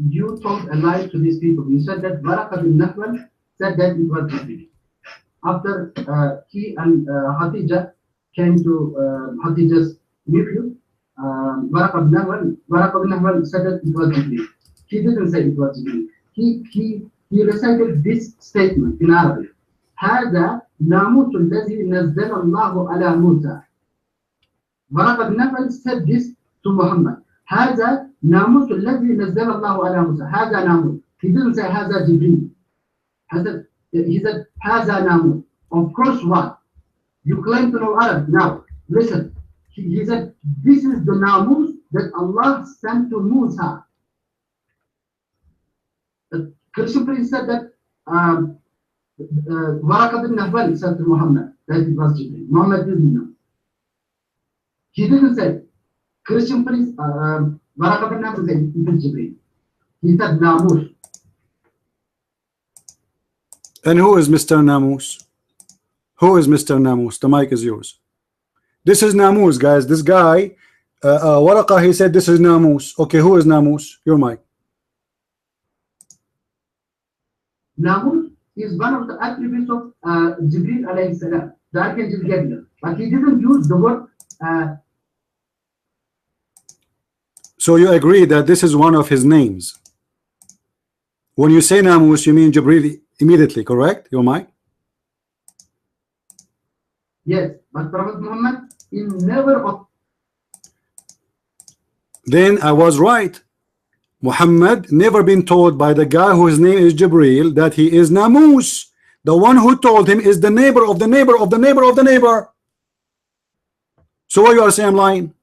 you told a lie to these people. You said that Waraqah bin Nawfal said that it was Jibreel. After he and Khadija came to Khadija's nephew, Waraqah bin Nawfal said that it was Jibreel. He didn't say it was Jibreel. He recited this statement in Arabic. هذا ناموس الذي نزل الله على موسى. Waraqah bin Nawfal said this to Muhammad. هذا ناموس الذي نزل الله على موسى. هذا ناموس. He didn't say هذا جبريل. He said هذا ناموس. Of course, what? You claim to know Arab. Now, listen. He said this is the namus that Allah sent to Musa. The Christian Prince said that Waraqah bin Nawfal said to Muhammad that it was Jibreel. Muhammad didn't know. He didn't say. Christian Prince, Waraqah bin Nawfal said it is Jibreel. He said namus. And who is Mr. Namus? Who is Mr. Namus? The mic is yours. This is Namus, guys. This guy, Waraqah, he said this is Namus. Okay, who is Namus? Your mic. Namus is one of the attributes of Jibreel alayhi salam, the Archangel Gabriel. But he didn't use the word. So you agree that this is one of his names. When you say Namus, you mean Jibreel immediately, correct? Your mic? Yes, but Prophet Muhammad is never. Then I was right. Muhammad never been told by the guy whose name is Jibreel that he is Namus. The one who told him is the neighbor of the neighbor of the neighbor of the neighbor. So what you are saying I'm lying?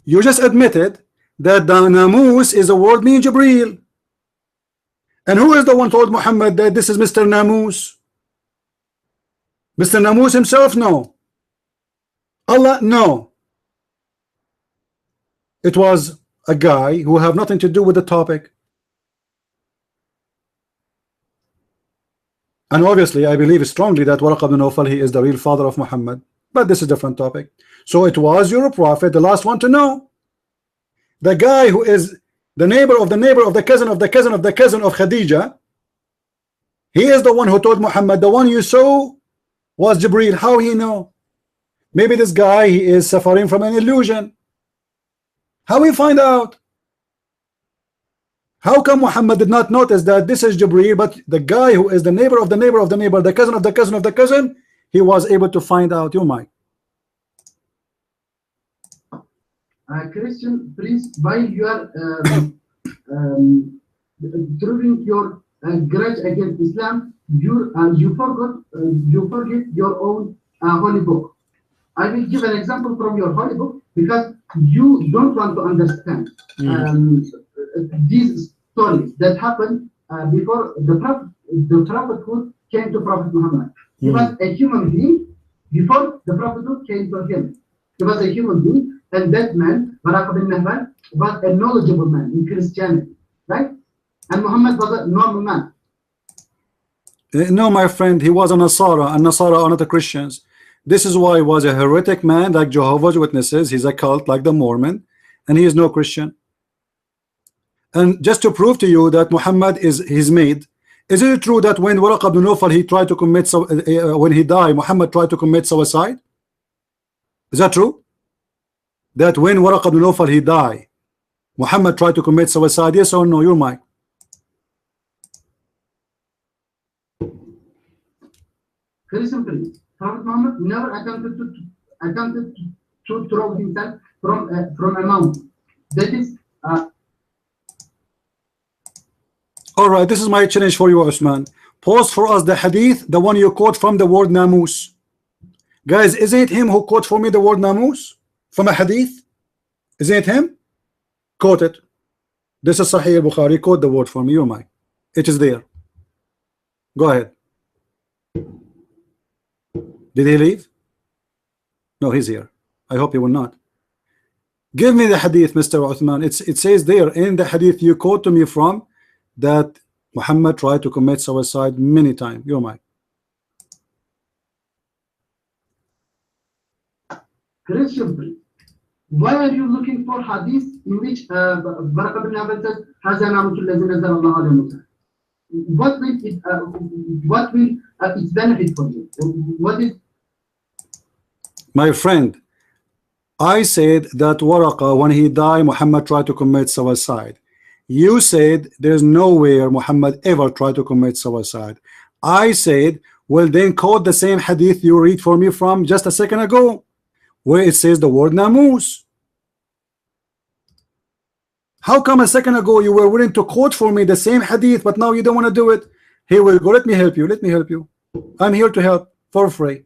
You just admitted that the Namus is a word meaning Jibreel. And who is the one told Muhammad that this is Mr. Namus? Mr. Namus himself? No. Allah? No. It was a guy who have nothing to do with the topic. And obviously I believe strongly that Waraqah bin Nawfal, he is the real father of Muhammad. But this is a different topic. So it was your prophet, the last one to know. The guy who is the neighbor of the neighbor of the cousin of the cousin of the cousin of Khadija, he is the one who told Muhammad the one you saw was Jibreel. How he know? Maybe this guy, he is suffering from an illusion. How we find out? How come Muhammad did not notice that this is Jibreel, but the guy who is the neighbor of the neighbor of the neighbor, the cousin of the cousin of the cousin, he was able to find out? Your mic. Christian Prince, while you are proving your grudge against Islam, you forget your own holy book. I will give an example from your holy book because you don't want to understand these stories that happened before the prophethood came to Prophet Muhammad. He was a human being before the prophethood came to him. He was a human being. a dead man, Waraq bin Nawfal, was a knowledgeable man in Christianity, right? And Muhammad was a normal man. No, my friend, he was a Nasara, and Nasara are not the Christians. This is why he was a heretic man like Jehovah's Witnesses. He's a cult like the Mormon, and he is no Christian. And just to prove to you that Muhammad is his made, is it true that when Waraq ibn Nawfal he tried to commit when he died, Muhammad tried to commit suicide? Is that true? That when Waraq ibn Nawfal he died, Muhammad tried to commit suicide? Yes or no? You're Mike. Very simple. Prophet Muhammad never attempted to throw himself from a mountain. That is. All right, this is my challenge for you, Usman. Post for us the hadith, the one you quote from the word namus. Guys, is it him who quote for me the word namus from a hadith? Is it him? Quote it. This is Sahih al-Bukhari. Quote the word for me. You're Mike. It is there. Go ahead. Did he leave? No, he's here. I hope he will not. Give me the hadith, Mr. Uthman. It says there in the hadith you quote to me from that Muhammad tried to commit suicide many times. You're Mike. Christian, why are you looking for hadith in which Waraq bin Nawfal says Hazan Allah? What will its benefit for you? What is? My friend, I said that Waraqa, when he died, Muhammad tried to commit suicide. You said there's nowhere Muhammad ever tried to commit suicide. I said, well, then quote the same hadith you read for me from just a second ago, where it says the word namus. How come a second ago you were willing to quote for me the same hadith, but now you don't want to do it? Here we go. Let me help you. Let me help you. I'm here to help for free.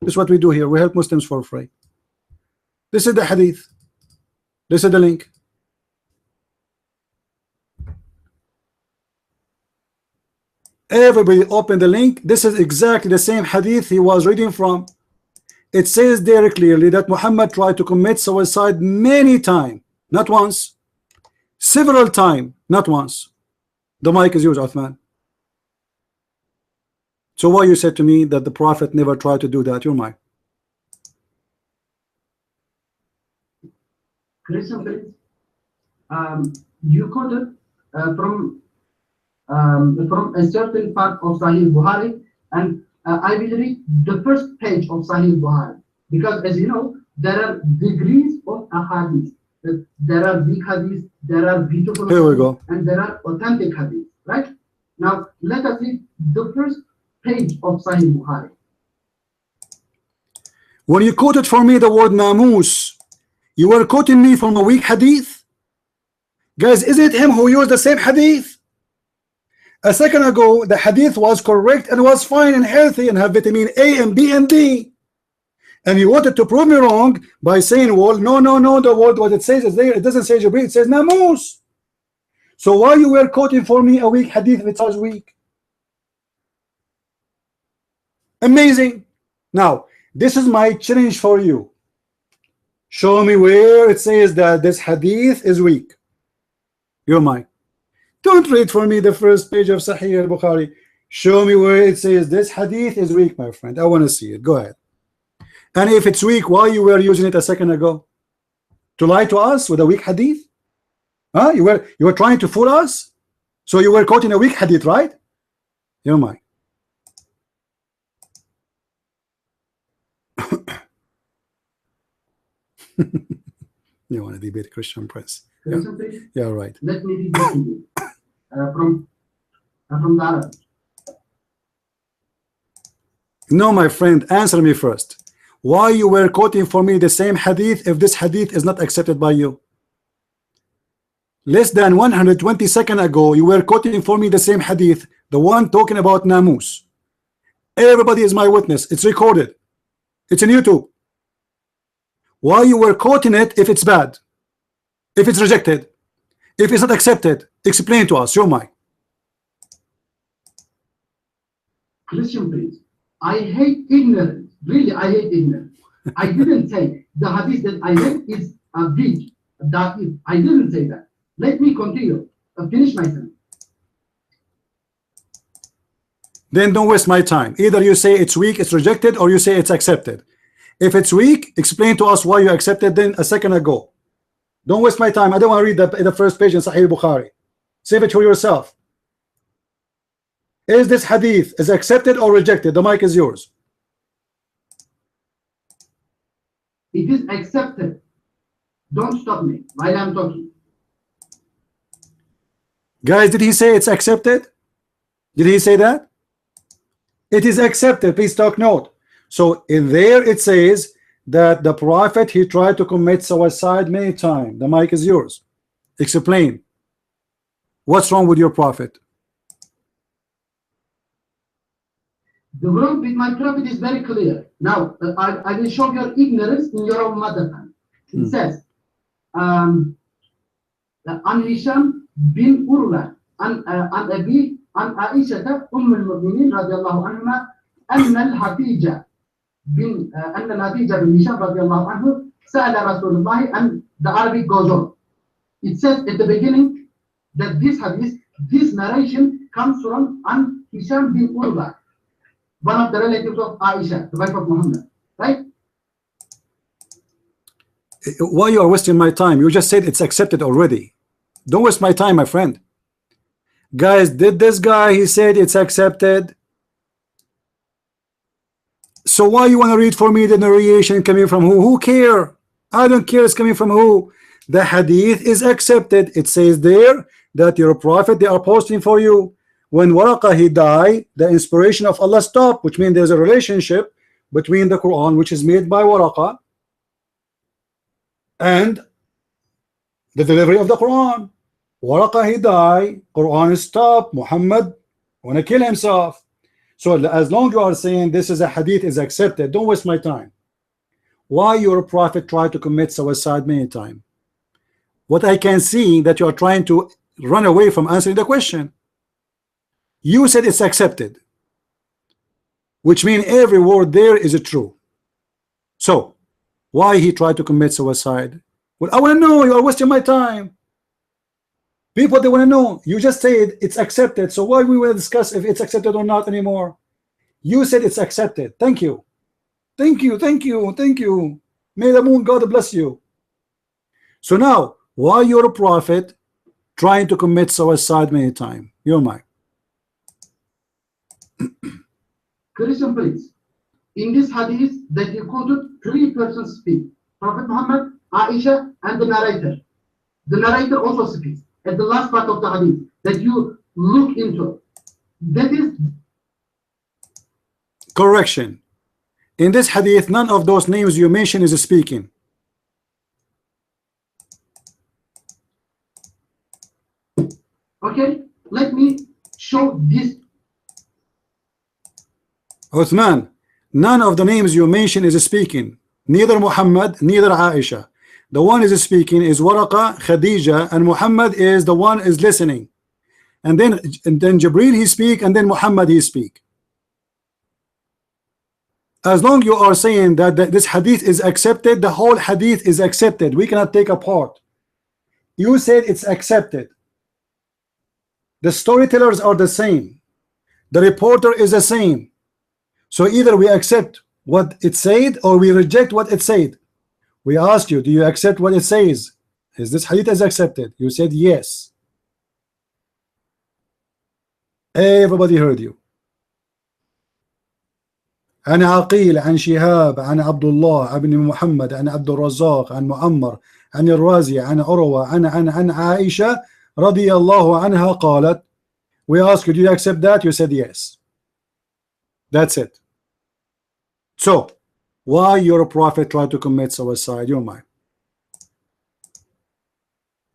This is what we do here. We help Muslims for free. This is the hadith. This is the link. Everybody open the link. This is exactly the same hadith he was reading from. It says there clearly that Muhammad tried to commit suicide many times, not once, several times, not once. The mic is yours, Uthman. So why you said to me that the Prophet never tried to do that? Your mic. Christian, you quoted from a certain part of Sahih Bukhari, and I will read the first page of Sahih Bukhari, because as you know, there are degrees of ahadith. There are weak hadith, there are beautiful Here we go. and there are authentic hadith, right? Now let us read the first page of Sahih Bukhari. When you quoted for me the word namus, you were quoting me from a weak hadith? Guys, is it him who used the same hadith? A second ago, the hadith was correct and was fine and healthy and have vitamin A and B and D. And you wanted to prove me wrong by saying, well, no, the word what it says is there. It doesn't say Jibreel, it says namus. So why you were quoting for me a weak hadith if it was weak? Amazing. Now, this is my challenge for you. Show me where it says that this hadith is weak. You're mine. Don't read for me the first page of Sahih al-Bukhari. Show me where it says this hadith is weak, my friend. I want to see it. Go ahead. And if it's weak, why you were using it a second ago? To lie to us with a weak hadith? Huh? You were trying to fool us? So you were quoting a weak hadith, right? You're mine. You want to debate Christian Prince? Yeah, yeah, right. Let me read this to you from the Arab. No, my friend, answer me first. Why you were quoting for me the same hadith if this hadith is not accepted by you? Less than 120 seconds ago, you were quoting for me the same hadith, the one talking about namus. Everybody is my witness. It's recorded. It's on YouTube. Why you were quoting it if it's bad, if it's rejected, if it's not accepted? Explain to us. You're mine. Christian, please. I hate ignorance. Really, I hate ignorance. I didn't say the hadith that I read is a big. That is, I didn't say that. Let me continue. Finish my sentence. Then don't waste my time. Either you say it's weak, it's rejected, or you say it's accepted. If it's weak, explain to us why you accepted then a second ago. Don't waste my time. I don't want to read the first page in Sahih Bukhari. Save it for yourself. Is this hadith is accepted or rejected? The mic is yours. It is accepted. Don't stop me while I'm talking. Guys, did he say it's accepted? Did he say that? It is accepted. Please take note. So in there it says that the prophet, he tried to commit suicide many times. The mic is yours. Explain. What's wrong with your prophet? The wrong with my prophet is very clear. Now, I will show your ignorance in your own mother tongue. It says, An Hisham bin Urwa, an Abi, an Aisha, al-Mu'minin, radiallahu anha, أن الحفيجة بن هشام رضي الله عنه سأل رسول الله, and the Arabic goes on. It says at the beginning that this hadith, this narration comes from An Hisham bin Urwa, one of the relatives of Aisha, the wife of Muhammad, right? Why you are wasting my time? You just said it's accepted already. Don't waste my time, my friend. Guys, did this guy, he said it's accepted? So why you want to read for me the narration coming from who? Who care? I don't care it's coming from who. The hadith is accepted. It says there that your prophet, they are posting for you. When Waraqah, he died, the inspiration of Allah stopped, which means there's a relationship between the Quran, which is made by Waraqah, and the delivery of the Quran. Waraqah, he died, Quran is stopped, Muhammad want to kill himself. So as long as you are saying this is a hadith is accepted, don't waste my time. Why your prophet tried to commit suicide many times? What I can see that you are trying to run away from answering the question. You said it's accepted, which means every word there is true. So why he tried to commit suicide? Well, I want to know. You are wasting my time. People, they want to know. You just said it's accepted. So why we will discuss if it's accepted or not anymore? You said it's accepted. Thank you. Thank you. Thank you. Thank you. May the moon God bless you. So now, why your prophet trying to commit suicide many times? Your mic. Christian, please. In this hadith that you quoted, three persons speak. Prophet Muhammad, Aisha, and the narrator. The narrator also speaks at the last part of the hadith that you look into. That is correction. In this hadith, none of those names you mentioned is speaking. okay. Let me show this. Uthman, none of the names you mentioned is speaking. Neither Muhammad, neither Aisha. The one is speaking is Waraqah, Khadija, and Muhammad is the one is listening. And then Jibreel he speak, and then Muhammad he speak. As long you are saying that this hadith is accepted, the whole hadith is accepted. We cannot take apart. You said it's accepted. The storytellers are the same. The reporter is the same. So either we accept what it said or we reject what it said. We asked you, do you accept what it says? Is this hadith is accepted? You said yes. Everybody heard you. عن عقيل عن شهاب عن عبد الله بن محمد عن عبد الرزاق عن مؤمر عن الرازي عن عروة عن عائشة رضي الله عنها قالت. We asked you, do you accept that? You said yes. That's it. So why your prophet tried to commit suicide? Your mind.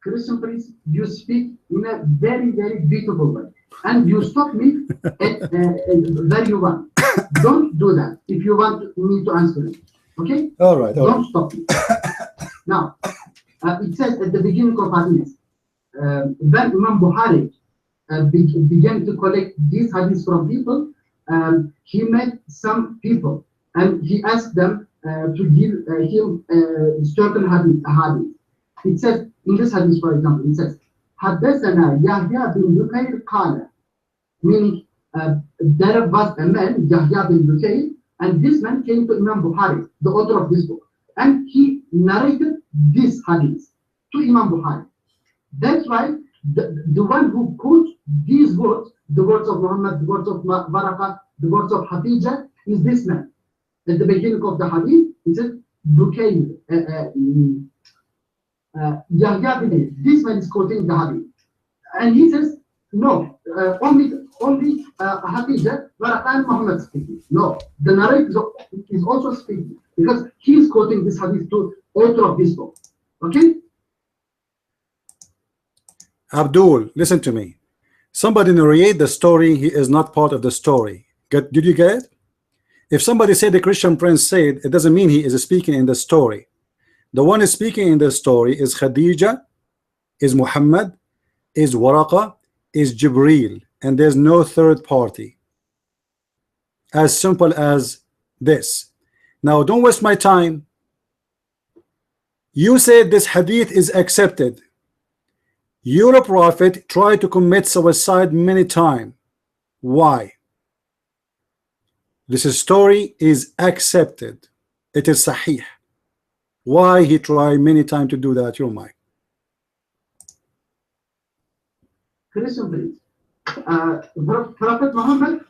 Christian priest, you speak in a very, very beautiful way. And you stop me at where you want. Don't do that if you want me to answer it. Okay? All right. Don't stop me. Now, it says at the beginning of hadith, when Imam Bukhari began to collect these hadiths from people, he met some people and he asked them, to give him certain hadith. It says in this hadith, for example, it says حدثنا يحيى بن بكير قال, meaning there was a man, Yahya bin Bukayr, and this man came to Imam Bukhari, the author of this book, and he narrated this hadith to Imam Bukhari. That's why the one who quotes these words, the words of Muhammad, the words of Barakah, the words of Khadija, is this man. At the beginning of the hadith, he said, Bukayr, Yahya bin, this man is quoting the hadith. And he says, no, only Khadija, Barakah and Muhammad speaking. No, the narrator is also speaking because he is quoting this hadith to author of this book. Okay? Abdul, listen to me. Somebody narrate the story, he is not part of the story. Did you get it? If somebody said the Christian prince said, it doesn't mean he is speaking in the story. The one is speaking in the story is Khadija, is Muhammad, is Waraqa, is Jibreel, and there's no third party. As simple as this. Now don't waste my time. You said this hadith is accepted. Your prophet tried to commit suicide many times. Why? This story is accepted. It is sahih. Why he tried many times to do that? Your mind. Christian please. Prophet Muhammad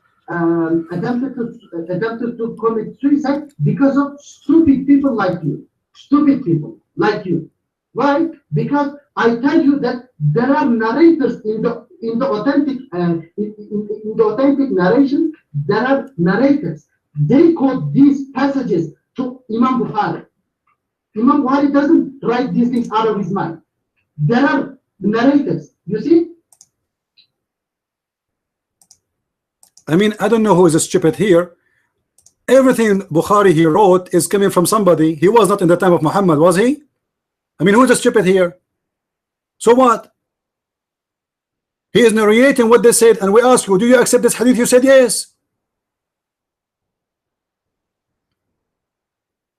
attempted to commit suicide because of stupid people like you. Stupid people like you. Why? Because I tell you that there are narrators in the authentic in the authentic narration. There are narrators. They quote these passages to Imam Bukhari. Imam Bukhari doesn't write these things out of his mind. There are narrators. You see? I mean, I don't know who is stupid here. Everything Bukhari he wrote is coming from somebody. He was not in the time of Muhammad, was he? I mean, who is stupid here? So what? He is narrating what they said, and we ask you, do you accept this hadith? You said yes.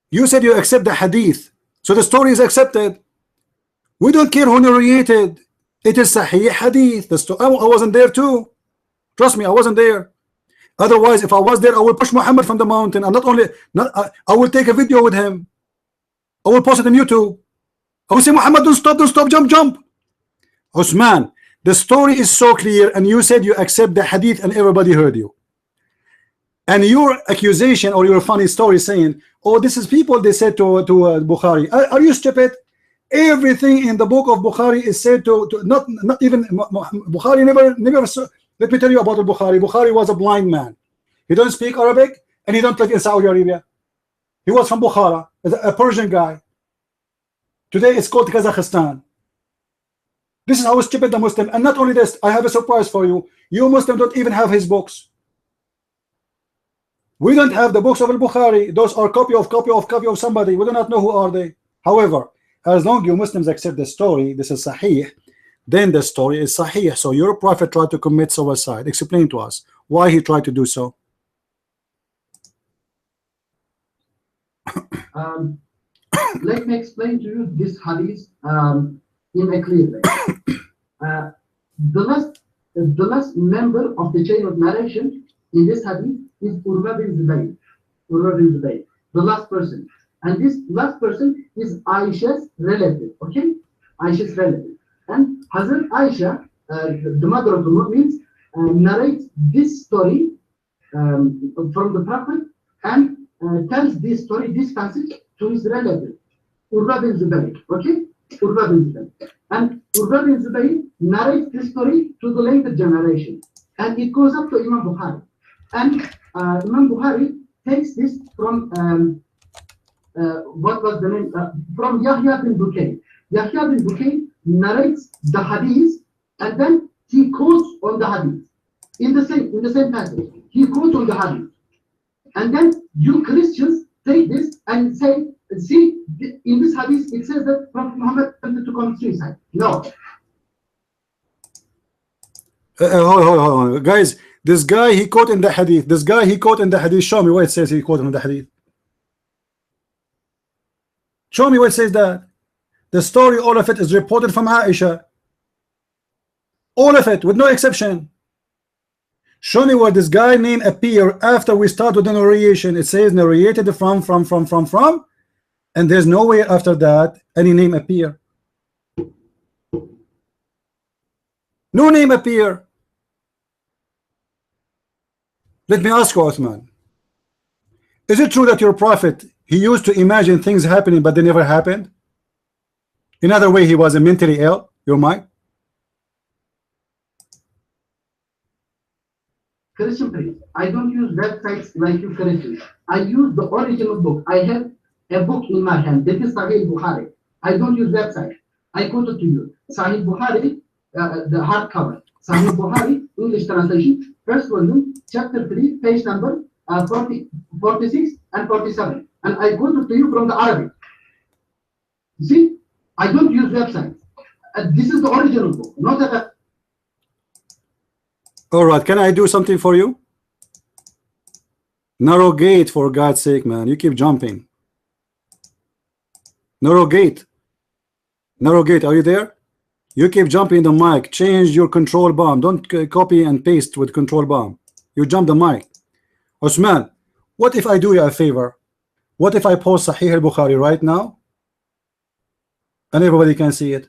You said you accept the hadith, so the story is accepted. We don't care who narrated. It is Sahih hadith. I wasn't there too. Trust me, I wasn't there. Otherwise, if I was there, I will push Muhammad from the mountain. And I will take a video with him. I will post it on YouTube. I will say, Muhammad, don't stop, jump. Usman, the story is so clear, and you said you accept the hadith, and everybody heard you. And your accusation or your funny story saying, oh, this is people they said to Bukhari. Are you stupid? Everything in the book of Bukhari is said to not even Bukhari never saw. Let me tell you about Bukhari. Bukhari was a blind man. He don't speak Arabic, and he don't live in Saudi Arabia. He was from Bukhara, a Persian guy. Today it's called Kazakhstan. This is how stupid the Muslim. And not only this, I have a surprise for you. You Muslims don't even have his books. We don't have the books of Al-Bukhari. Those are copy of somebody. We do not know who are they. However, as long as you Muslims accept the story, this is Sahih, then the story is Sahih. So your prophet tried to commit suicide. Explain to us why he tried to do so. Let me explain to you this hadith in a clear way. The last member of the chain of narration in this hadith is Urwa bin Zubayr. Urwa bin Zubayr, the last person. And this last person is Aisha's relative. Okay? Aisha's relative. And Hazrat Aisha, the mother of the Mu'mins, narrates this story from the Prophet and tells this story, this passage to his relative, Urwa bin Zubayr. Okay? Urwa bin Zubayr. And Urwa bin Zubayr narrates this story to the later generation. And it goes up to Imam Bukhari. And Imam Bukhari takes this from, what was the name? From Yahya bin Bukayr. Yahya bin Bukayr narrates the hadith, and then he quotes on the hadith. In the same passage. He quotes on the hadith. And then you Christians take this and say, see, in this hadith it says that Prophet Muhammad attempted to commit suicide. No. Hold on. Guys, this guy he quote in the hadith. Show me where it says he quoted in the hadith. Show me where it says that. The story, all of it is reported from Aisha. All of it, with no exception. Show me where this guy name appear after we start with the narration. It says narrated from, and there's nowhere after that any name appear. No name appear. Let me ask you, Uthman. Is it true that your prophet, he used to imagine things happening but they never happened? In other way, he was mentally ill, your mind? Christian priest, I don't use websites like you Christians. I use the original book. I have a book in my hand. That is Sahih Bukhari. I don't use website. I quote it to you. Sahih Bukhari, the hardcover. Sahih Bukhari, English translation, first volume, chapter 3, page number 46 and 47. And I quote it to you from the Arabic. You see, I don't use websites. This is the original book, not a. All right, can I do something for you? Narrow gate, for God's sake, man. You keep jumping. Narrow gate. Narrow gate, are you there? You keep jumping the mic. Change your control bomb. Don't copy and paste with control bomb. You jump the mic. Osman, what if I do you a favor? What if I post Sahih al-Bukhari right now? And everybody can see it.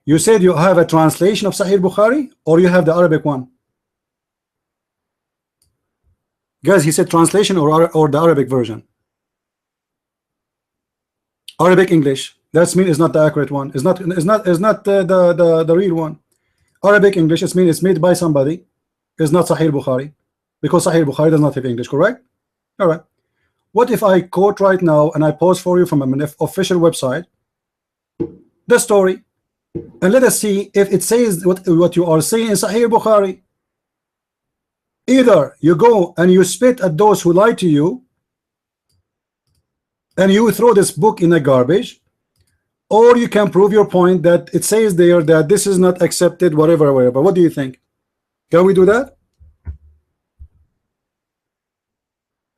You said you have a translation of Sahih Bukhari, or you have the Arabic one? Guys, he said translation or the Arabic version. Arabic English. That means it's not the accurate one. It's not the real one. Arabic English, it means it's made by somebody. It's not Sahih Bukhari, because Sahih Bukhari does not have English, correct? All right. What if I quote right now and I post for you from an official website the story, and let us see if it says what you are saying in Sahih Bukhari. Either you go and you spit at those who lie to you and you throw this book in the garbage, or you can prove your point that it says there that this is not accepted, whatever. What do you think? Can we do that?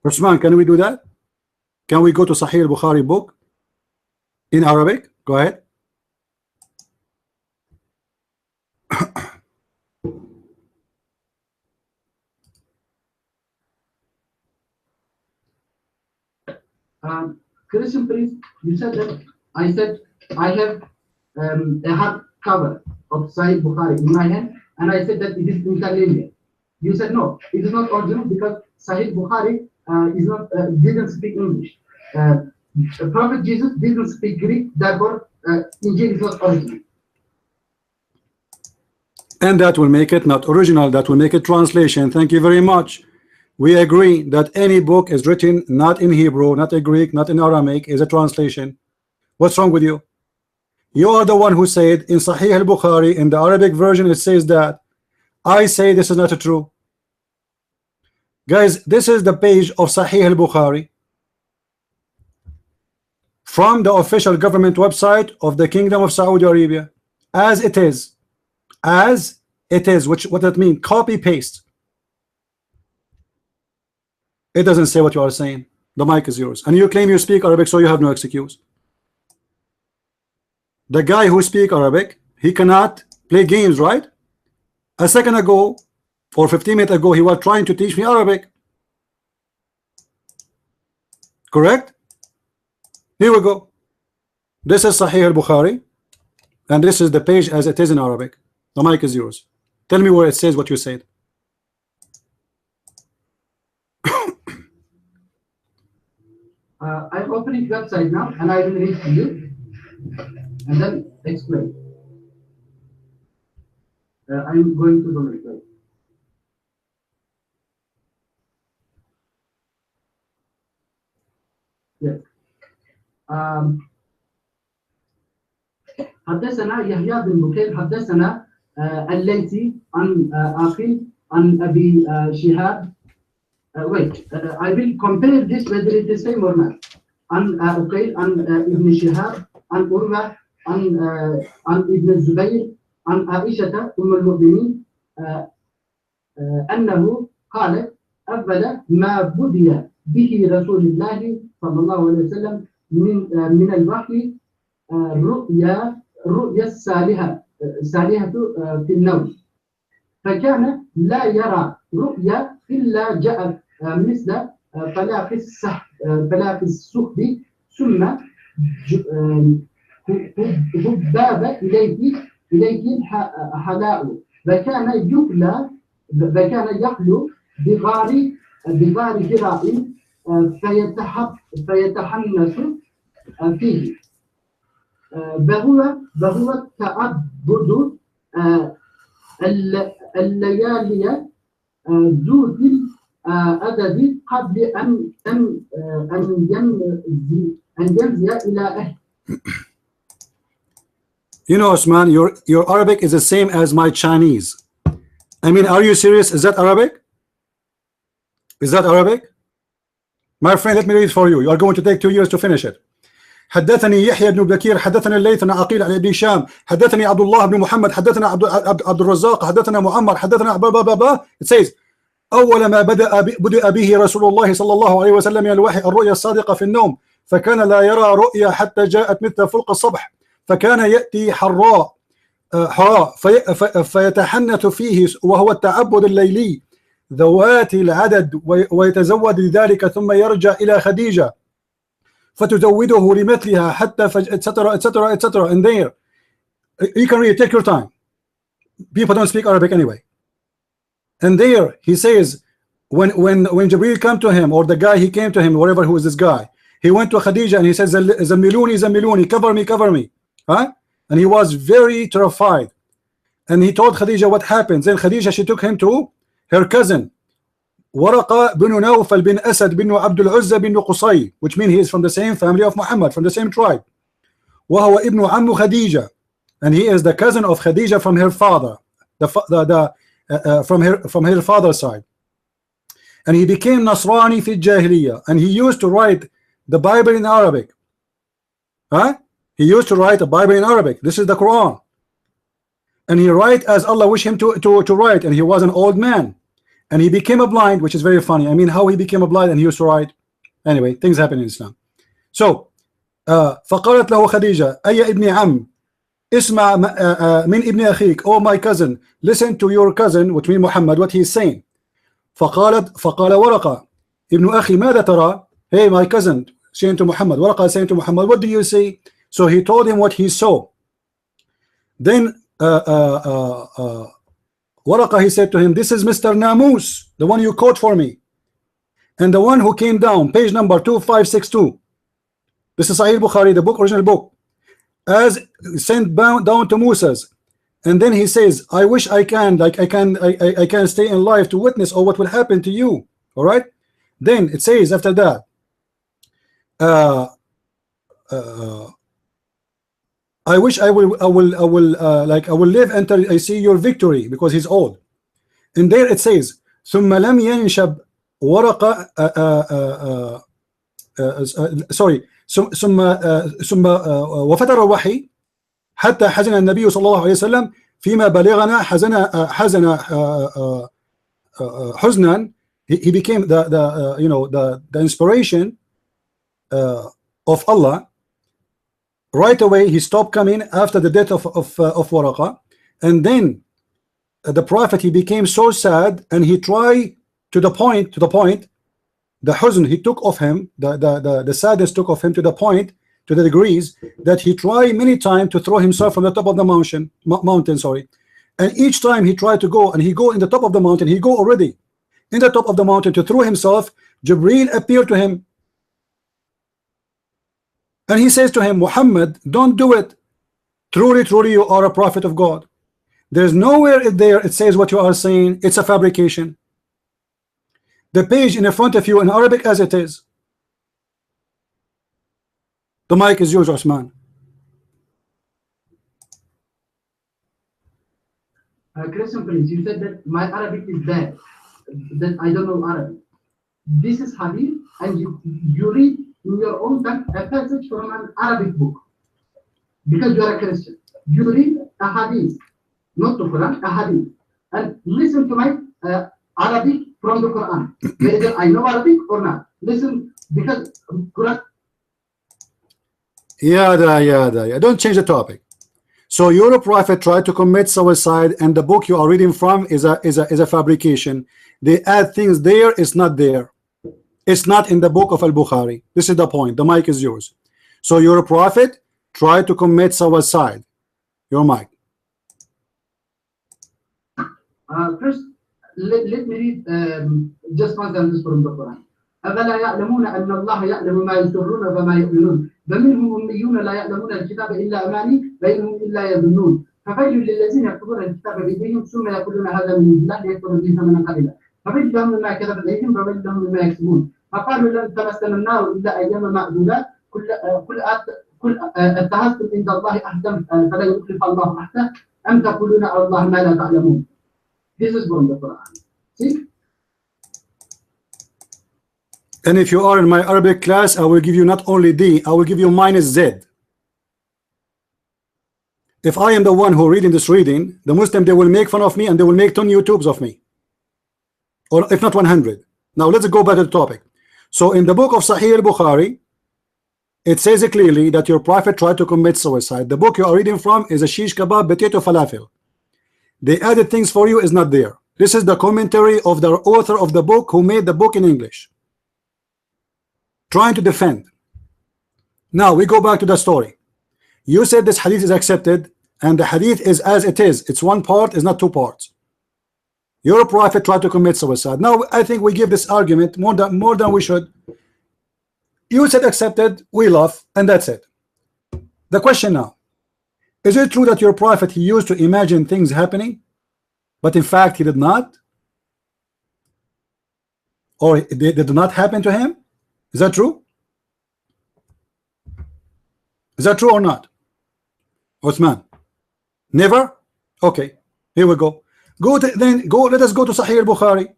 Usman, can we do that? Can we go to Sahih Bukhari book in Arabic? Go ahead. Christian priest, you said that. I said I have a hard cover of Sahih Bukhari in my hand, and I said that it is interlinear. You said no, it is not original because Sahih Bukhari didn't speak English. Prophet Jesus didn't speak Greek, therefore Injil is not original. And that will make it not original, that will make it translation. Thank you very much. We agree that any book is written not in Hebrew, not in Greek, not in Aramaic, is a translation. What's wrong with you? You are the one who said in Sahih al-Bukhari, in the Arabic version, it says that. I say this is not true. Guys, this is the page of Sahih al-Bukhari from the official government website of the Kingdom of Saudi Arabia, as it is. As it is, what that mean? Copy paste. It doesn't say what you are saying. The mic is yours, and you claim you speak Arabic, so you have no excuse. The guy who speaks Arabic, he cannot play games, right? A second ago or 15 minutes ago, he was trying to teach me Arabic. Correct? Here we go. This is Sahih al-Bukhari, and this is the page as it is in Arabic. The mic is yours. Tell me where it says what you said. I'm opening the website now, and I will read to you, and then explain. I'm going to the website. Yes. حدثنا يحيى بن بكير حدثنا الليثي عن عقيل عن أبي شهاب. Wait, I will compare this whether it is same or not. عن عقيل عن ابن شهاب عن أروى عن ابن الزبير عن عائشة أم المؤمنين أنه قالت أفضل ما بدي به رسول الله صلى الله عليه وسلم من الوحي رؤيا الصالحة في النوم، فكان لا يرى رؤيا إلا جاء مثل فلاح السحب ثم هباب إليه الحلاء، وكان يخلو بغار هراء فيتحنث فيه، وهو تعبد الليالي ذو العدد قبل أن يمضي إلى أهله. You know, Osman, your Arabic is the same as my Chinese. I mean, are you serious? Is that Arabic? Is that Arabic? My friend, let me read for you. You are going to take 2 years to finish it. حدثني يحيى بن بكير حدثنا الليث عن عقيل عن ابن هشام حدثني عبد الله بن محمد حدثنا عبد الرزاق حدثنا معمر حدثنا بابا. It says أول ما بدأ به رسول الله صلى الله عليه وسلم من الوحي الرؤيا الصادقة في النوم، فكان لا يرى رؤيا حتى جاءت مثل فلق الصبح، فكان يأتي حراء فيتحنث فيه وهو التعبد الليلي ذوات العدد، ويتزود لذلك ثم يرجع إلى خديجة فتزوده لمثلها حتى etc. And there you can read, take your time, people don't speak Arabic anyway. And there he says when Jibreel came to him, or the guy he came to him, whatever, who is this guy, he went to Khadija and he says Zamiluni, cover me, huh? And he was very terrified, and he told Khadija what happens. Then Khadija, she took him to her cousin Waraqa bin Nawfal bin Asad bin Abdul Uzza bin Qusay, which means he is from the same family of Muhammad, from the same tribe. وهو ابن عم Khadija, and he is the cousin of Khadija from her father, from her father's side. And he became Nasrani fi Jahiliyyah, and he used to write the Bible in Arabic. Huh? He used to write the Bible in Arabic. This is the Quran, and he write as Allah wished him to write. And he was an old man, and he became a blind, which is very funny. I mean, how he became a blind and he used to write. Anyway, things happen in Islam. So فقالت له خديجة أي ابن عم اسمع من ابن أخيك, oh my cousin, listen to your cousin, which means Muhammad, what he is saying. فقال ورقة ابن أخي ماذا ترى? Hey, my cousin, saying to Muhammad, Waraqa saying to Muhammad, what do you see? So he told him what he saw. Then Waraqa, he said to him, this is Mr. Namus, the one you quote for me, and the one who came down, page number 2562. This is Sahih Bukhari, the book, original book, as sent down to Moses. And then he says, I wish I can, I can stay in life to witness all what will happen to you. All right. Then it says after that, I wish I will live until I see your victory, because he's old. And there it says, ثم لم ينشب ورقة sorry ثم وفتر الوحي حتى حزن النبي صلى الله عليه وسلم فيما بلغنا حزنا. He became the inspiration of Allah. Right away he stopped coming after the death of Waraqa, and then the prophet, he became so sad, and he tried to the point the huzn he took of him, the sadness took of him to the point, to the degrees that he tried many times to throw himself from the top of the mountain, and each time he tried to go, and he go in the top of the mountain, he go already in the top of the mountain to throw himself, Jibreel appeared to him, and he says to him, Muhammad, don't do it, truly you are a prophet of God. There's nowhere there it says what you are saying, it's a fabrication. The page in front of you in Arabic as it is. The mic is yours, Osman. Question, please. You said that my Arabic is bad, that I don't know Arabic. This is Hadith, and you read in your own tongue a passage from an Arabic book, because you are a Christian. You read a Hadith, not the Quran, a Hadith, and listen to my Arabic from the Quran, whether I know Arabic or not. Listen, because Quran. Yeah. Don't change the topic. So your prophet tried to commit suicide, and the book you are reading from is a fabrication. They add things there. It's not there. It's not in the book of Al-Bukhari. This is the point. The mic is yours. So your prophet tried to commit suicide. Your mic. First, let me read just one sentence from the Quran. أفلا يعلمون أن الله يعلم ما يسرون وما يعلنون فمنهم أميون لا يعلمون الكتاب إلا أماني بينهم إلا يظنون فويل للذين يكتبون الكتاب بأيديهم ثم يقولون هذا من الله ليكفروا به ثمنا قليلا فويل لهم مما كتبت أيديهم وويل لهم مما يكسبون فقالوا لن تمسنا النار إلا أياما معدودات كل اتخذتم عند الله عهدا فلا يخلف الله عهده أم تقولون على الله ما لا تعلمون. This is from the Quran. See? And if you are in my Arabic class, I will give you not only D, I will give you minus Z. If I am the one who reading this reading, the Muslim, they will make fun of me and they will make 10 YouTubes of me. Or if not 100. Now let's go back to the topic. So in the book of Sahih al-Bukhari, it says clearly that your prophet tried to commit suicide. The book you are reading from is a shish kebab, potato falafel. They added things for you, is not there. This is the commentary of the author of the book who made the book in English, trying to defend. Now we go back to the story. You said this hadith is accepted, and the hadith is as it is. It's one part, it's not two parts. Your prophet tried to commit suicide. Now I think we give this argument more than we should. You said accepted, we love, and that's it. The question now, is it true that your prophet, he used to imagine things happening, but in fact he did not? Or they did not happen to him? Is that true? Is that true or not? Osman? Never? Okay, here we go. Let us go to Sahih al-Bukhari.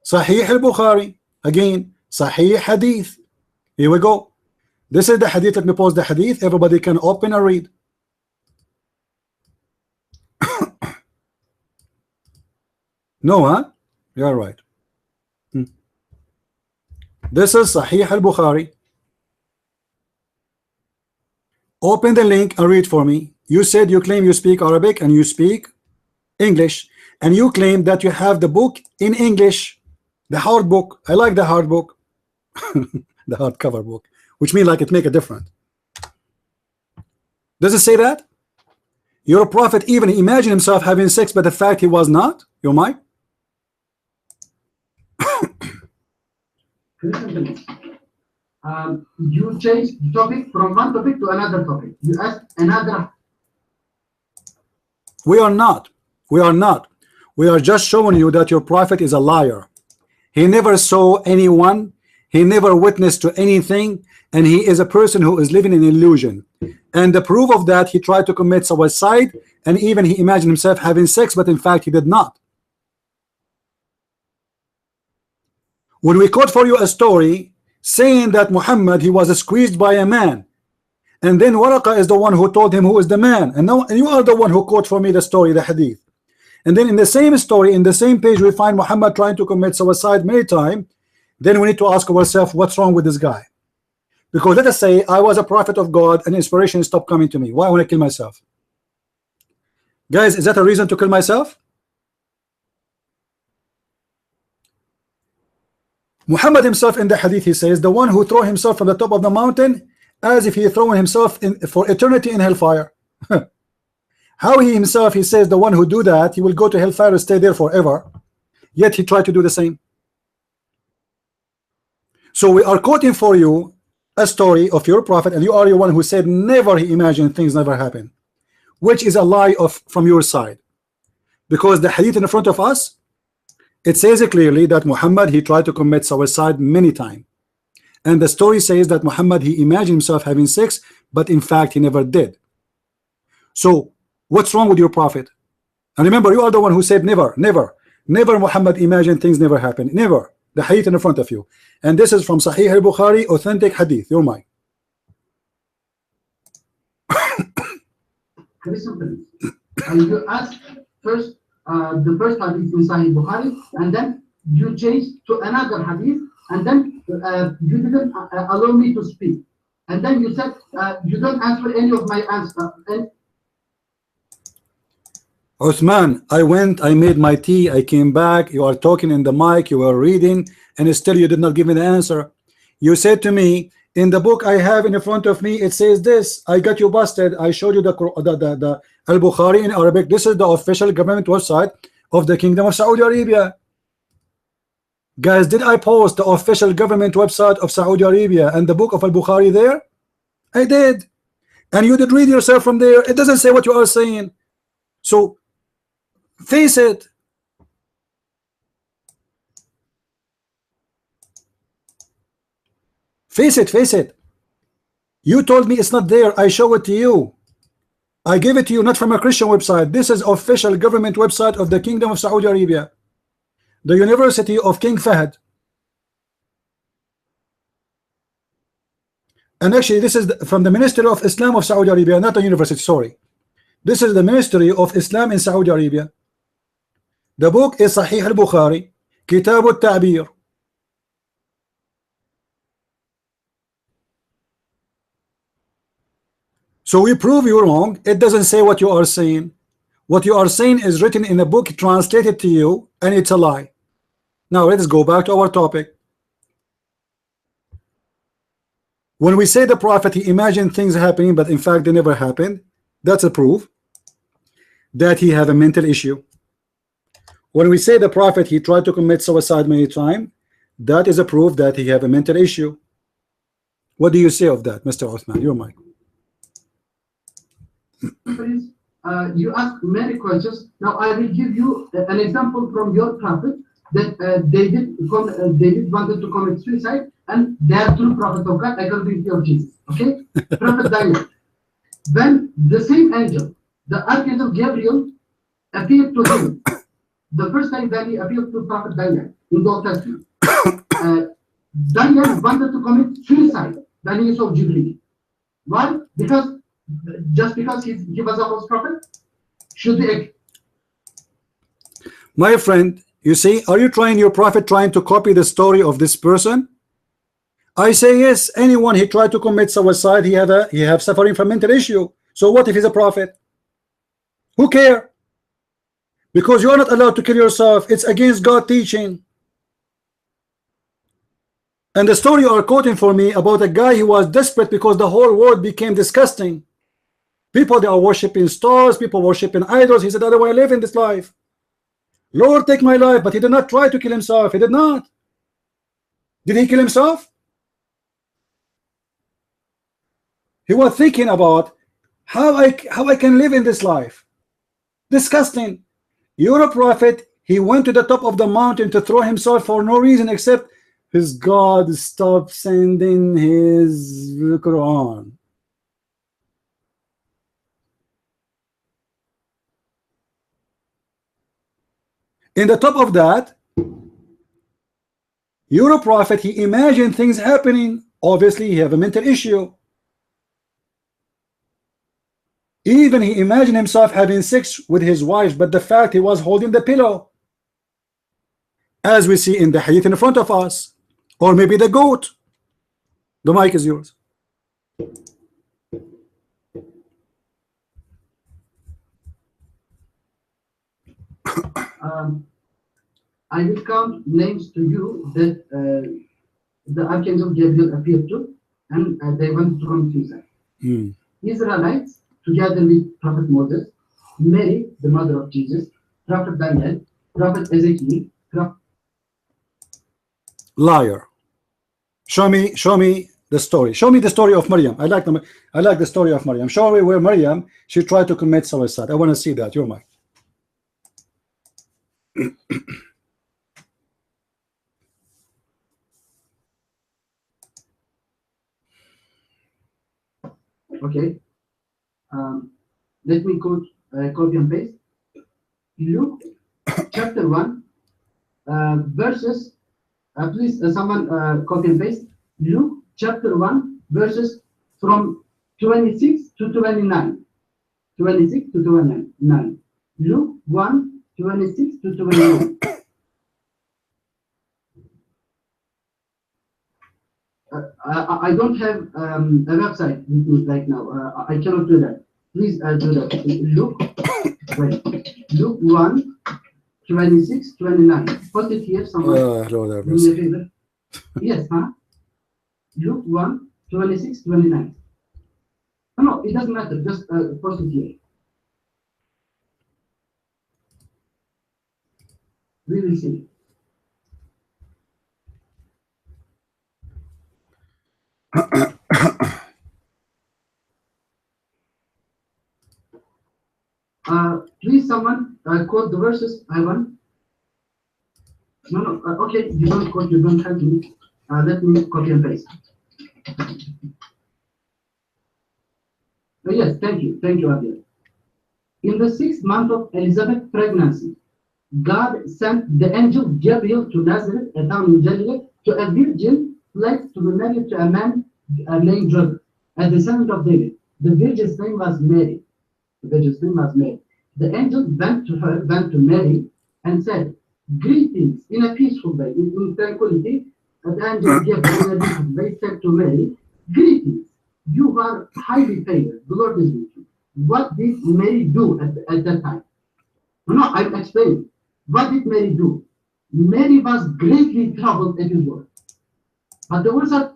Sahih al-Bukhari. Again, Sahih Hadith. Here we go. This is the hadith. Let me pause the hadith. Everybody can open and read. No, huh? You're right. This is Sahih al-Bukhari. Open the link and read for me. You said you claim you speak Arabic and you speak English, and you claim that you have the book in English, the hard book. I like the hard book. The hardcover book, which means like it make a difference. Does it say that? Your prophet even imagined himself having sex, but the fact he was not? You might. You change the topic from one topic to another topic. You ask another. We are not. We are not. We are just showing you that your prophet is a liar. He never saw anyone. He never witnessed to anything, and he is a person who is living in illusion. And the proof of that, he tried to commit suicide, and even he imagined himself having sex, but in fact he did not. When we quote for you a story saying that Muhammad, he was squeezed by a man, and then Waraqa is the one who told him who is the man, and now you are the one who quote for me the story, the hadith. And then in the same story, in the same page, we find Muhammad trying to commit suicide many times. Then we need to ask ourselves, what's wrong with this guy? Because let us say I was a prophet of God and inspiration stopped coming to me. Why would I kill myself? Guys, is that a reason to kill myself? Muhammad himself in the hadith, he says, the one who throw himself from the top of the mountain as if he throwing himself in for eternity in hellfire. How he himself, he says, the one who do that, he will go to hellfire and stay there forever. Yet he tried to do the same. So we are quoting for you a story of your prophet, and you are the one who said never he imagined things never happen, which is a lie from your side. Because the hadith in front of us, it says clearly that Muhammad, he tried to commit suicide many times. And the story says that Muhammad, he imagined himself having sex, but in fact he never did. So what's wrong with your prophet? And remember, you are the one who said never Muhammad imagined things never happen. Never. The hadith in front of you, and this is from Sahih al-Bukhari, authentic hadith. You're mine. You ask first the first hadith in Sahih Bukhari, and then you change to another hadith, and then you didn't allow me to speak. And then you said you don't answer any of my answer. And Uthman, I went, I made my tea, I came back, you are talking in the mic, you were reading, and still you did not give me the answer. You said to me, in the book I have in front of me, it says this. I got you busted. I showed you the Al-Bukhari in Arabic. This is the official government website of the Kingdom of Saudi Arabia. Guys, did I post the official government website of Saudi Arabia and the book of Al-Bukhari there? I did. And you did read yourself from there. It doesn't say what you are saying. So face it. Face it, face it. You told me it's not there. I show it to you. I gave it to you not from a Christian website. This is official government website of the Kingdom of Saudi Arabia, the University of King Fahd. And actually this is from the Ministry of Islam of Saudi Arabia, not a university, sorry. This is the Ministry of Islam in Saudi Arabia. The book is Sahih al-Bukhari, Kitab al-Ta'bir. So we prove you wrong. It doesn't say what you are saying. What you are saying is written in a book translated to you, and it's a lie. Now let's go back to our topic. When we say the prophet, he imagined things happening, but in fact they never happened, that's a proof that he had a mental issue. When we say the prophet, he tried to commit suicide many times, that is a proof that he had a mental issue. What do you say of that, Mr. Uthman? Your mic. please, you ask many questions. Now I will give you an example from your prophet that they did wanted to commit suicide, and they are true prophet of God according to Jesus. Okay, Prophet Daniel. When the same angel, the Archangel Gabriel, appeared to him, the first time that he appeared to Prophet Daniel in the Old Testament, Daniel wanted to commit suicide when he saw Jibreel. Why? Because just because he was a false prophet? Should be. My friend, you see, are you trying your prophet trying to copy the story of this person? I say yes. Anyone he tried to commit suicide, he have suffering from mental issue. So what if he's a prophet? Who care? Because you are not allowed to kill yourself. It's against God teaching. And the story you are quoting for me about a guy who was desperate because the whole world became disgusting. People, they are worshiping stars, people worshiping idols. He said, I don't want to live in this life. Lord, take my life. But he did not try to kill himself. He did not. Did he kill himself? He was thinking about how I can live in this life. Disgusting. You're a prophet. He went to the top of the mountain to throw himself for no reason except his God stopped sending his Quran. In the top of that, you're a prophet. He imagined things happening. Obviously, he have a mental issue. Even he imagined himself having sex with his wife, but the fact he was holding the pillow, as we see in the hadith in front of us, or maybe the goat. The mic is yours. I will count names to you that the Archangel Gabriel appeared to, and they went to confuse them. Israelites, together with Prophet Moses, Mary, the mother of Jesus, Prophet Daniel, Prophet Ezekiel, Liar. Show me the story. Show me the story of Maryam. I like the story of Maryam. Show me where Maryam, she tried to commit suicide. I want to see that. Your mic. Okay. Let me copy and paste. Luke chapter 1, verses. Please, someone copy and paste. Luke chapter 1, verses from 26 to 29. 26 to 29. Luke 1, 26 to 29. I I don't have a website with me right now. I cannot do that. Please do that. Luke 1, 26, 29. Post it here somewhere. Lord have Do me a mercy. favor. Yes, huh? Luke 1, 26, 29. No, it doesn't matter. Just post it here. We will see. Please, someone quote the verses. I want. No. Okay, you don't quote. You don't help me. Let me copy and paste. Yes, thank you, Abdul. In the 6th month of Elizabeth's pregnancy, God sent the angel Gabriel to Nazareth, a town in Galilee, to a virgin pledged to be married to a man named Joseph, a descendant of David. The virgin's name was Mary. The angel went to Mary and said, "Greetings," in a peaceful way, in tranquility. The angel Gabriel in a peaceful way said to Mary, "Greetings, you are highly favored. The Lord is with you." What did Mary do at that time? No, I'm explaining. What did Mary do? Mary was greatly troubled at his word. But the words are.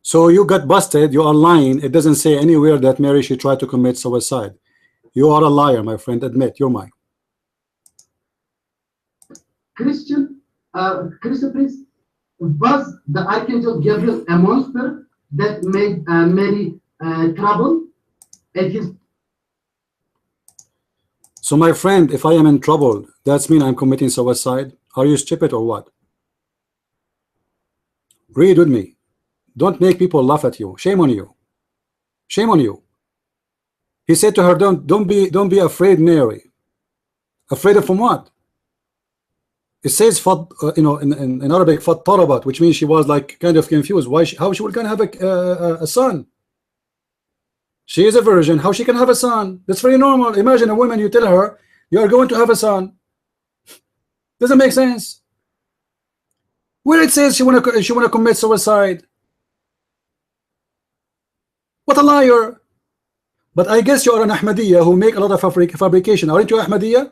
So you got busted. You are lying. It doesn't say anywhere that Mary she tried to commit suicide. You are a liar, my friend. Admit you're mine. Christian priest, was the archangel Gabriel a monster that made Mary trouble at his? So my friend, if I am in trouble, that's mean I'm committing suicide? Are you stupid or what? Read with me. Don't make people laugh at you. Shame on you. Shame on you. He said to her, don't be afraid, Mary. Afraid of from what? It says in Arabic فَاضْطَرَبَتْ, which means she was like kind of confused. How she can have a son? She is a virgin. How she can have a son? That's very normal. Imagine a woman, you tell her you are going to have a son. Doesn't make sense. Where it says she wanna commit suicide. What a liar. But I guess you are an Ahmadiyya who make a lot of fabrication. Aren't you Ahmadiyya?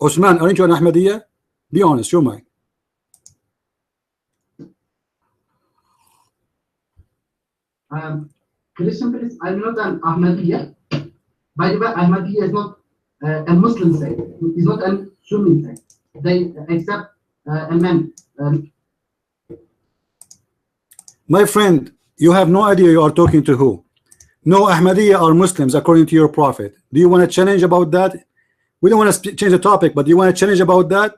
Osman, aren't you an Ahmadiyya? Be honest, you're mine. Christian priest, I'm not an Ahmadiyya. By the way, Ahmadiyya is not a Muslim sect. It's not a Sunni sect. They accept a man. My friend, you have no idea you are talking to who. No, Ahmadiyya are Muslims according to your prophet. Do you want to challenge about that? We don't want to change the topic, but do you want to challenge about that?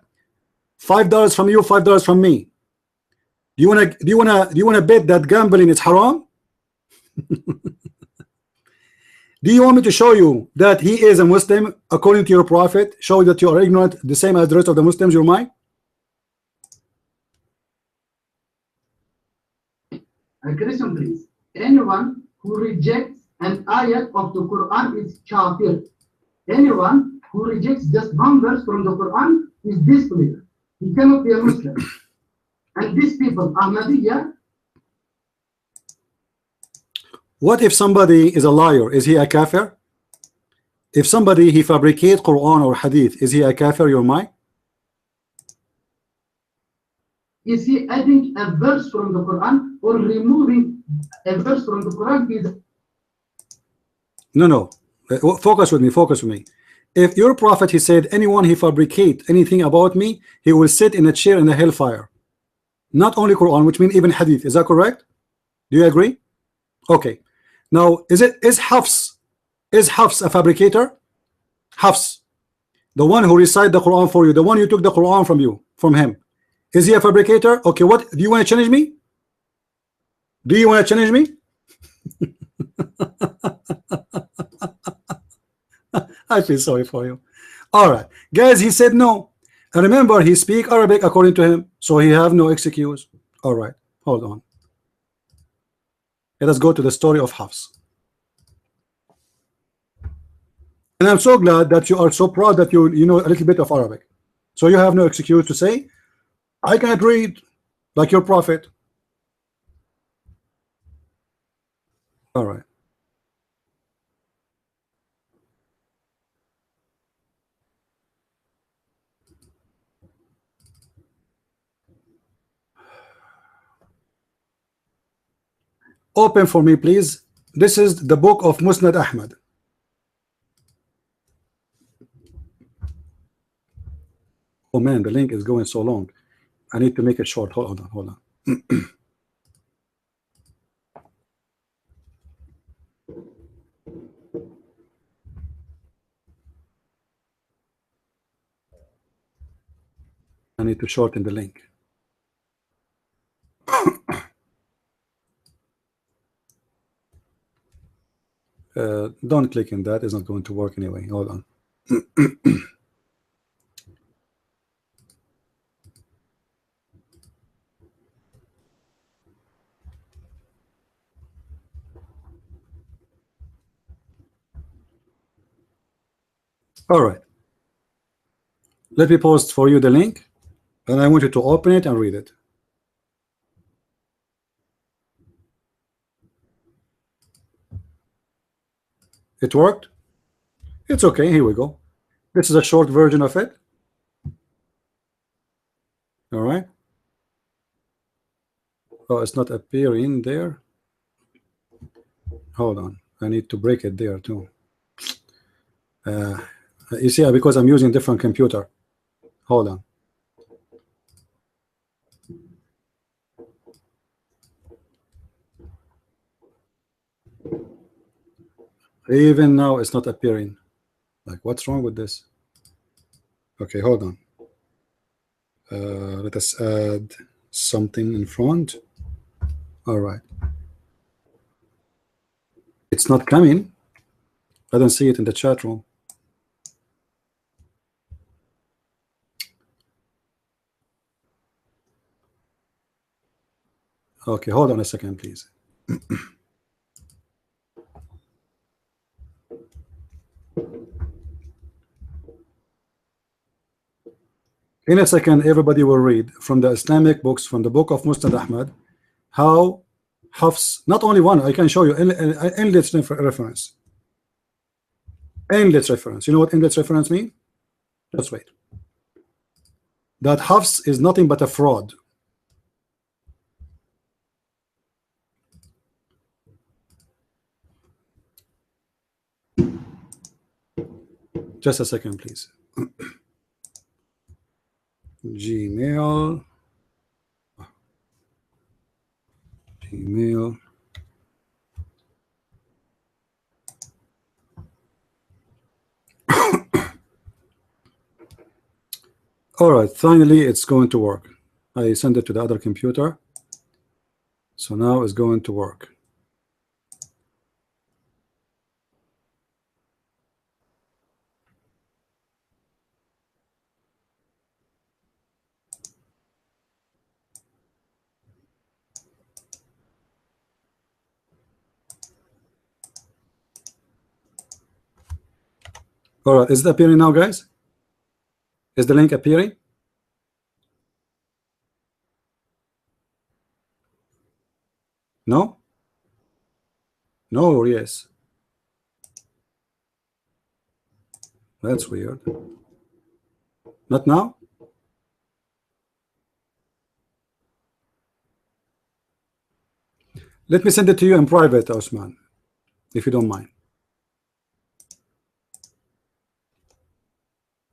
$5 from you, $5 from me. Do you want to bet that gambling is haram? Do you want me to show you that he is a Muslim according to your prophet? Show that you are ignorant, the same as the rest of the Muslims. You're mine. Christian priest, anyone who rejects an ayat of the Quran is kafir. Anyone who rejects just one verse from the Quran is disbeliever. He cannot be a Muslim. And these people, Ahmadiyya. What if somebody is a liar? Is he a kafir? If somebody he fabricates Quran or Hadith, is he a kafir? You're mine. Is he adding a verse from the Quran or removing a verse from the Quran? No. Focus with me. If your prophet he said anyone he fabricate anything about me, he will sit in a chair in the hellfire. Not only Quran, which means even Hadith. Is that correct? Do you agree? Okay. Now is Hafs a fabricator? Hafs, the one who recite the Quran for you, the one you took the Quran from him, is he a fabricator? Okay, what do you want to challenge me? Do you want to challenge me? I feel sorry for you. All right, guys, he said no. And remember, he speak Arabic according to him, so he have no excuse. All right, hold on. Let us go to the story of Hafs. And I'm so glad that you are so proud that you know a little bit of Arabic. So you have no excuse to say, I cannot read like your prophet. All right. Open for me, please. This is the book of Musnad Ahmad. Oh man, the link is going so long. I need to make it short. Hold on. I need to shorten the link. Don't click in that. It's not going to work anyway. Hold on. All right. Let me post for you the link, and I want you to open it and read it. It worked? It's okay. Here we go. This is a short version of it. All right. Oh, it's not appearing there. Hold on. I need to break it there too. You see, because I'm using different computer. Hold on. Even now it's not appearing. Like, what's wrong with this? Okay, hold on. Let us add something in front. All right. It's not coming. I don't see it in the chat room. Okay, hold on a second, please. In a second, everybody will read from the Islamic books, from the book of Musnad Ahmad, how Hafs, not only one, I can show you endless reference. Endless reference. You know what endless reference means? Just wait. That Hafs is nothing but a fraud. Just a second, please. Gmail. All right, finally it's going to work. I sent it to the other computer, so now it's going to work. All right, is it appearing now, guys? Is the link appearing? No? No or yes? That's weird. Not now? Let me send it to you in private, Osman, if you don't mind.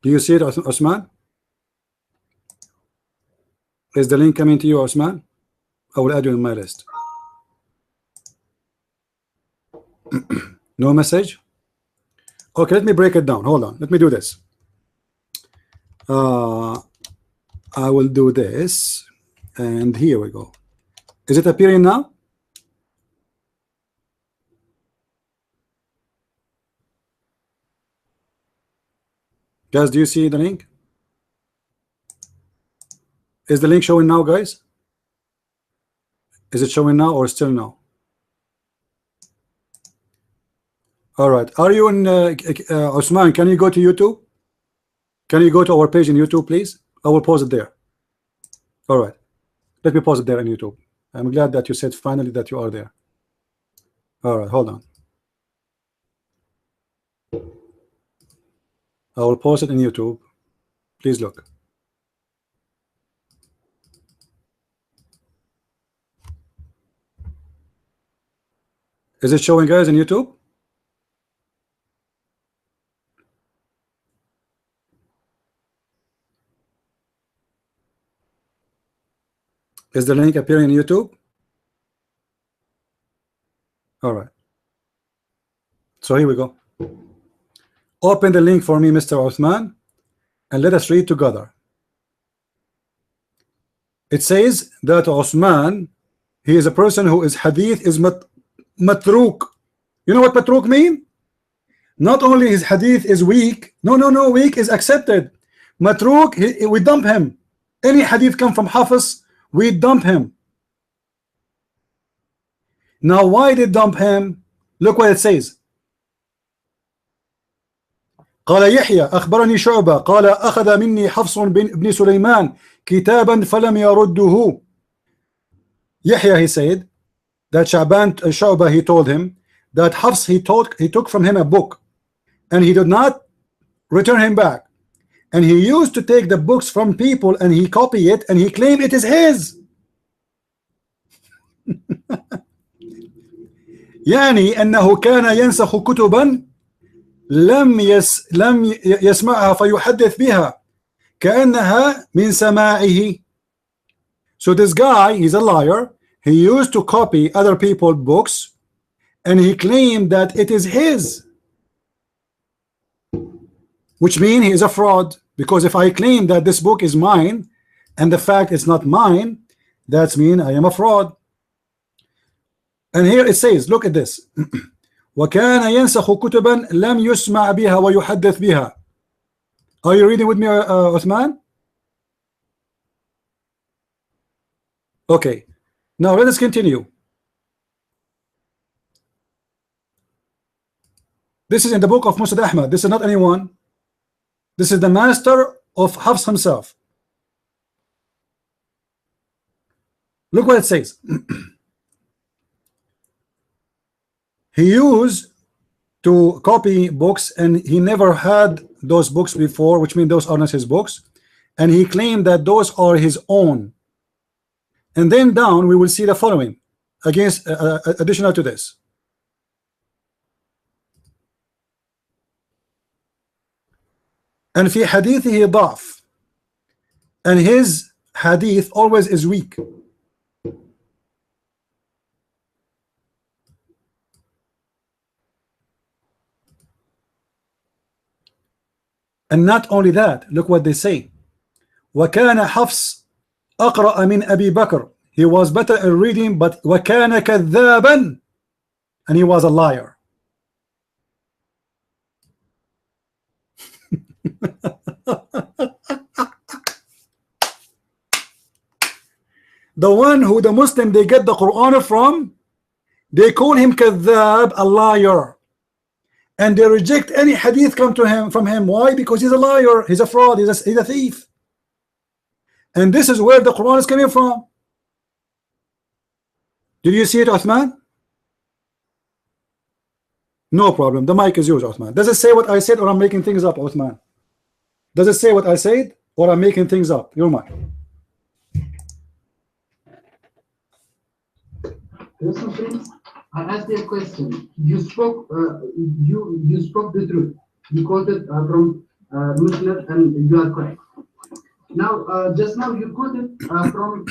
Do you see it, Osman? Is the link coming to you, Osman? I will add you in my list. No message? Okay, let me break it down. Hold on. Let me do this. I will do this. And here we go. Is it appearing now? Guys, do you see the link? Is the link showing now, guys? Is it showing now or still no? All right. Are you in Osman? Can you go to YouTube? Can you go to our page in YouTube, please? I will pause it there. All right. Let me pause it there on YouTube. I'm glad that you said finally that you are there. All right, hold on. I will post it in YouTube. Please look. Is it showing, guys, in YouTube? Is the link appearing in YouTube? All right. So here we go. Open the link for me, Mr. Uthman, and let us read together. It says that Uthman, he is a person who is hadith is matruk. You know what matruk mean? Not only his hadith is weak. No, weak is accepted. Matruk, we dump him. Any hadith come from Hafiz, we dump him. Now why did dump him? Look what it says. قال يحيى أخبرني شعبة قال أخذ مني حفص بن سليمان كتابا فلم يرده. Yahya, he said that Shu'bah, he told him that Hafs, he took from him a book and he did not return him back, and he used to take the books from people and he copy it and he claimed it is his. يعني أنه كان ينسخ كتبا لم يسمعها فيحدث بها كأنها من سماعه. So this guy, he's a liar. He used to copy other people's books and he claimed that it is his, which means he is a fraud, because if I claim that this book is mine and the fact it's not mine, that's mean I am a fraud. And here it says, look at this. وكان ينسخ كتبا لم يسمع بها ويحدث بها. Are you reading with me, Uthman? Okay, now let us continue. This is in the book of Musnad Ahmad. This is not anyone. This is the master of Hafs himself. Look what it says. He used to copy books and he never had those books before, which means those are not his books, and he claimed that those are his own. And then down we will see the following against additional to this. And في حديثه ضعف, and his hadith always is weak. And not only that, look what they say. وكان حفص أقرأ من أبي بكر. He was better at reading, but وكان كذابا, and he was a liar. The one who the Muslim they get the Quran from, they call him كذاب, a liar. And they reject any hadith come to him from him. Why? Because he's a liar, he's a fraud, he's a thief. And this is where the Quran is coming from. Did you see it, Uthman? No problem. The mic is yours, Uthman. Does it say what I said, or I'm making things up, Uthman? Does it say what I said, or I'm making things up? Your mic. Listen, please. I asked you a question. You spoke. You spoke the truth. You quoted from Muslim, and you are correct. Now, just now you quoted from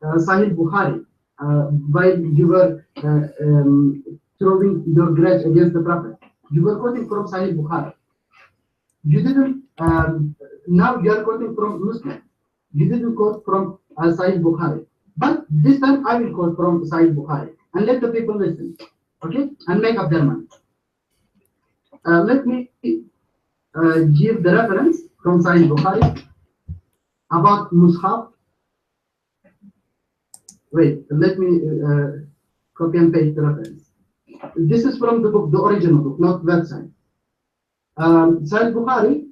Sahih Bukhari while you were throwing your grudge against the Prophet. You were quoting from Sahih Bukhari. You didn't. Now you are quoting from Muslim. You didn't quote from Sahih Bukhari. But this time I will quote from Sahih Bukhari and let the people listen, okay, and make up their mind. Let me give the reference from Sahih Bukhari about Mus'haf. Wait, let me copy and paste the reference. This is from the book, the original book, not website. Sahih Bukhari,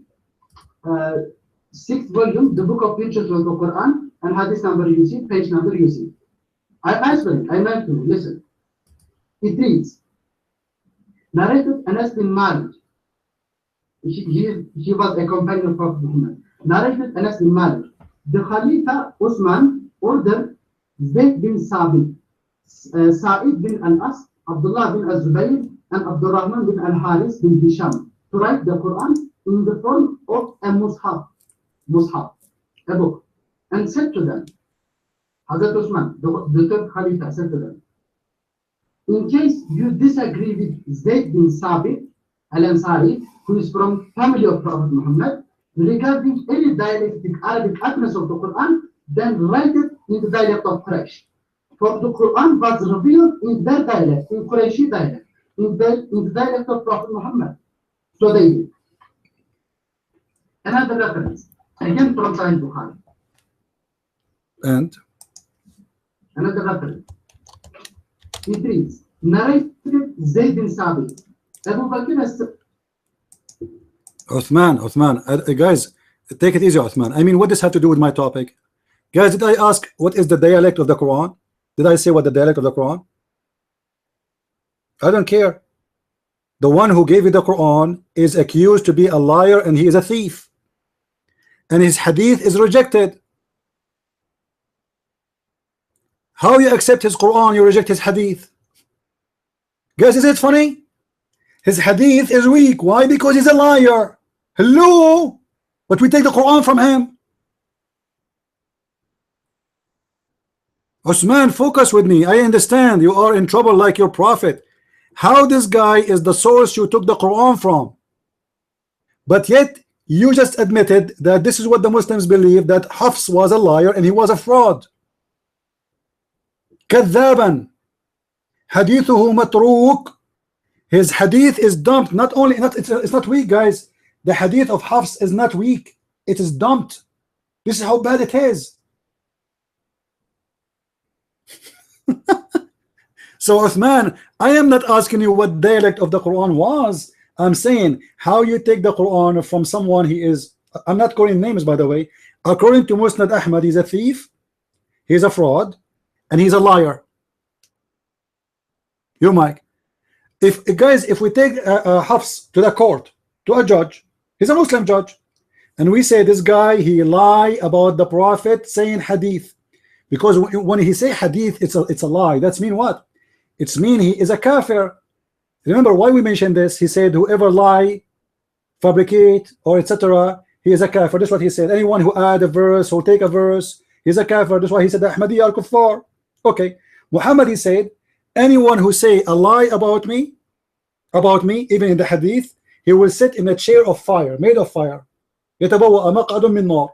6th volume, the book of pictures of the Quran, and hadith number you see, page number you see. I answer it, I meant to listen. It reads, narrated Anas bin Malik. He was a companion of Prophet Muhammad. Narrated Anas bin Malik. The Khalifa Usman ordered Zayd bin Sabit, Sa'id bin Al-As, Abdullah bin Al-Zubayr, and Abdurrahman bin Al-Haris bin Hisham to write the Quran in the form of a mushaf, a book, and said to them, Hazrat Usman, the third Khalifa, said to them, in case you disagree with Zayd bin Sabit Al-Ansari, who is from family of Prophet Muhammad, regarding any dialectic Arabic utterance of the Quran, then write it in the dialect of Quraysh. For the Quran was revealed in their dialect, in Qurayshi dialect, in the dialect of Prophet Muhammad. So they did. Another reference, again from Sahih Bukhari. And Another reference. It reads, narrated Zayd bin Sabit. Abu Bakr as Uthman, guys, take it easy, Uthman. I mean, what does have to do with my topic? Guys, did I ask what is the dialect of the Quran? Did I say what the dialect of the Quran? I don't care. The one who gave you the Quran is accused to be a liar and he is a thief. And his hadith is rejected. How you accept his Quran, you reject his hadith? Guys, is it funny? His hadith is weak. Why? Because he's a liar. Hello? But we take the Quran from him. Osman, focus with me. I understand you are in trouble like your prophet. How this guy is the source you took the Quran from? But yet you just admitted that this is what the Muslims believe, that Hafs was a liar and he was a fraud. كذابا حديثه متروك. His hadith is dumped. It's not weak, guys. The hadith of Hafs is not weak. It is dumped. This is how bad it is. So Uthman, I am not asking you what dialect of the Quran was. I'm saying how you take the Quran from someone he is. I'm not calling names, by the way. According to Musnad Ahmad, he's a thief, he's a fraud, and he's a liar. Your mic. If we take Hafs to the court, to a judge, he's a Muslim judge, and we say this guy, he lie about the prophet saying hadith, because when he say hadith, it's a lie. That's mean what? It's mean he is a kafir. Remember why we mentioned this? He said whoever lie, fabricate, or etc., he is a kafir. That's what he said. Anyone who add a verse or take a verse, he's a kafir. That's why he said Ahmadiyya al-Kuffar. Okay. Muhammad, he said, anyone who say a lie about me, even in the hadith, he will sit in a chair of fire, made of fire. يتبوأ مقعد من نار.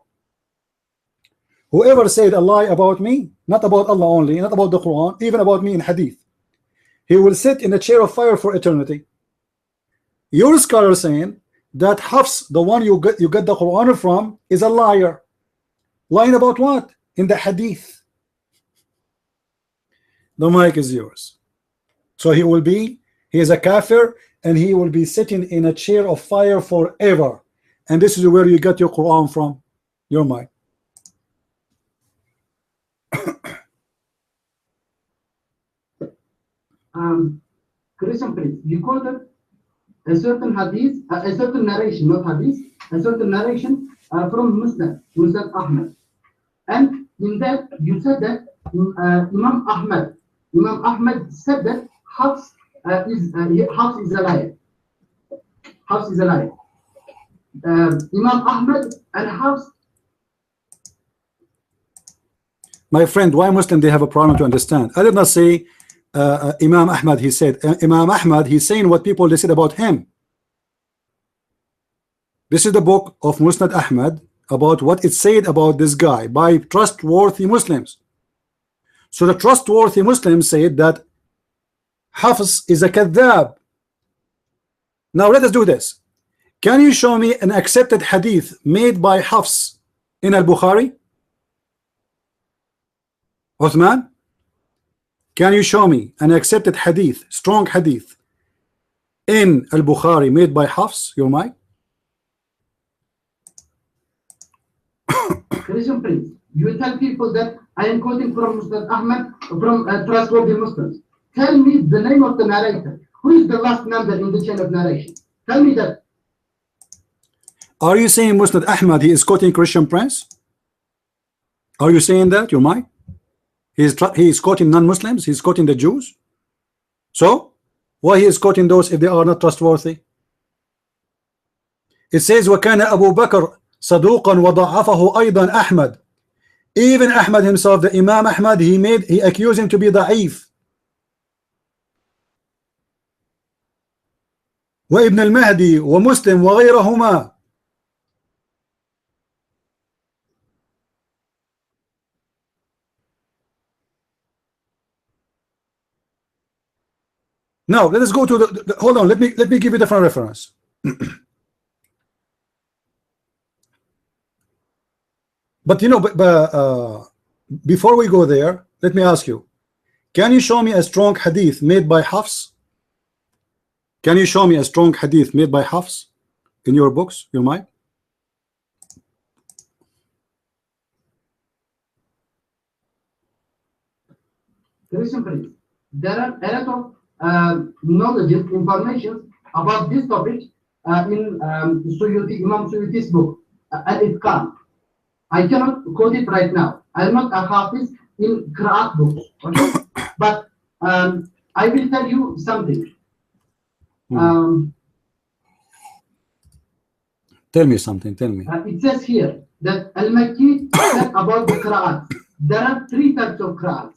Whoever said a lie about me, not about Allah only, not about the Quran, even about me in hadith, he will sit in a chair of fire for eternity. Your scholar saying that Hafs, the one you get the Quran from, is a liar. Lying about what? In the hadith. The mic is yours. So he is a kafir, and he will be sitting in a chair of fire forever. And this is where you get your Quran from. Your mic. Christian priest, you quoted a certain hadith, a certain narration, not hadith, a certain narration from Musnad Ahmad. And in that, you said that Imam Ahmad said that Hafs is a liar. Hafs is a liar. Imam Ahmad and Hafs. My friend, why Muslim they have a problem to understand? I did not say Imam Ahmad. He said Imam Ahmad. He's saying what people they said about him. This is the book of Musnad Ahmad about what it said about this guy by trustworthy Muslims. So the trustworthy Muslims said that Hafs is a kadhab. Now let us do this. Can you show me an accepted hadith made by Hafs in al-Bukhari? Uthman, can you show me an accepted hadith, strong hadith in al-Bukhari made by Hafs? Your mic. Christian priest, you tell people that I am quoting from Musnad Ahmad from trustworthy Muslims. Tell me the name of the narrator Who is the last number in the chain of narration? Tell me that. Are you saying Musnad Ahmad he is quoting Christian Prince? Are you saying that? You might. He is quoting non-Muslims. He's quoting the Jews. So why he is quoting those if they are not trustworthy? It says وَكَانَ أَبُو بَكْرَ صَدُوقًا وَضَعَّفَهُ أَيْضًا أحمد. Even Ahmad himself, the Imam Ahmad, he accused him to be da'if. وابن المهدي ومسلم وغيرهما. Now let us go to the hold on, let me give you a different reference. But you know, before we go there, let me ask you, can you show me a strong hadith made by Hafs? Can you show me a strong hadith made by Hafs in your books? You might. Very simple. There are a lot of knowledge, information about this topic in Suyuti, Imam Suyuti's book, Al-Itqan. I cannot quote it right now. I'm not a hafiz in Qur'an books, okay? But I will tell you something. Tell me something, tell me. It says here that Al-Makki said about the Qur'an. There are 3 types of Qur'ans.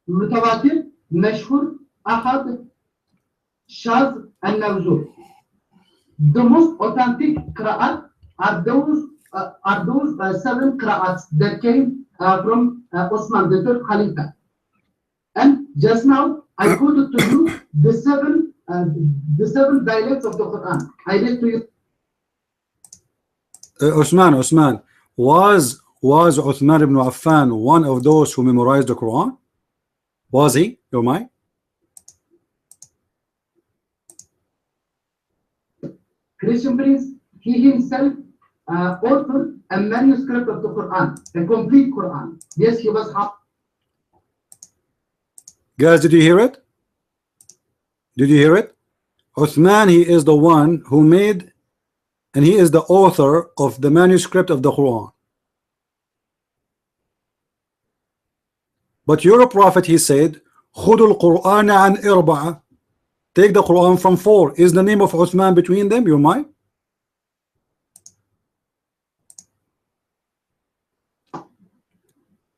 Mutawatir, Mashhur, Ahad, Shaz, and Nawzur. The most authentic Qur'an are those 7 Qur'ans that came from Osman, the third Khalifa. And just now I quoted to you the seven dialects of the Quran. I read to you. Osman, was Uthman ibn Affan one of those who memorized the Quran? Was he? Your mind? Christian Prince, he himself authored a manuscript of the Quran, a complete Quran. Yes, he was half. Guys, did you hear it? Did you hear it? Uthman, he is the one who made, and he is the author of the manuscript of the Quran. But your prophet, he said, خُذُوا الْقُرْآنَ عَنْ إِرْبَعَ. Take the Quran from 4. Is the name of Uthman between them? You mind?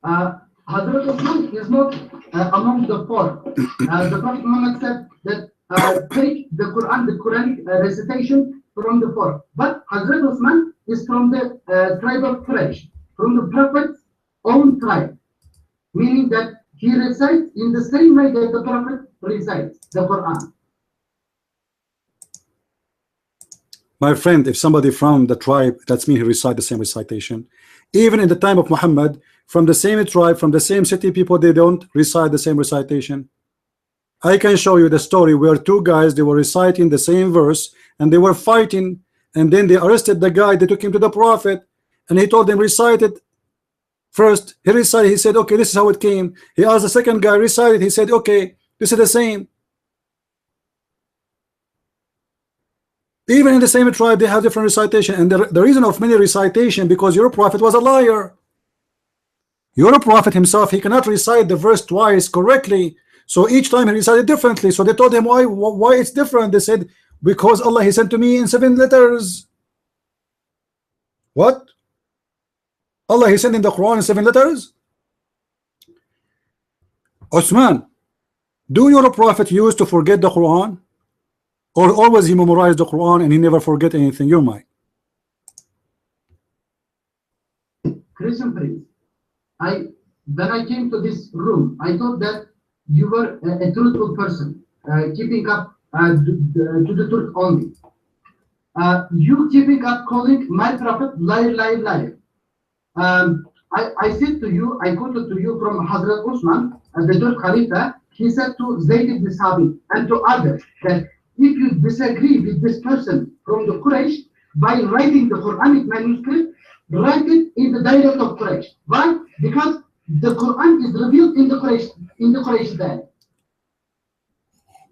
Hazrat Uthman is not among the 4. The Prophet Muhammad said that take the Quran, the Quranic recitation from the 4. But Hazrat Uthman is from the tribe of Quraysh, from the Prophet's own tribe, meaning that he recites in the same way that the Prophet recites the Quran. My friend, if somebody from the tribe, that's me, he recite the same recitation. Even in the time of Muhammad, from the same tribe, from the same city, people, they don't recite the same recitation. I can show you the story where 2 guys, they were reciting the same verse and they were fighting, and then they arrested the guy. They took him to the Prophet and he told them recite it first. He recited, he said, okay, this is how it came. He asked the second guy, recite it. He said, okay, this is the same. Even in the same tribe, they have different recitation, and the reason of many recitation, because your prophet was a liar. Your prophet himself, he cannot recite the verse twice correctly, so each time he recited differently. So they told him why it's different. They said, because Allah, he sent to me in 7 letters. What? Allah, he sent in the Quran in 7 letters? Osman, do your prophet used to forget the Quran? Or always he memorized the Quran and he never forget anything? Your mind. Christian Prince, when I came to this room, I thought that you were a truthful person, keeping up to the truth only. You keeping up calling my prophet liar, liar, liar. I said to you, I quoted to you from Hazrat Usman, the third Khalifa. He said to Zayd ibn Thabit and to others that if you disagree with this person from the Quraysh, by writing the Quranic manuscript, write it in the dialect of Quraysh. Why? Because The Quran is revealed in the Quraysh dialect.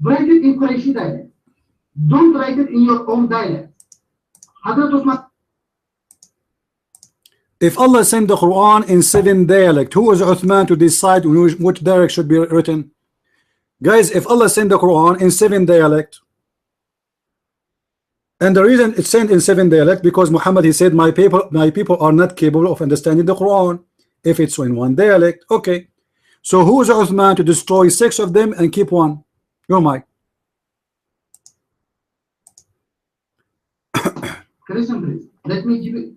Write it in Qurayshi dialect. Don't write it in your own dialect. Hazrat Uthman. If Allah sent the Quran in 7 dialects, who is Uthman to decide which dialect should be written? Guys, if Allah sent the Quran in 7 dialects, and the reason it's sent in 7 dialects because Muhammad, he said, my people are not capable of understanding the Quran. If it's in 1 dialect, okay. So who is Uthman to destroy 6 of them and keep 1? Your mic. Listen, please. Let me give you.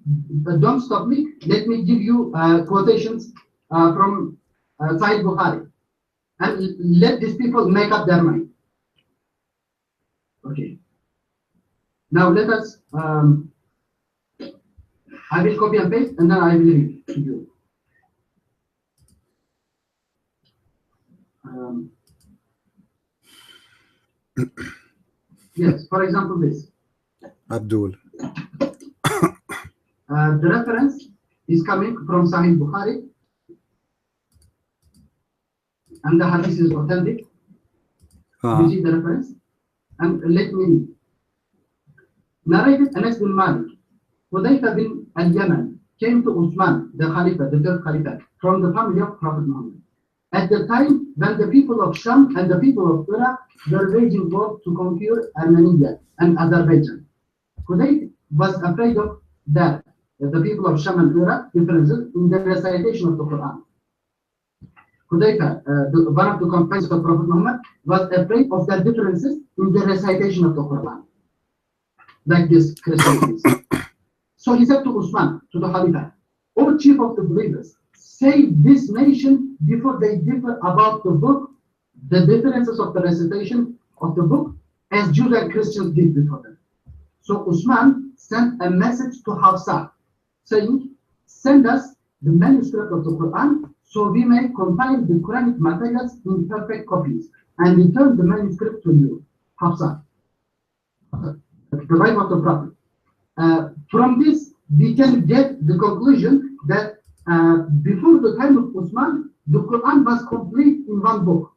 Don't stop me. Let me give you quotations from Sahih Bukhari, and let these people make up their mind. Okay. Now let us. I will copy and paste, and then I will read to you. Yes. For example, this. Abdul. The reference is coming from Sahih Bukhari, and the hadith is authentic. You see the reference? And let me read. Narrated Anas bin Malik, Hudayfa bin al-Yaman came to Uthman, the Khalifa, the third Khalifa, from the family of Prophet Muhammad. At the time when the people of Sham and the people of Iraq were waging war to conquer Armenia and Azerbaijan. Hudayfa was afraid of that, the people of Sham and Iraq differences in the recitation of the Quran. Hudayfa, one of the companions of Prophet Muhammad, was afraid of the differences in the recitation of the Quran, like this Christians. So he said to Usman, to the Khalifa, O chief of the believers, save this nation before they differ about the book, the differences of the recitation of the book, as Jews and Christians did before them. So Usman sent a message to Hafsa, saying, send us the manuscript of the Quran so we may compile the Quranic materials in perfect copies and return the manuscript to you. Hafsa, the wife of the Prophet. From this, we can get the conclusion that before the time of Usman, the Quran was complete in 1 book,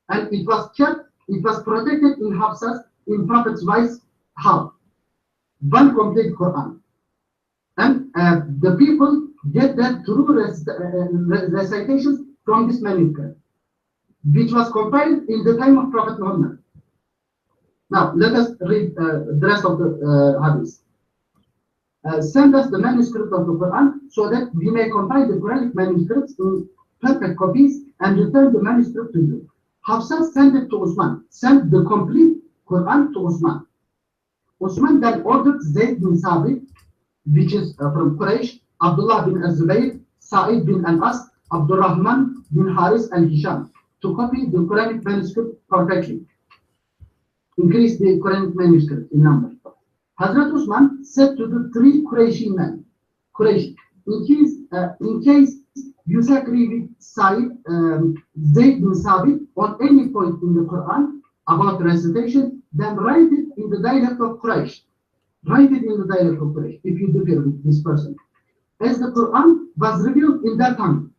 and it was kept, it was protected in Hafsa's, in Prophet's wife's house. 1 complete Quran. And the people get that through recitations from this manuscript, which was compiled in the time of Prophet Muhammad. Now, let us read the rest of the hadith. Send us the manuscript of the Quran so that we may compile the Quranic manuscripts in perfect copies and return the manuscript to you. Hafsa sent it to Usman, sent the complete Quran to Usman. Usman then ordered Zayd bin Sabit, which is from Quraysh, Abdullah bin Az-Zubayr, Sa'id bin Al-As, Abdurrahman bin Haris and Hisham to copy the Quranic manuscript perfectly. Increase the Quranic manuscript in number. Hazrat Usman said to the 3 Qurayshi men, Quraysh, in case you disagree with Zayd bin Sabit on any point in the Quran about recitation, then write it in the dialect of Quraysh. Write it in the dialect of Quraysh if you differ with this person. As the Quran was revealed in that tongue,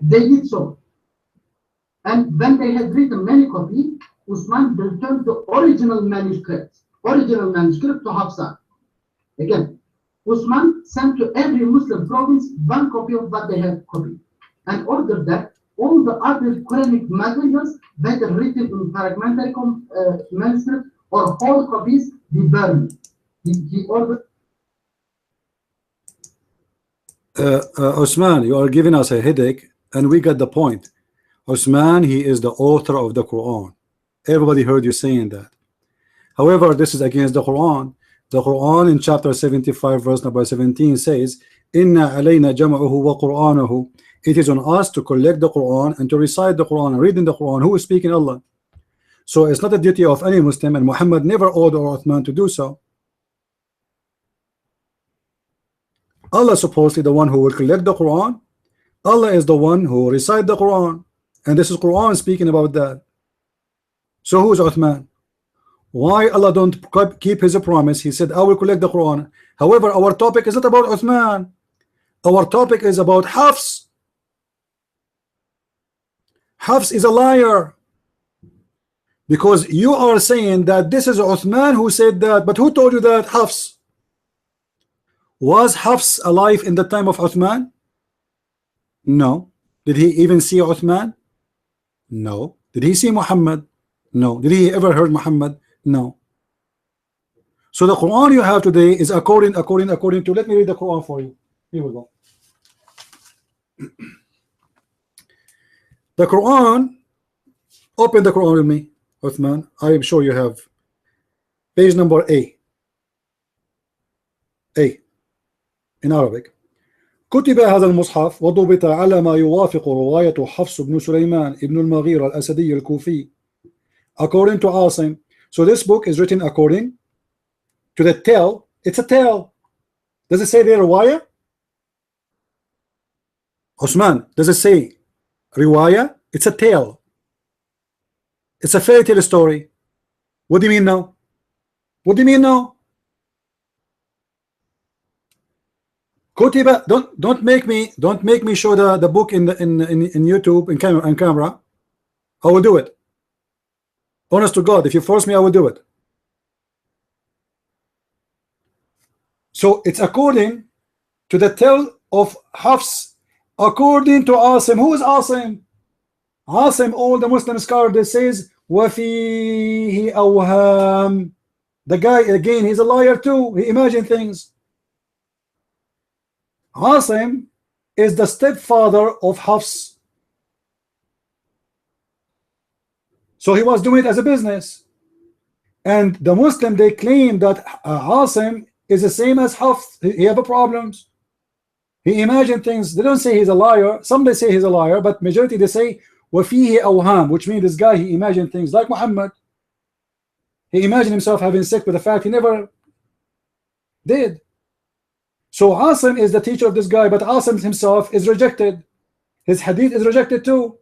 they did so. And when they had written many copies, Usman returned the original manuscript to Hafsa. Again, Usman sent to every Muslim province 1 copy of what they had copied and ordered that all the other Quranic materials, whether written in fragmentary manuscript or whole copies, be burned. He ordered. Osman, you are giving us a headache, and we got the point. Osman, he is the author of the Quran. Everybody heard you saying that. However, this is against the Quran. The Quran in chapter 75, verse number 17 says, Inna alayna jam'uhu wa Qur'anahu. It is on us to collect the Quran and to recite the Quran and read in the Quran. Who is speaking? Allah. So it's not a duty of any Muslim, and Muhammad never ordered Uthman to do so. Allah is supposedly the one who will collect the Quran. Allah is the one who will recite the Quran, and this is Quran speaking about that. So who is Uthman? Why Allah don't keep his promise? He said, I will collect the Quran. However, our topic is not about Uthman. Our topic is about Hafs. Hafs is a liar, because you are saying that this is Uthman who said that. But who told you that? Hafs. Was Hafs alive in the time of Uthman? No. Did he even see Uthman? No. Did he see Muhammad? No. Did he ever heard Muhammad? No. So the Quran you have today is according to, let me read the Quran for you. Here we go. The Quran, open the Quran with me, Uthman. I am sure you have. Page number A. A. In Arabic. كتب هذا المصحف وضبط على ما يوافق رواية حفص بن سليمان ابن المغيرة الأسدي الكوفي according to Asim. So this book is written according to the tale. It's a tale. Does it say there riwayah? Osman, does it say riwayah? It's a tale. It's a fairy tale story. What do you mean now? What do you mean now? Kutiba, don't make me show the book in YouTube in camera. I will do it. Honest to God, if you force me, I will do it. So it's according to the tale of Hafs, according to Asim. Who is Asim? Asim, all the Muslim scholars, they says وَفِيهِ أَوْهَامٌ. The guy, again, he's a liar too. He imagines things. Asim is the stepfather of Hafs. So he was doing it as a business. And the Muslim, they claim that Asim is the same as Hafs. He have problems. He imagined things. They don't say he's a liar. Some they say he's a liar, but majority they say وَفِيهِ أَوْهَامٌ, which means this guy, he imagined things like Muhammad. He imagined himself having sex with a fact he never did. So Asim is the teacher of this guy, but Asim himself is rejected. His hadith is rejected too.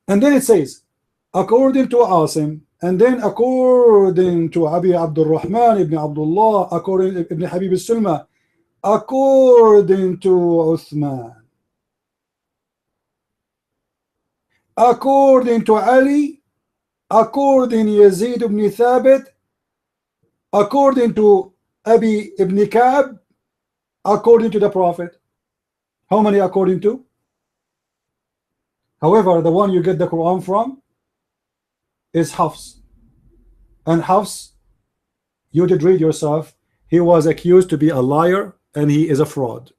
And then it says, according to Asim, and then according to Abi Abdul Rahman ibn Abdullah, according to Ibn Habib al-Sulma, according to Uthman, according to Ali, according Yazid ibn Thabit, according to Abi ibn Ka'b, according to the Prophet. How many according to? However, the one you get the Quran from is Hafs. And Hafs, you did read yourself, he was accused to be a liar and he is a fraud.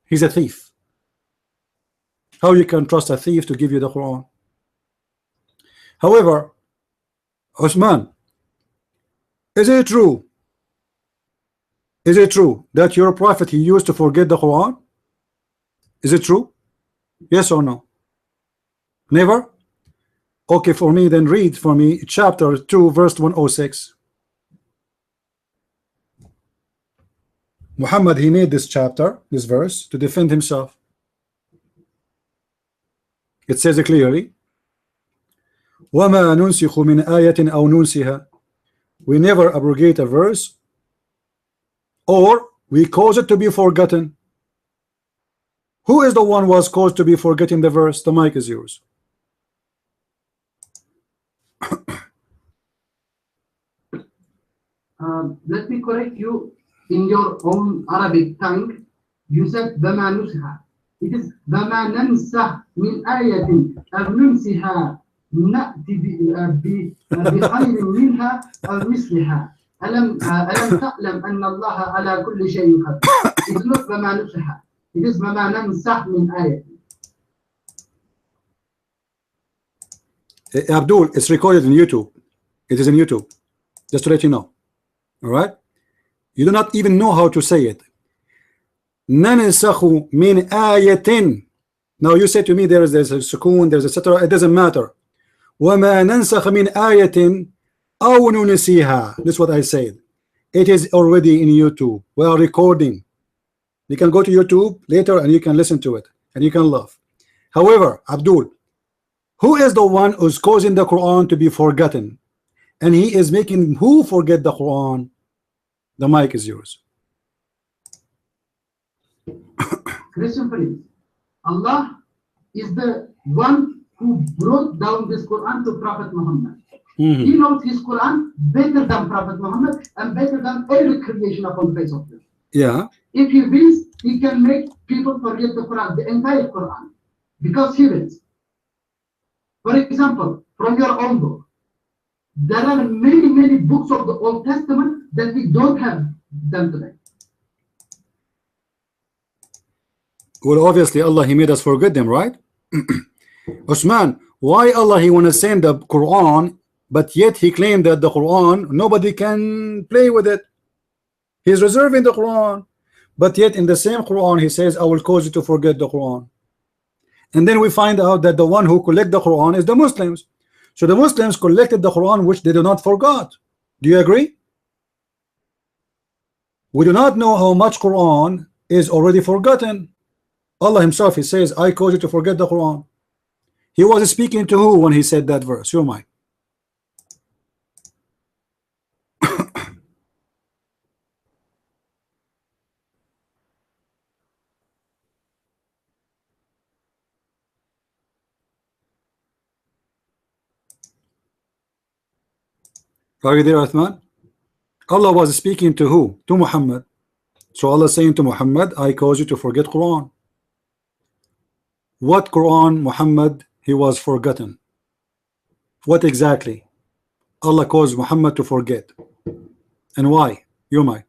He's a thief. How you can trust a thief to give you the Quran? However, Osman, is it true? Is it true that your prophet, he used to forget the Quran? Is it true? Yes or no? Never? Okay, for me, then read for me chapter 2, verse 106. Muhammad, he made this chapter, this verse, to defend himself. It says it clearly, وَمَا نُنْسِخُ مِنْ آيَةٍ أَوْ نُنْسِهَا. We never abrogate a verse, or we cause it to be forgotten. Who is the one who was caused to be forgetting the verse? The mic is yours. Let me correct you. In your own Arabic tongue, you said بما نسها. It is بما ننسى من آية أو ننسها نأتي بخير منها أو مثلها. ألم تعلم أن الله على كل شيء قدير. It is not بما نسها. It is بما ننسى من آية. Abdul, it's recorded in YouTube. It is in YouTube. Just to let you know. All right? You do not even know how to say it. ننسخ من آية. Now you say to me there's a sukoon, there's etc. It doesn't matter. وما ننسخ من آية أو ننسيها. This is what I said. It is already in YouTube. We are recording. You can go to YouTube later and you can listen to it and you can laugh. However, Abdul, who is the one who's causing the Quran to be forgotten? And he is making who forget the Quran? The mic is yours. Christian friends, Allah is the one who brought down this Quran to Prophet Muhammad. He knows his Quran better than Prophet Muhammad and better than every creation upon the face of the earth. Yeah. If he wills, he can make people forget the Quran, the entire Quran, because he wills. For example, from your own book, there are many books of the Old Testament that we don't have them today. Well, obviously Allah, He made us forget them, right? Osman, why Allah He want to send the Quran, but yet He claimed that the Quran nobody can play with it? He's reserving the Quran, but yet in the same Quran He says, I will cause you to forget the Quran. And then we find out that the one who collect the Quran is the Muslims. So the Muslims collected the Quran which they do not forgot. Do you agree? We do not know how much Quran is already forgotten. Allah Himself, He says, I cause you to forget the Quran. He was speaking to who when He said that verse? Your mind. Are you there, Uthman? Allah was speaking to who? To Muhammad. So Allah saying to Muhammad, I cause you to forget Quran. What Quran, Muhammad, he was forgotten? What exactly? Allah caused Muhammad to forget. And why? You might.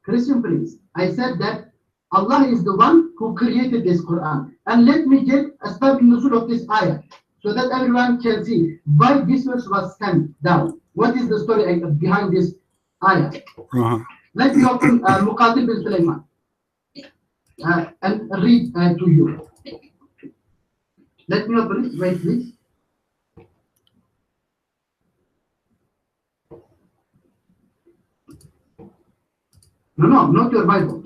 Christian priest, I said that Allah is the one who created this Quran. And let me get a step in the nuzul of this ayah, so that everyone can see why this verse was sent down. What is the story behind this ayah? Let me open Muqatil bin Sulaiman and read to you. Let me open it. Wait, please. No, not your Bible.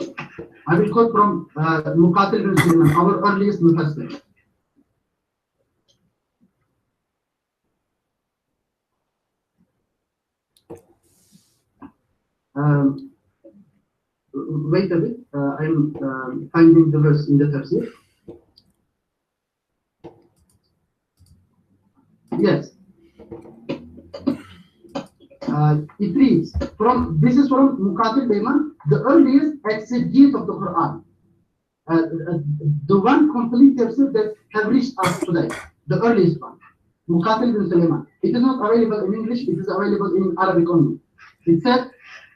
I will quote from Muqatil bin Sulaiman, our earliest Mufassir. Wait a bit, I'm finding the verse in the tafsir. Yes. It reads, this is from Muqatil Layman, the earliest exegete of the Quran. The one complete tafsir that have reached us today, the earliest one. Muqatil bin Sulaiman. It is not available in English, it is available in Arabic only. It said,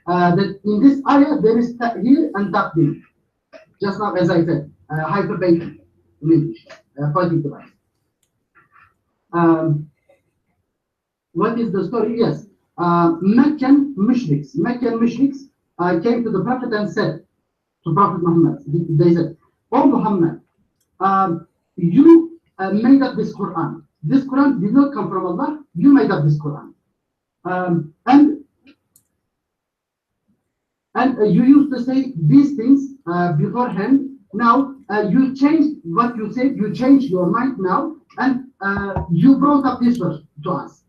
that in this ayah there is ta'hir and taqdim. Just now, as I said, hyperbating in English, pointing device. What is the story? Yes, Meccan mushriks came to the Prophet and said to Prophet Muhammad, they said, "Oh Muhammad, you made up this Quran. This Quran did not come from Allah. You made up this Quran, and you used to say these things beforehand. Now you changed what you said. You changed your mind now, and you brought up this verse to us."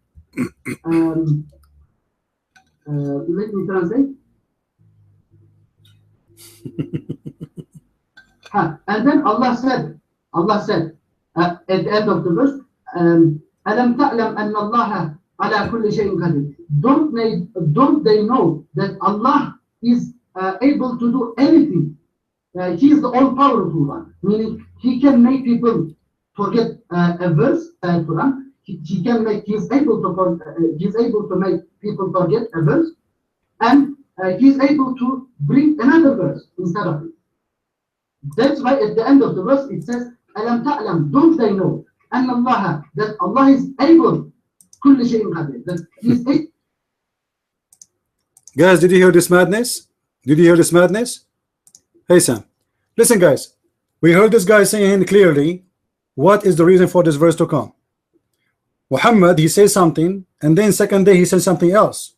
Let me translate. And then Allah said at the end of the verse, "Alam ta'lam anna Allah ala kulli shay'in qadir." Don't they know that Allah is able to do anything? He is the all-powerful one, meaning He can make people forget a verse, Quran. He is able to make people forget a verse, and He is able to bring another verse instead of it. That's why at the end of the verse it says, "Alam ta'lam." Don't they know that Allah is able, kulli shay'in qadir, that He is able. Guys, did you hear this madness? Did you hear this madness? Hey Sam, listen guys, we heard this guy saying clearly what is the reason for this verse to come. Muhammad, he says something, and then second day he says something else.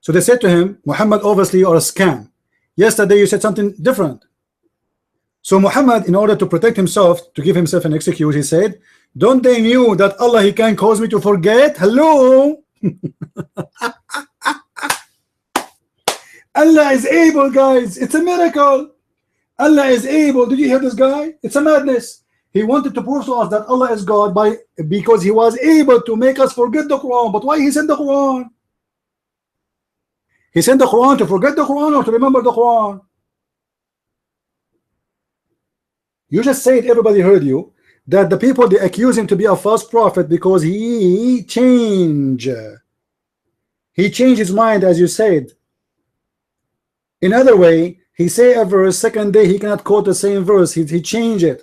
So they said to him, Muhammad, obviously you are a scam. Yesterday you said something different. So Muhammad, in order to protect himself, to give himself an excuse, he said, don't they knew that Allah, He can cause me to forget? Hello. Allah is able, guys. It's a miracle. Allah is able. Did you hear this guy? It's a madness. He wanted to prove to us that Allah is God because he was able to make us forget the Quran. But why he sent the Quran? He sent the Quran to forget the Quran or to remember the Quran? You just said, everybody heard you, that the people, they accuse him to be a false prophet because he changed his mind, as you said. In other way, he say a verse, second day he cannot quote the same verse. He changed it.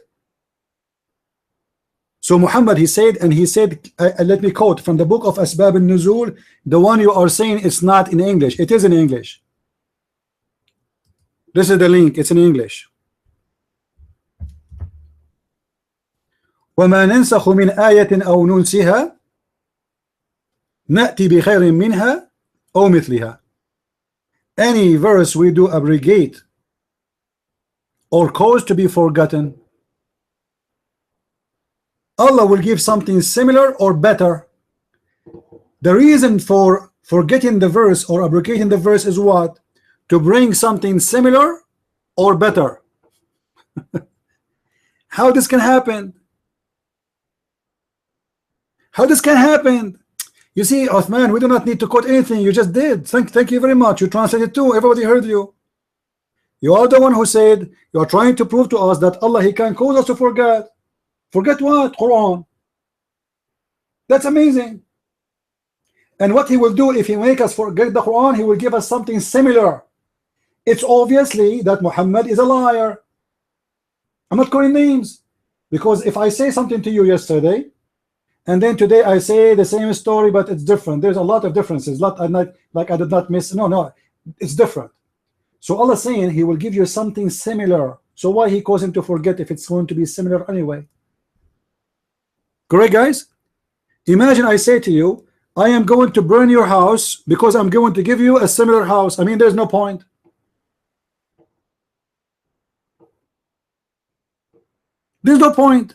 So Muhammad, he said, let me quote from the book of Asbab al-Nuzul, the one you are saying it's not in English. It is in English. This is the link. It's in English. وما ننسخ من آية أو ننسها نأتي بخير منها أو مثلها. Any verse we do abrogate or cause to be forgotten, Allah will give something similar or better. The reason for forgetting the verse or abrogating the verse is what? To bring something similar or better. How this can happen? How this can happen? You see, Uthman, we do not need to quote anything. You just did. Thank you very much. You translated too. Everybody heard you. You are the one who said you are trying to prove to us that Allah, he can cause us to forget. Forget what? Quran. That's amazing. And what he will do if he make us forget the Quran, he will give us something similar. It's obviously that Muhammad is a liar. I'm not calling names, because if I say something to you yesterday and then today I say the same story but it's different, there's a lot of differences. Like I did not miss. No, it's different. So Allah is saying he will give you something similar. So why he caused him to forget if it's going to be similar anyway? Correct, guys? Imagine I say to you, I am going to burn your house because I'm going to give you a similar house. I mean, there's no point. There's no point.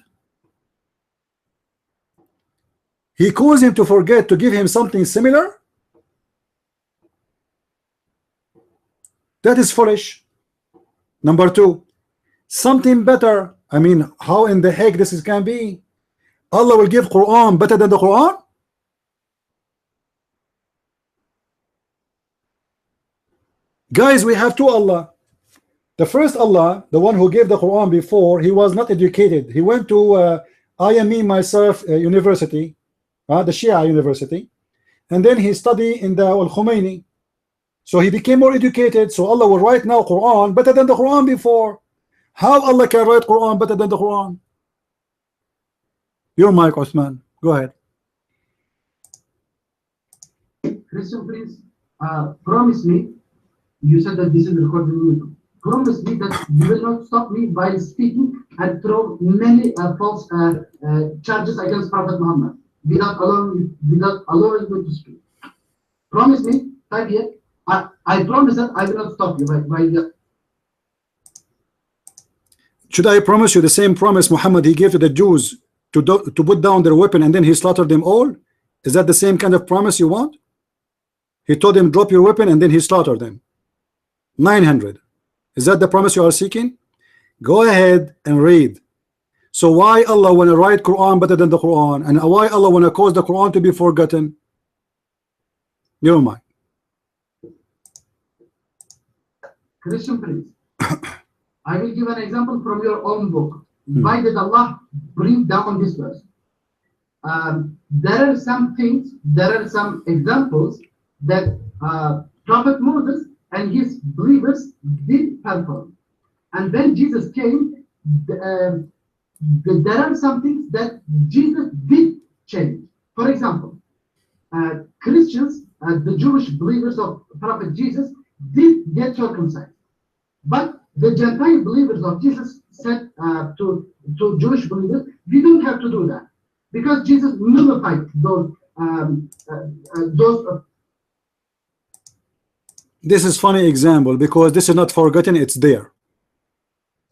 He caused him to forget to give him something similar. That is foolish. Number two, something better. I mean, how in the heck this can be? Allah will give Quran better than the Quran? Guys, we have two Allah. The first Allah, the one who gave the Quran before, he was not educated. He went to myself university, the Shia university, and then he studied in the Al-Khomeini. So he became more educated. So Allah will write now Quran better than the Quran before. How Allah can write Quran better than the Quran? Your mic, Osman. Go ahead. Christian, please promise me. You said that this is recorded on YouTube. Promise me that you will not stop me by speaking and throw many false charges against Prophet Muhammad without allowing me to speak. Promise me. Type here. I promise that I will not stop you by Should I promise you the same promise Muhammad he gave to the Jews to put down their weapon and then he slaughtered them all? Is that the same kind of promise you want? He told them drop your weapon and then he slaughtered them. 900. Is that the promise you are seeking? Go ahead and read. So why Allah want to write Quran better than the Quran, and why Allah want to cause the Quran to be forgotten? Never mind. Christian, please. I will give an example from your own book. Why did Allah bring down this verse? There are some things, there are some examples that Prophet Moses and his believers did perform. And when Jesus came, there are some things that Jesus did change. For example, Christians, the Jewish believers of Prophet Jesus, did get circumcised. But the Gentile believers of Jesus said to Jewish believers, we don't have to do that, because Jesus nullified those. This is funny example because this is not forgotten. It's there.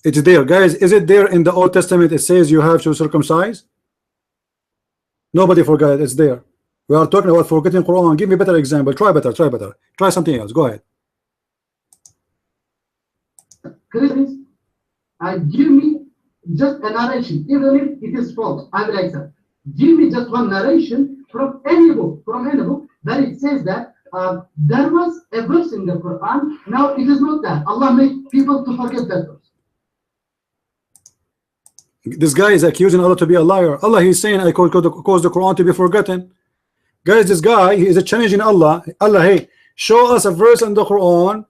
It's there, guys. Is it there in the Old Testament? It says you have to circumcise. Nobody forgot it. It's there. We are talking about forgetting Quran. Give me a better example. Try better. Try better. Try something else. Go ahead. Christians, give me just a narration, even if it is false, I will accept. Give me just one narration from any book, that it says that there was a verse in the Quran. Now it is not that. Allah made people to forget that verse. This guy is accusing Allah to be a liar. Allah, he's saying I cause the Quran to be forgotten. Guys, this guy, he is challenging Allah. Allah, hey, show us a verse in the Quran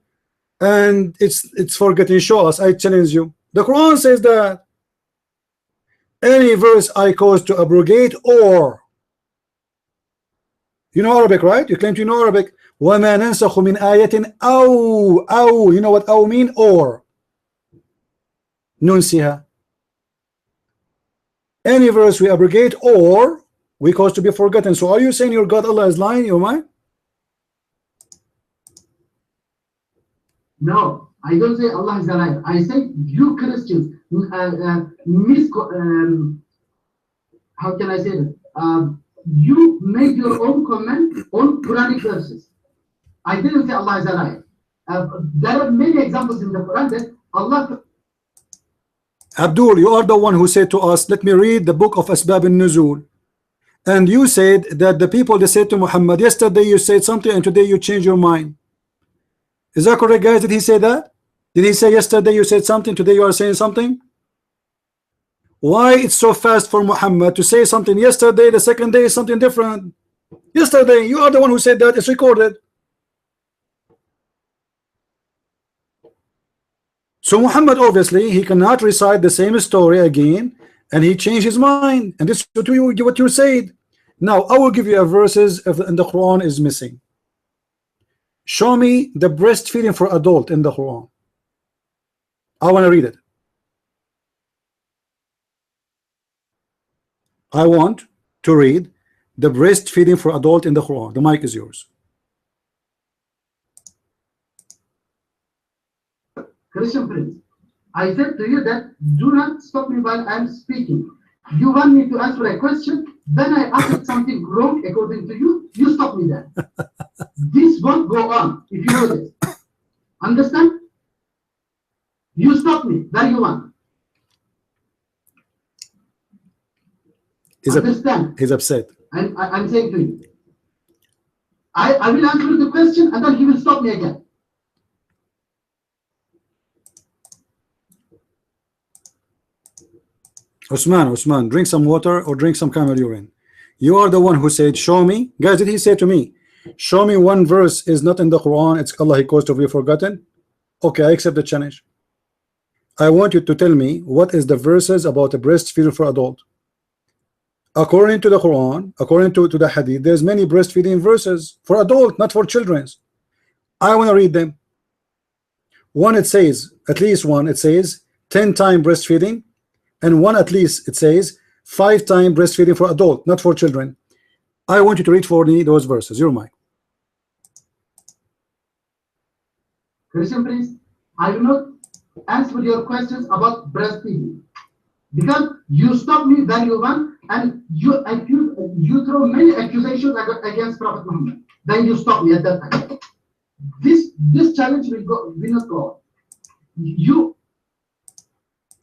and it's forgotten. Show us, I challenge you. The Quran says that any verse I cause to abrogate, or you know Arabic, right? You claim to know Arabic. وَمَا نَنْسَخُ مِنْ آيَةٍ أَوْ. You know what أَوْ mean? Or. نُنْسِهَا. Any verse we abrogate or we cause to be forgotten. So are you saying your God Allah is lying, your mind? No, I don't say Allah is a liar. I say you Christians how can I say that? You make your own comment on Quranic verses. I didn't say Allah is a liar. There are many examples in the Quran that Allah. Abdul, you are the one who said to us, let me read the book of Asbab al-Nuzul. And you said that the people, they said to Muhammad, yesterday you said something and today you change your mind. Is that correct, guys? Did he say that? Did he say yesterday you said something, today you are saying something? Why it's so fast for Muhammad to say something yesterday, the second day is something different? Yesterday, you are the one who said that, it's recorded. So Muhammad, obviously, he cannot recite the same story again, and he changed his mind. And this is what you said. Now, I will give you a verses in the Quran is missing. Show me the breastfeeding for adult in the Quran. I want to read it. I want to read the breastfeeding for adult in the Quran. The mic is yours. Christian friends, I said to you that do not stop me while I am speaking. You want me to answer a question, then I asked something wrong according to you, you stop me there. This won't go on if you know this. Understand? You stop me, there you want. Understand? He's upset. I'm saying to you. I will answer the question and then he will stop me again. Usman, drink some water or drink some camel urine. You are the one who said, show me. Guys, did he say to me, show me one verse is not in the Quran, it's Allah, he caused to be forgotten? Okay, I accept the challenge. I want you to tell me what is the verses about a breastfeeding for adult. According to the Quran, according to the Hadith, there's many breastfeeding verses for adult, not for children. I want to read them. One, it says, at least one, it says 10 times breastfeeding, and one at least it says 5 times breastfeeding for adult, not for children. I want you to read for me those verses. You're mine. Christian, please, I will not answer your questions about breastfeeding because you stop me where you want and you throw many accusations against Prophet Muhammad. Then you stop me at that time. This challenge will not go on.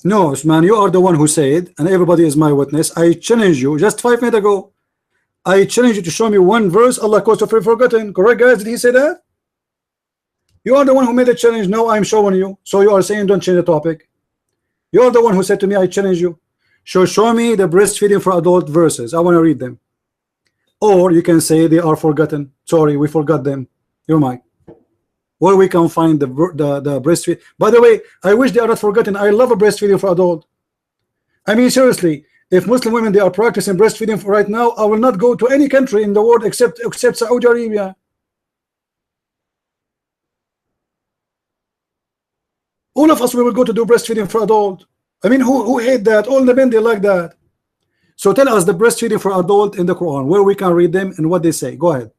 No, Usman, you are the one who said, and everybody is my witness, I challenge you just 5 minutes ago. I challenge you to show me one verse Allah caused to be forgotten. Correct, guys? Did he say that? You are the one who made the challenge. No, I'm showing you. So you are saying don't change the topic. You are the one who said to me, I challenge you. Show me the breastfeeding for adult verses. I want to read them. Or you can say they are forgotten. Sorry, we forgot them. You're mine. Where we can find the breastfeed. By the way, I wish they are not forgotten. I love a breastfeeding for adult. I mean, seriously, if Muslim women they are practicing breastfeeding for right now, I will not go to any country in the world except Saudi Arabia. All of us we will go to do breastfeeding for adult. I mean, who hate that? All the men they like that. So tell us the breastfeeding for adult in the Quran, where we can read them and what they say. Go ahead.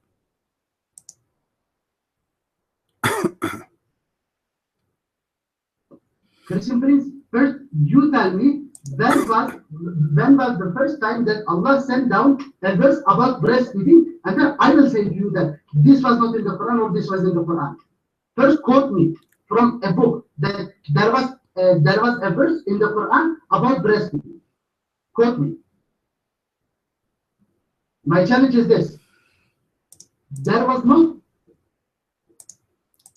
Christian Prince, first you tell me when was the first time that Allah sent down a verse about breastfeeding, and then I will say to you that this was not in the Quran or this was in the Quran. First quote me from a book that there was there was a verse in the Quran about breastfeeding. Quote me. My challenge is this. There was no.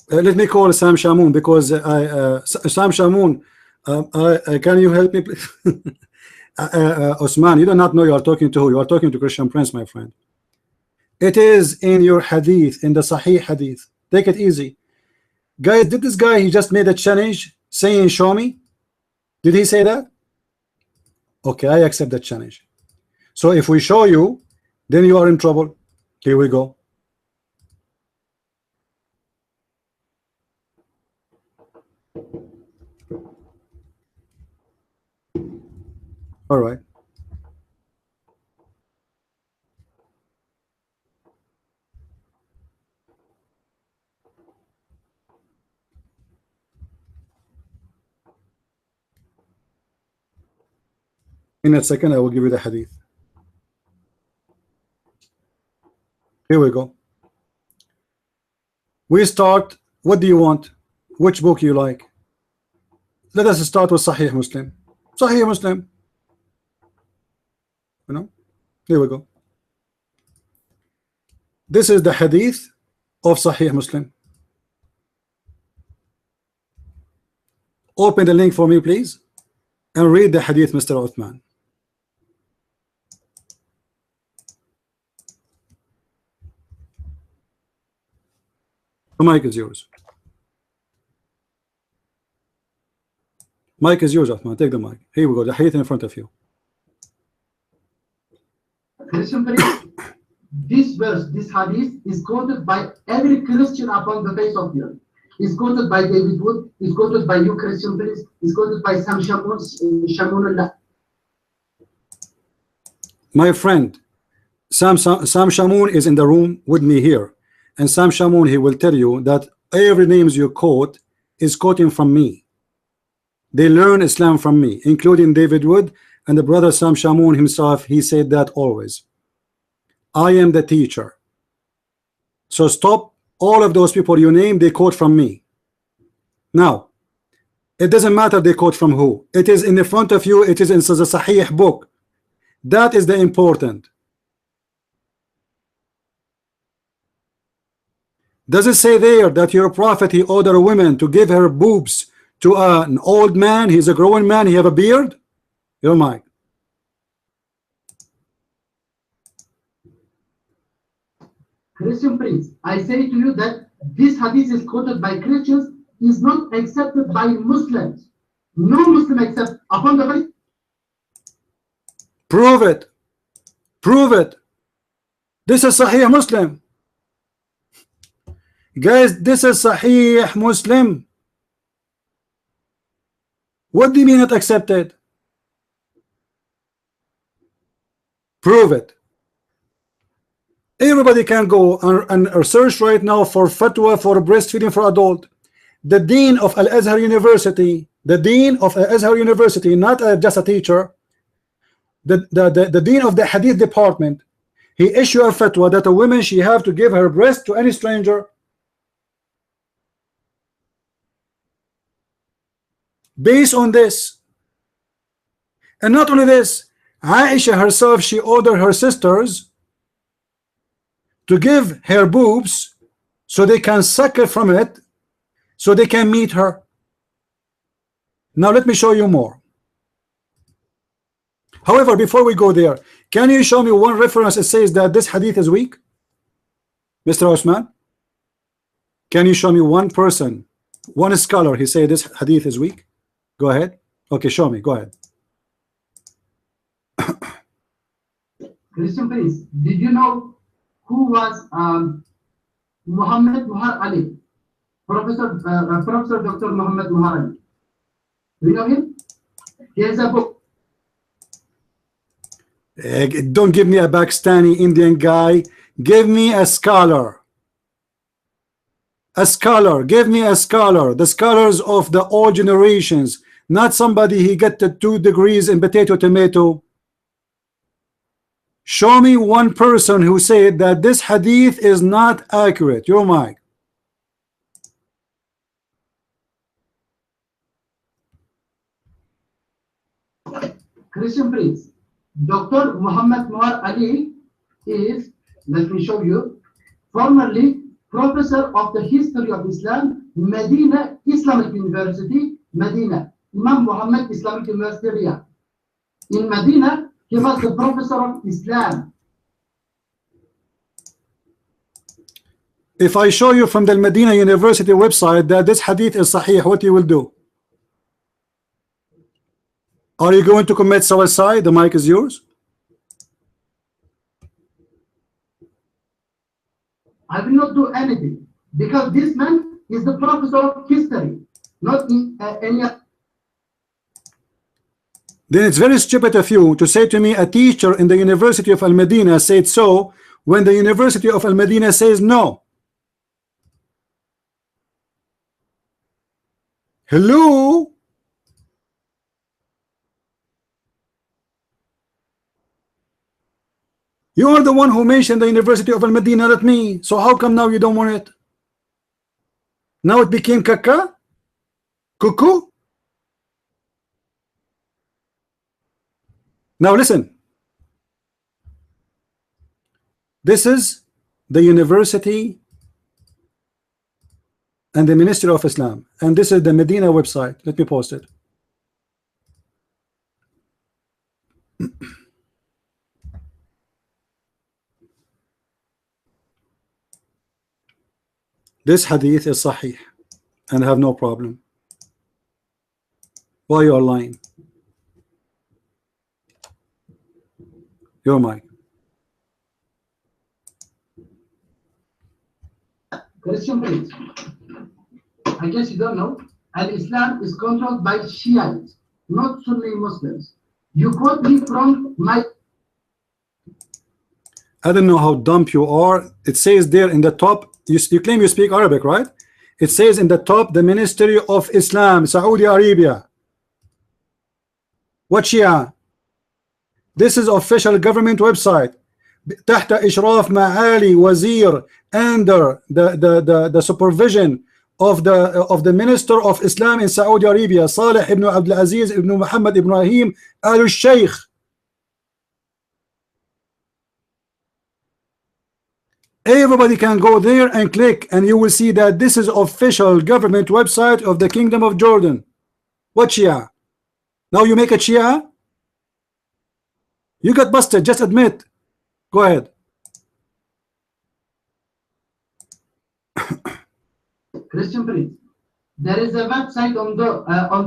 Let me call Sam Shamoun, because Sam Shamoun, can you help me, please? Osman, you do not know you are talking to who? You are talking to Christian Prince, my friend. It is in your hadith, in the Sahih hadith. Take it easy. Guys, did this guy, he just made a challenge saying, show me? Did he say that? Okay, I accept that challenge. So if we show you, then you are in trouble. Here we go. All right. In a second, I will give you the hadith. Here we go. We start. What do you want? Which book you like? Let us start with Sahih Muslim. Sahih Muslim. You know? Here we go. This is the hadith of Sahih Muslim. Open the link for me, please, and read the hadith, Mr. Uthman. The mic is yours. Mic is yours, Uthman. Take the mic. Here we go. The hadith in front of you. Christian priest, this verse, this hadith is quoted by every Christian upon the face of the earth. It's quoted by David Wood. It's quoted by you, Christian priest. It's quoted by Sam Shamoun. My friend, Sam Shamoun is in the room with me here, and Sam Shamoun, he will tell you that every names you quote is quoting from me. They learn Islam from me, including David Wood and the brother Sam Shamoun himself. He said that always. I am the teacher. So stop. All of those people you name, they quote from me. Now, it doesn't matter they quote from who. It is in the front of you. It is in the Sahih book. That is the important. Does it say there that your prophet, he ordered a woman to give her boobs to an old man? He's a growing man. He have a beard. Your mic. Christian priest, I say to you that this hadith is quoted by Christians, is not accepted by Muslims. No Muslim accept upon the faith. Prove it. Prove it. This is Sahih Muslim. Guys, this is Sahih Muslim. What do you mean not accepted? Prove it. Everybody can go and search right now for fatwa for breastfeeding for adult. The dean of Al-Azhar University, the dean of Al-Azhar University, not just a teacher, the dean of the Hadith department, he issued a fatwa that a woman, she have to give her breast to any stranger. Based on this. And not only this, Aisha herself, she ordered her sisters to give her boobs so they can suckle from it, so they can meet her. Now let me show you more. However, before we go there, can you show me one reference that says that this hadith is weak? Mr. Osman, can you show me one person, one scholar, he said this hadith is weak? Go ahead. Okay, show me. Go ahead. Christian priest, did you know who was Muhammad Muhar Ali? Professor Dr. Muhammad Muhar Ali. Do you know him? He has a book. Don't give me a Pakistani Indian guy. Give me a scholar. A scholar. Give me a scholar. The scholars of the old generations. Not somebody he get the 2 degrees in potato tomato. Show me one person who said that this hadith is not accurate. Your mic. Christian priest. Dr. Muhammad Noor Ali is, let me show you, formerly professor of the history of Islam, Medina Islamic University, Medina, Imam Muhammad Islamic University, Riyadh. In Medina, he was the professor of Islam. If I show you from the Medina University website that this hadith is sahih, what you will do? Are you going to commit suicide? The mic is yours. I will not do anything because this man is the professor of history, not in any. Then it's very stupid of you to say to me a teacher in the University of Al-Medina said so when the University of Al-Medina says no. Hello? You are the one who mentioned the University of Al-Medina, not me. So how come now you don't want it? Now it became kaka? Cuckoo? Now listen. This is the University and the Ministry of Islam, and this is the Medina website. Let me post it. This hadith is sahih and I have no problem. Why you are lying? Your mic. Christian priest. I guess you don't know. And Islam is controlled by Shiites, not Sunni Muslims. You quote me from my. I don't know how dumb you are. It says there in the top, you claim you speak Arabic, right? It says in the top, the Ministry of Islam, Saudi Arabia. What Shia? This is official government website. تحت إشراف معالي وزير, under the supervision of the Minister of Islam in Saudi Arabia, Saleh ibn Abdul Aziz ibn Muhammad Ibrahim Al Sheikh. Everybody can go there and click, and you will see that this is official government website of the Kingdom of Jordan. What Shia? Now you make a Shia? You got busted, just admit. Go ahead. Christian priest. There is a website on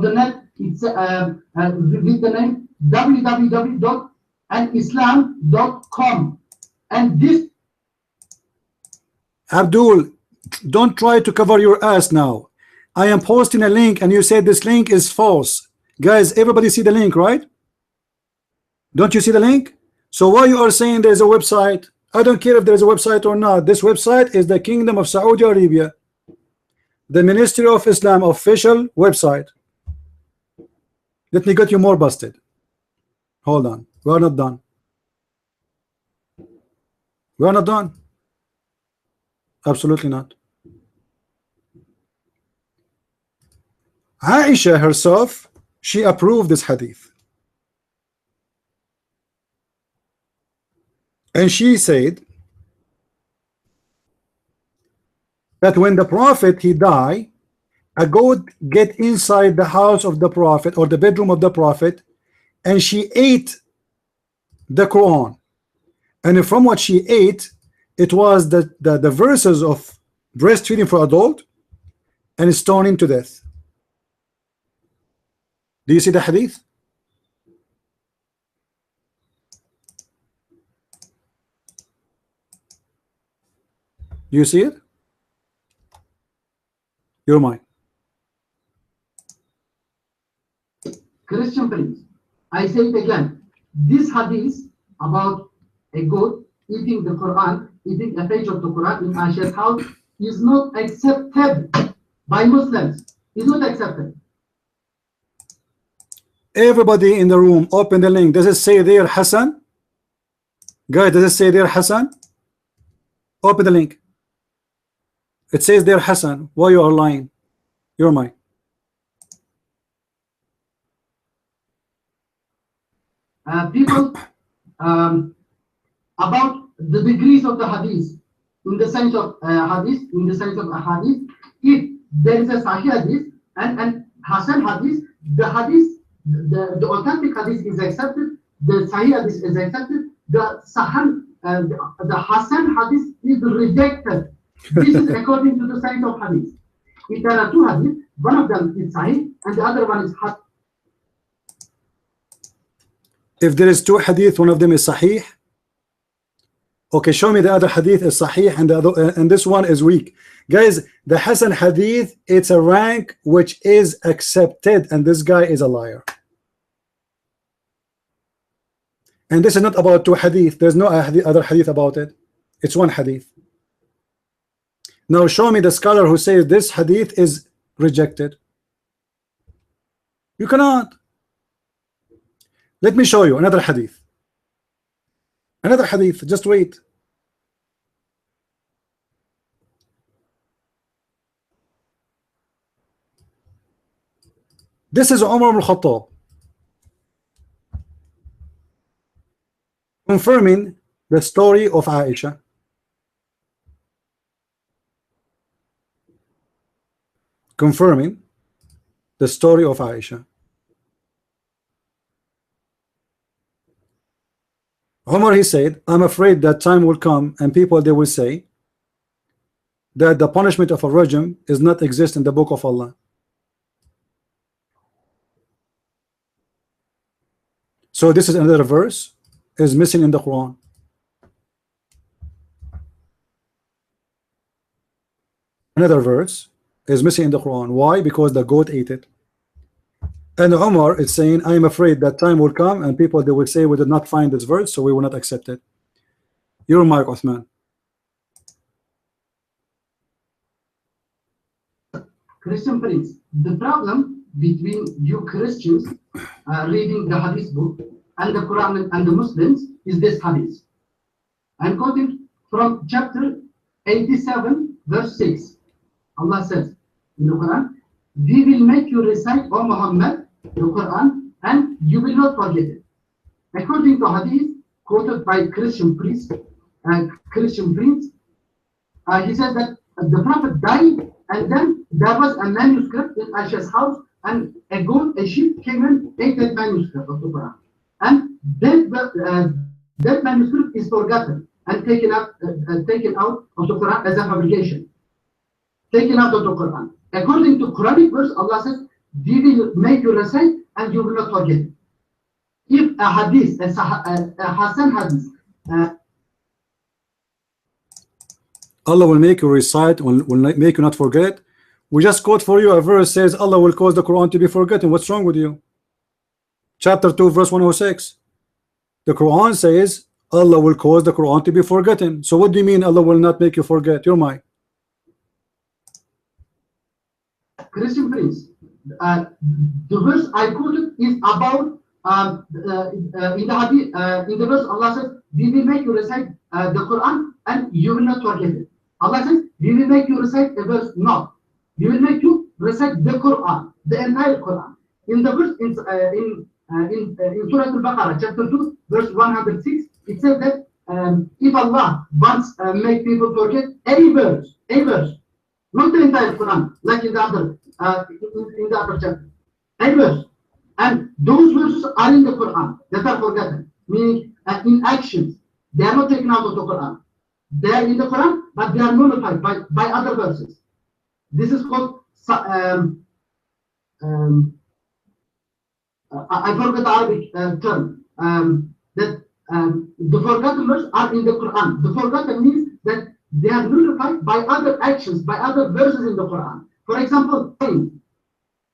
the net. It's with the name www.alislam.com, and this. Abdul, don't try to cover your ass now. I am posting a link and you said this link is false. Guys, everybody see the link, right? Don't you see the link? So why you are saying there's a website? I don't care if there's a website or not. This website is the Kingdom of Saudi Arabia, the Ministry of Islam official website. Let me get you more busted. Hold on. We are not done. We are not done. Absolutely not. Aisha herself, she approved this hadith. And she said that when the Prophet he died, a goat get inside the house of the Prophet or the bedroom of the Prophet, and she ate the Quran. And from what she ate, it was the verses of breastfeeding for adult and stoning to death. Do you see the hadith? Do you see it? You're mine. Christian priest. I say it again. This hadith about a goat eating the Quran, eating a page of the Quran in Aisha's house is not accepted by Muslims. Is not accepted. Everybody in the room, open the link. Does it say there Hassan? Guys, does it say there Hassan? Open the link. It says there Hassan. Why you are lying? You're mine. people about the degrees of the hadith, in the sense of hadith, in the sense of a hadith. If there is a Sahih hadith and Hasan hadith, the hadith, the authentic hadith is accepted, the Sahih hadith is accepted, the Hasan hadith is rejected. This is according to the science of hadith. If there are two hadith, one of them is Sahih and the other one is Hasan. If there is two hadith, one of them is Sahih. Okay, show me the other hadith is Sahih and the other, and this one is weak. Guys, the Hasan hadith, it's a rank which is accepted, and this guy is a liar. And this is not about two hadith. There's no other hadith about it. It's one hadith. Now show me the scholar who says this hadith is rejected. You cannot. Let me show you another hadith. Another hadith, just wait. This is Umar ibn Khattab confirming the story of Aisha. Confirming the story of Aisha. Umar, he said, I'm afraid that time will come and people, they will say that the punishment of a rajam is not exist in the book of Allah. So this is another verse is missing in the Quran. Another verse is missing in the Quran. Why? Because the goat ate it. And Umar is saying, I am afraid that time will come and people, they will say we did not find this verse, so we will not accept it. Your mic, Uthman. Christian friends, the problem between you Christians reading the Hadith book and the Quran and the Muslims is this Hadith. I'm quoting from chapter 87, verse 6. Allah says in the Quran, we will make you recite, O Muhammad, the Quran, and you will not forget it. According to Hadith quoted by Christian priest and Christian prince, he says that the Prophet died, and then there was a manuscript in Aisha's house, and a goat, a sheep came and ate that manuscript of the Quran. And that manuscript is forgotten and taken out of the Quran as a fabrication. Taken out of the Quran. According to Quranic verse, Allah says, we will make you recite and you will not forget it. If a hadith, a Hasan hadith, Allah will make you recite, will make you not forget. We just quote for you a verse says Allah will cause the Quran to be forgotten. What's wrong with you? Chapter 2, verse 106. The Quran says Allah will cause the Quran to be forgotten. So what do you mean Allah will not make you forget? Your mind. Christian friends, the verse I quoted is about in the hadith, in the verse Allah says, we will make you recite the Quran and you will not forget it. Allah says, we will make you recite a verse, not. We will make you recite the Quran, the entire Quran. In the verse, in Surah Al-Baqarah, chapter 2, verse 106, it says that if Allah wants make people forget any verse, not the entire Quran, like in the other chapter, any verse, and those verses are in the Quran that are forgotten, meaning in actions, they are not taken out of the Quran. They are in the Quran, but they are nullified by other verses. This is called I forgot the Arabic term. That the forgotten verses are in the Quran. The forgotten means that they are nullified by other actions, by other verses in the Quran. For example,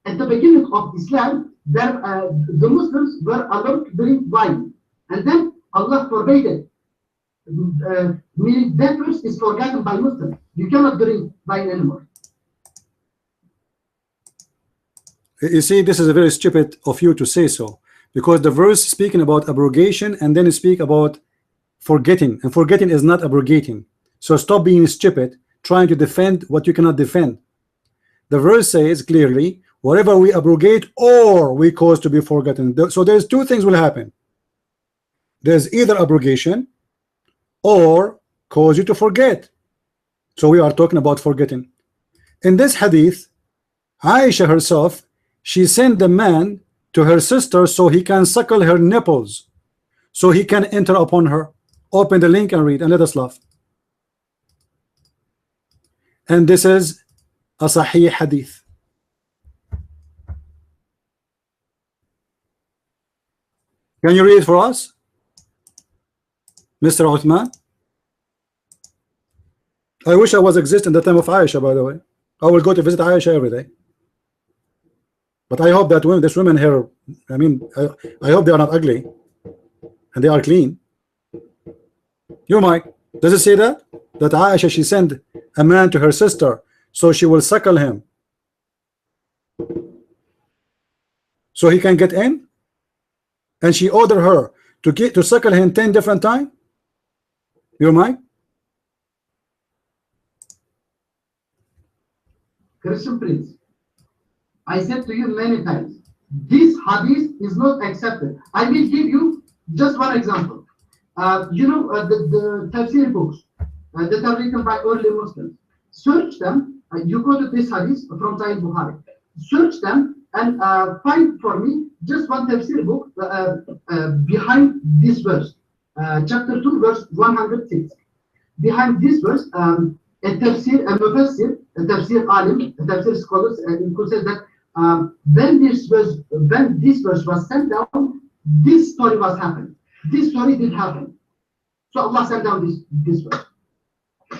at the beginning of Islam, the Muslims were allowed to drink wine, and then Allah forbade it. Meaning that verse is forgotten by Muslims. You cannot drink wine anymore. You see, this is a very stupid of you to say so, because the verse speaking about abrogation and then speak about forgetting, and forgetting is not abrogating. So stop being stupid trying to defend what you cannot defend. The verse says clearly, whatever we abrogate or we cause to be forgotten. So there's two things will happen. there's either abrogation or cause you to forget. So we are talking about forgetting. In this hadith, Aisha herself, she sent the man to her sister so he can suckle her nipples, so he can enter upon her. Open the link and read, and let us laugh. And this is a Sahih hadith. Can you read it for us, Mr. Uthman? I wish I was exist in the time of Aisha, by the way. I will go to visit Aisha every day. But I hope that this women here, I mean, I hope they are not ugly and they are clean. You, Mike, does it say that? That Aisha, she sent a man to her sister so she will suckle him, so he can get in? And she ordered her to suckle him 10 different times? You, Mike? Christian Prince, I said to you many times, this hadith is not accepted. I will give you just one example. You know, the tafsir books that are written by early Muslims. Search them. You go to this hadith from Sahih Bukhari. Search them and find for me just one tafsir book behind this verse. Chapter 2, verse 106. Behind this verse, a tafsir, a mufassir, a tafsir alim, a tafsir scholars, could say that when this verse was sent down, this story was happening. This story did happen. So Allah sent down this verse.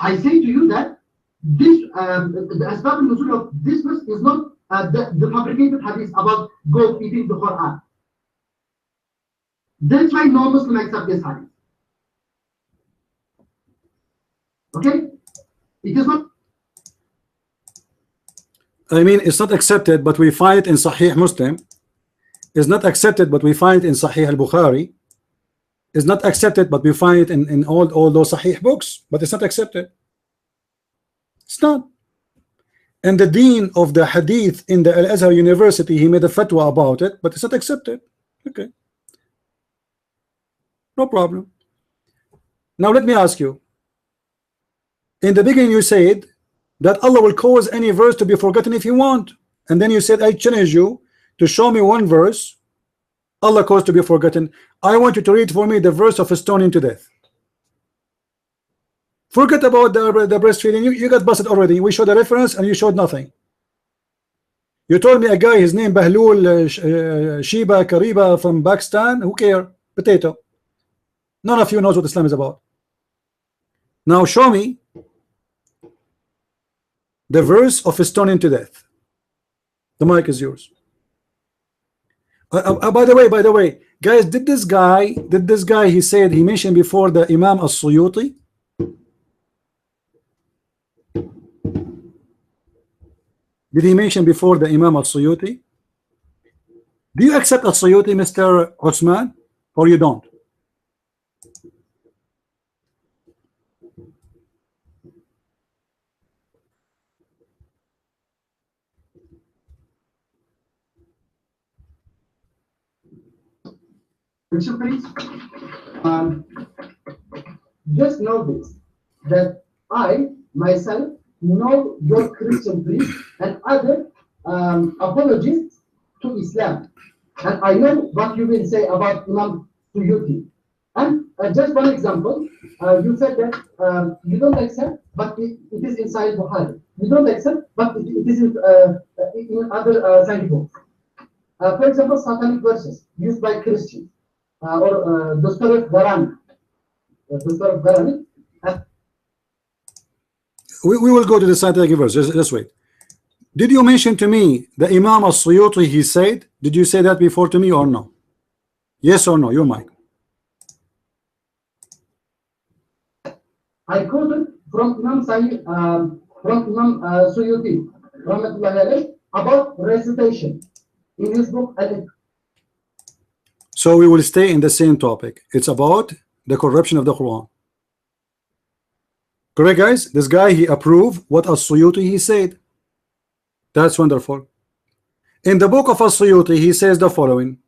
I say to you that this the asbab al-nuzul of this verse is not the fabricated hadith about goat eating the Quran. That's why no Muslim accept this hadith. Okay? It is not. I mean, it's not accepted, but we find it in Sahih Muslim. It's not accepted, but we find it in Sahih al-Bukhari. It's not accepted, but we find it in all those Sahih books, but it's not accepted. It's not. And the dean of the hadith in the Al-Azhar University, he made a fatwa about it, but it's not accepted. Okay. No problem. Now let me ask you. In the beginning you said that Allah will cause any verse to be forgotten if you want. And then you said, I challenge you to show me one verse Allah caused to be forgotten. I want you to read for me the verse of stoning to death. Forget about the breastfeeding. You got busted already. We showed a reference and you showed nothing. You told me a guy, his name Bahlul Shiba Kariba from Pakistan. Who care? Potato. None of you knows what Islam is about. Now show me the verse of stoning to death. The mic is yours. By the way, guys, did this guy he said, he mentioned before the Imam As-Suyuti? Did he mention before the Imam As-Suyuti? Do you accept As-Suyuti, Mr. Osman, or you don't? Just know this, that I myself know your Christian priest and other apologists to Islam, and I know what you will say about Imam Suyuti. And just one example, you said that you don't accept, but it is inside Bukhari. You don't accept, but it is in other Sahih books. For example, satanic verses used by Christians, or the story of Garani. The story of Garani. We will go to the satanic verse. Just wait. Did you mention to me the Imam As-Suyuti he said? Did you say that before to me or no? Yes or no? Your mic. I quoted from Imam Suyuti about recitation in his book. So we will stay in the same topic. It's about the corruption of the Quran. Correct, guys? This guy, he approved what As-Suyuti he said. That's wonderful. In the book of As-Suyuti, he says the following: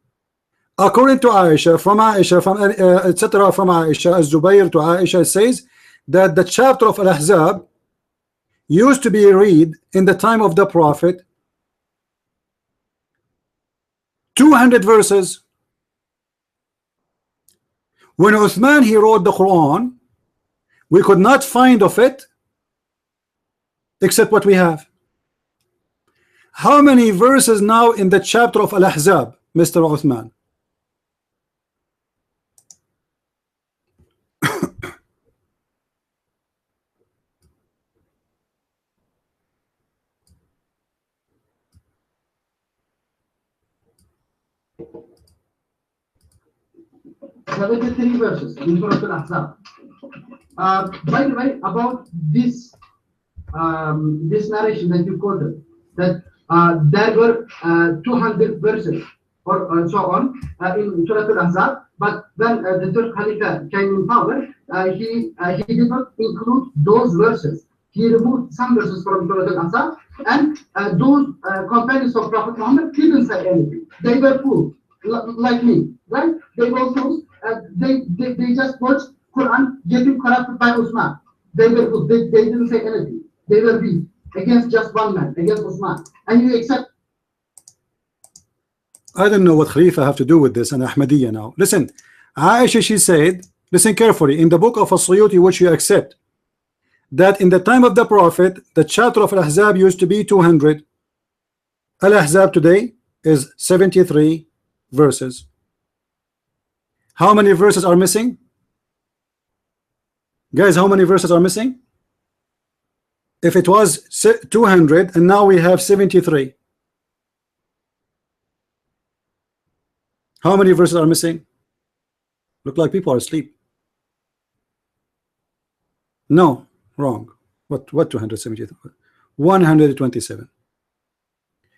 According to Aisha, from Aisha, from etc. from Aisha, Az-Zubayr to Aisha, it says that the chapter of Al-Ahzab used to be read in the time of the Prophet, 200 verses. When Uthman he wrote the Quran, we could not find of it except what we have. How many verses now in the chapter of Al-Ahzab, Mr. Uthman? Three verses in Surah Al-Ahzab. By the way, about this this narration that you quoted, that there were 200 verses or so on in Surah Al-Ahzab, but when the third Khalifa came in power, he did not include those verses. He removed some verses from Surah Al-Ahzab, and those companions of Prophet Muhammad didn't say anything. They were fools, like me, right? They were fools. They just watched Quran getting corrupted by Usman. They were fools. They didn't say anything. They were weak against just one man, against Usman. And you accept. I don't know what Khalifa have to do with this and Ahmadiyya now. Listen, Aisha, she said, listen carefully, in the book of As-Suyuti, which you accept, that in the time of the Prophet, the chapter of Al-Ahzab used to be 200. Al-Ahzab today is 73 verses. How many verses are missing? Guys, how many verses are missing? If it was 200 and now we have 73, how many verses are missing? Look like people are asleep. No, wrong. What 273? 127.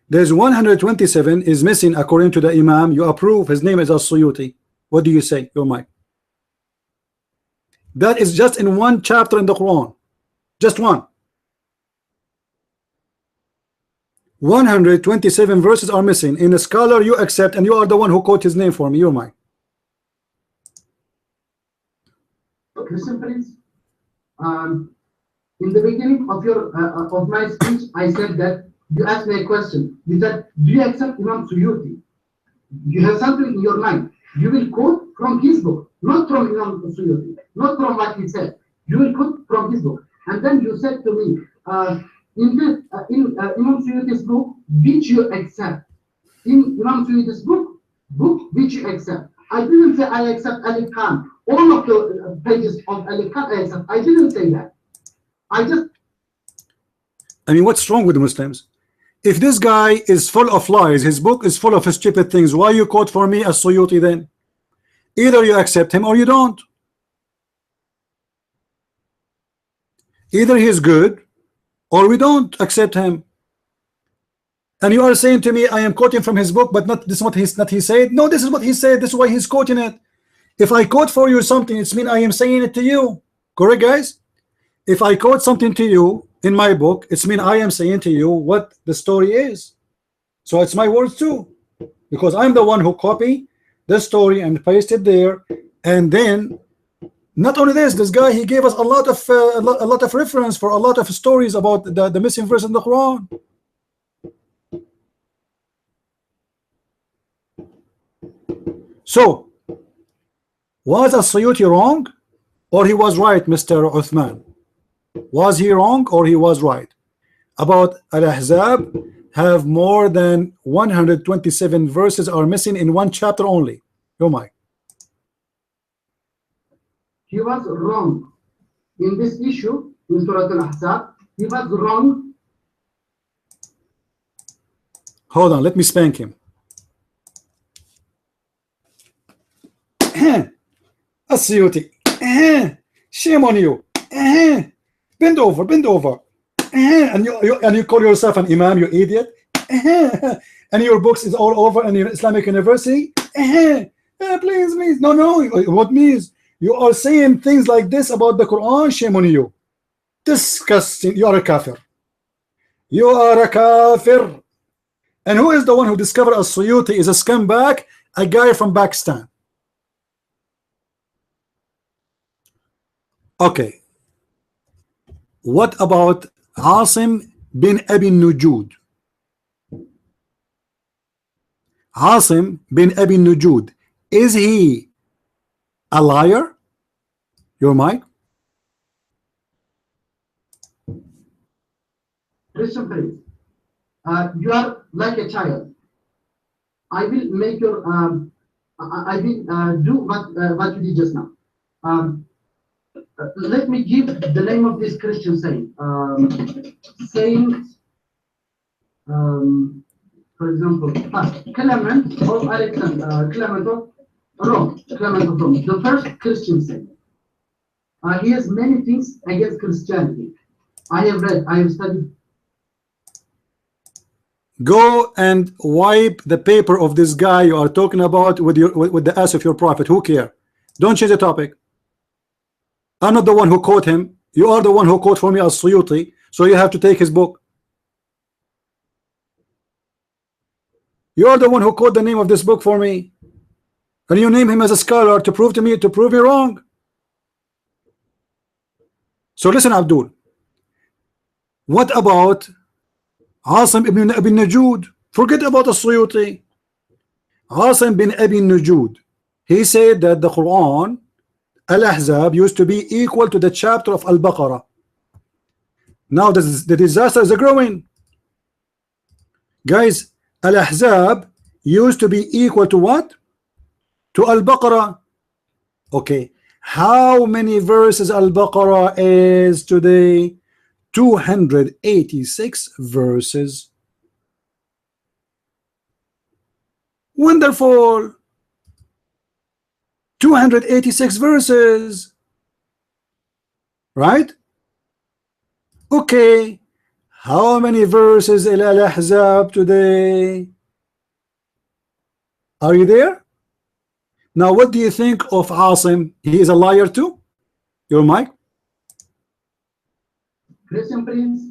There's 127 is missing according to the Imam. You approve. His name is As-Suyuti. What do you say? Your mic. That is just in one chapter in the Quran. Just one. 127 verses are missing. In a scholar you accept, and you are the one who quote his name for me. Your mic. Listen, please. In the beginning of your of my speech, I said that you asked me a question. You said, "Do you accept Imam Suyuti?" You have something in your mind. You will quote from his book, not from Imam Suyuti, not from what he said. You will quote from his book, and then you said to me, in Imam Suyuti's book, which you accept. In Imam Suyuti's book which you accept. I didn't say I accept Alif Khan. All of the pages of Alif Khan I accept. I didn't say that. I mean, what's wrong with the Muslims? If this guy is full of lies, his book is full of stupid things, why you quote for me As-Suyuti then? Either you accept him or you don't. Either he is good or we don't accept him. And you are saying to me, I am quoting from his book, but not this is what he said. No, this is what he said. This is why he's quoting it. If I quote for you something, it's mean I am saying it to you. Correct, guys? If I quote something to you in my book, it's mean I am saying to you what the story is. So it's my words too, because I'm the one who copy the story and paste it there. And then not only this guy, he gave us a lot of reference for a lot of stories about the missing verse in the Quran. So was As-Suyuti wrong or he was right, Mr. Uthman? Was he wrong or he was right about Al-Ahzab? Have more than 127 verses are missing in one chapter only. Your mic. He was wrong in this issue in Surah Al-Ahzab. He was wrong. Hold on, let me spank him. As-Suyuti, shame on you. Bend over. And you call yourself an imam, you idiot. And your books is all over in your Islamic university. Please. No. What means you are saying things like this about the Quran? Shame on you. Disgusting. You are a kafir. You are a kafir. And who is the one who discovered As-Suyuti is a scumbag a guy from Pakistan. Okay. What about Asim bin Abi Nujud? Asim bin Abi Nujud, is he a liar? Your mic? Christian friends, you are like a child. I will make your I will do what you did just now. Let me give the name of this Christian saying. Saying, for example, Clement of Alexander, Clement of Rome, Clement of Rome, the first Christian saying. He has many things against Christianity. I have read, I have studied. Go and wipe the paper of this guy you are talking about with the ass of your prophet. Who care? Don't change the topic. I'm not the one who quote him. You are the one who quote for me as Suyuti, so you have to take his book. You are the one who quote the name of this book for me, and you name him as a scholar to prove me wrong. So listen, Abdul. What about Asim ibn Abi Najud? Forget about the Suyuti. Asim bin Abi Najud, he said that the Quran, Al-Ahzab, used to be equal to the chapter of Al-Baqarah. Now the disaster is growing. Guys, Al-Ahzab used to be equal to what? To Al-Baqarah. Okay, how many verses Al-Baqarah is today? 286 verses. Wonderful. 286 verses, right? Okay, how many verses in Al-Ahzab today? Are you there? Now what do you think of Asim? He is a liar too? Your mic? Christian prince,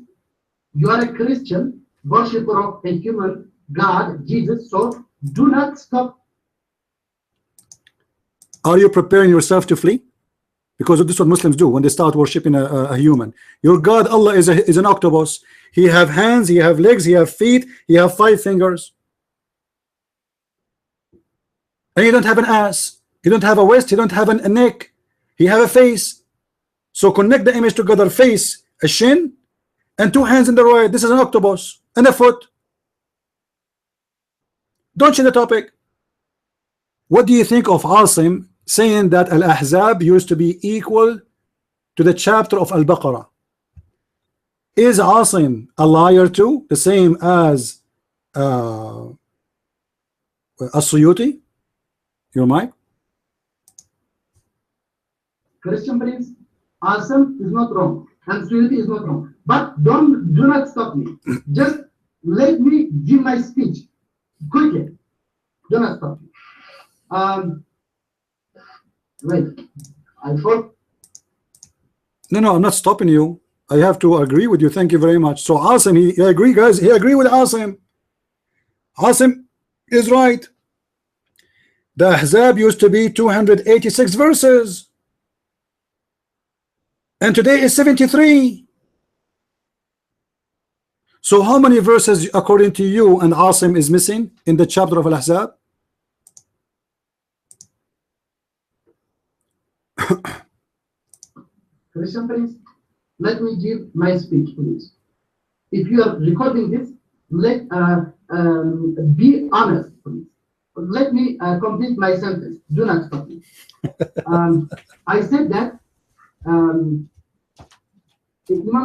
you are a Christian worshipper of a human God, Jesus, so do not stop. Are you preparing yourself to flee? Because this is what Muslims do when they start worshiping a human. Your God, Allah, is an octopus. He have hands, he have legs, he have feet, he have 5 fingers. And he don't have an ass, he don't have a waist, he don't have a neck, he have a face. So connect the image together: face, a shin, and 2 hands in the right. This is an octopus, and a foot. Don't change the topic. What do you think of Asim saying that Al-Ahzab used to be equal to the chapter of Al-Baqarah? Is Asim a liar too, the same as As-Suyuti? Your mic? Christian prince, Asim is not wrong, and Suyuti is not wrong. But do not stop me. Just let me give my speech quickly. Do not stop me. Wait, I thought. No, I'm not stopping you. I have to agree with you. Thank you very much. So Asim, he agree, guys. He agree with Asim. Asim is right. The Ahzab used to be 286 verses, and today is 73. So how many verses, according to you and Asim, is missing in the chapter of Al-Ahzab? Christian prince, let me give my speech, please. If you are recording this, let be honest, please. Let me complete my sentence. Do not stop me. I said that Imam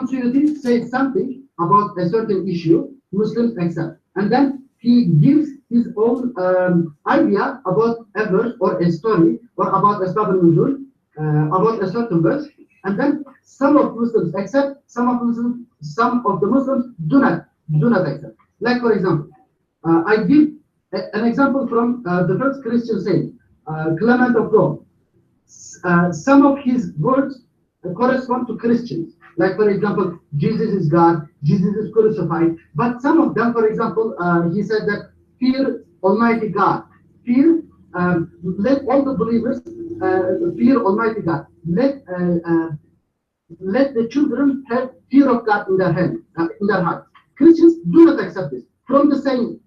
Suyuti said something about a certain issue Muslims accept, and then he gives his own idea about a verse or a story or about a nuzul, about a certain verse, and then some of Muslims accept, some of the Muslims do not accept. Like, for example, I give an example from the first Christian saint, Clement of Rome. Some of his words correspond to Christians. Like, for example, Jesus is God, Jesus is crucified. But some of them, for example, he said that fear Almighty God, fear let all the believers fear Almighty God. Let the children have fear of God in their heart. Christians do not accept this from the same.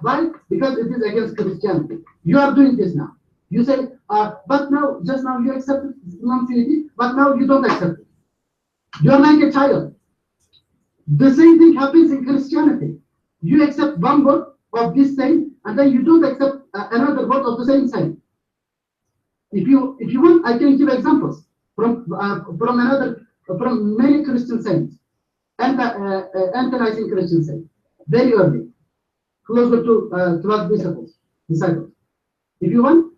Why? Because it is against Christianity. You are doing this now. You say, but now, just now you accepted non-Trinity, but now you don't accept it. You are like a child. The same thing happens in Christianity. You accept one word of this saying, and then you don't accept another word of the same saying. If you want, I can give examples from many Christian saints, anti-Nicene Christian saints, very early, closer to 12 disciples. If you want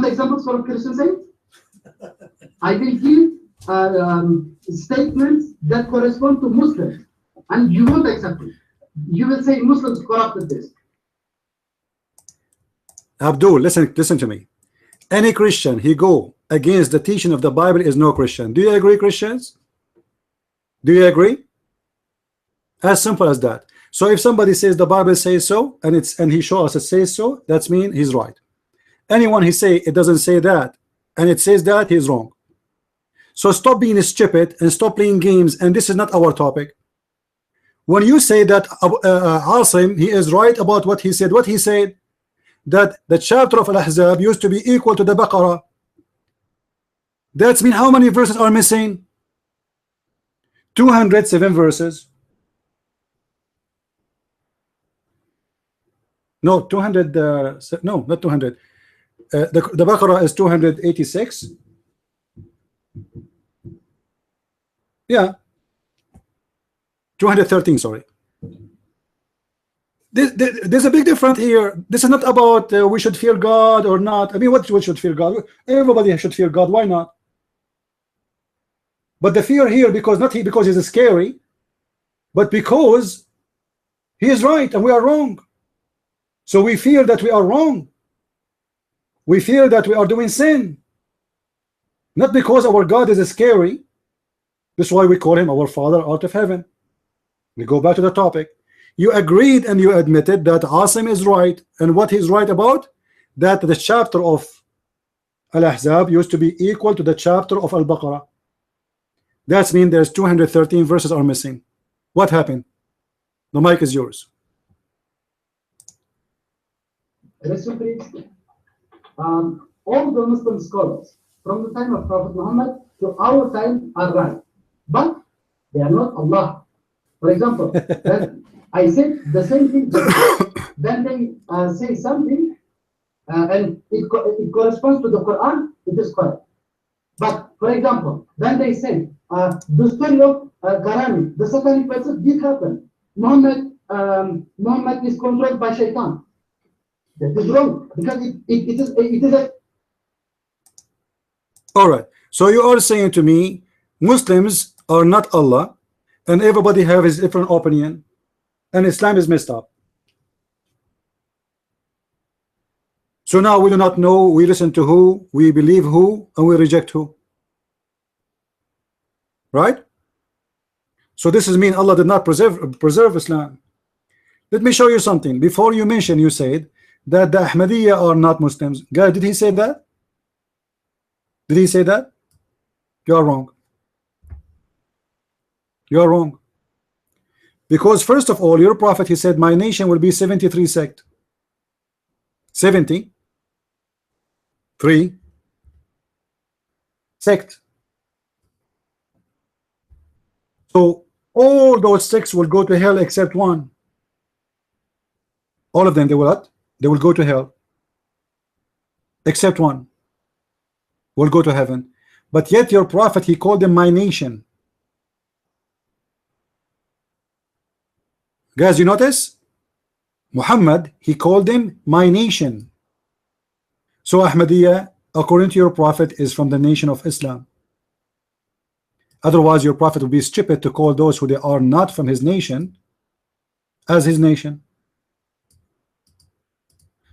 examples from Christian saints, I will give statements that correspond to Muslims, and you won't accept it. You will say Muslims corrupted this. Abdul, listen to me. Any Christian he go against the teaching of the Bible is no Christian. Do you agree, Christians? Do you agree? As simple as that. So if somebody says the Bible says so, and he shows us it says so, that means he's right. Anyone he say it doesn't say that and it says that, he's wrong. So stop being stupid and stop playing games, and this is not our topic. When you say that Asim, he is right about what he said, that the chapter of Al-Ahzab used to be equal to the Baqarah. That's mean how many verses are missing? 207 verses. No, 200. No, not 200. The Baqarah is 286. Yeah, 213. Sorry. There's a big difference here. This is not about we should fear God or not. I mean, what we should fear God? Everybody should fear God. Why not? But the fear here, because he's scary, but because he is right and we are wrong. So we fear that we are wrong. We fear that we are doing sin. Not because our God is scary. That's why we call him our Father out of heaven. We go back to the topic. You agreed and you admitted that Asim is right, and what he's right about, that the chapter of Al-Ahzab used to be equal to the chapter of Al-Baqarah. That means there's 213 verses are missing. What happened? The mic is yours. All the Muslim scholars from the time of Prophet Muhammad to our time are right, but they are not Allah. For example, I said the same thing, then they say something and it corresponds to the Quran, it is correct. But for example, when they say the story of Garani, the satanic verses did happen. Muhammad is controlled by Shaitan. That is wrong, because it is a... All right. So you are saying to me, Muslims are not Allah, and everybody have his different opinion, and Islam is messed up. So now we do not know, we listen to who, we believe who, and we reject who. Right? So this is mean Allah did not preserve Islam. Let me show you something. Before you mention, you said that the Ahmadiyya are not Muslims. Guys, did he say that? Did he say that? You are wrong. You are wrong. Because first of all, your prophet, he said, my nation will be 73 sect. 73 sect. So all those sects will go to hell except one. All of them, they will what? They will go to hell. Except one will go to heaven. But yet your prophet, he called them my nation. Guys, you notice? Muhammad, he called them my nation. So Ahmadiyya, according to your prophet, is from the nation of Islam. Otherwise, your prophet would be stupid to call those who they are not from his nation as his nation.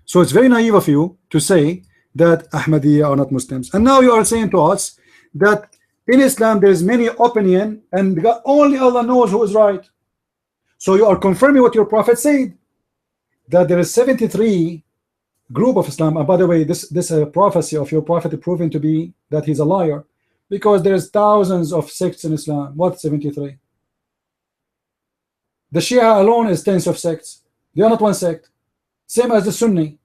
So it's very naive of you to say that Ahmadiyya are not Muslims. And now you are saying to us that in Islam there is many opinion and only Allah knows who is right. So you are confirming what your prophet said, that there is 73 group of Islam. And by the way, this prophecy of your prophet proven to be that he's a liar, because there's thousands of sects in Islam. What 73? The Shia alone is tens of sects. They are not one sect. Same as the Sunni.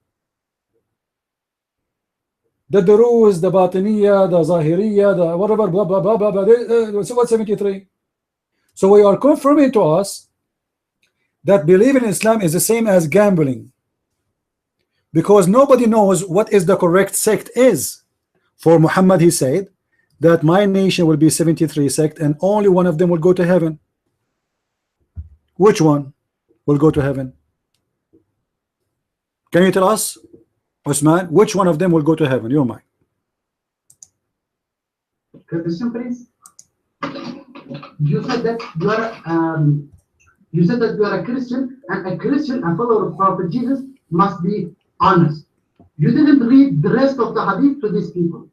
The Duruz, the Batiniya, the Zahiriya, the whatever, blah blah blah blah blah. So what 73? So we are confirming to us that believing in Islam is the same as gambling, because nobody knows what is the correct sect is. For Muhammad, he said that my nation will be 73 sect and only one of them will go to heaven. Which one will go to heaven? Can you tell us, Osman, which one of them will go to heaven? Your mind. Christian prince, you said that you are a Christian, and a Christian, a follower of Prophet Jesus, must be honest. You didn't read the rest of the hadith to these people.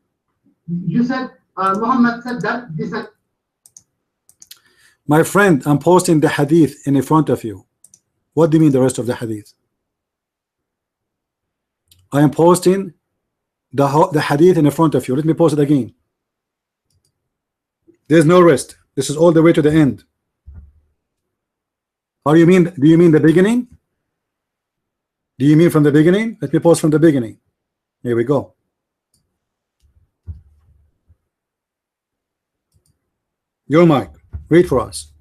You said Muhammad said that this. My friend, I'm posting the hadith in front of you. What do you mean the rest of the hadith? I am posting the hadith in front of you. Let me post it again. There's no rest. This is all the way to the end. How do you mean? Do you mean the beginning? Do you mean from the beginning? Let me post from the beginning. Here we go. Your mic. Read for us.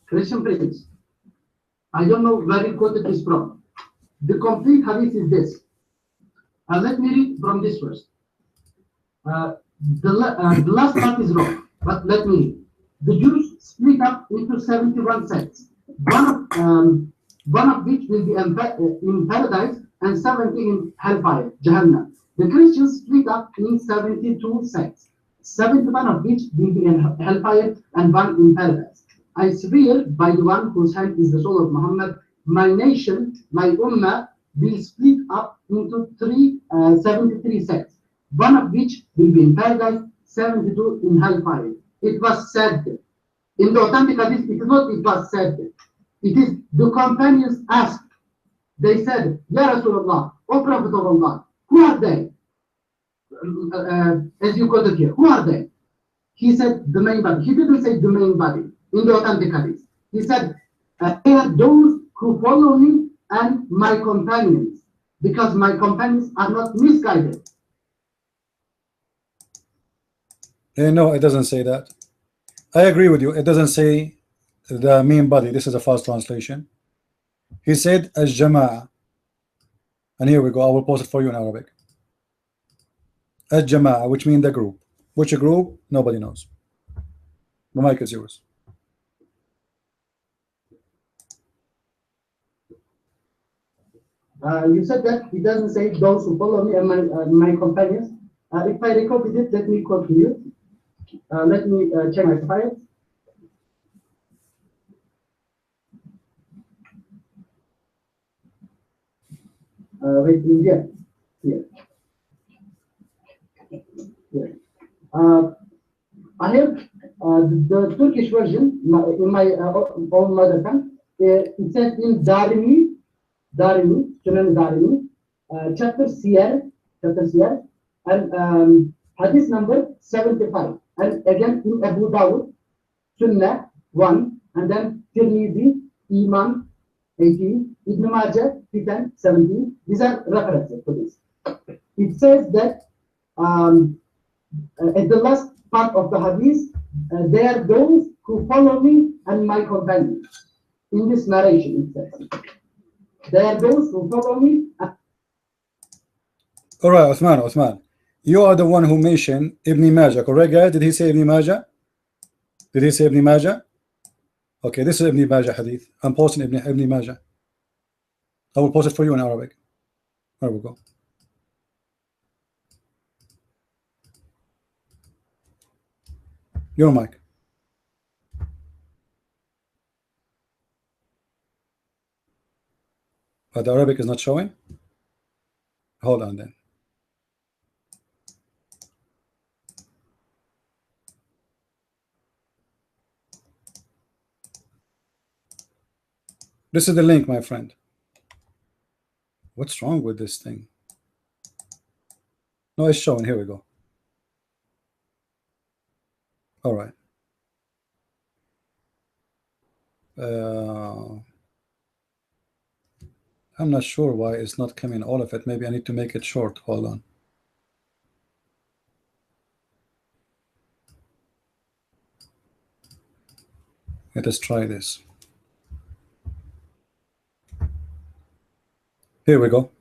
Christian prince, I don't know where you quoted this from. The complete hadith is this. Let me read from this verse. The last part is wrong, but let me read. The Jews split up into 71 sects, one of which will be in paradise and 70 in hellfire, Jahannam. The Christians split up in 72 sects, 71 of which will be in hellfire and one in paradise. I swear by the one whose hand is the soul of Muhammad, my nation, my ummah, will split up into 73 sects, one of which will be in paradise, 72 in hellfire. It was said. In the authentic hadith, it is not it was said. It is the companions asked. They said, Ya Rasulullah, O Prophet of Allah, who are they? As you quoted here, who are they? He said the main body. He didn't say the main body in the authentic hadith. He said, they are those who follow me and my companions, because my companions are not misguided. No, it doesn't say that. I agree with you. It doesn't say the main body. This is a false translation. He said Al-Jama'a. And here we go. I will post it for you in Arabic. Al-Jama'a, which means the group. Which group? Nobody knows. The mic is yours. You said that it doesn't say those who follow me and my companions. If I recorded it, let me quote to you. Let me check my file. Wait, here. I have the Turkish version in my own mother tongue. It says in Darimi, Sunan Darimi, chapter Siyar, and hadith number 75. And again in Abu Dawud, Sunnah 1, and then Tirmidhi, Iman 18, Ibn Majah 10, 17. These are references for this. It says that at the last part of the hadith, they are those who follow me and my companions. In this narration, it says, they are those who follow me. All right, Uthman. You are the one who mentioned Ibn Majah, correct, guys? Did he say Ibn Majah? Did he say Ibn Majah? Okay, this is Ibn Majah hadith. I'm posting Ibn Majah. I will post it for you in Arabic. There we go. Your mic. But the Arabic is not showing. Hold on then. This is the link, my friend. What's wrong with this thing? No, it's showing. Here we go. All right. I'm not sure why it's not coming all of it. Maybe I need to make it short. Hold on. Let us try this. Here we go.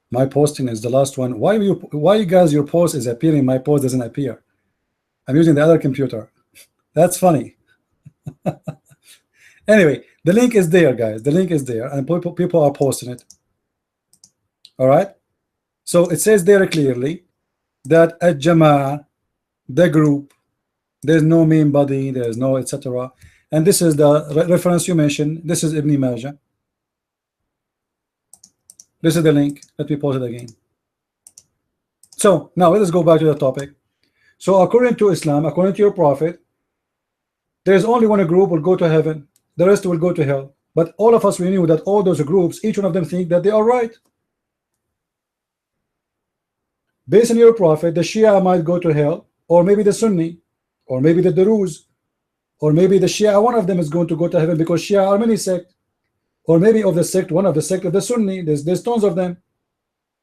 My posting is the last one. Why you guys, your post is appearing, my post doesn't appear? I'm using the other computer. That's funny. Anyway, the link is there, guys. The link is there, and people are posting it. All right. So it says there clearly that at Jama'ah, the group, there's no main body, there's no etc. And this is the reference you mentioned. This is Ibn Majah. This is the link. Let me post it again. So now let us go back to the topic. So according to Islam, according to your prophet, there's only one group will go to heaven, the rest will go to hell. But all of us, we knew that all those groups, each one of them think that they are right. Based on your prophet, the Shia might go to hell, or maybe the Sunni, or maybe the Druze, or maybe the Shia, one of them is going to go to heaven, because Shia are many sects. Or maybe of the sect, one of the sect of the Sunni. There's tons of them,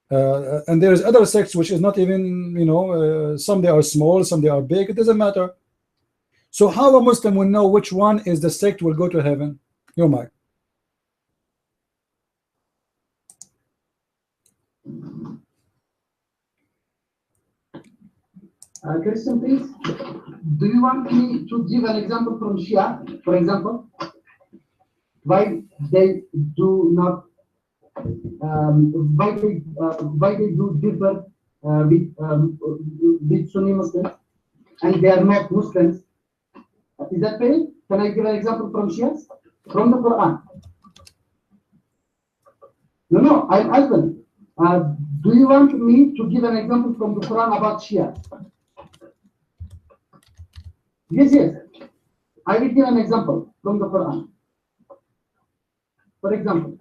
and there's other sects which is not even, you know, some they are small, some they are big. It doesn't matter. So how a Muslim will know which one is the sect will go to heaven? Your mic. Christian, please. Do you want me to give an example from Shia, for example? Why they do not, why they do differ with Sunni Muslims, and they are not Muslims? Is that fair? Can I give an example from Shias? From the Quran? No, I'm asking. Do you want me to give an example from the Quran about Shia? Yes. I will give an example from the Quran. For example,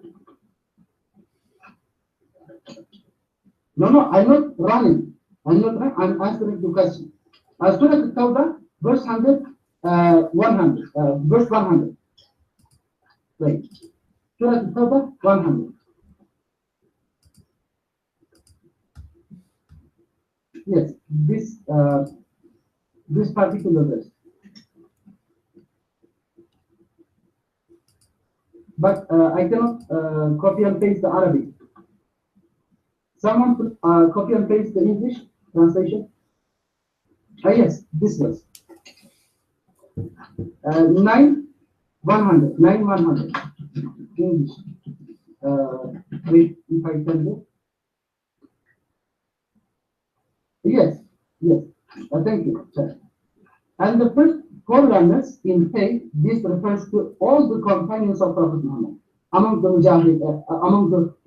no, I'm not running. I'm answering the question. Surah Al-Tawbah, verse 100, 100, verse 100. Right. Surah Al-Tawbah, 100. Yes, this particular verse. But I cannot copy and paste the Arabic. Someone could copy and paste the English translation. Yes, this was 9 100 English. Wait, if I can do. Yes. Thank you, sir. And the first forerunners in faith, this refers to all the companions of Prophet Muhammad, among the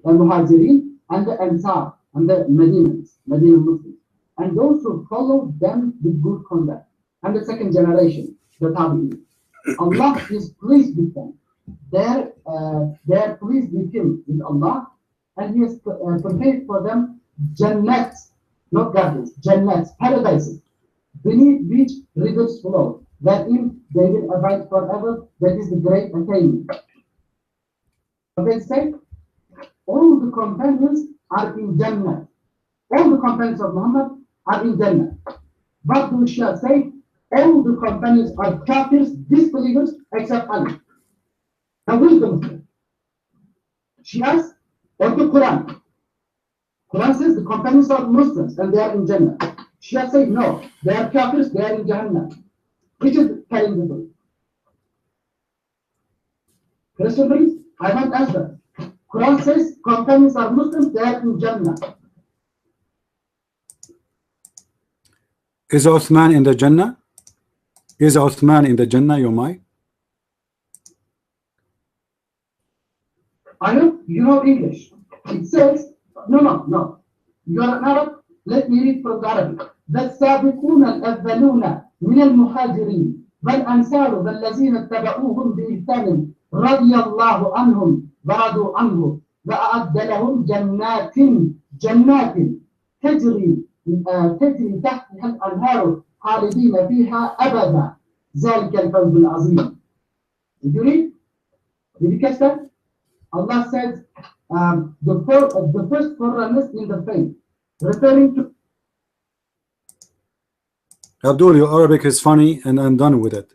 Muhajirin and the Ansar and the Medina Muslims, and those who follow them with good conduct. And the second generation, the Tabi'in. Allah is pleased with them. They are pleased with him, with Allah, and He has prepared for them Jannats, not gardens, Jannats, paradises, beneath which rivers flow, wherein they will abide forever. That is the great attainment. They say all the companions are in Jannah. All the companions of Muhammad are in Jannah. But the Shia say all the companions are kafirs, disbelievers, except Ali. Now who is the Muslim? Shias or the Quran? Quran says the companions are Muslims and they are in Jannah. Shia say no, they are kafirs, they are in Jahannam. Which is telling the truth? Christian, please, I want answer. Quran says companions are Muslims, they are in Jannah. Is Uthman in the Jannah? Is Uthman in the Jannah, your mind? I know you know English. It says no. You are an Arab. Let me read from the Arabic. The السابقون الأولون من المهاجرين والأنصار والذين اتبعوهم بإحسان رضي الله عنهم ورضوا عنه وأعد لهم جنات تجري تحتها الأنهار خالدين فيها أبدا ذلك الفوز العظيم. Did you read? Did you catch that? Allah says the first forerunners in the faith, referring to Abdul, your Arabic is funny and I'm done with it.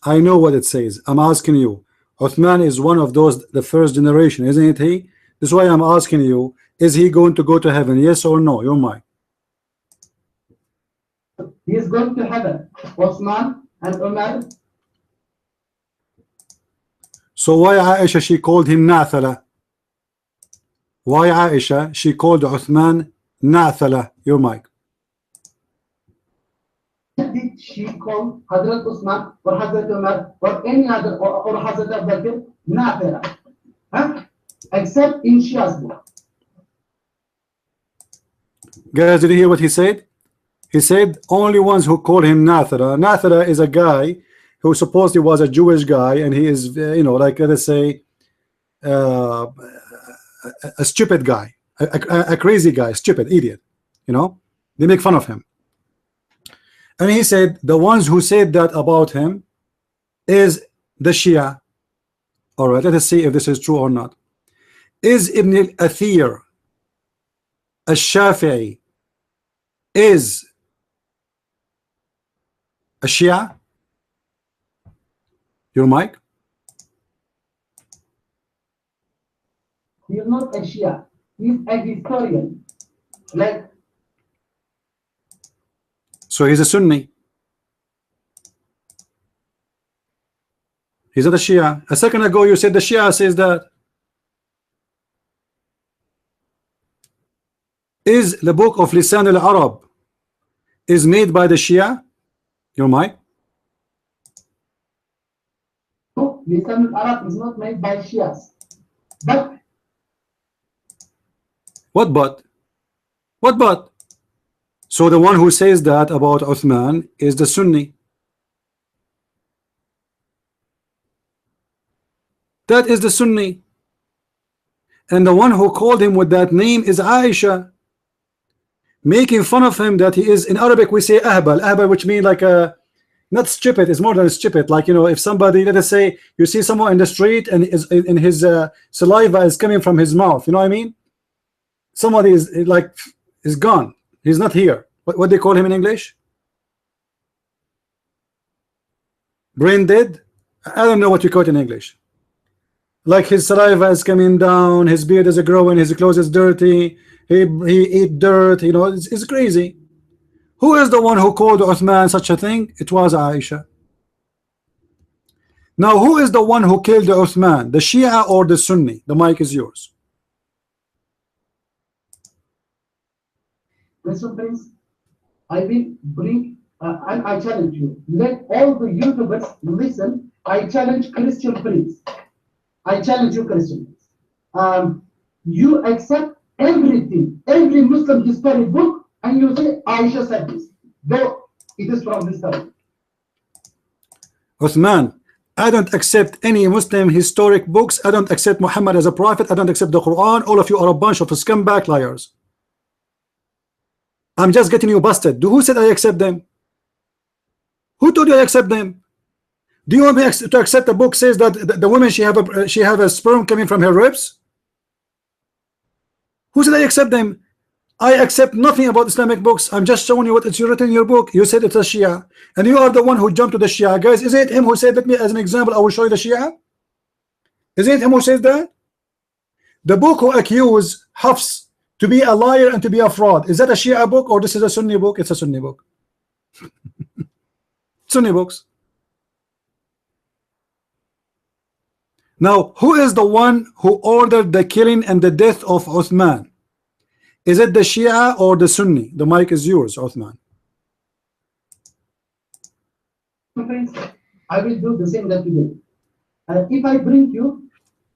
I know what it says. I'm asking you. Uthman is one of those, the first generation, isn't it he? This is why I'm asking you, is he going to go to heaven? Yes or no? You're mine. he is going to heaven. Osman and Umar. So why Aisha, she called him Nathala? Why Aisha, she called Uthman Nathala? Your mic. Did she call Hazrat Usman or Hazrat Umar or any other or Hazrat Abu Bakr Nafira? Huh? Except in Shia's book. Guys, did you hear what he said? He said only ones who call him Nathara. Nathara is a guy who supposedly was a Jewish guy, and he is, you know, like let's say, a stupid guy, a crazy guy, stupid idiot. You know, they make fun of him. And he said the ones who said that about him is the Shia. All right, let us see if this is true or not. Is Ibn al-Athir al-Shafi'i is a Shia? Your mic? He is not a Shia. He is a historian. Like, so he's a Sunni. He's not a Shia. A second ago you said the Shia says that. Is the book of Lisan al-Arab is made by the Shia? Your mic? no, Lisan al-Arab is not made by Shias. But What but? What but? So the one who says that about Uthman is the Sunni. That is the Sunni. And the one who called him with that name is Aisha, making fun of him that he is, in Arabic we say ahbal, ahbal, which means like a, not stupid, it's more than stupid. Like, you know, if somebody, let us say you see someone in the street and is in his saliva is coming from his mouth, you know what I mean? Somebody is like is gone, he's not here. What they call him in English? Brain dead? I don't know what you call it in English. Like his saliva is coming down, his beard is growing, his clothes is dirty, he eat dirt, you know, it's crazy. Who is the one who called Uthman such a thing? It was Aisha. Now who is the one who killed Uthman, the Shia or the Sunni? The mic is yours. listen, friends, I will bring, I challenge you. Let all the YouTubers listen. I challenge Christian friends. I challenge you, Christians. You accept everything, every Muslim history book, and you say Aisha said this, though it is from history. Uthman, I don't accept any Muslim historic books. I don't accept Muhammad as a prophet. I don't accept the Quran. All of you are a bunch of scumbag liars. I'm just getting you busted. Who said I accept them? Who told you I accept them? Do you want me to accept the book says that the woman she have a sperm coming from her ribs? Who said I accept them? I accept nothing about Islamic books. I'm just showing you what it's written in your book. You said it's a Shia, and you are the one who jumped to the Shia. Guys, is it him who said, let me as an example, I will show you the Shia? Is it him who says that? The book who accused Hafs to be a liar and to be a fraud, is that a Shia book or this is a Sunni book? It's a Sunni book. Sunni books. Now, who is the one who ordered the killing and the death of Uthman? Is it the Shia or the Sunni? The mic is yours, Uthman. Friends, I will do the same that you did. If I bring you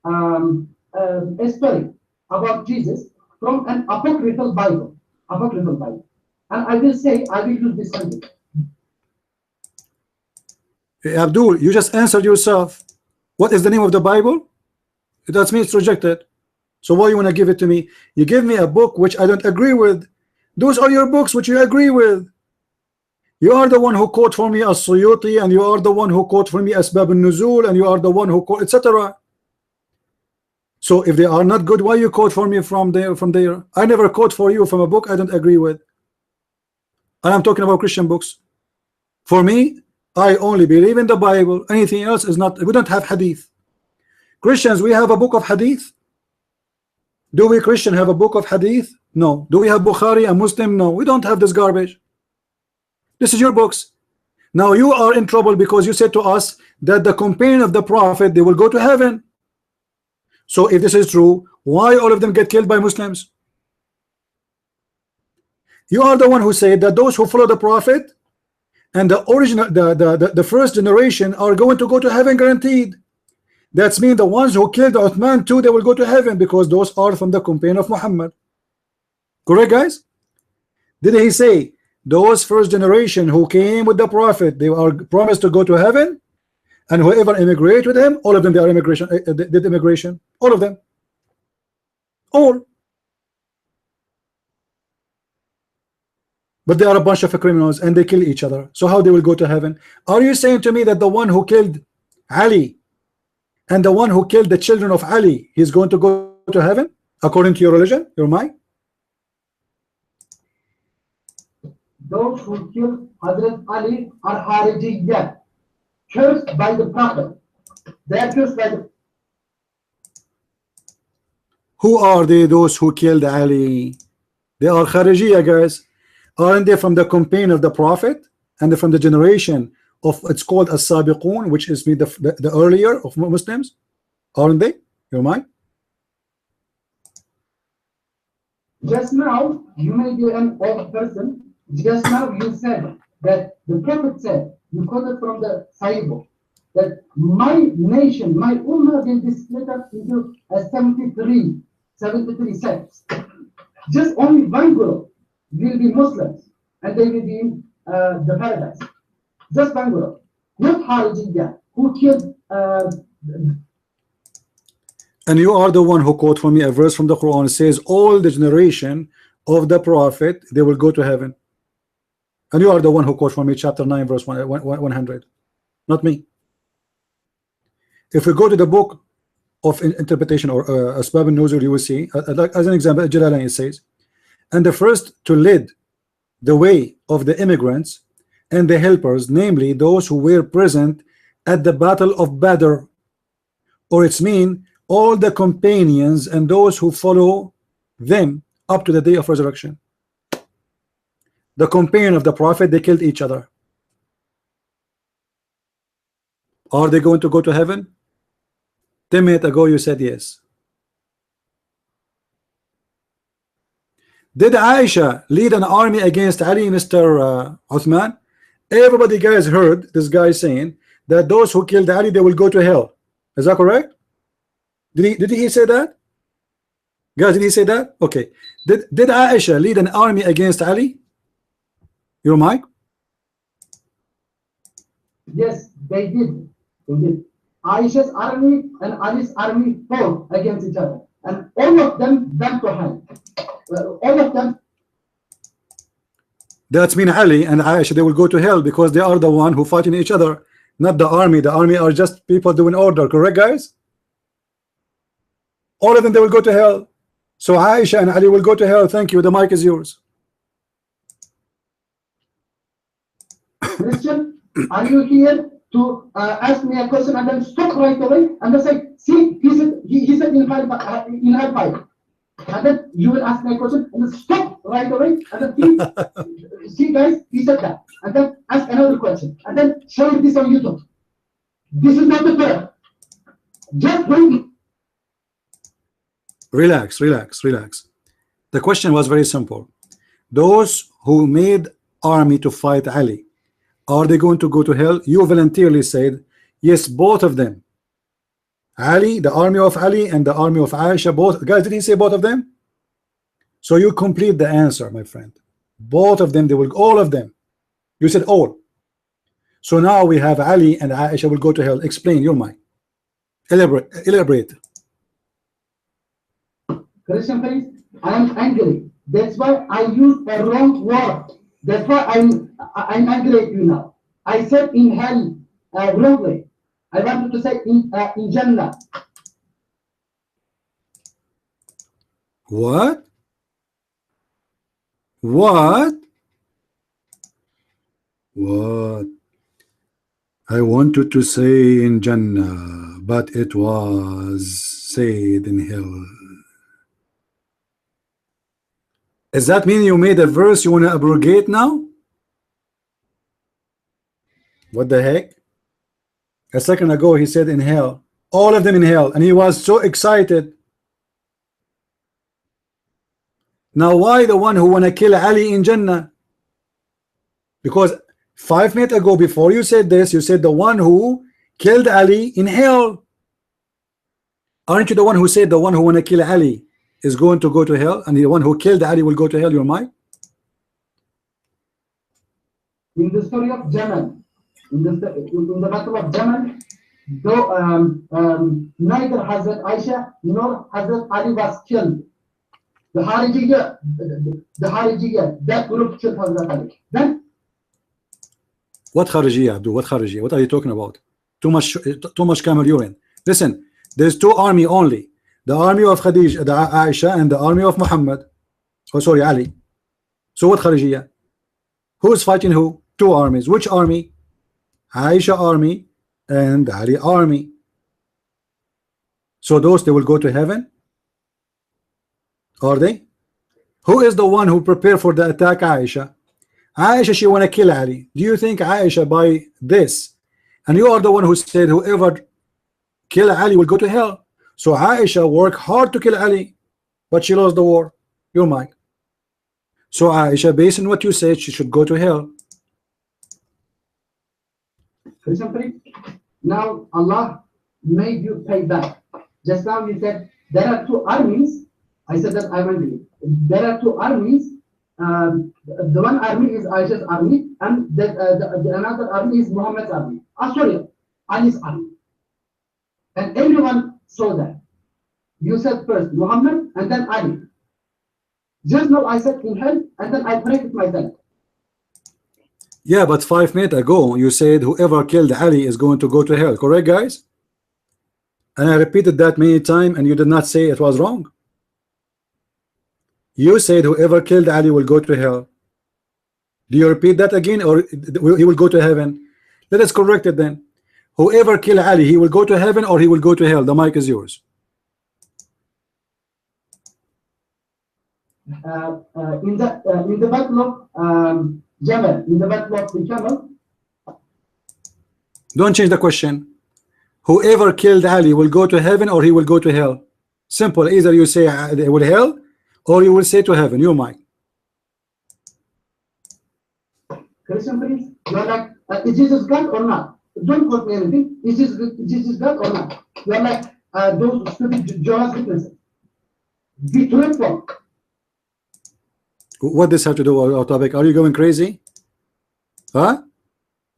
a story about Jesus from an apocryphal Bible, and I will say I will use this sentence. Abdul, you just answered yourself. What is the name of the Bible? That means it's rejected. So why you want to give it to me? You give me a book which I don't agree with. Those are your books which you agree with. You are the one who quote for me as-Suyuti, and you are the one who quote for me Asbab al-Nuzul, and you are the one who quote, etc. So if they are not good, why you quote for me from there? I never quote for you from a book I don't agree with. I am talking about Christian books. For me, I only believe in the Bible. Anything else is not. We don't have Hadith. Christians, we have a book of Hadith. Do we Christian have a book of Hadith? No. Do we have Bukhari and Muslim? No. We don't have this garbage. This is your books. Now you are in trouble because you said to us that the companion of the Prophet, they will go to heaven. So if this is true, why all of them get killed by Muslims? You are the one who said that those who follow the Prophet and the original, the first generation are going to go to heaven guaranteed. That's mean the ones who killed Uthman too, they will go to heaven because those are from the companion of Muhammad. Correct, guys? Did he say those first generation who came with the Prophet, they are promised to go to heaven, and whoever immigrate with him, all of them, they are immigration, did immigration, all of them, all. But they are a bunch of criminals and they kill each other. So how they will go to heaven? Are you saying to me that the one who killed Ali and the one who killed the children of Ali, he's going to go to heaven according to your religion, your mind? Those who killed Hazrat Ali are Harijiyya, cursed by the Prophet. They are cursed by the. Who are they, those who killed Ali? They are Kharijiyya, guys. Aren't they from the companion of the Prophet and from the generation of, it's called as-Sabiqun, which is the earlier of Muslims? Aren't they? Your mind? Just now, you may be an old person. Just now, you said that the Prophet said, you quoted from the Sahih, that my nation, my ummah will be split up into 73 sects. Just only one group will be Muslims, and they will be in the paradise. Just one group, not Harijiyya, who killed. And you are the one who quote for me a verse from the Quran. It says all the generation of the Prophet, they will go to heaven. And you are the one who quote for me chapter 9 verse 100, not me. If we go to the book of interpretation or Asbab al-Nuzul, you will see, like as an example, Jalalain, it says, and the first to lead the way of the immigrants and the helpers, namely those who were present at the battle of Badr, or it's mean all the companions and those who follow them up to the day of resurrection. The companion of the Prophet, they killed each other. Are they going to go to heaven? 10 minutes ago you said yes. Did Aisha lead an army against Ali, Mr. Uthman? Everybody guys heard this guy saying that those who killed Ali, they will go to hell. Is that correct? Did he say that? Guys, did he say that? Okay. Did Aisha lead an army against Ali? Your mic? Yes, they did. They did. Aisha's army and Ali's army fought against each other, and all of them went to hell. All of them. That's mean Ali and Aisha, they will go to hell because they are the one who fighting each other, not the army. The army are just people doing order. Correct, guys? All of them, they will go to hell. So Aisha and Ali will go to hell. Thank you. The mic is yours. Christian, are you here to ask me a question and then stop right away and then say, see, he said in hellfire. And then you will ask me a question and then stop right away and then see guys, he said that. And then ask another question and then show this on YouTube. This is not the fair. Just wait. Relax, relax, relax. The question was very simple. Those who made army to fight Ali, are they going to go to hell? You voluntarily said yes, both of them. Ali, the army of Ali and the army of Aisha, both guys, did he say both of them? So you complete the answer, my friend. Both of them, they will, all of them. You said all. So now we have Ali and Aisha will go to hell. Explain your mind. Elaborate. Christian friends, I am angry. That's why I used a wrong word. That's why I'm angry at you now. I said in hell wrongly. I wanted to say in Jannah. What? What? What? I wanted to say in Jannah, but it was said in hell. Does that mean you made a verse you want to abrogate now? What the heck? A second ago he said in hell, all of them in hell, and he was so excited. Now why the one who want to kill Ali in Jannah? Because 5 minutes ago, before you said this, you said the one who killed Ali in hell. Aren't you the one who said the one who want to kill Ali is going to go to hell, and the one who killed Ali will go to hell? Your mind? In the story of Jamal, in the battle of Jamal, though neither Hazrat Aisha nor Hazrat Ali was killed. The Harijiyya, that group killed Hazrat Ali. Then what Kharijiyya, Abdul? What Kharijiyya? What are you talking about? Too much camel urine. Listen, there's two army only: the army of Khadija, the Aisha, and the army of Muhammad. Oh, sorry, Ali. So what Kharijiyya? Who is fighting who? Two armies. Which army? Aisha army and Ali army. So those, they will go to heaven? Are they? Who is the one who prepared for the attack? Aisha. Aisha, she want to kill Ali. Do you think Aisha by this? And you are the one who said whoever kill Ali will go to hell. So Aisha worked hard to kill Ali, but she lost the war. Your mind. So Aisha, based on what you said, she should go to hell. Now Allah made you pay back. Just now you said there are two armies. I said that I agree. There are two armies. The one army is Aisha's army, and the another army is Muhammad's army. Sorry, Ali's army. And everyone saw that. You said first Muhammad and then Ali. Just now I said in hell, and then I corrected myself. Yeah, but 5 minutes ago you said whoever killed Ali is going to go to hell. Correct, guys? And I repeated that many times, and you did not say it was wrong. You said whoever killed Ali will go to hell. Do you repeat that again, or he will go to heaven? Let us correct it then. Whoever killed Ali, he will go to heaven or he will go to hell. The mic is yours. In the battle of Jamal, in the battle of the Camel. Don't change the question. Whoever killed Ali will go to heaven or he will go to hell. Simple. Either you say they will hell or you will say to heaven. You might. Christian priest, you are like, is Jesus God or not? Don't quote me anything. Is Jesus God or not? You are like those stupid Jehovah's Witnesses. Be truthful. What does have to do with our topic? Are you going crazy? Huh?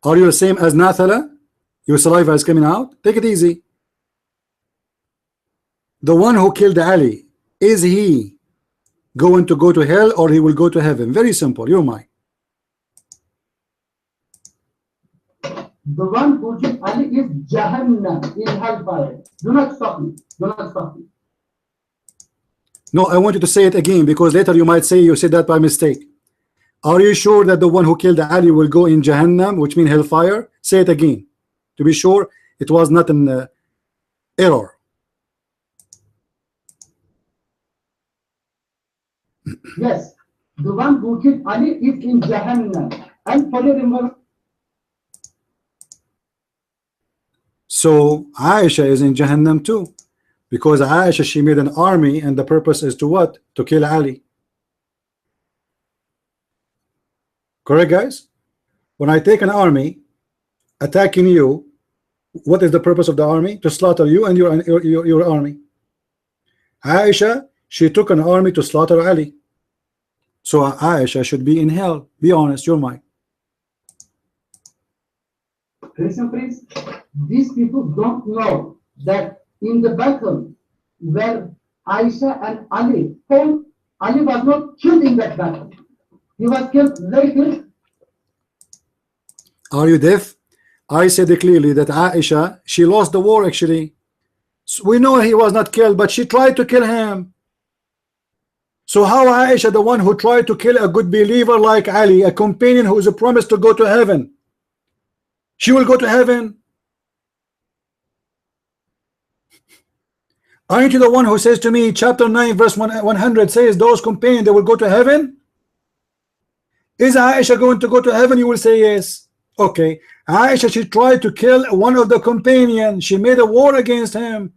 Are you the same as Nathala? Your saliva is coming out? Take it easy. The one who killed Ali, is he going to go to hell or he will go to heaven? Very simple. You're mine. The one who killed Ali is Jahannam, in hellfire. Do not stop me. Do not stop me. No, I want you to say it again, because later you might say you said that by mistake. Are you sure that the one who killed Ali will go in Jahannam, which means hellfire? Say it again, to be sure it was not an error. Yes, the one who killed Ali is in Jahannam. And furthermore, so Aisha is in Jahannam too, because Aisha, she made an army, and the purpose is to what? To kill Ali. Correct, guys? When I take an army attacking you, what is the purpose of the army? To slaughter you and your army. Aisha, she took an army to slaughter Ali. So Aisha should be in hell. Be honest, you're mine. Christian priest, these people don't know that in the battle where Aisha and Ali fought, Ali was not killed in that battle. He was killed later. Are you deaf? I said clearly that Aisha, she lost the war actually. So we know he was not killed, but she tried to kill him. So how Aisha, the one who tried to kill a good believer like Ali, a companion who is a promise to go to heaven, she will go to heaven? Aren't you the one who says to me, chapter 9 verse 100 says those companions, they will go to heaven? Is Aisha going to go to heaven? You will say yes. Okay, Aisha, she tried to kill one of the companions. She made a war against him.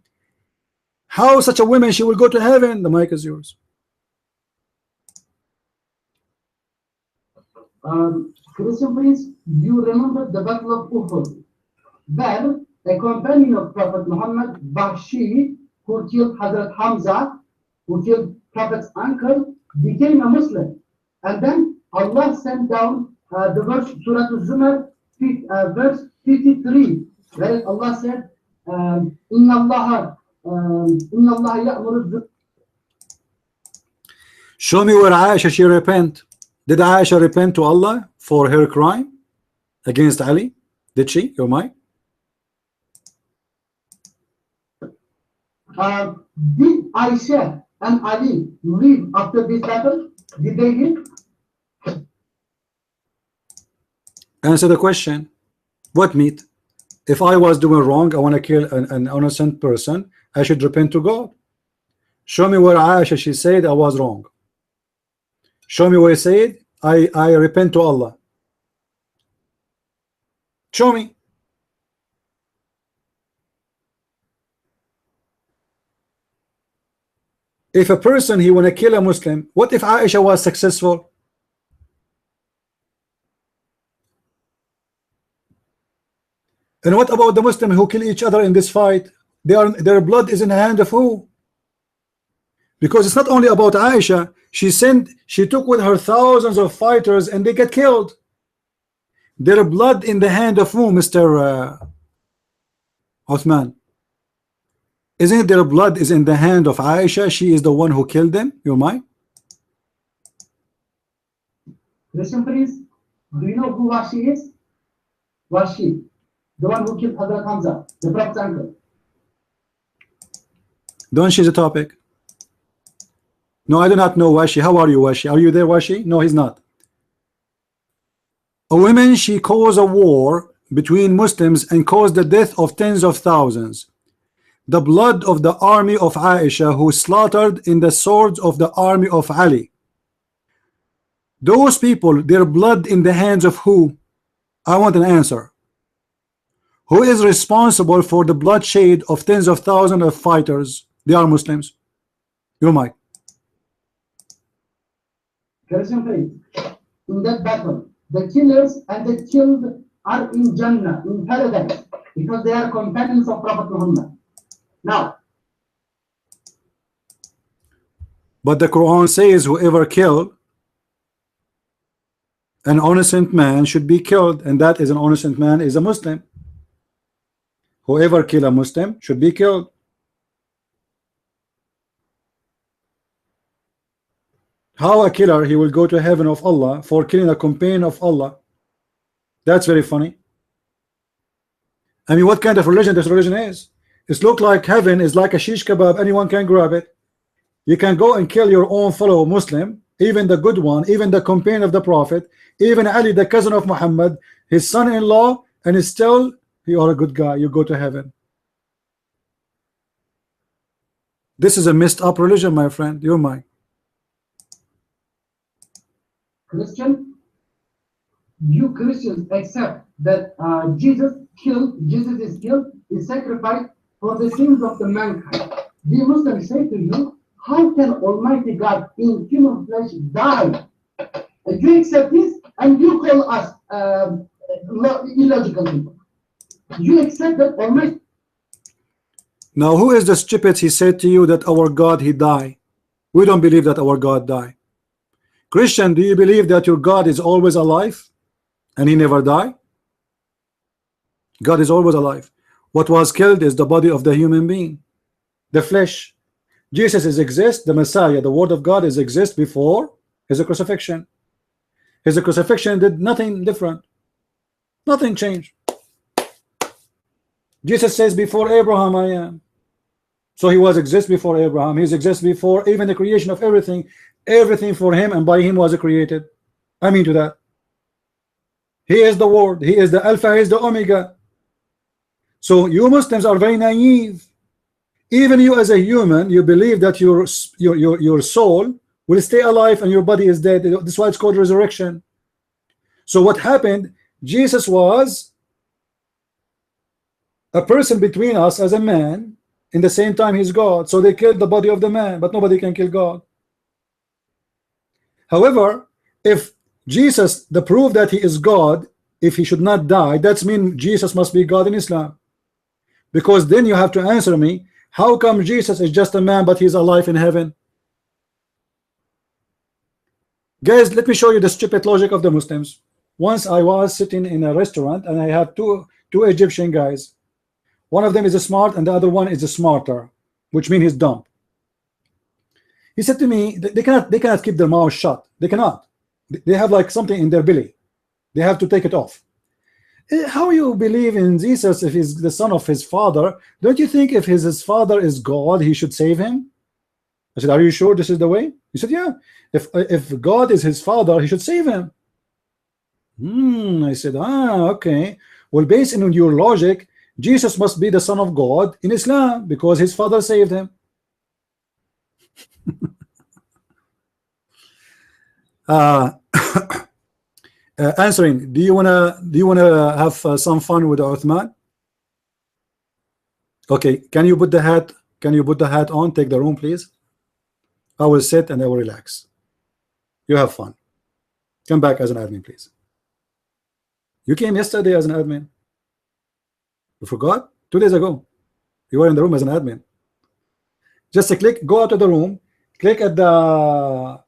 How such a woman she will go to heaven? The mic is yours. Christian priest, you remember the battle of Uhud, where a companion of Prophet Muhammad, Bahshi, who killed Hazrat Hamza, who killed Prophet's uncle, became a Muslim. And then Allah sent down the verse, Surah Al-Zumar, verse 53, where Allah said, Inna Allah ya'muru. Show me where Aisha she repent. Did Aisha repent to Allah for her crime against Ali? Did she? Your mic? Did Aisha and Ali live after this battle? Did they live? Answer the question. What meat? If I was doing wrong, I want to kill an innocent person, I should repent to God. Show me where Aisha she said I was wrong. Show me where he said I repent to Allah. Show me. If a person he want to kill a Muslim, what if Aisha was successful? And what about the Muslims who kill each other in this fight? Their blood is in the hand of who? Because it's not only about Aisha. She took with her thousands of fighters and they get killed. Their blood in the hand of who, Mr. Uthman? Isn't it their blood is in the hand of Aisha? She is the one who killed them. Your mind? Listen, please. Do you know who Washi is? Washi, the one who killed Hazrat Hamza, the Prophet's uncle. Don't change the topic. No, I do not know Washi. How are you, Washi? Are you there, Washi? No, he's not. A woman, she caused a war between Muslims and caused the death of tens of thousands. The blood of the army of Aisha who slaughtered in the swords of the army of Ali. Those people, their blood in the hands of who? I want an answer. Who is responsible for the bloodshed of tens of thousands of fighters? They are Muslims. Your mic. In that battle, the killers and the killed are in Jannah, in paradise, because they are companions of Prophet Muhammad. Now, but the Quran says whoever killed an innocent man should be killed, and that is an innocent man is a Muslim. Whoever kill a Muslim should be killed. How a killer he will go to heaven of Allah for killing a companion of Allah? That's very funny. I mean, what kind of religion this religion is? It looks like heaven is like a shish kebab, anyone can grab it. You can go and kill your own fellow Muslim, even the good one, even the companion of the Prophet, even Ali, the cousin of Muhammad, his son-in-law, and it's still you are a good guy, you go to heaven. This is a messed up religion, my friend. You're mine. Christian, you Christians accept that Jesus is killed, is sacrificed for the sins of the mankind. We Muslims say to you, how can Almighty God in human flesh die? You accept this and you call us illogical people. You accept that Almighty. Now who is the stupid he said to you that our God he died? We don't believe that our God died. Christian, do you believe that your God is always alive and he never died? God is always alive. What was killed is the body of the human being, the flesh. Jesus is exist, the Messiah, the Word of God is exist before his crucifixion. His crucifixion did nothing different. Nothing changed. Jesus says, before Abraham I am. So he was exist before Abraham. He exists before even the creation of everything. Everything for him and by him was created. I mean to that. He is the Word. He is the Alpha. He is the Omega. So you Muslims are very naive. Even you as a human, you believe that your soul will stay alive and your body is dead. That's why it's called resurrection. So what happened? Jesus was a person between us as a man. In the same time he's God. So they killed the body of the man, but nobody can kill God. However, if Jesus, the proof that he is God, if he should not die, that's mean Jesus must be God in Islam. Because then you have to answer me, how come Jesus is just a man but he's alive in heaven? Guys, let me show you the stupid logic of the Muslims. Once I was sitting in a restaurant and I had two Egyptian guys. One of them is smart and the other one is smarter, which means he's dumb. He said to me, they cannot keep their mouth shut. They cannot. They have like something in their belly. They have to take it off. How you believe in Jesus if he's the son of his father? Don't you think if his father is God, he should save him? I said, are you sure this is the way? He said, yeah. If God is his father, he should save him. I said, okay. Well, based on your logic, Jesus must be the son of God in Islam because his father saved him. Answering, do you wanna have some fun with Uthman? Okay, can you put the hat? Can you put the hat on? Take the room, please. I will sit and I will relax. You have fun. Come back as an admin, please. You came yesterday as an admin. You forgot? 2 days ago. You were in the room as an admin. Just go out of the room, click at the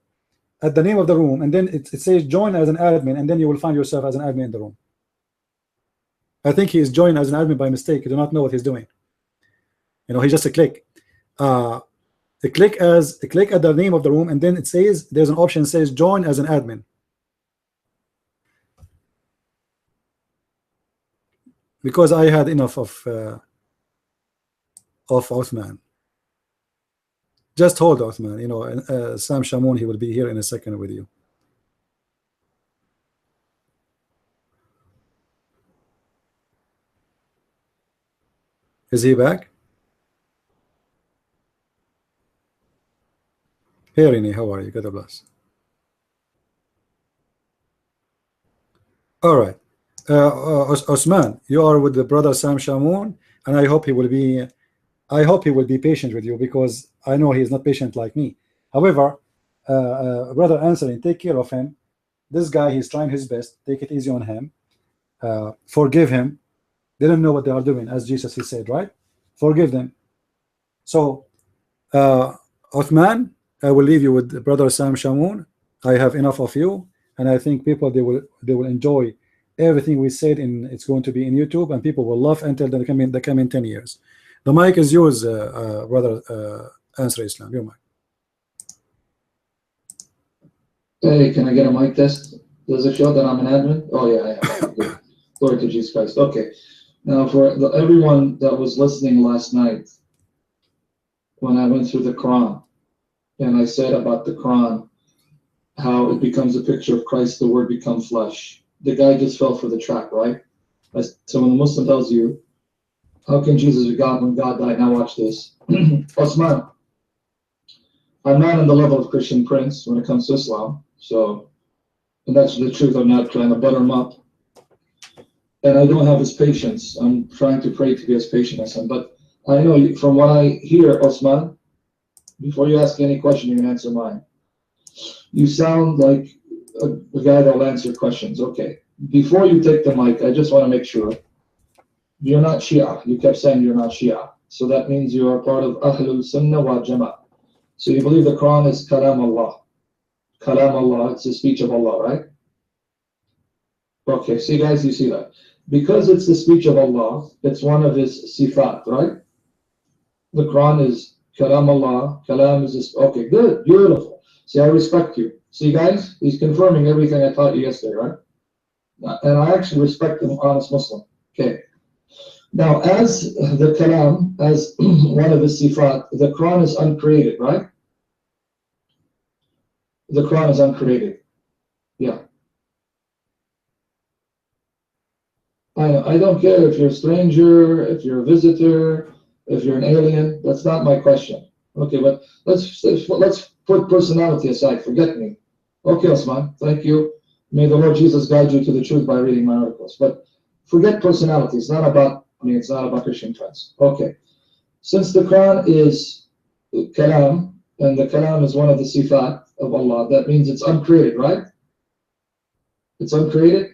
name of the room, and then it says join as an admin, and then you will find yourself as an admin in the room. I think he is joined as an admin by mistake. You do not know what he's doing. You know, he just click at the name of the room, and then it says there's an option that says join as an admin. Because I had enough of Uthman. Just hold Uthman, you know, Sam Shamoun, he will be here in a second with you. Is he back? Hey Rini, how are you? God bless. All right. Osman, you are with the brother Sam Shamoun, and I hope he will be patient with you because I know he is not patient like me. However, brother answering, take care of him. This guy, he's trying his best. Take it easy on him. Forgive him. They don't know what they are doing, as Jesus he said, right? Forgive them. So, Uthman, I will leave you with brother Sam Shamoun. I have enough of you, and I think people they will enjoy everything we said. It's going to be in YouTube, and people will love until the coming 10 years. The mic is yours, brother. Answer Islam. Your mic. Hey, can I get a mic test? Does it show that I'm an admin? Oh yeah, good. Glory to Jesus Christ. Okay. Now for everyone that was listening last night, when I went through the Quran, and I said about the Quran, how it becomes a picture of Christ, the Word become flesh. The guy just fell for the trap, right? So when the Muslim tells you, how can Jesus be God when God died? Now watch this. Osman, I'm not on the level of Christian Prince when it comes to Islam. So, and that's the truth. I'm not trying to butter him up. And I don't have his patience. I'm trying to pray to be as patient as him. But I know from what I hear, Osman, before you ask any question, you can answer mine. You sound like a guy that will answer questions. Okay. Before you take the mic, I just want to make sure you're not Shia. You kept saying you're not Shia. So that means you are part of Ahlul Sunnah wal Jama'ah. So you believe the Quran is Kalam Allah. Kalam Allah, it's the speech of Allah, right? Okay, see guys, you see that. because it's the speech of Allah, it's one of His sifat, right? The Quran is Kalam Allah, Kalam is this. Okay, good, beautiful. See, I respect you. See, guys, he's confirming everything I taught you yesterday, right? And I actually respect an honest Muslim. Okay. Now, as the Kalam, as one of the sifat, the Quran is uncreated, right? The Quran is uncreated. Yeah. I don't care if you're a stranger, if you're a visitor, if you're an alien. That's not my question. Okay, but let's put personality aside. Forget me. Okay, Osman, thank you. May the Lord Jesus guide you to the truth by reading my articles. But forget personality. It's not about it's not about Christian friends. Okay. Since the Quran is Kalam, and the Kalam is one of the sifat of Allah, that means it's uncreated, right? It's uncreated?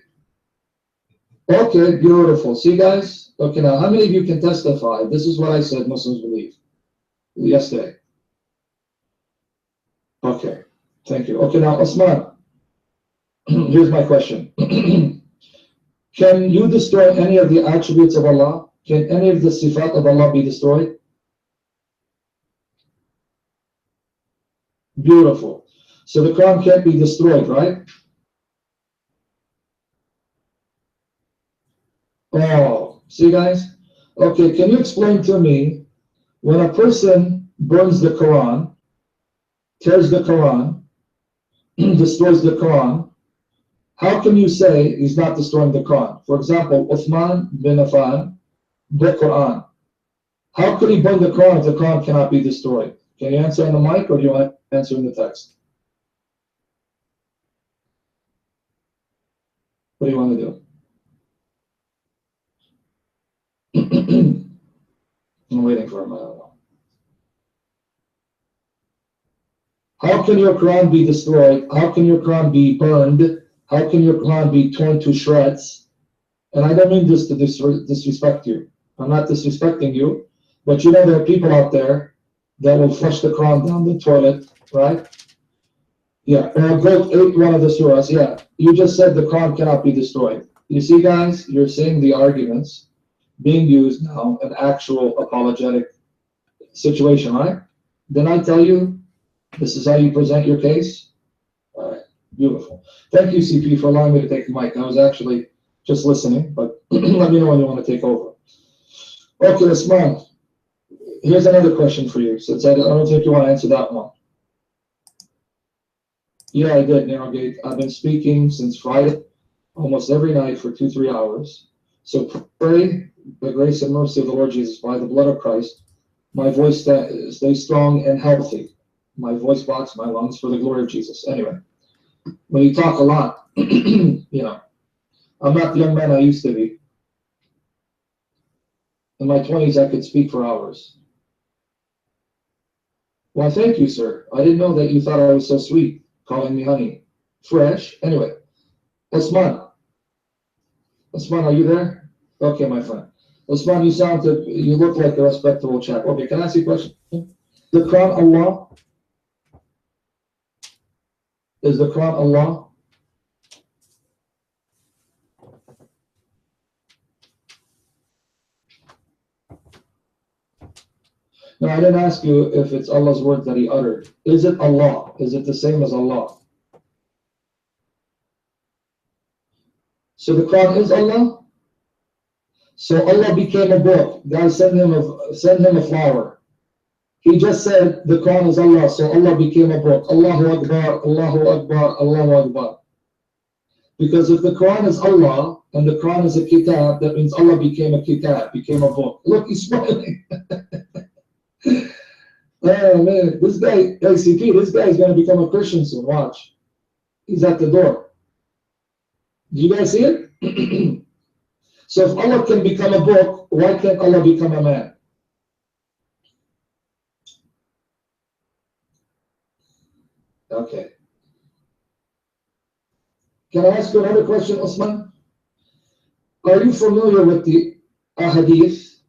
Okay, beautiful. See, guys? Okay, now, how many of you can testify? This is what I said Muslims believe yesterday. Okay, thank you. Okay, now, Osman, here's my question. Can you destroy any of the attributes of Allah? Can any of the sifat of Allah be destroyed? Beautiful. So the Quran can't be destroyed, right? Oh, see, guys? Okay, can you explain to me, when a person burns the Quran, tears the Quran, destroys the Quran, how can you say he's not destroying the Quran? For example, Uthman bin Affan, the Quran. How could he burn the Quran if the Quran cannot be destroyed? Can you answer on the mic, or do you want to answer in the text? What do you want to do? I'm waiting for him. I don't know. How can your Quran be destroyed? How can your Quran be burned? How can your Quran be torn to shreds? And I don't mean this to disrespect you. I'm not disrespecting you, but you know there are people out there that will flush the Quran down the toilet, right? Yeah, or a goat ate one of the surahs. Yeah, you just said the Quran cannot be destroyed. You see, guys, you're seeing the arguments being used now, an actual apologetic situation, right? Then I tell you, this is how you present your case. All right, beautiful. Thank you, CP, for allowing me to take the mic. I was actually just listening, but let me know when you want to take over. Okay, Usman, here's another question for you, since I don't think you want to answer that one. Yeah, I did, Narrowgate. I've been speaking since Friday, almost every night for 2-3 hours. So pray the grace and mercy of the Lord Jesus by the blood of Christ. My voice stays strong and healthy. My voice box, my lungs, for the glory of Jesus. Anyway, when you talk a lot, you know, I'm not the young man I used to be. In my 20s, I could speak for hours. Well, thank you, sir. I didn't know that you thought I was so sweet, calling me honey. Fresh. Anyway, Osman, are you there? Okay, my friend. Osman, you look like a respectable chap. Okay, can I ask you a question? The Quran Allah? Is the Quran Allah? No, I didn't ask you if it's Allah's word that He uttered. Is it Allah? Is it the same as Allah? So the Quran is Allah? So Allah became a book. God send him a flower. He just said the Quran is Allah, so Allah became a book. Allahu Akbar, Allahu Akbar, Allahu Akbar. Because if the Quran is Allah and the Quran is a kitab, that means Allah became a kitab, became a book. Look, he's smiling. Oh man, this guy, ACP, this guy is going to become a Christian soon. Watch. He's at the door. Do you guys see it? So if Allah can become a book, why can't Allah become a man? Okay. Can I ask you another question, Osman? Are you familiar with the Hadith,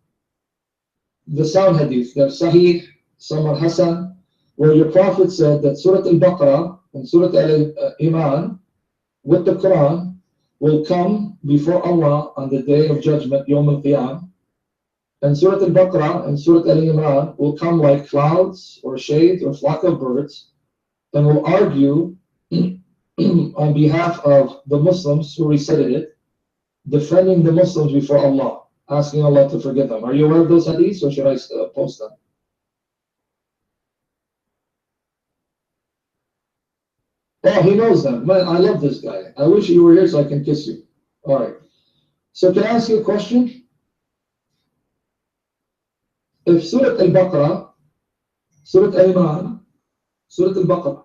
the sound Hadith, the Sahih, some are Hasan, where your Prophet said that Surah Al-Baqarah and Surah Al-Iman with the Quran will come before Allah on the day of judgment, Yawm al-Qiyam. And Surah Al-Baqarah and Surah Al-Imran will come like clouds or shades or flock of birds and will argue on behalf of the Muslims who recited it, defending the Muslims before Allah, asking Allah to forgive them. Are you aware of those hadiths, or should I post them? Oh, he knows them. Man, I love this guy. I wish you were here so I can kiss you. All right. So can I ask you a question? If Surah Al-Baqarah, Surah Al-Imran, Surah Al-Baqarah,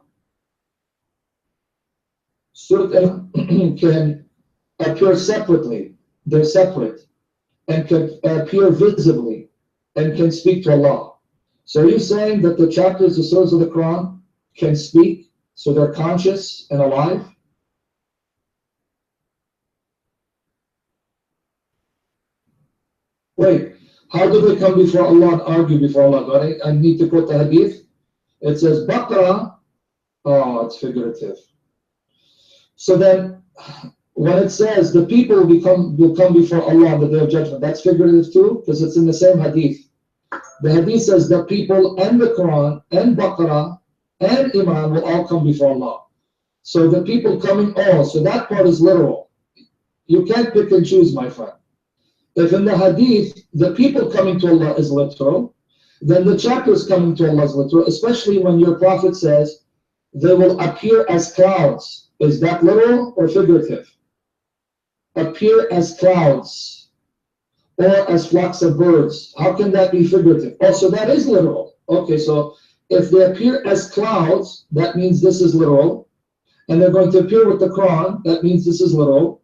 Surah Al-Imran can appear separately, they're separate, and can appear visibly, and can speak to Allah. So are you saying that the chapters, the surahs of the Quran can speak, so they're conscious and alive? Wait, how do they come before Allah and argue before Allah? Do I need to quote the hadith? It says Baqarah. Oh, it's figurative. So then, when it says the people will come before Allah on the day of judgment, that's figurative too, because it's in the same hadith. The hadith says the people and the Quran and Baqarah and Imran will all come before Allah. So the people coming, so that part is literal. You can't pick and choose, my friend. If in the hadith, the people coming to Allah is literal, then the chapters coming to Allah is literal, especially when your prophet says, they will appear as clouds. Is that literal or figurative? Appear as clouds or as flocks of birds. How can that be figurative? Oh, so that is literal. Okay, so if they appear as clouds, that means this is literal. And they're going to appear with the Quran, that means this is literal.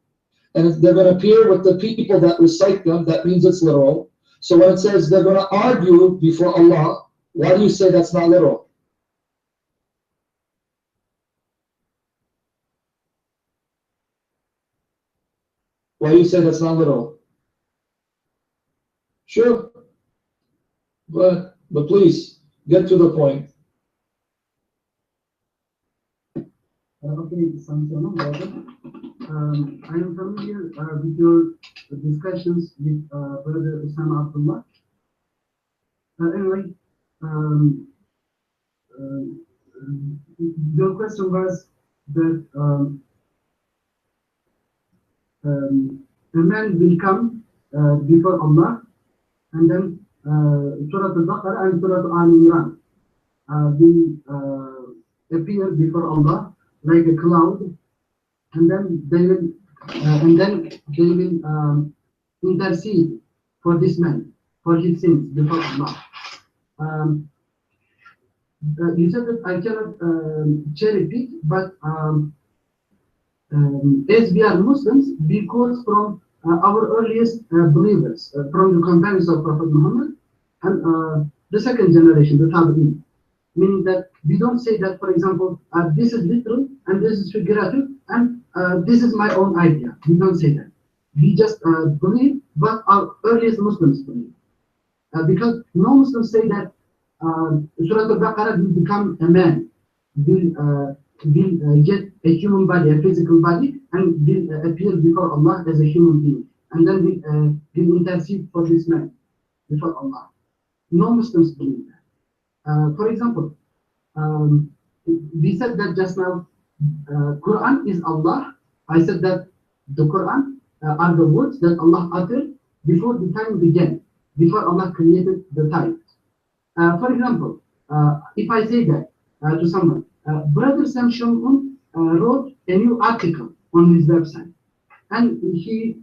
And if they're going to appear with the people that recite them, that means it's literal. So when it says they're going to argue before Allah, why do you say that's not literal? Why do you say that's not literal? Sure. But please, get to the point. Okay, Samsona, I am familiar with your discussions with Brother Osama Abdullah. Anyway, your question was that a man will come before Allah, and then Surah Al-Baqarah and Surah Al-Imran will appear before Allah like a cloud, and then they will intercede for this man, for his sins before Allah. You said that I cannot cherry pick, but as we are Muslims, we quote from our earliest believers, from the companions of Prophet Muhammad, and the second generation, the Tabi'in. Meaning that we don't say that, for example, this is literal and this is figurative and this is my own idea. We don't say that. We just believe what our earliest Muslims believe. Because no Muslims say that Surah Al-Baqarah will become a man, will get a human body, a physical body, and will appear before Allah as a human being. And then will intercede for this man before Allah. No Muslims believe that. For example, we said that just now, Quran is Allah. I said that the Quran are the words that Allah uttered before the time began, before Allah created the time. For example, if I say that to someone, Brother Sam Shamun wrote a new article on his website, and he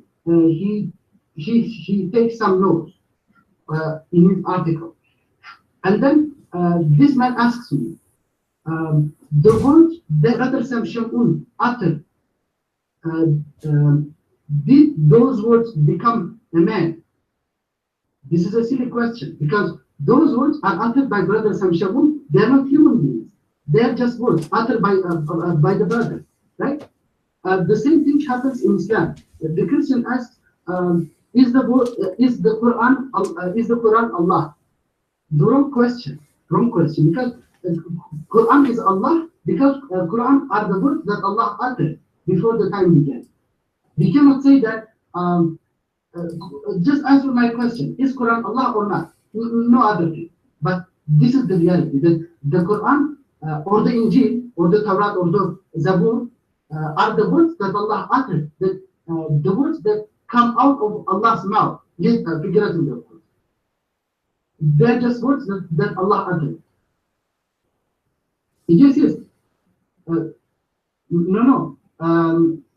takes some notes in his article, and then this man asks me, the words that Brother Sam Shamun uttered, did those words become a man? This is a silly question, because those words are uttered by Brother Sam Shamun. They are not human beings. They are just words uttered by the brother, right? The same thing happens in Islam. The Christian asks, is the Quran Allah? The wrong question, because Quran is Allah, because Quran are the words that Allah uttered before the time began. We cannot say that. Just answer my question: is Quran Allah or not? No other thing. But this is the reality, that the Quran or the Injil or the Torah or the Zabur are the words that Allah uttered, the words that come out of Allah's mouth, yet figuratively, of course. They're just words that Allah uttered. Yes, yes. No.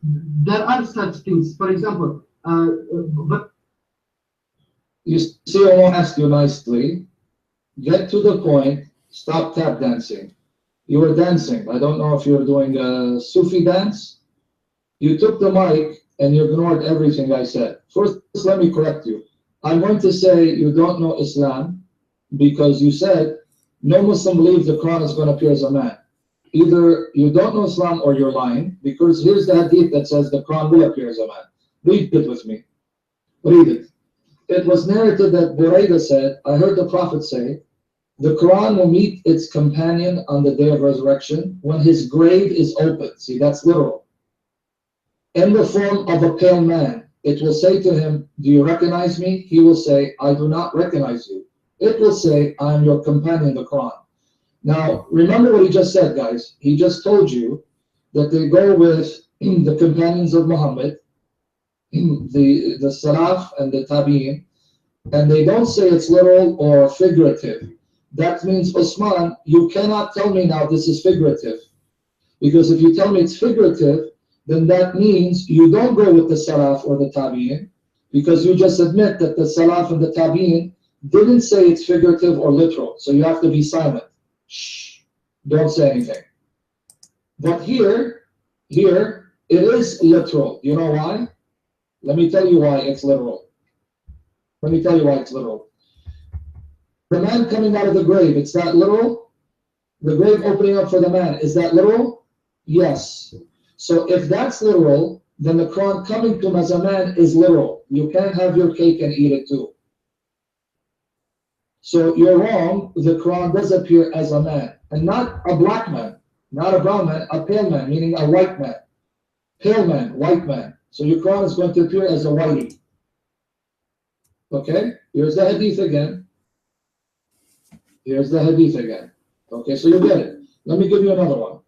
There are such things. For example, but You see, I won't ask you nicely. Get to the point. Stop tap dancing. You were dancing. I don't know if you were doing a Sufi dance. You took the mic and you ignored everything I said. First, let me correct you. I'm going to say you don't know Islam because you said no Muslim believes the Quran is going to appear as a man. Either you don't know Islam or you're lying, because here's the hadith that says the Quran will appear as a man. Read it with me. Read it. It was narrated that Buraidah said, I heard the Prophet say, the Quran will meet its companion on the day of resurrection when his grave is open. See, that's literal. In the form of a pale man, it will say to him, do you recognize me? He will say, I do not recognize you. It will say, I am your companion, the Quran. Now, remember what he just said, guys. He just told you that they go with the companions of Muhammad, the Salaf and the Tabi'in, and they don't say it's literal or figurative. That means, Osman, you cannot tell me now this is figurative. Because if you tell me it's figurative, then that means you don't go with the Salaf or the Tabi'in, because you just admit that the Salaf and the Tabi'in didn't say it's figurative or literal. So you have to be silent. Shh, don't say anything. But here, it is literal. You know why? Let me tell you why it's literal. Let me tell you why it's literal. The man coming out of the grave, it's that literal? The grave opening up for the man, is that literal? Yes. So if that's literal, then the Quran coming to him as a man is literal. You can't have your cake and eat it too. So you're wrong. The Quran does appear as a man, and not a black man, not a brown man, a pale man, meaning a white man. Pale man, white man. So your Quran is going to appear as a whitey. Okay? Here's the hadith again. Here's the hadith again. Okay, so you get it. Let me give you another one.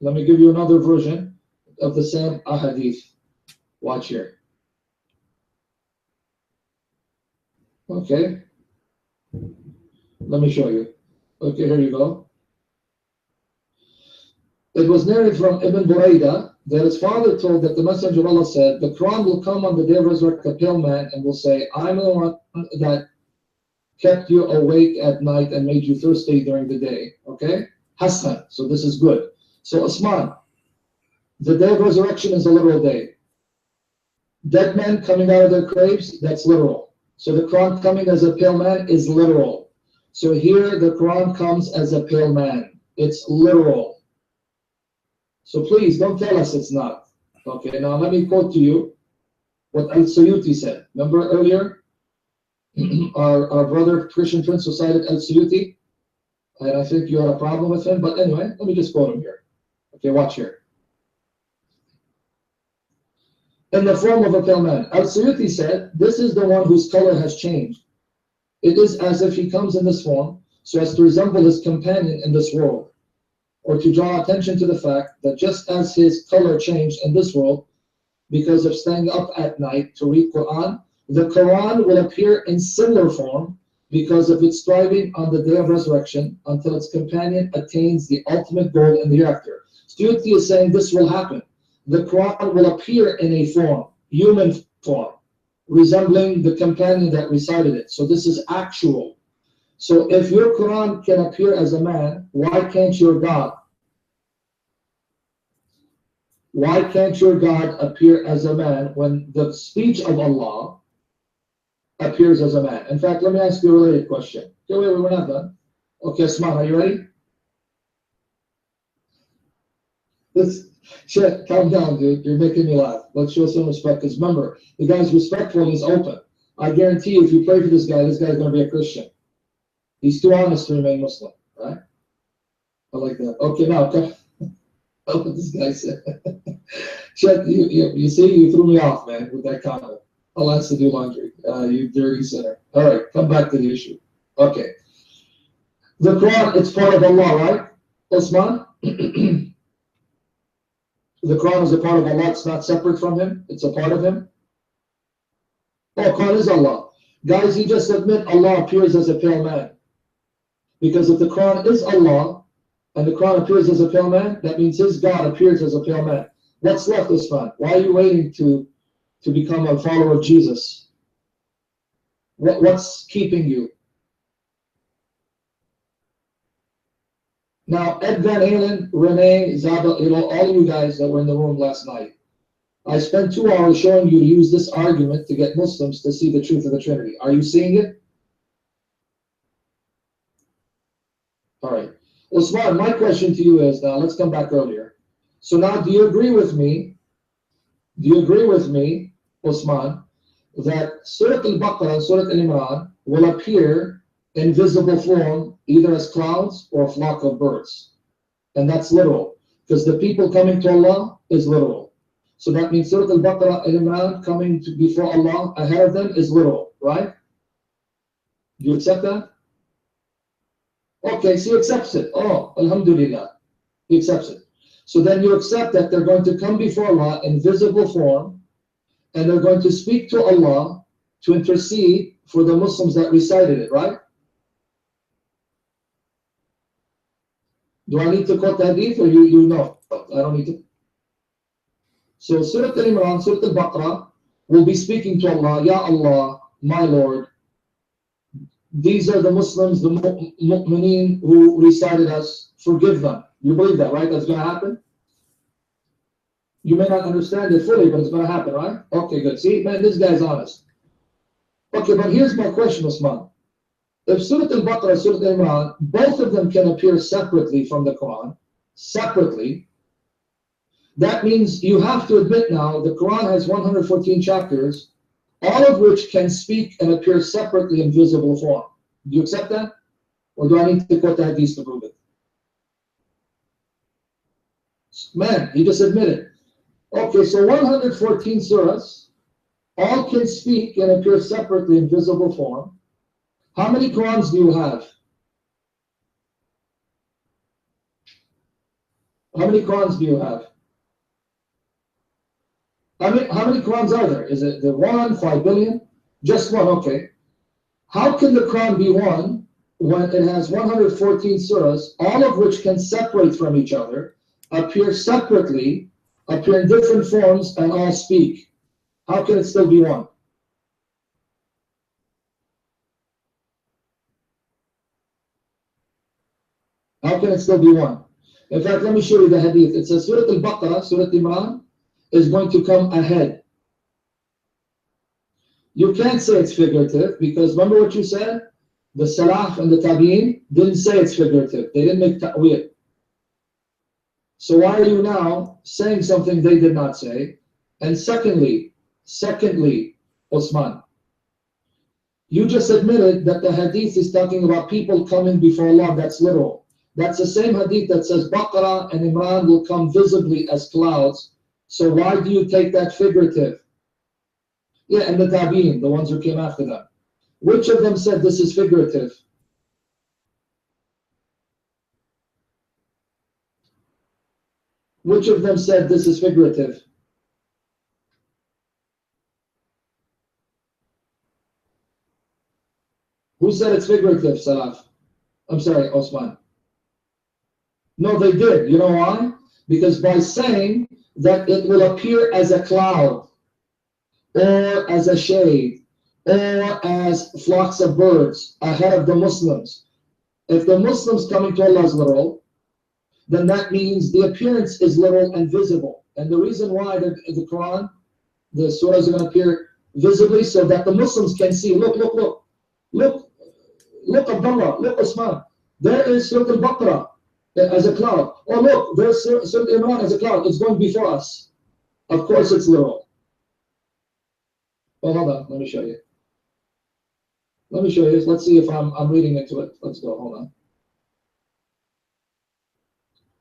Let me give you another version of the same ahadith. Watch here. Okay. Let me show you. Okay, here you go. It was narrated from Ibn Buraidah that his father told that the Messenger of Allah said, the Quran will come on the day of resurrection, a pale man, and will say, I'm the one that kept you awake at night and made you thirsty during the day. Okay? Hassan. So this is good. So Osman, the day of resurrection is a literal day. Dead men coming out of their graves, that's literal. So the Quran coming as a pale man is literal. So here the Quran comes as a pale man. It's literal. So please don't tell us it's not. Okay, now let me quote to you what Al-Suyuti said. Remember earlier, our brother Christian Prince who cited Al-Suyuti? And I think you had a problem with him, but anyway, let me just quote him here. Okay, watch here. In the form of a pale man. Al-Suyuti said, this is the one whose color has changed. It is as if he comes in this form so as to resemble his companion in this world, or to draw attention to the fact that just as his color changed in this world because of staying up at night to read Quran, the Quran will appear in similar form because of its striving on the day of resurrection until its companion attains the ultimate goal in the hereafter. Suyuti is saying this will happen. The Quran will appear in a form, human form, resembling the companion that recited it. So this is actual. So if your Quran can appear as a man, why can't your God? Why can't your God appear as a man when the speech of Allah appears as a man? In fact, let me ask you a related question. Okay, wait, we're not done. Okay, Asman, are you ready? Shit, calm down, dude. You're making me laugh. Let's show some respect. Because remember, the guy's respectful and he's open. I guarantee you, if you pray for this guy's going to be a Christian. He's too honest to remain Muslim, right? I like that. Okay, now, come. Oh, what this guy said. You see, you threw me off, man, with that comment. I'll ask to do laundry. You dirty sinner. All right, come back to the issue. Okay. The Quran, it's part of Allah, right, Osman? The Quran is a part of Allah. It's not separate from Him. It's a part of Him. Oh, Quran is Allah. Guys, you just admit Allah appears as a pale man. Because if the Quran is Allah, and the Quran appears as a pale man, that means His God appears as a pale man. What's left, Osman? Why are you waiting to become a follower of Jesus? What's keeping you? Now, Ed Van Halen, Renee, Zaba, all of you guys that were in the room last night, I spent 2 hours showing you to use this argument to get Muslims to see the truth of the Trinity. Are you seeing it? All right. Osman, my question to you is, now let's come back earlier. So now, do you agree with me, Osman, that Surah Al-Baqarah and Surah Al-Imran will appear in visible form, either as clouds or a flock of birds? And that's literal, because the people coming to Allah is literal. So that means Surah Al-Baqarah and Imran coming before Allah ahead of them is literal, right? Do you accept that? Okay, so he accepts it. Oh, Alhamdulillah. He accepts it. So then you accept that they're going to come before Allah in visible form, and they're going to speak to Allah to intercede for the Muslims that recited it, right? Do I need to quote the hadith, or you know? I don't need to. So Surah Al-Imran, Surah Al-Baqarah will be speaking to Allah, Ya Allah, my Lord, these are the Muslims, the mu'mineen who recited us, forgive them. You believe that, right? That's going to happen? You may not understand it fully, but it's going to happen, right? Okay, good. See, man, this guy's honest. Okay, but here's my question, Osman. If Surah Al-Baqarah, Surah Al-Imran, both of them can appear separately from the Quran, separately, that means you have to admit now the Quran has 114 chapters, all of which can speak and appear separately in visible form. Do you accept that? Or do I need to quote the hadith to prove it? Man, you just admitted. Okay, so 114 surahs, all can speak and appear separately in visible form. How many Qurans do you have? How many Qurans do you have? How many Qurans are there? Is it the 1, 5 billion? Just one, okay. How can the Quran be one when it has 114 surahs, all of which can separate from each other, appear separately, appear in different forms, and all speak? How can it still be one? How can it still be one? In fact, let me show you the hadith. It says Surah Al-Baqarah, Surah Imran, is going to come ahead. You can't say it's figurative, because remember what you said? The Salaf and the Tabi'in didn't say it's figurative. They didn't make ta'wil. So why are you now saying something they did not say? And secondly, Osman, you just admitted that the hadith is talking about people coming before Allah. That's literal. That's the same hadith that says Baqarah and Imran will come visibly as clouds. So why do you take that figurative? Yeah, and the Tabi'in, the ones who came after them. Which of them said this is figurative? Which of them said this is figurative? Who said it's figurative, Salaf? I'm sorry, Osman. No, they did. You know why? Because by saying that it will appear as a cloud, or as a shade, or as flocks of birds ahead of the Muslims. If the Muslims coming to Allah is literal, then that means the appearance is literal and visible. And the reason why the Quran, the surahs are going to appear visibly so that the Muslims can see. Look, Abdullah, look, Osman. There is Surah Al-Baqarah as a cloud. Oh, look, there's Surah Imran as a cloud. It's going before us. Of course it's literal. Well, hold on, let me show you. Let's see if I'm reading into it. Let's go, hold on.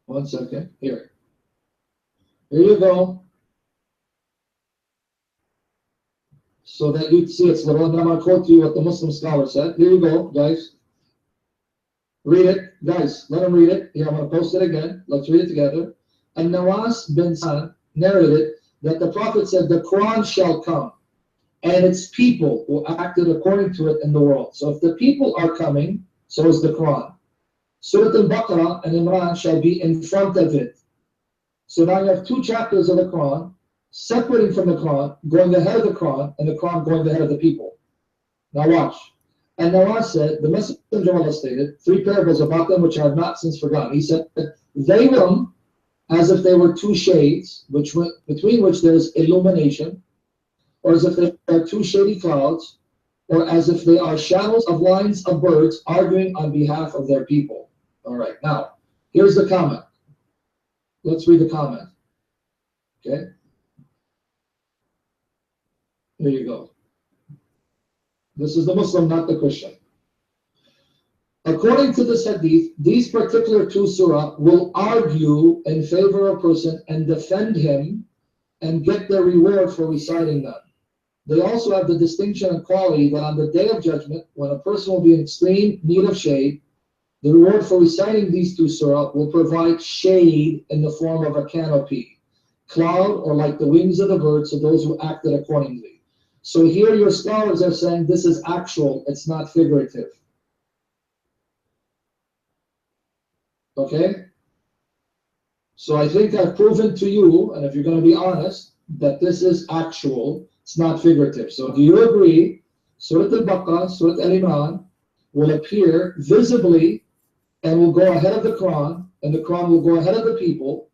1 second, here you go. so that you'd see it's literal. And then I'm going to quote to you what the Muslim scholar said. Here you go, guys. Read it. Guys, let him read it. Here, I'm going to post it again. Let's read it together. And Nawas bin Sa'd narrated that the Prophet said, the Quran shall come, and its people who acted according to it in the world. So if the people are coming, so is the Quran. Surah Al-Baqarah and Imran shall be in front of it. So now you have two chapters of the Quran, separating from the Quran, going ahead of the Quran, and the Quran going ahead of the people. Now watch. And Nawaz said, the Messenger of Allah stated, 3 parables about them which I have not since forgotten. He said, they will come as if they were 2 shades, between which there is illumination, or as if they are 2 shady clouds, or as if they are shadows of lines of birds arguing on behalf of their people. All right, now, here's the comment. Let's read the comment. Okay? Here you go. This is the Muslim, not the Christian. According to this hadith, these particular 2 surah will argue in favor of a person and defend him and get their reward for reciting them. They also have the distinction and quality that on the day of judgment, when a person will be in extreme need of shade, the reward for reciting these 2 surah will provide shade in the form of a canopy, cloud, or like the wings of the birds to those who acted accordingly. So here your scholars are saying this is actual, it's not figurative. Okay? So I think I've proven to you, and if you're going to be honest, that this is actual, it's not figurative. So do you agree Surah Al-Baqarah, Surah Al-Imran will appear visibly and will go ahead of the Quran, and the Quran will go ahead of the people,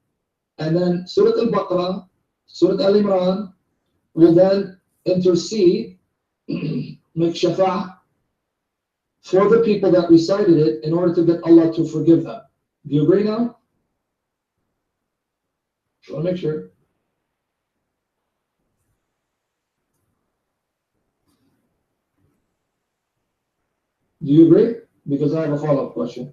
and then Surah Al-Baqarah, Surah Al-Imran will then intercede, make shafa'ah for the people that recited it in order to get Allah to forgive them. Do you agree now? I want to make sure. Do you agree? Because I have a follow-up question.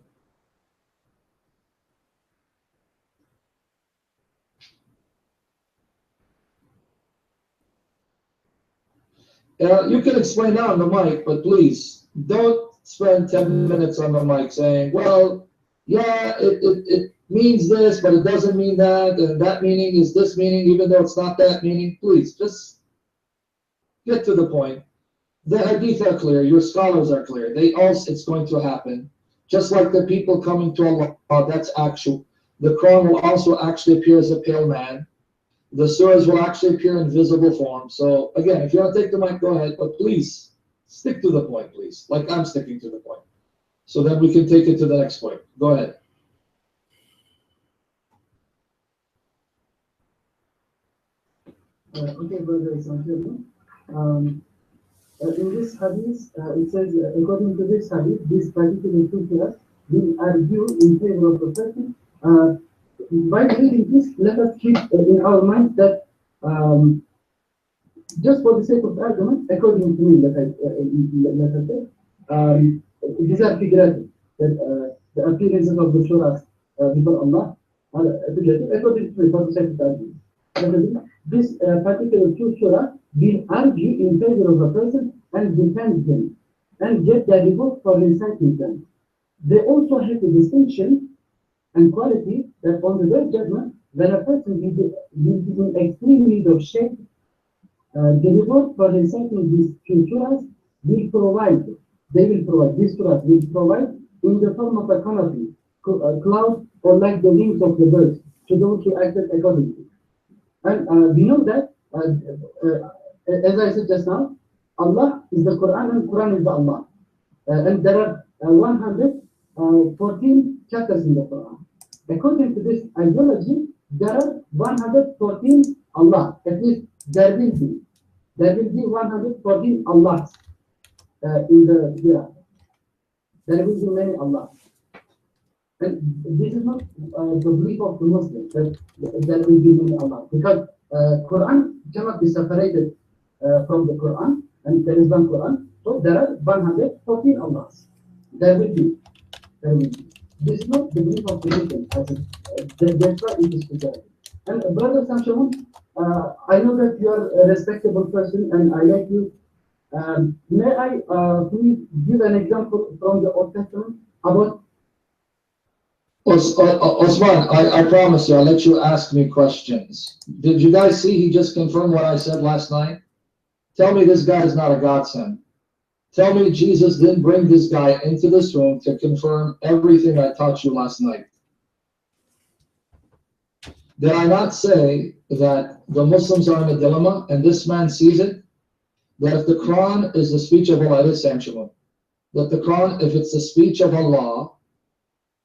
You can explain now on the mic, but please don't spend 10 minutes on the mic saying, well, yeah, it means this, but it doesn't mean that, and that meaning is this meaning, even though it's not that meaning. Please, just get to the point. The hadith are clear, your scholars are clear. It's going to happen. Just like the people coming to Allah, that's actual. The Quran will also actually appear as a pale man. The surahs will actually appear in visible form. So again, if you want to take the mic, go ahead, but please stick to the point, please, like I'm sticking to the point. So then we can take it to the next point. Go ahead. Okay, brother, in this hadith, it says, according to this hadith, this particular 2 surahs will argue in favor of the person. By reading this, let us keep in our mind that just for the sake of the argument, according to me, let us say, these are figurative, that the appearances of the surahs before Allah are figurative, according to me, for the sake of the argument. This particular 2 surah will argue in favor of a person and defend him and get the reward for reciting them. They also have the distinction and quality that on the day of judgment, when a person will be in extreme need of shade, the reward for reciting these 2 surahs will provide, these surahs will provide in the form of a canopy, a cloud, or like the wings of the birds, to those who acted accordingly. And we know that, as I said just now, Allah is the Quran and Quran is the Allah. And there are 114 chapters in the Quran. According to this ideology, there are 114 Allah. At least there will be 114 Allahs in the hereafter. There will be many Allahs. And this is not the belief of the Muslims that there will be many Allah, because Quran cannot be separated from the Quran, and there is one Quran. So there are 114 Allahs. There will be. This is not the belief of the Muslims. That's why it is preserved. And Brother Samshamun, I know that you are a respectable person and I like you. May I please give an example from the Old Testament about... Osman, I promise you, I'll let you ask me questions. Did you guys see he just confirmed what I said last night? Tell me this guy is not a godsend. Tell me Jesus didn't bring this guy into this room to confirm everything I taught you last night. Did I not say that the Muslims are in a dilemma and this man sees it? That if the Quran is the speech of Allah, it is sanctionable. That the Quran, if it's the speech of Allah,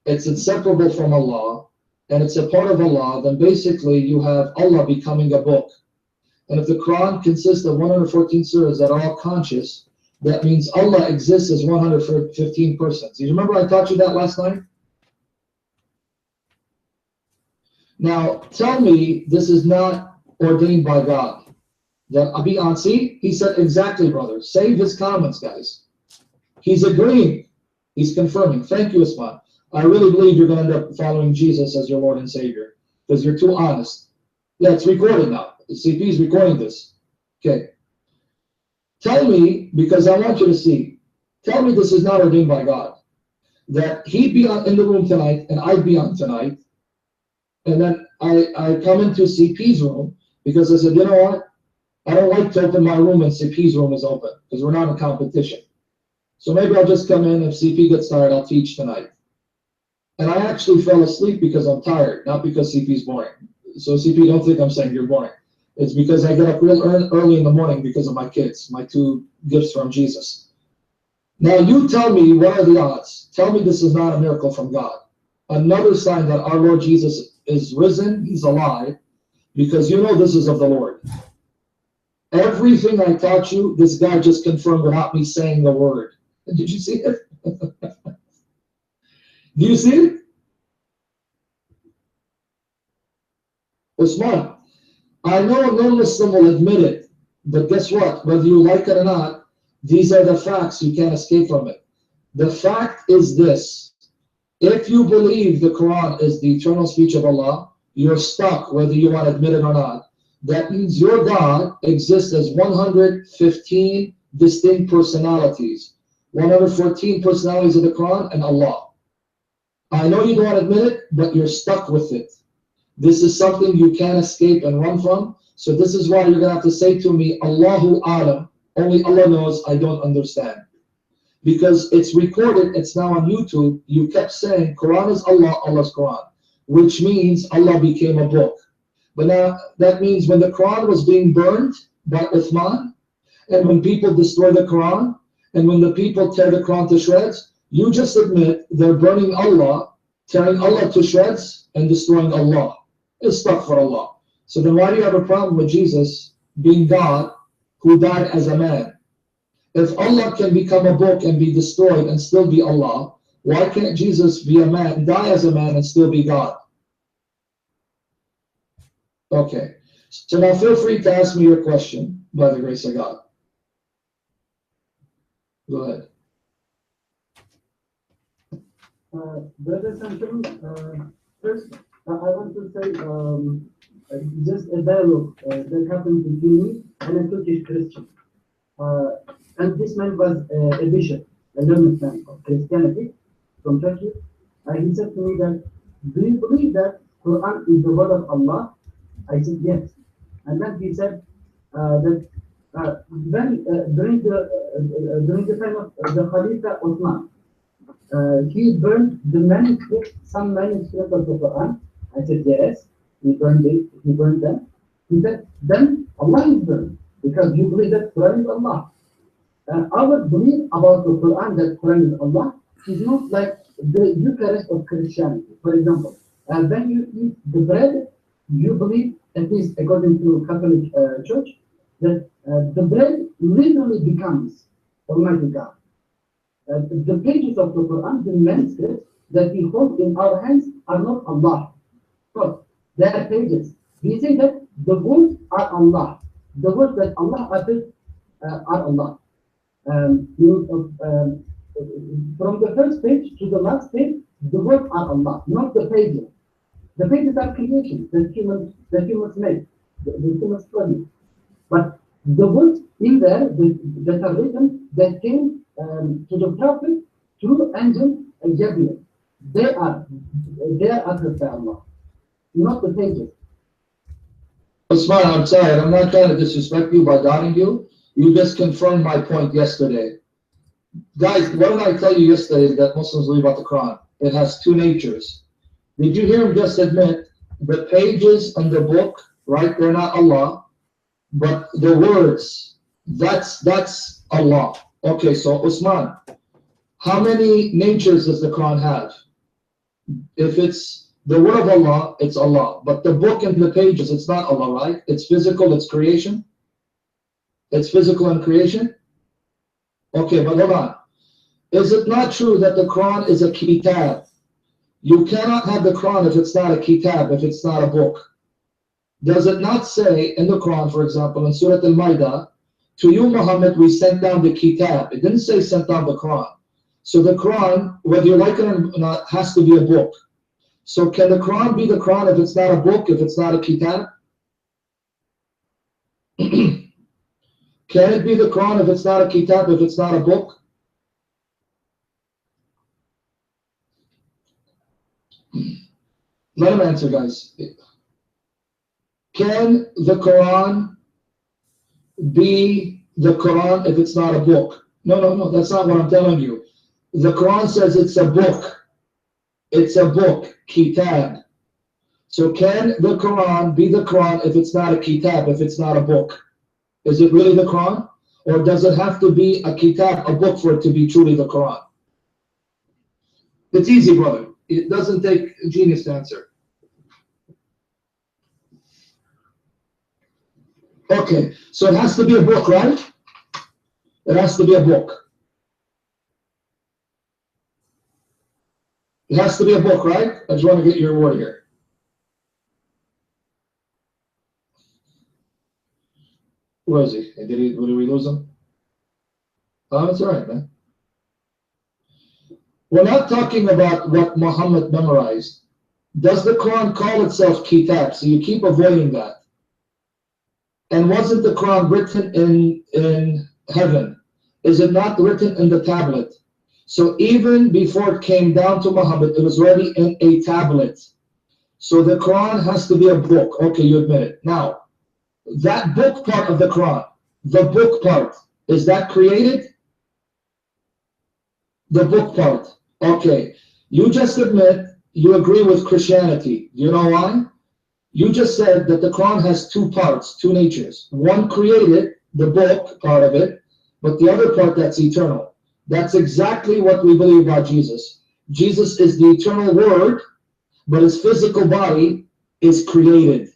it's inseparable from Allah, and it's a part of Allah, then basically you have Allah becoming a book. And if the Quran consists of 114 surahs that are all conscious, that means Allah exists as 115 persons. You remember I taught you that last night? Now, tell me this is not ordained by God. That Abi Ansi, he said, exactly, brother. Save his comments, guys. He's agreeing. He's confirming. Thank you, Usman. I really believe you're going to end up following Jesus as your Lord and Savior because you're too honest. Yeah, it's recorded now. The CP is recording this. Okay. Tell me, because I want you to see, tell me this is not ordained by God. That he'd be in the room tonight and I'd be on tonight. And then I come into CP's room because I said, you know what? I don't like to open my room and CP's room is open because we're not in competition. So maybe I'll just come in. If CP gets tired, I'll teach tonight. And I actually fell asleep because I'm tired, not because CP's boring. So CP, don't think I'm saying you're boring. It's because I get up real early in the morning because of my kids, my 2 gifts from Jesus. Now you tell me what are the odds. Tell me this is not a miracle from God. Another sign that our Lord Jesus is risen, he's alive, because you know this is of the Lord. Everything I taught you, this guy just confirmed without me saying the word. Did you see it? Do you see it? Usman, I know a non-Muslim will admit it, but guess what? Whether you like it or not, these are the facts. You can't escape from it. The fact is this. If you believe the Quran is the eternal speech of Allah, you're stuck whether you want to admit it or not. That means your God exists as 115 distinct personalities. 114 personalities of the Quran and Allah. I know you don't want to admit it, but you're stuck with it. This is something you can't escape and run from. So this is why you're going to have to say to me, Allahu Alam. Only Allah knows, I don't understand. Because it's recorded, it's now on YouTube. You kept saying, Quran is Allah, Allah's Quran. Which means Allah became a book. But now, that means when the Quran was being burned by Uthman, and when people destroy the Quran, and when the people tear the Quran to shreds, you just admit they're burning Allah, tearing Allah to shreds, and destroying Allah. It's stuck for Allah. So then why do you have a problem with Jesus being God who died as a man? If Allah can become a book and be destroyed and still be Allah, why can't Jesus be a man, die as a man, and still be God? Okay. So now feel free to ask me your question by the grace of God. Go ahead. Brother Samson, first, I want to say just a dialogue that happened between me and a Turkish Christian. And this man was a bishop, a learned man of Christianity from Turkey. He said to me that, do you believe that Quran is the word of Allah? I said yes. And then he said that when during the time of the Khalifa Uthman, he burned the manuscript, some manuscript of the Quran. I said yes. He burned it. He burned them. He said then Allah is burned because you believe that Quran is Allah. Our belief about the Quran that Quran is Allah is not like the Eucharist of Christianity. For example, when you eat the bread, you believe, at least according to Catholic Church, that the bread literally becomes Almighty God. The pages of the Quran, the manuscripts that we hold in our hands, are not Allah. So, they are pages. We say that the words are Allah. The words that Allah uttered are Allah. From the first page to the last page, the words are Allah, not the pages. The pages are creation that humans made, the humans study. But the words in there that are written that came to the prophet through angel Gabriel. They are uttered by Allah, not the pages. Usman, I'm sorry, I'm not trying to disrespect you by doubting you. You just confirmed my point yesterday. Guys, what did I tell you yesterday that Muslims believe about the Quran? It has two natures. Did you hear him just admit the pages in the book, right? They're not Allah, but the words, that's Allah. Okay, so Usman, how many natures does the Quran have? If it's the word of Allah, it's Allah. But the book and the pages, it's not Allah, right? It's physical, it's creation. It's physical and creation. Okay, but hold on. Is it not true that the Quran is a kitab? You cannot have the Quran if it's not a kitab, if it's not a book. Does it not say in the Quran, for example, in Surah Al-Ma'idah, to you, Muhammad, we sent down the kitab. It didn't say sent down the Quran. So the Quran, whether you like it or not, has to be a book. So can the Quran be the Quran if it's not a book, if it's not a kitab? Can it be the Quran if it's not a kitab, if it's not a book? Let him answer, guys. Can the Quran be the Quran if it's not a book? No, that's not what I'm telling you. The Quran says it's a book. It's a book, kitab. So can the Quran be the Quran if it's not a kitab, if it's not a book? Is it really the Quran? Or does it have to be a kitab, a book, for it to be truly the Quran? It's easy, brother. It doesn't take a genius to answer. Okay, so it has to be a book, right? It has to be a book. It has to be a book, right? I just want to get your word here. Where is he? Did we lose him? Oh, it's all right, man. We're not talking about what Muhammad memorized. Does the Quran call itself kitab? So you keep avoiding that. And wasn't the Quran written in heaven? Is it not written in the tablet? So even before it came down to Muhammad, it was already in a tablet. So the Quran has to be a book. Okay, you admit it. Now, that book part of the Quran, the book part, is that created? The book part. Okay, you just admit you agree with Christianity. You know why? You just said that the Quran has two parts, two natures. One created, the book part of it, but the other part that's eternal. That's exactly what we believe about Jesus. Jesus is the eternal word, but his physical body is created.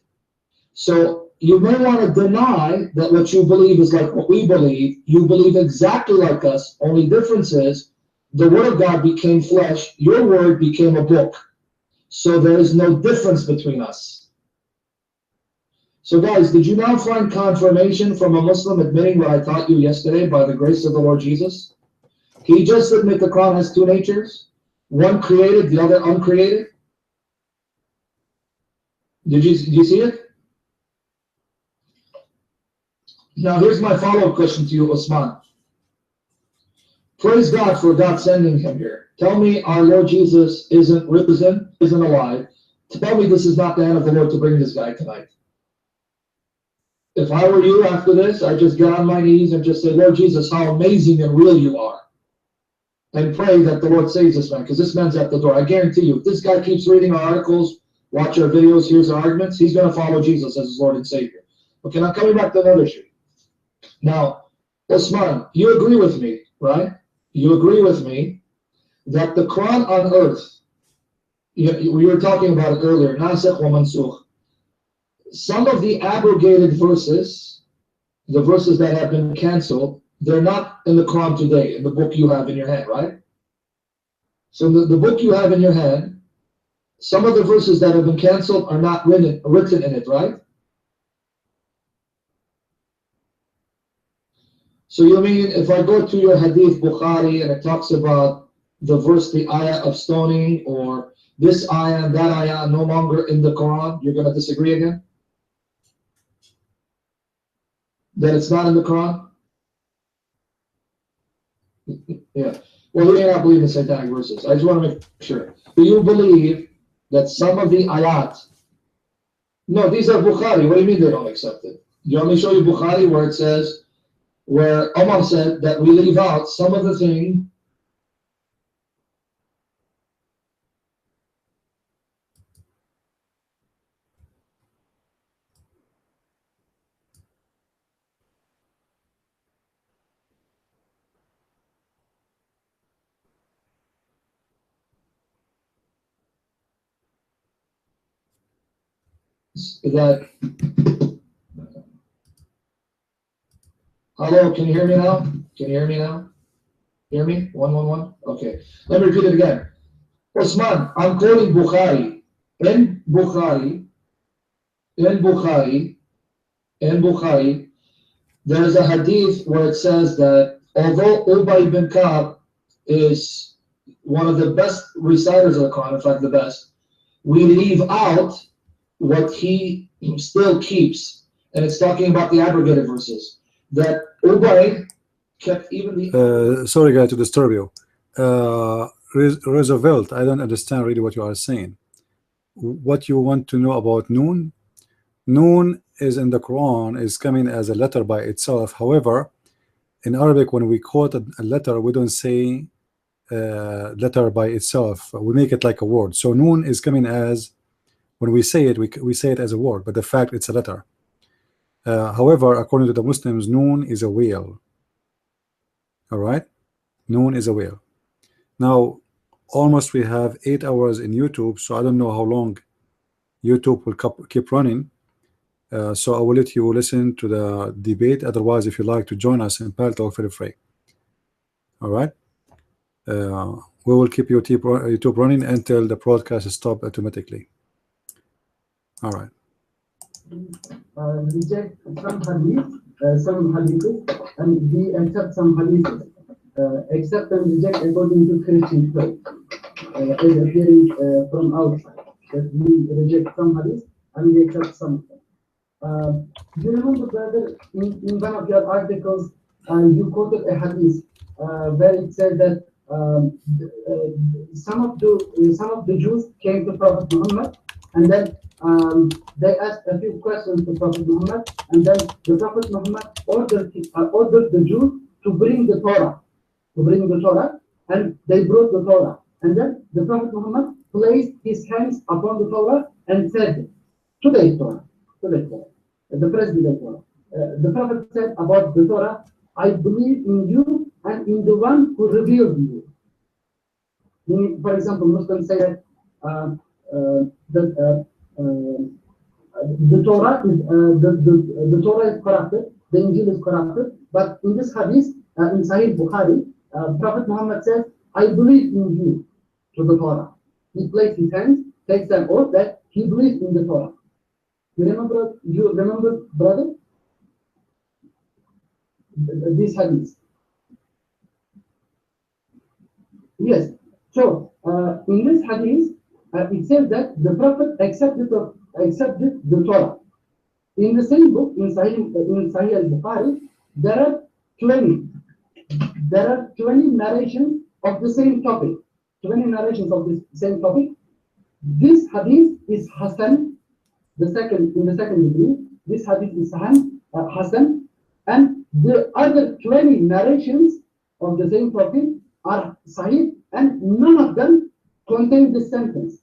So you may want to deny that what you believe is like what we believe. You believe exactly like us. Only difference is the word of God became flesh. Your word became a book. So there is no difference between us. So guys, did you now find confirmation from a Muslim admitting what I taught you yesterday by the grace of the Lord Jesus? He just admitted the Quran has two natures, one created, the other uncreated. Did you see it? Now here's my follow-up question to you, Osman. Praise God for God sending him here. Tell me our Lord Jesus isn't risen, isn't alive. Tell me this is not the hand of the Lord to bring this guy tonight. If I were you after this, I'd just get on my knees and just say, Lord Jesus, how amazing and real you are. And pray that the Lord saves this man, because this man's at the door. I guarantee you, if this guy keeps reading our articles, watch our videos, hears our arguments, he's going to follow Jesus as his Lord and Savior. Okay, now coming back to another issue. Now, Osman, you agree with me, right? You agree with me that the Quran on earth, we were talking about it earlier, Nasikh wa Mansukh. Some of the abrogated verses, the verses that have been canceled, they're not in the Quran today, in the book you have in your hand, right? So the book you have in your hand, some of the verses that have been canceled are not written in it, right? So you mean if I go to your Hadith Bukhari and it talks about the verse, the ayah of stoning, or this ayah and that ayah are no longer in the Quran, you're going to disagree again? That it's not in the Quran? Yeah. Well, you may not believe in satanic verses. I just want to make sure. Do you believe that some of the ayat? No, these are Bukhari. What do you mean they don't accept it? You want me to show you Bukhari where it says, where Omar said that we leave out some of the things that. Hello, can you hear me now? Can you hear me now? Hear me? 111? Okay. Let me repeat it again. Osman, I'm quoting Bukhari. In Bukhari, there is a hadith where it says that although Ubay ibn Ka'b is one of the best reciters of the Quran, in fact the best, we leave out what he still keeps, and it's talking about the abrogated verses, that Ubay kept even the... Sorry guys to disturb you. Roosevelt, I don't understand really what you are saying. What you want to know about Noon? Noon is in the Quran, is coming as a letter by itself. However, in Arabic, when we quote a letter, we don't say letter by itself. We make it like a word. So Noon is coming as, when we say it, we say it as a word, but the fact it's a letter. However, according to the Muslims, Noon is a whale. All right, Noon is a whale. Now, almost we have 8 hours in YouTube, so I don't know how long YouTube will keep running. So I will let you listen to the debate. Otherwise, if you like to join us in Paltalk, feel free. All right. We will keep YouTube running until the broadcast stops automatically. All right. Reject some hadith, some hadiths, and we accept some hadiths. Accept and reject according to Christian faith. Is appearing from outside. That we reject some hadith and we accept some. Do you remember, brother, in one of your articles, you quoted a hadith where it said that some of the Jews came to Prophet Muhammad, and then they asked a few questions to Prophet Muhammad, and then the Prophet Muhammad ordered the Jews to bring the Torah, and they brought the Torah, and then the Prophet Muhammad placed his hands upon the Torah and said, "Today's Torah, the President Torah." The Prophet said about the Torah, "I believe in you and in the one who revealed you." For example, Muslims say that the Torah is the Torah is corrupted, the Injil is corrupted, but in this hadith, in Sahih Bukhari, Prophet Muhammad says, "I believe in you," to the Torah. He placed his hands, takes an oath that he believes in the Torah. You remember, brother? This hadith. Yes. So in this hadith, it says that the Prophet accepted the Torah. In the same book, in Sahih al-Bukhari, there are 20 narrations of the same topic. 20 narrations of the same topic. This hadith is Hasan, in the second degree. This hadith is Hasan, and the other 20 narrations of the same topic are Sahih, and none of them contain this sentence.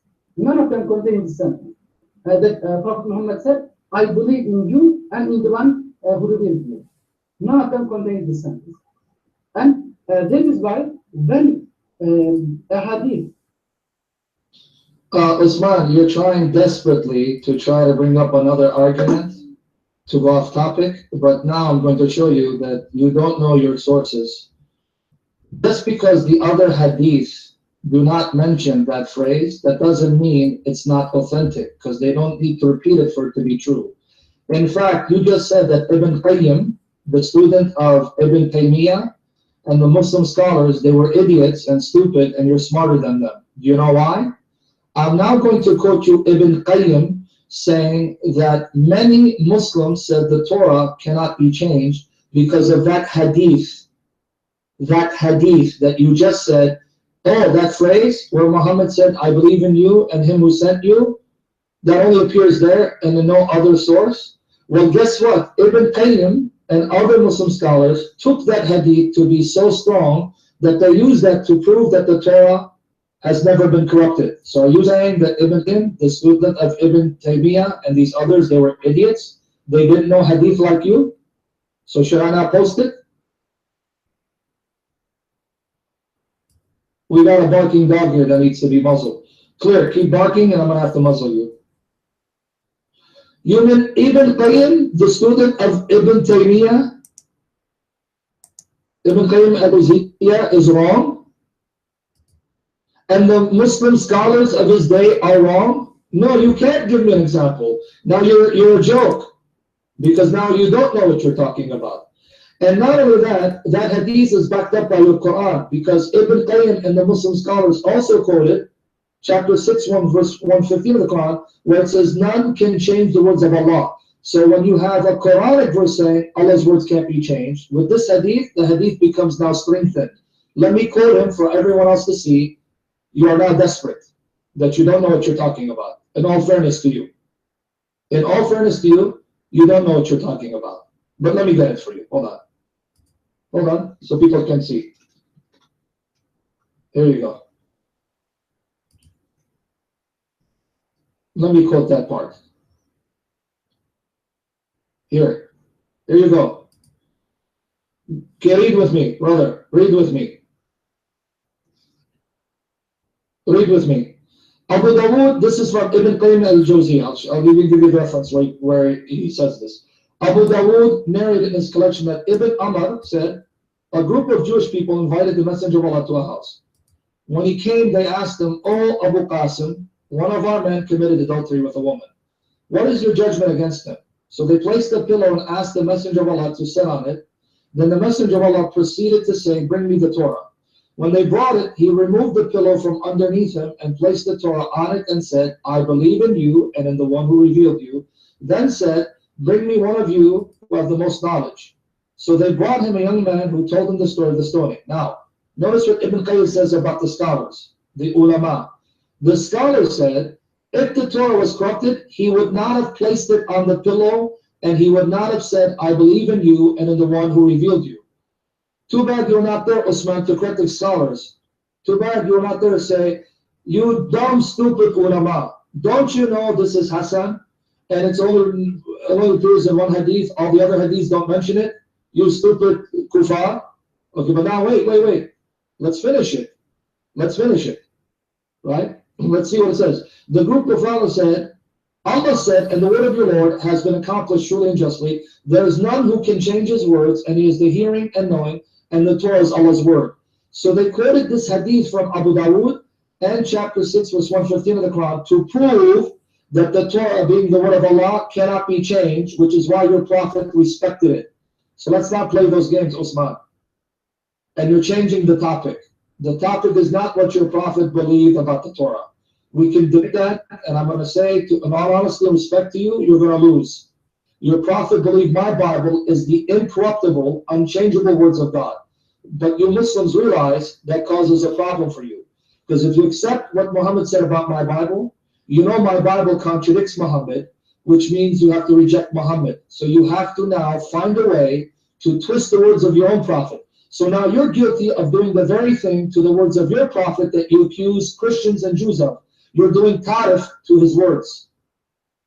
That Prophet Muhammad said, "I believe in you and in the one who revealed you." None of them contain this sentence. And this is why when a hadith... Usman, you're trying desperately to try to bring up another argument to go off topic, but now I'm going to show you that you don't know your sources. Just because the other hadiths do not mention that phrase, that doesn't mean it's not authentic, because they don't need to repeat it for it to be true. In fact, you just said that Ibn Qayyim, the student of Ibn Taymiyyah, and the Muslim scholars, they were idiots and stupid, and you're smarter than them. Do you know why? I'm now going to quote you Ibn Qayyim saying that many Muslims said the Torah cannot be changed because of that hadith. That hadith that you just said, oh, that phrase where Muhammad said, I believe in you and him who sent you, that only appears there and in no other source. Well, guess what? Ibn Qayyim and other Muslim scholars took that hadith to be so strong that they used that to prove that the Torah has never been corrupted. So are you saying that Ibn Qayyim, the student of Ibn Taymiyyah and these others, they were idiots? They didn't know hadith like you? So should I not post it? We got a barking dog here that needs to be muzzled. Clear, keep barking and I'm going to have to muzzle you. You mean Ibn Qayyim, the student of Ibn Taymiyyah? Ibn Qayyim al-Jawziyya is wrong? And the Muslim scholars of his day are wrong? No, you can't give me an example. Now you're a joke, because now you don't know what you're talking about. And not only that, that hadith is backed up by the Quran, because Ibn Qayyim and the Muslim scholars also quoted chapter 6, verse 115 of the Quran, where it says, none can change the words of Allah. So when you have a Quranic verse saying Allah's words can't be changed, with this hadith, the hadith becomes now strengthened. Let me quote him for everyone else to see. You are now desperate, that you don't know what you're talking about. In all fairness to you. In all fairness to you, you don't know what you're talking about. But let me get it for you. Hold on. Hold on, so people can see. Here you go. Let me quote that part. Here you go. Okay, read with me, brother. Read with me. Read with me. Abu Dawood, this is from Ibn Qayyim al-Jawziyya. I'll give you the reference right where he says this. Abu Dawood narrated in his collection that Ibn Umar said, a group of Jewish people invited the Messenger of Allah to a house. When he came, they asked him, "O Abu Qasim, one of our men committed adultery with a woman. What is your judgment against him?" So they placed a pillow and asked the Messenger of Allah to sit on it. Then the Messenger of Allah proceeded to say, "Bring me the Torah." When they brought it, he removed the pillow from underneath him and placed the Torah on it and said, "I believe in you and in the one who revealed you." Then said, "Bring me one of you who have the most knowledge." So they brought him a young man who told him the story of the stoning. Now, notice what Ibn Qayyim says about the scholars, the ulama. The scholars said, if the Torah was corrupted, he would not have placed it on the pillow and he would not have said, "I believe in you and in the one who revealed you." Too bad you're not there, Usman, to correct the scholars. Too bad you're not there to say, "You dumb, stupid ulama. Don't you know this is Hassan? And it only appears in one hadith. All the other hadiths don't mention it. You stupid kuffar." Okay, but now wait. Let's finish it. Right? Let's see what it says. The group of followers said, Allah said, "And the word of your Lord has been accomplished truly and justly. There is none who can change his words, and he is the hearing and knowing, and the Torah is Allah's word." So they quoted this hadith from Abu Dawood and chapter 6, verse 115 of the Quran to prove that the Torah, being the word of Allah, cannot be changed, which is why your prophet respected it. So let's not play those games, Usman. And you're changing the topic. The topic is not what your prophet believed about the Torah. We can do that, and I'm going to say, in all honesty and respect to you, you're going to lose. Your prophet believed my Bible is the incorruptible, unchangeable words of God. But you Muslims realize that causes a problem for you. Because if you accept what Muhammad said about my Bible, you know my Bible contradicts Muhammad, which means you have to reject Muhammad. So you have to now find a way to twist the words of your own prophet. So now you're guilty of doing the very thing to the words of your prophet that you accuse Christians and Jews of. You're doing tarif to his words.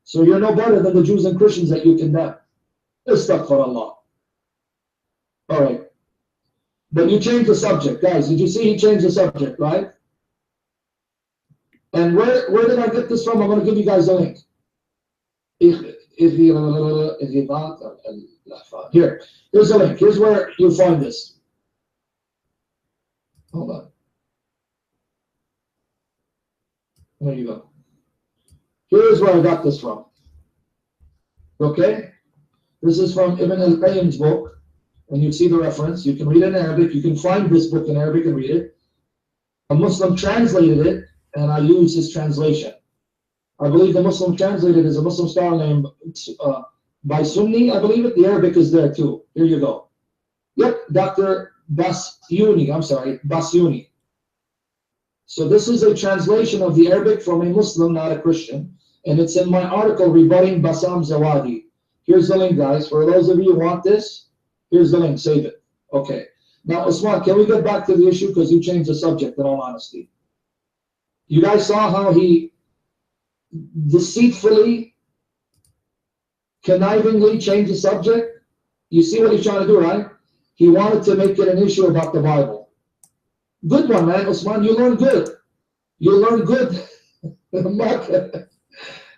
So you're no better than the Jews and Christians that you condemn. Astaghfirullah. All right. But you changed the subject. Guys, did you see he changed the subject, right? And where did I get this from? I'm going to give you guys a link. Here. Here's a link. Here's where you'll find this. Hold on. There you go. Here's where I got this from. Okay? This is from Ibn al-Qayyim's book. And you see the reference. You can read it in Arabic. You can find this book in Arabic and read it. A Muslim translated it and I use his translation. I believe the Muslim translated is a Muslim scholar named by Sunni, I believe it. The Arabic is there too. Here you go. Yep, Dr. Basyuni. I'm sorry, Basyuni. So this is a translation of the Arabic from a Muslim, not a Christian. And it's in my article, Rebutting Bassam Zawadi. Here's the link, guys. For those of you who want this, here's the link. Save it. Okay. Now, Osman, can we get back to the issue? Because you changed the subject, in all honesty. You guys saw how he deceitfully, connivingly changed the subject? You see what he's trying to do, right? He wanted to make it an issue about the Bible. Good one, man, Osman. You learn good. You learn good.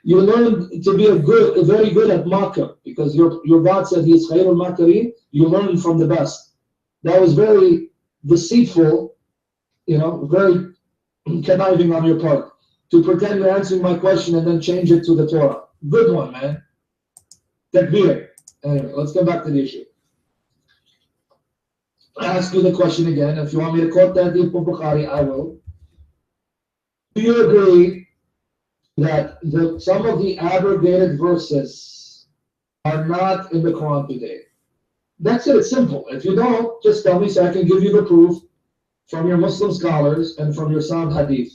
You learn to be very good at makr, because your God said he is khairul makirin. You learn from the best. That was very deceitful, very conniving on your part, to pretend you're answering my question and then change it to the Torah. Good one, man. Takbir. Anyway, let's go back to the issue. I ask you the question again. If you want me to quote that Hadith from Bukhari, I will. Do you agree that some of the abrogated verses are not in the Quran today? That's it. It's simple. If you don't, just tell me so I can give you the proof from your Muslim scholars and from your sound Hadith.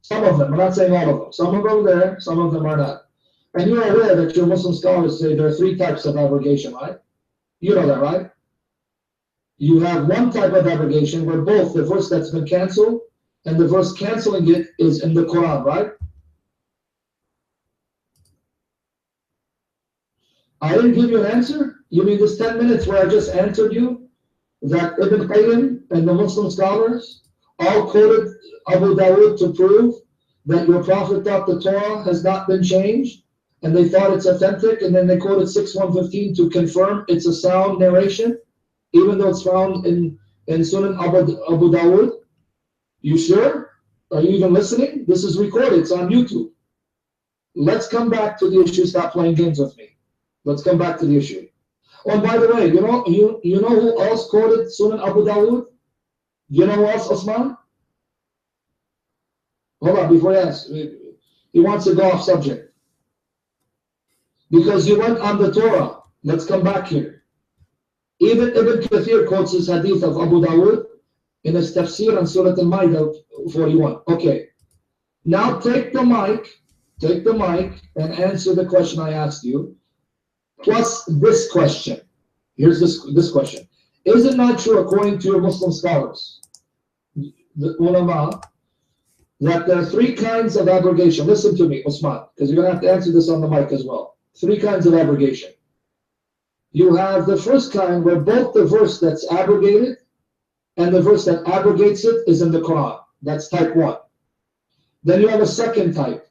Some of them. I'm not saying all of them. Some of them are there. Some of them are not. And you're aware that your Muslim scholars say there are 3 types of abrogation, right? You know that, right? You have one type of abrogation where both the verse that's been canceled and the verse canceling it is in the Quran, right? I didn't give you an answer? You mean this 10 minutes where I just answered you that Ibn Qayyim and the Muslim scholars all quoted Abu Dawood to prove that your Prophet thought the Torah has not been changed, and they thought it's authentic, and then they quoted 6:115 to confirm it's a sound narration, even though it's found in Sunan Abu Dawood? You sure? Are you even listening? This is recorded. It's on YouTube. Let's come back to the issue. Stop playing games with me. Let's come back to the issue. Oh, and by the way, you know who else quoted Sunan Abu Dawood? You know who else, Osman? Hold on, before you ask. He wants to go off subject. Because you went on the Torah. Let's come back here. Even Ibn Kathir quotes his hadith of Abu Dawood in his tafsir on Surah Al-Ma'idah 41. Okay. Now take the mic and answer the question I asked you, plus this question. Here's this question. Is it not true, according to your Muslim scholars, the ulama, that there are 3 kinds of abrogation? Listen to me, Usman, because you're going to have to answer this on the mic as well. 3 kinds of abrogation. You have the first kind where both the verse that's abrogated and the verse that abrogates it is in the Quran. That's type 1. Then you have a second type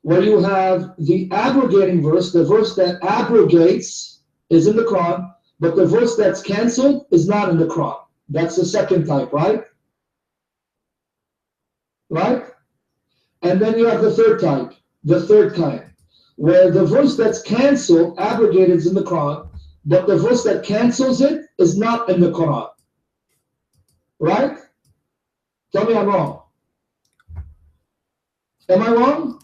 where you have the abrogating verse, the verse that abrogates is in the Quran, but the verse that's canceled is not in the Quran. That's the second type, right? Right? And then you have the third type, the third kind, where the verse that's canceled, abrogated, is in the Quran, but the verse that cancels it is not in the Quran. Right? Tell me I'm wrong. Am I wrong?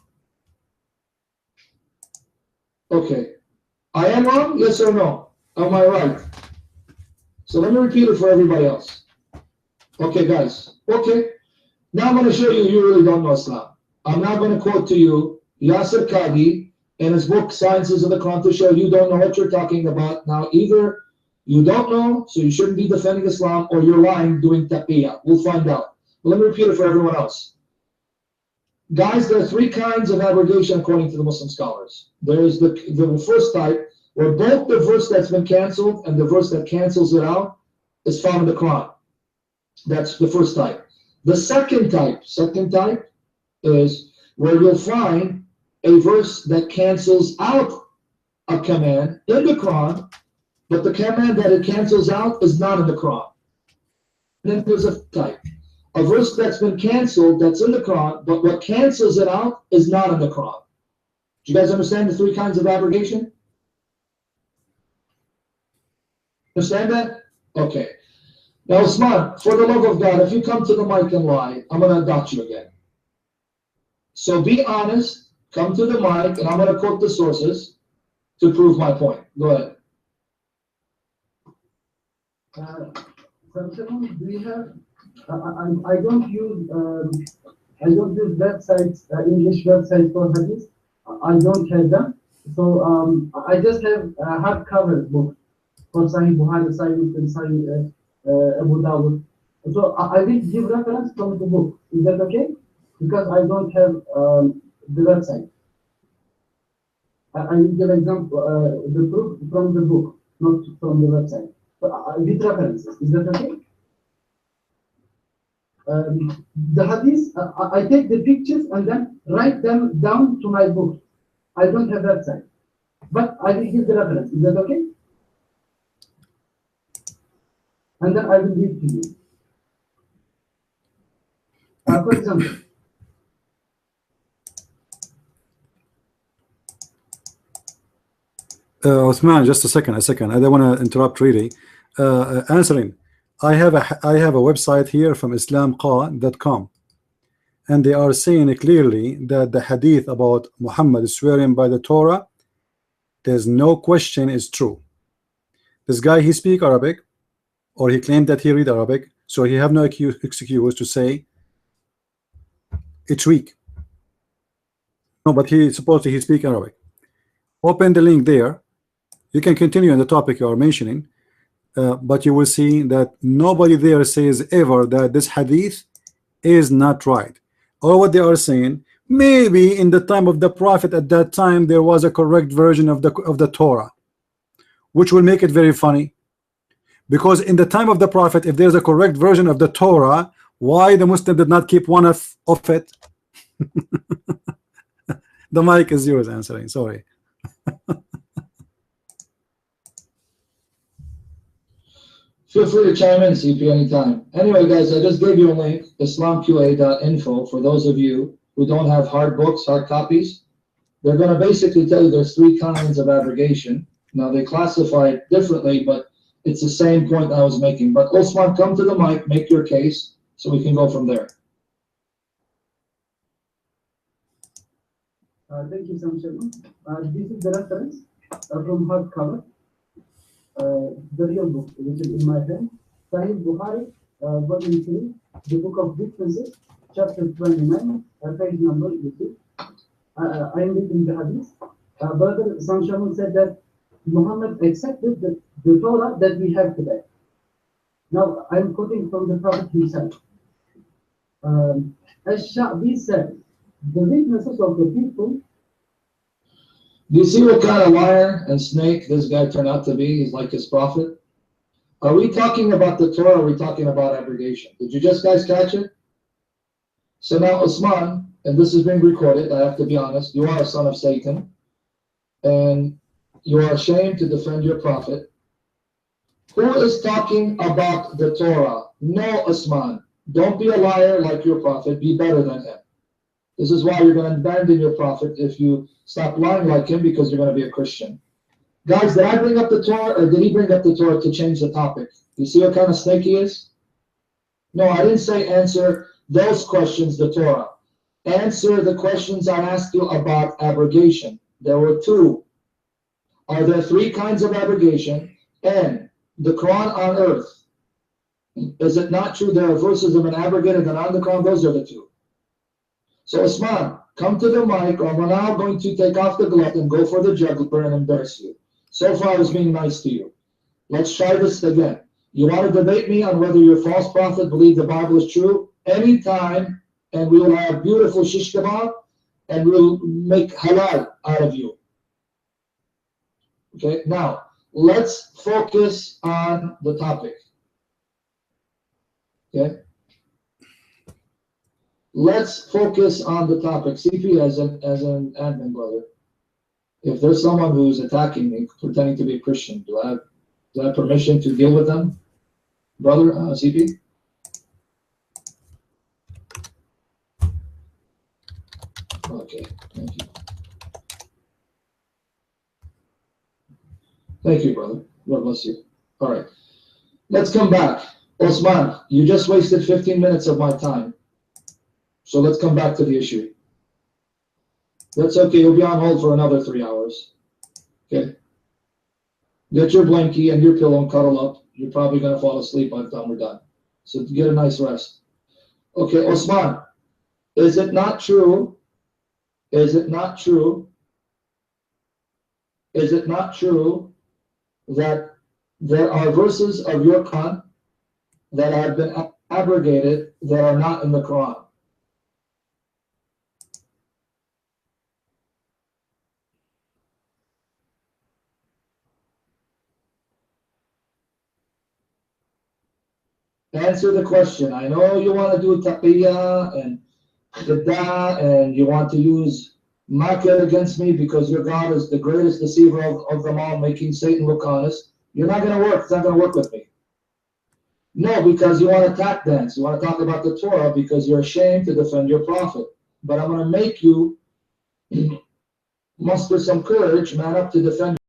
Okay. I am wrong? Yes or no? Am I right? So let me repeat it for everybody else. Okay, guys. Okay. Now I'm going to show you really don't know Islam. I'm now going to quote to you Yasir Qadi in his book Sciences of the Quran to show you don't know what you're talking about. Now either you don't know, so you shouldn't be defending Islam, or you're lying doing taqiyya. We'll find out. But let me repeat it for everyone else. Guys, there are 3 kinds of abrogation according to the Muslim scholars. There's the first type, where both the verse that's been canceled and the verse that cancels it out is found in the Quran. That's the first type. The second type is where you'll find a verse that cancels out a command in the Quran, but the command that it cancels out is not in the Quran. And then there's a type, a verse that's been canceled that's in the Quran, but what cancels it out is not in the Quran. Do you guys understand the 3 kinds of abrogation? Understand that? Okay. Now, Usman, for the love of God, if you come to the mic and lie, I'm going to adopt you again. So be honest, come to the mic, and I'm going to quote the sources to prove my point. Go ahead. Do you have? I don't use websites, English websites for hadith. I don't have them. So I just have hardcover books for Sahih Bukhari, Sahih Muslim, Sahih Abu Dawud. So I will give reference from the book. Is that okay? Because I don't have the website. I will give example, the proof from the book, not from the website. So with references. Is that okay? The hadith, I take the pictures and then write them down to my book. I don't have website, but I will give the reference. Is that okay? And then I will read to you. For example, Uthman, just a second. I don't want to interrupt really. Answering, I have a website here from islamqa.com, and they are saying clearly that the hadith about Muhammad swearing by the Torah, there's no question is true. This guy, he speak Arabic, or he claimed that he read Arabic, so he have no excuse to say it's weak. No, but he supposedly he speak Arabic. Open the link there. You can continue on the topic you are mentioning, but you will see that nobody there says ever that this hadith is not right. Or what they are saying, maybe in the time of the Prophet at that time there was a correct version of the Torah, which will make it very funny. Because in the time of the Prophet, if there's a correct version of the Torah, why the Muslim did not keep one of it? The mic is yours answering. Sorry. Feel free to chime in, CP, anytime. Anyway, guys, I just gave you a link, islamqa.info, for those of you who don't have hard books, hard copies. They're going to basically tell you there's 3 kinds of abrogation. Now, they classify it differently, but it's the same point I was making. But Osman, come to the mic, make your case, so we can go from there. Thank you, Samshan. This is the reference from hardcover. The real book, which is in my hand, Sahih Bukhari, volume 3, the book of differences, chapter 29, page number, you see. I am reading the hadith. Brother Samshan said that Muhammad accepted the Torah that we have today. Now, I am quoting from the Prophet himself. Ash-Sha'bi said, the witnesses of the people. Do you see what kind of liar and snake this guy turned out to be? He's like his prophet. Are we talking about the Torah, or are we talking about abrogation? Did you just guys catch it? So now, Usman, and this is being recorded, I have to be honest, you are a son of Satan, and you are ashamed to defend your prophet. Who is talking about the Torah? No, Usman. Don't be a liar like your prophet. Be better than him. This is why you're going to abandon your prophet if you stop lying like him, because you're going to be a Christian. Guys, did I bring up the Torah, or did he bring up the Torah to change the topic? You see what kind of snake he is? No, I didn't say answer those questions, the Torah. Answer the questions I asked you about abrogation. There were 2. Are there 3 kinds of abrogation? And the Quran on earth, is it not true there are verses that have been abrogated and on the Quran? Those are the 2. So Usman, come to the mic, or we're now going to take off the glove and go for the jugular and embarrass you. So far I was being nice to you. Let's try this again. You want to debate me on whether your false prophet believed the Bible is true? Anytime, and we will have beautiful shish kebab, and we'll make halal out of you. Okay, now, let's focus on the topic. Okay? Let's focus on the topic. CP, as an admin brother, if there's someone who's attacking me, pretending to be a Christian, do I have permission to deal with them, brother, CP? Okay, thank you. Thank you, brother. God bless you. All right, let's come back. Osman, you just wasted 15 minutes of my time. So let's come back to the issue. That's okay. You'll be on hold for another 3 hours. Okay. Get your blankie and your pillow and cuddle up. You're probably going to fall asleep by the time we're done. So get a nice rest. Okay, Osman, is it not true? Is it not true? Is it not true that there are verses of your Quran that have been abrogated that are not in the Quran? Answer the question. I know you want to do taqiyya and Jiddah, and you want to use Makkah against me because your God is the greatest deceiver of them all, making Satan look honest. You're not going to work. It's not going to work with me. No, because you want to tap dance. You want to talk about the Torah because you're ashamed to defend your prophet. But I'm going to make you muster some courage, man up to defend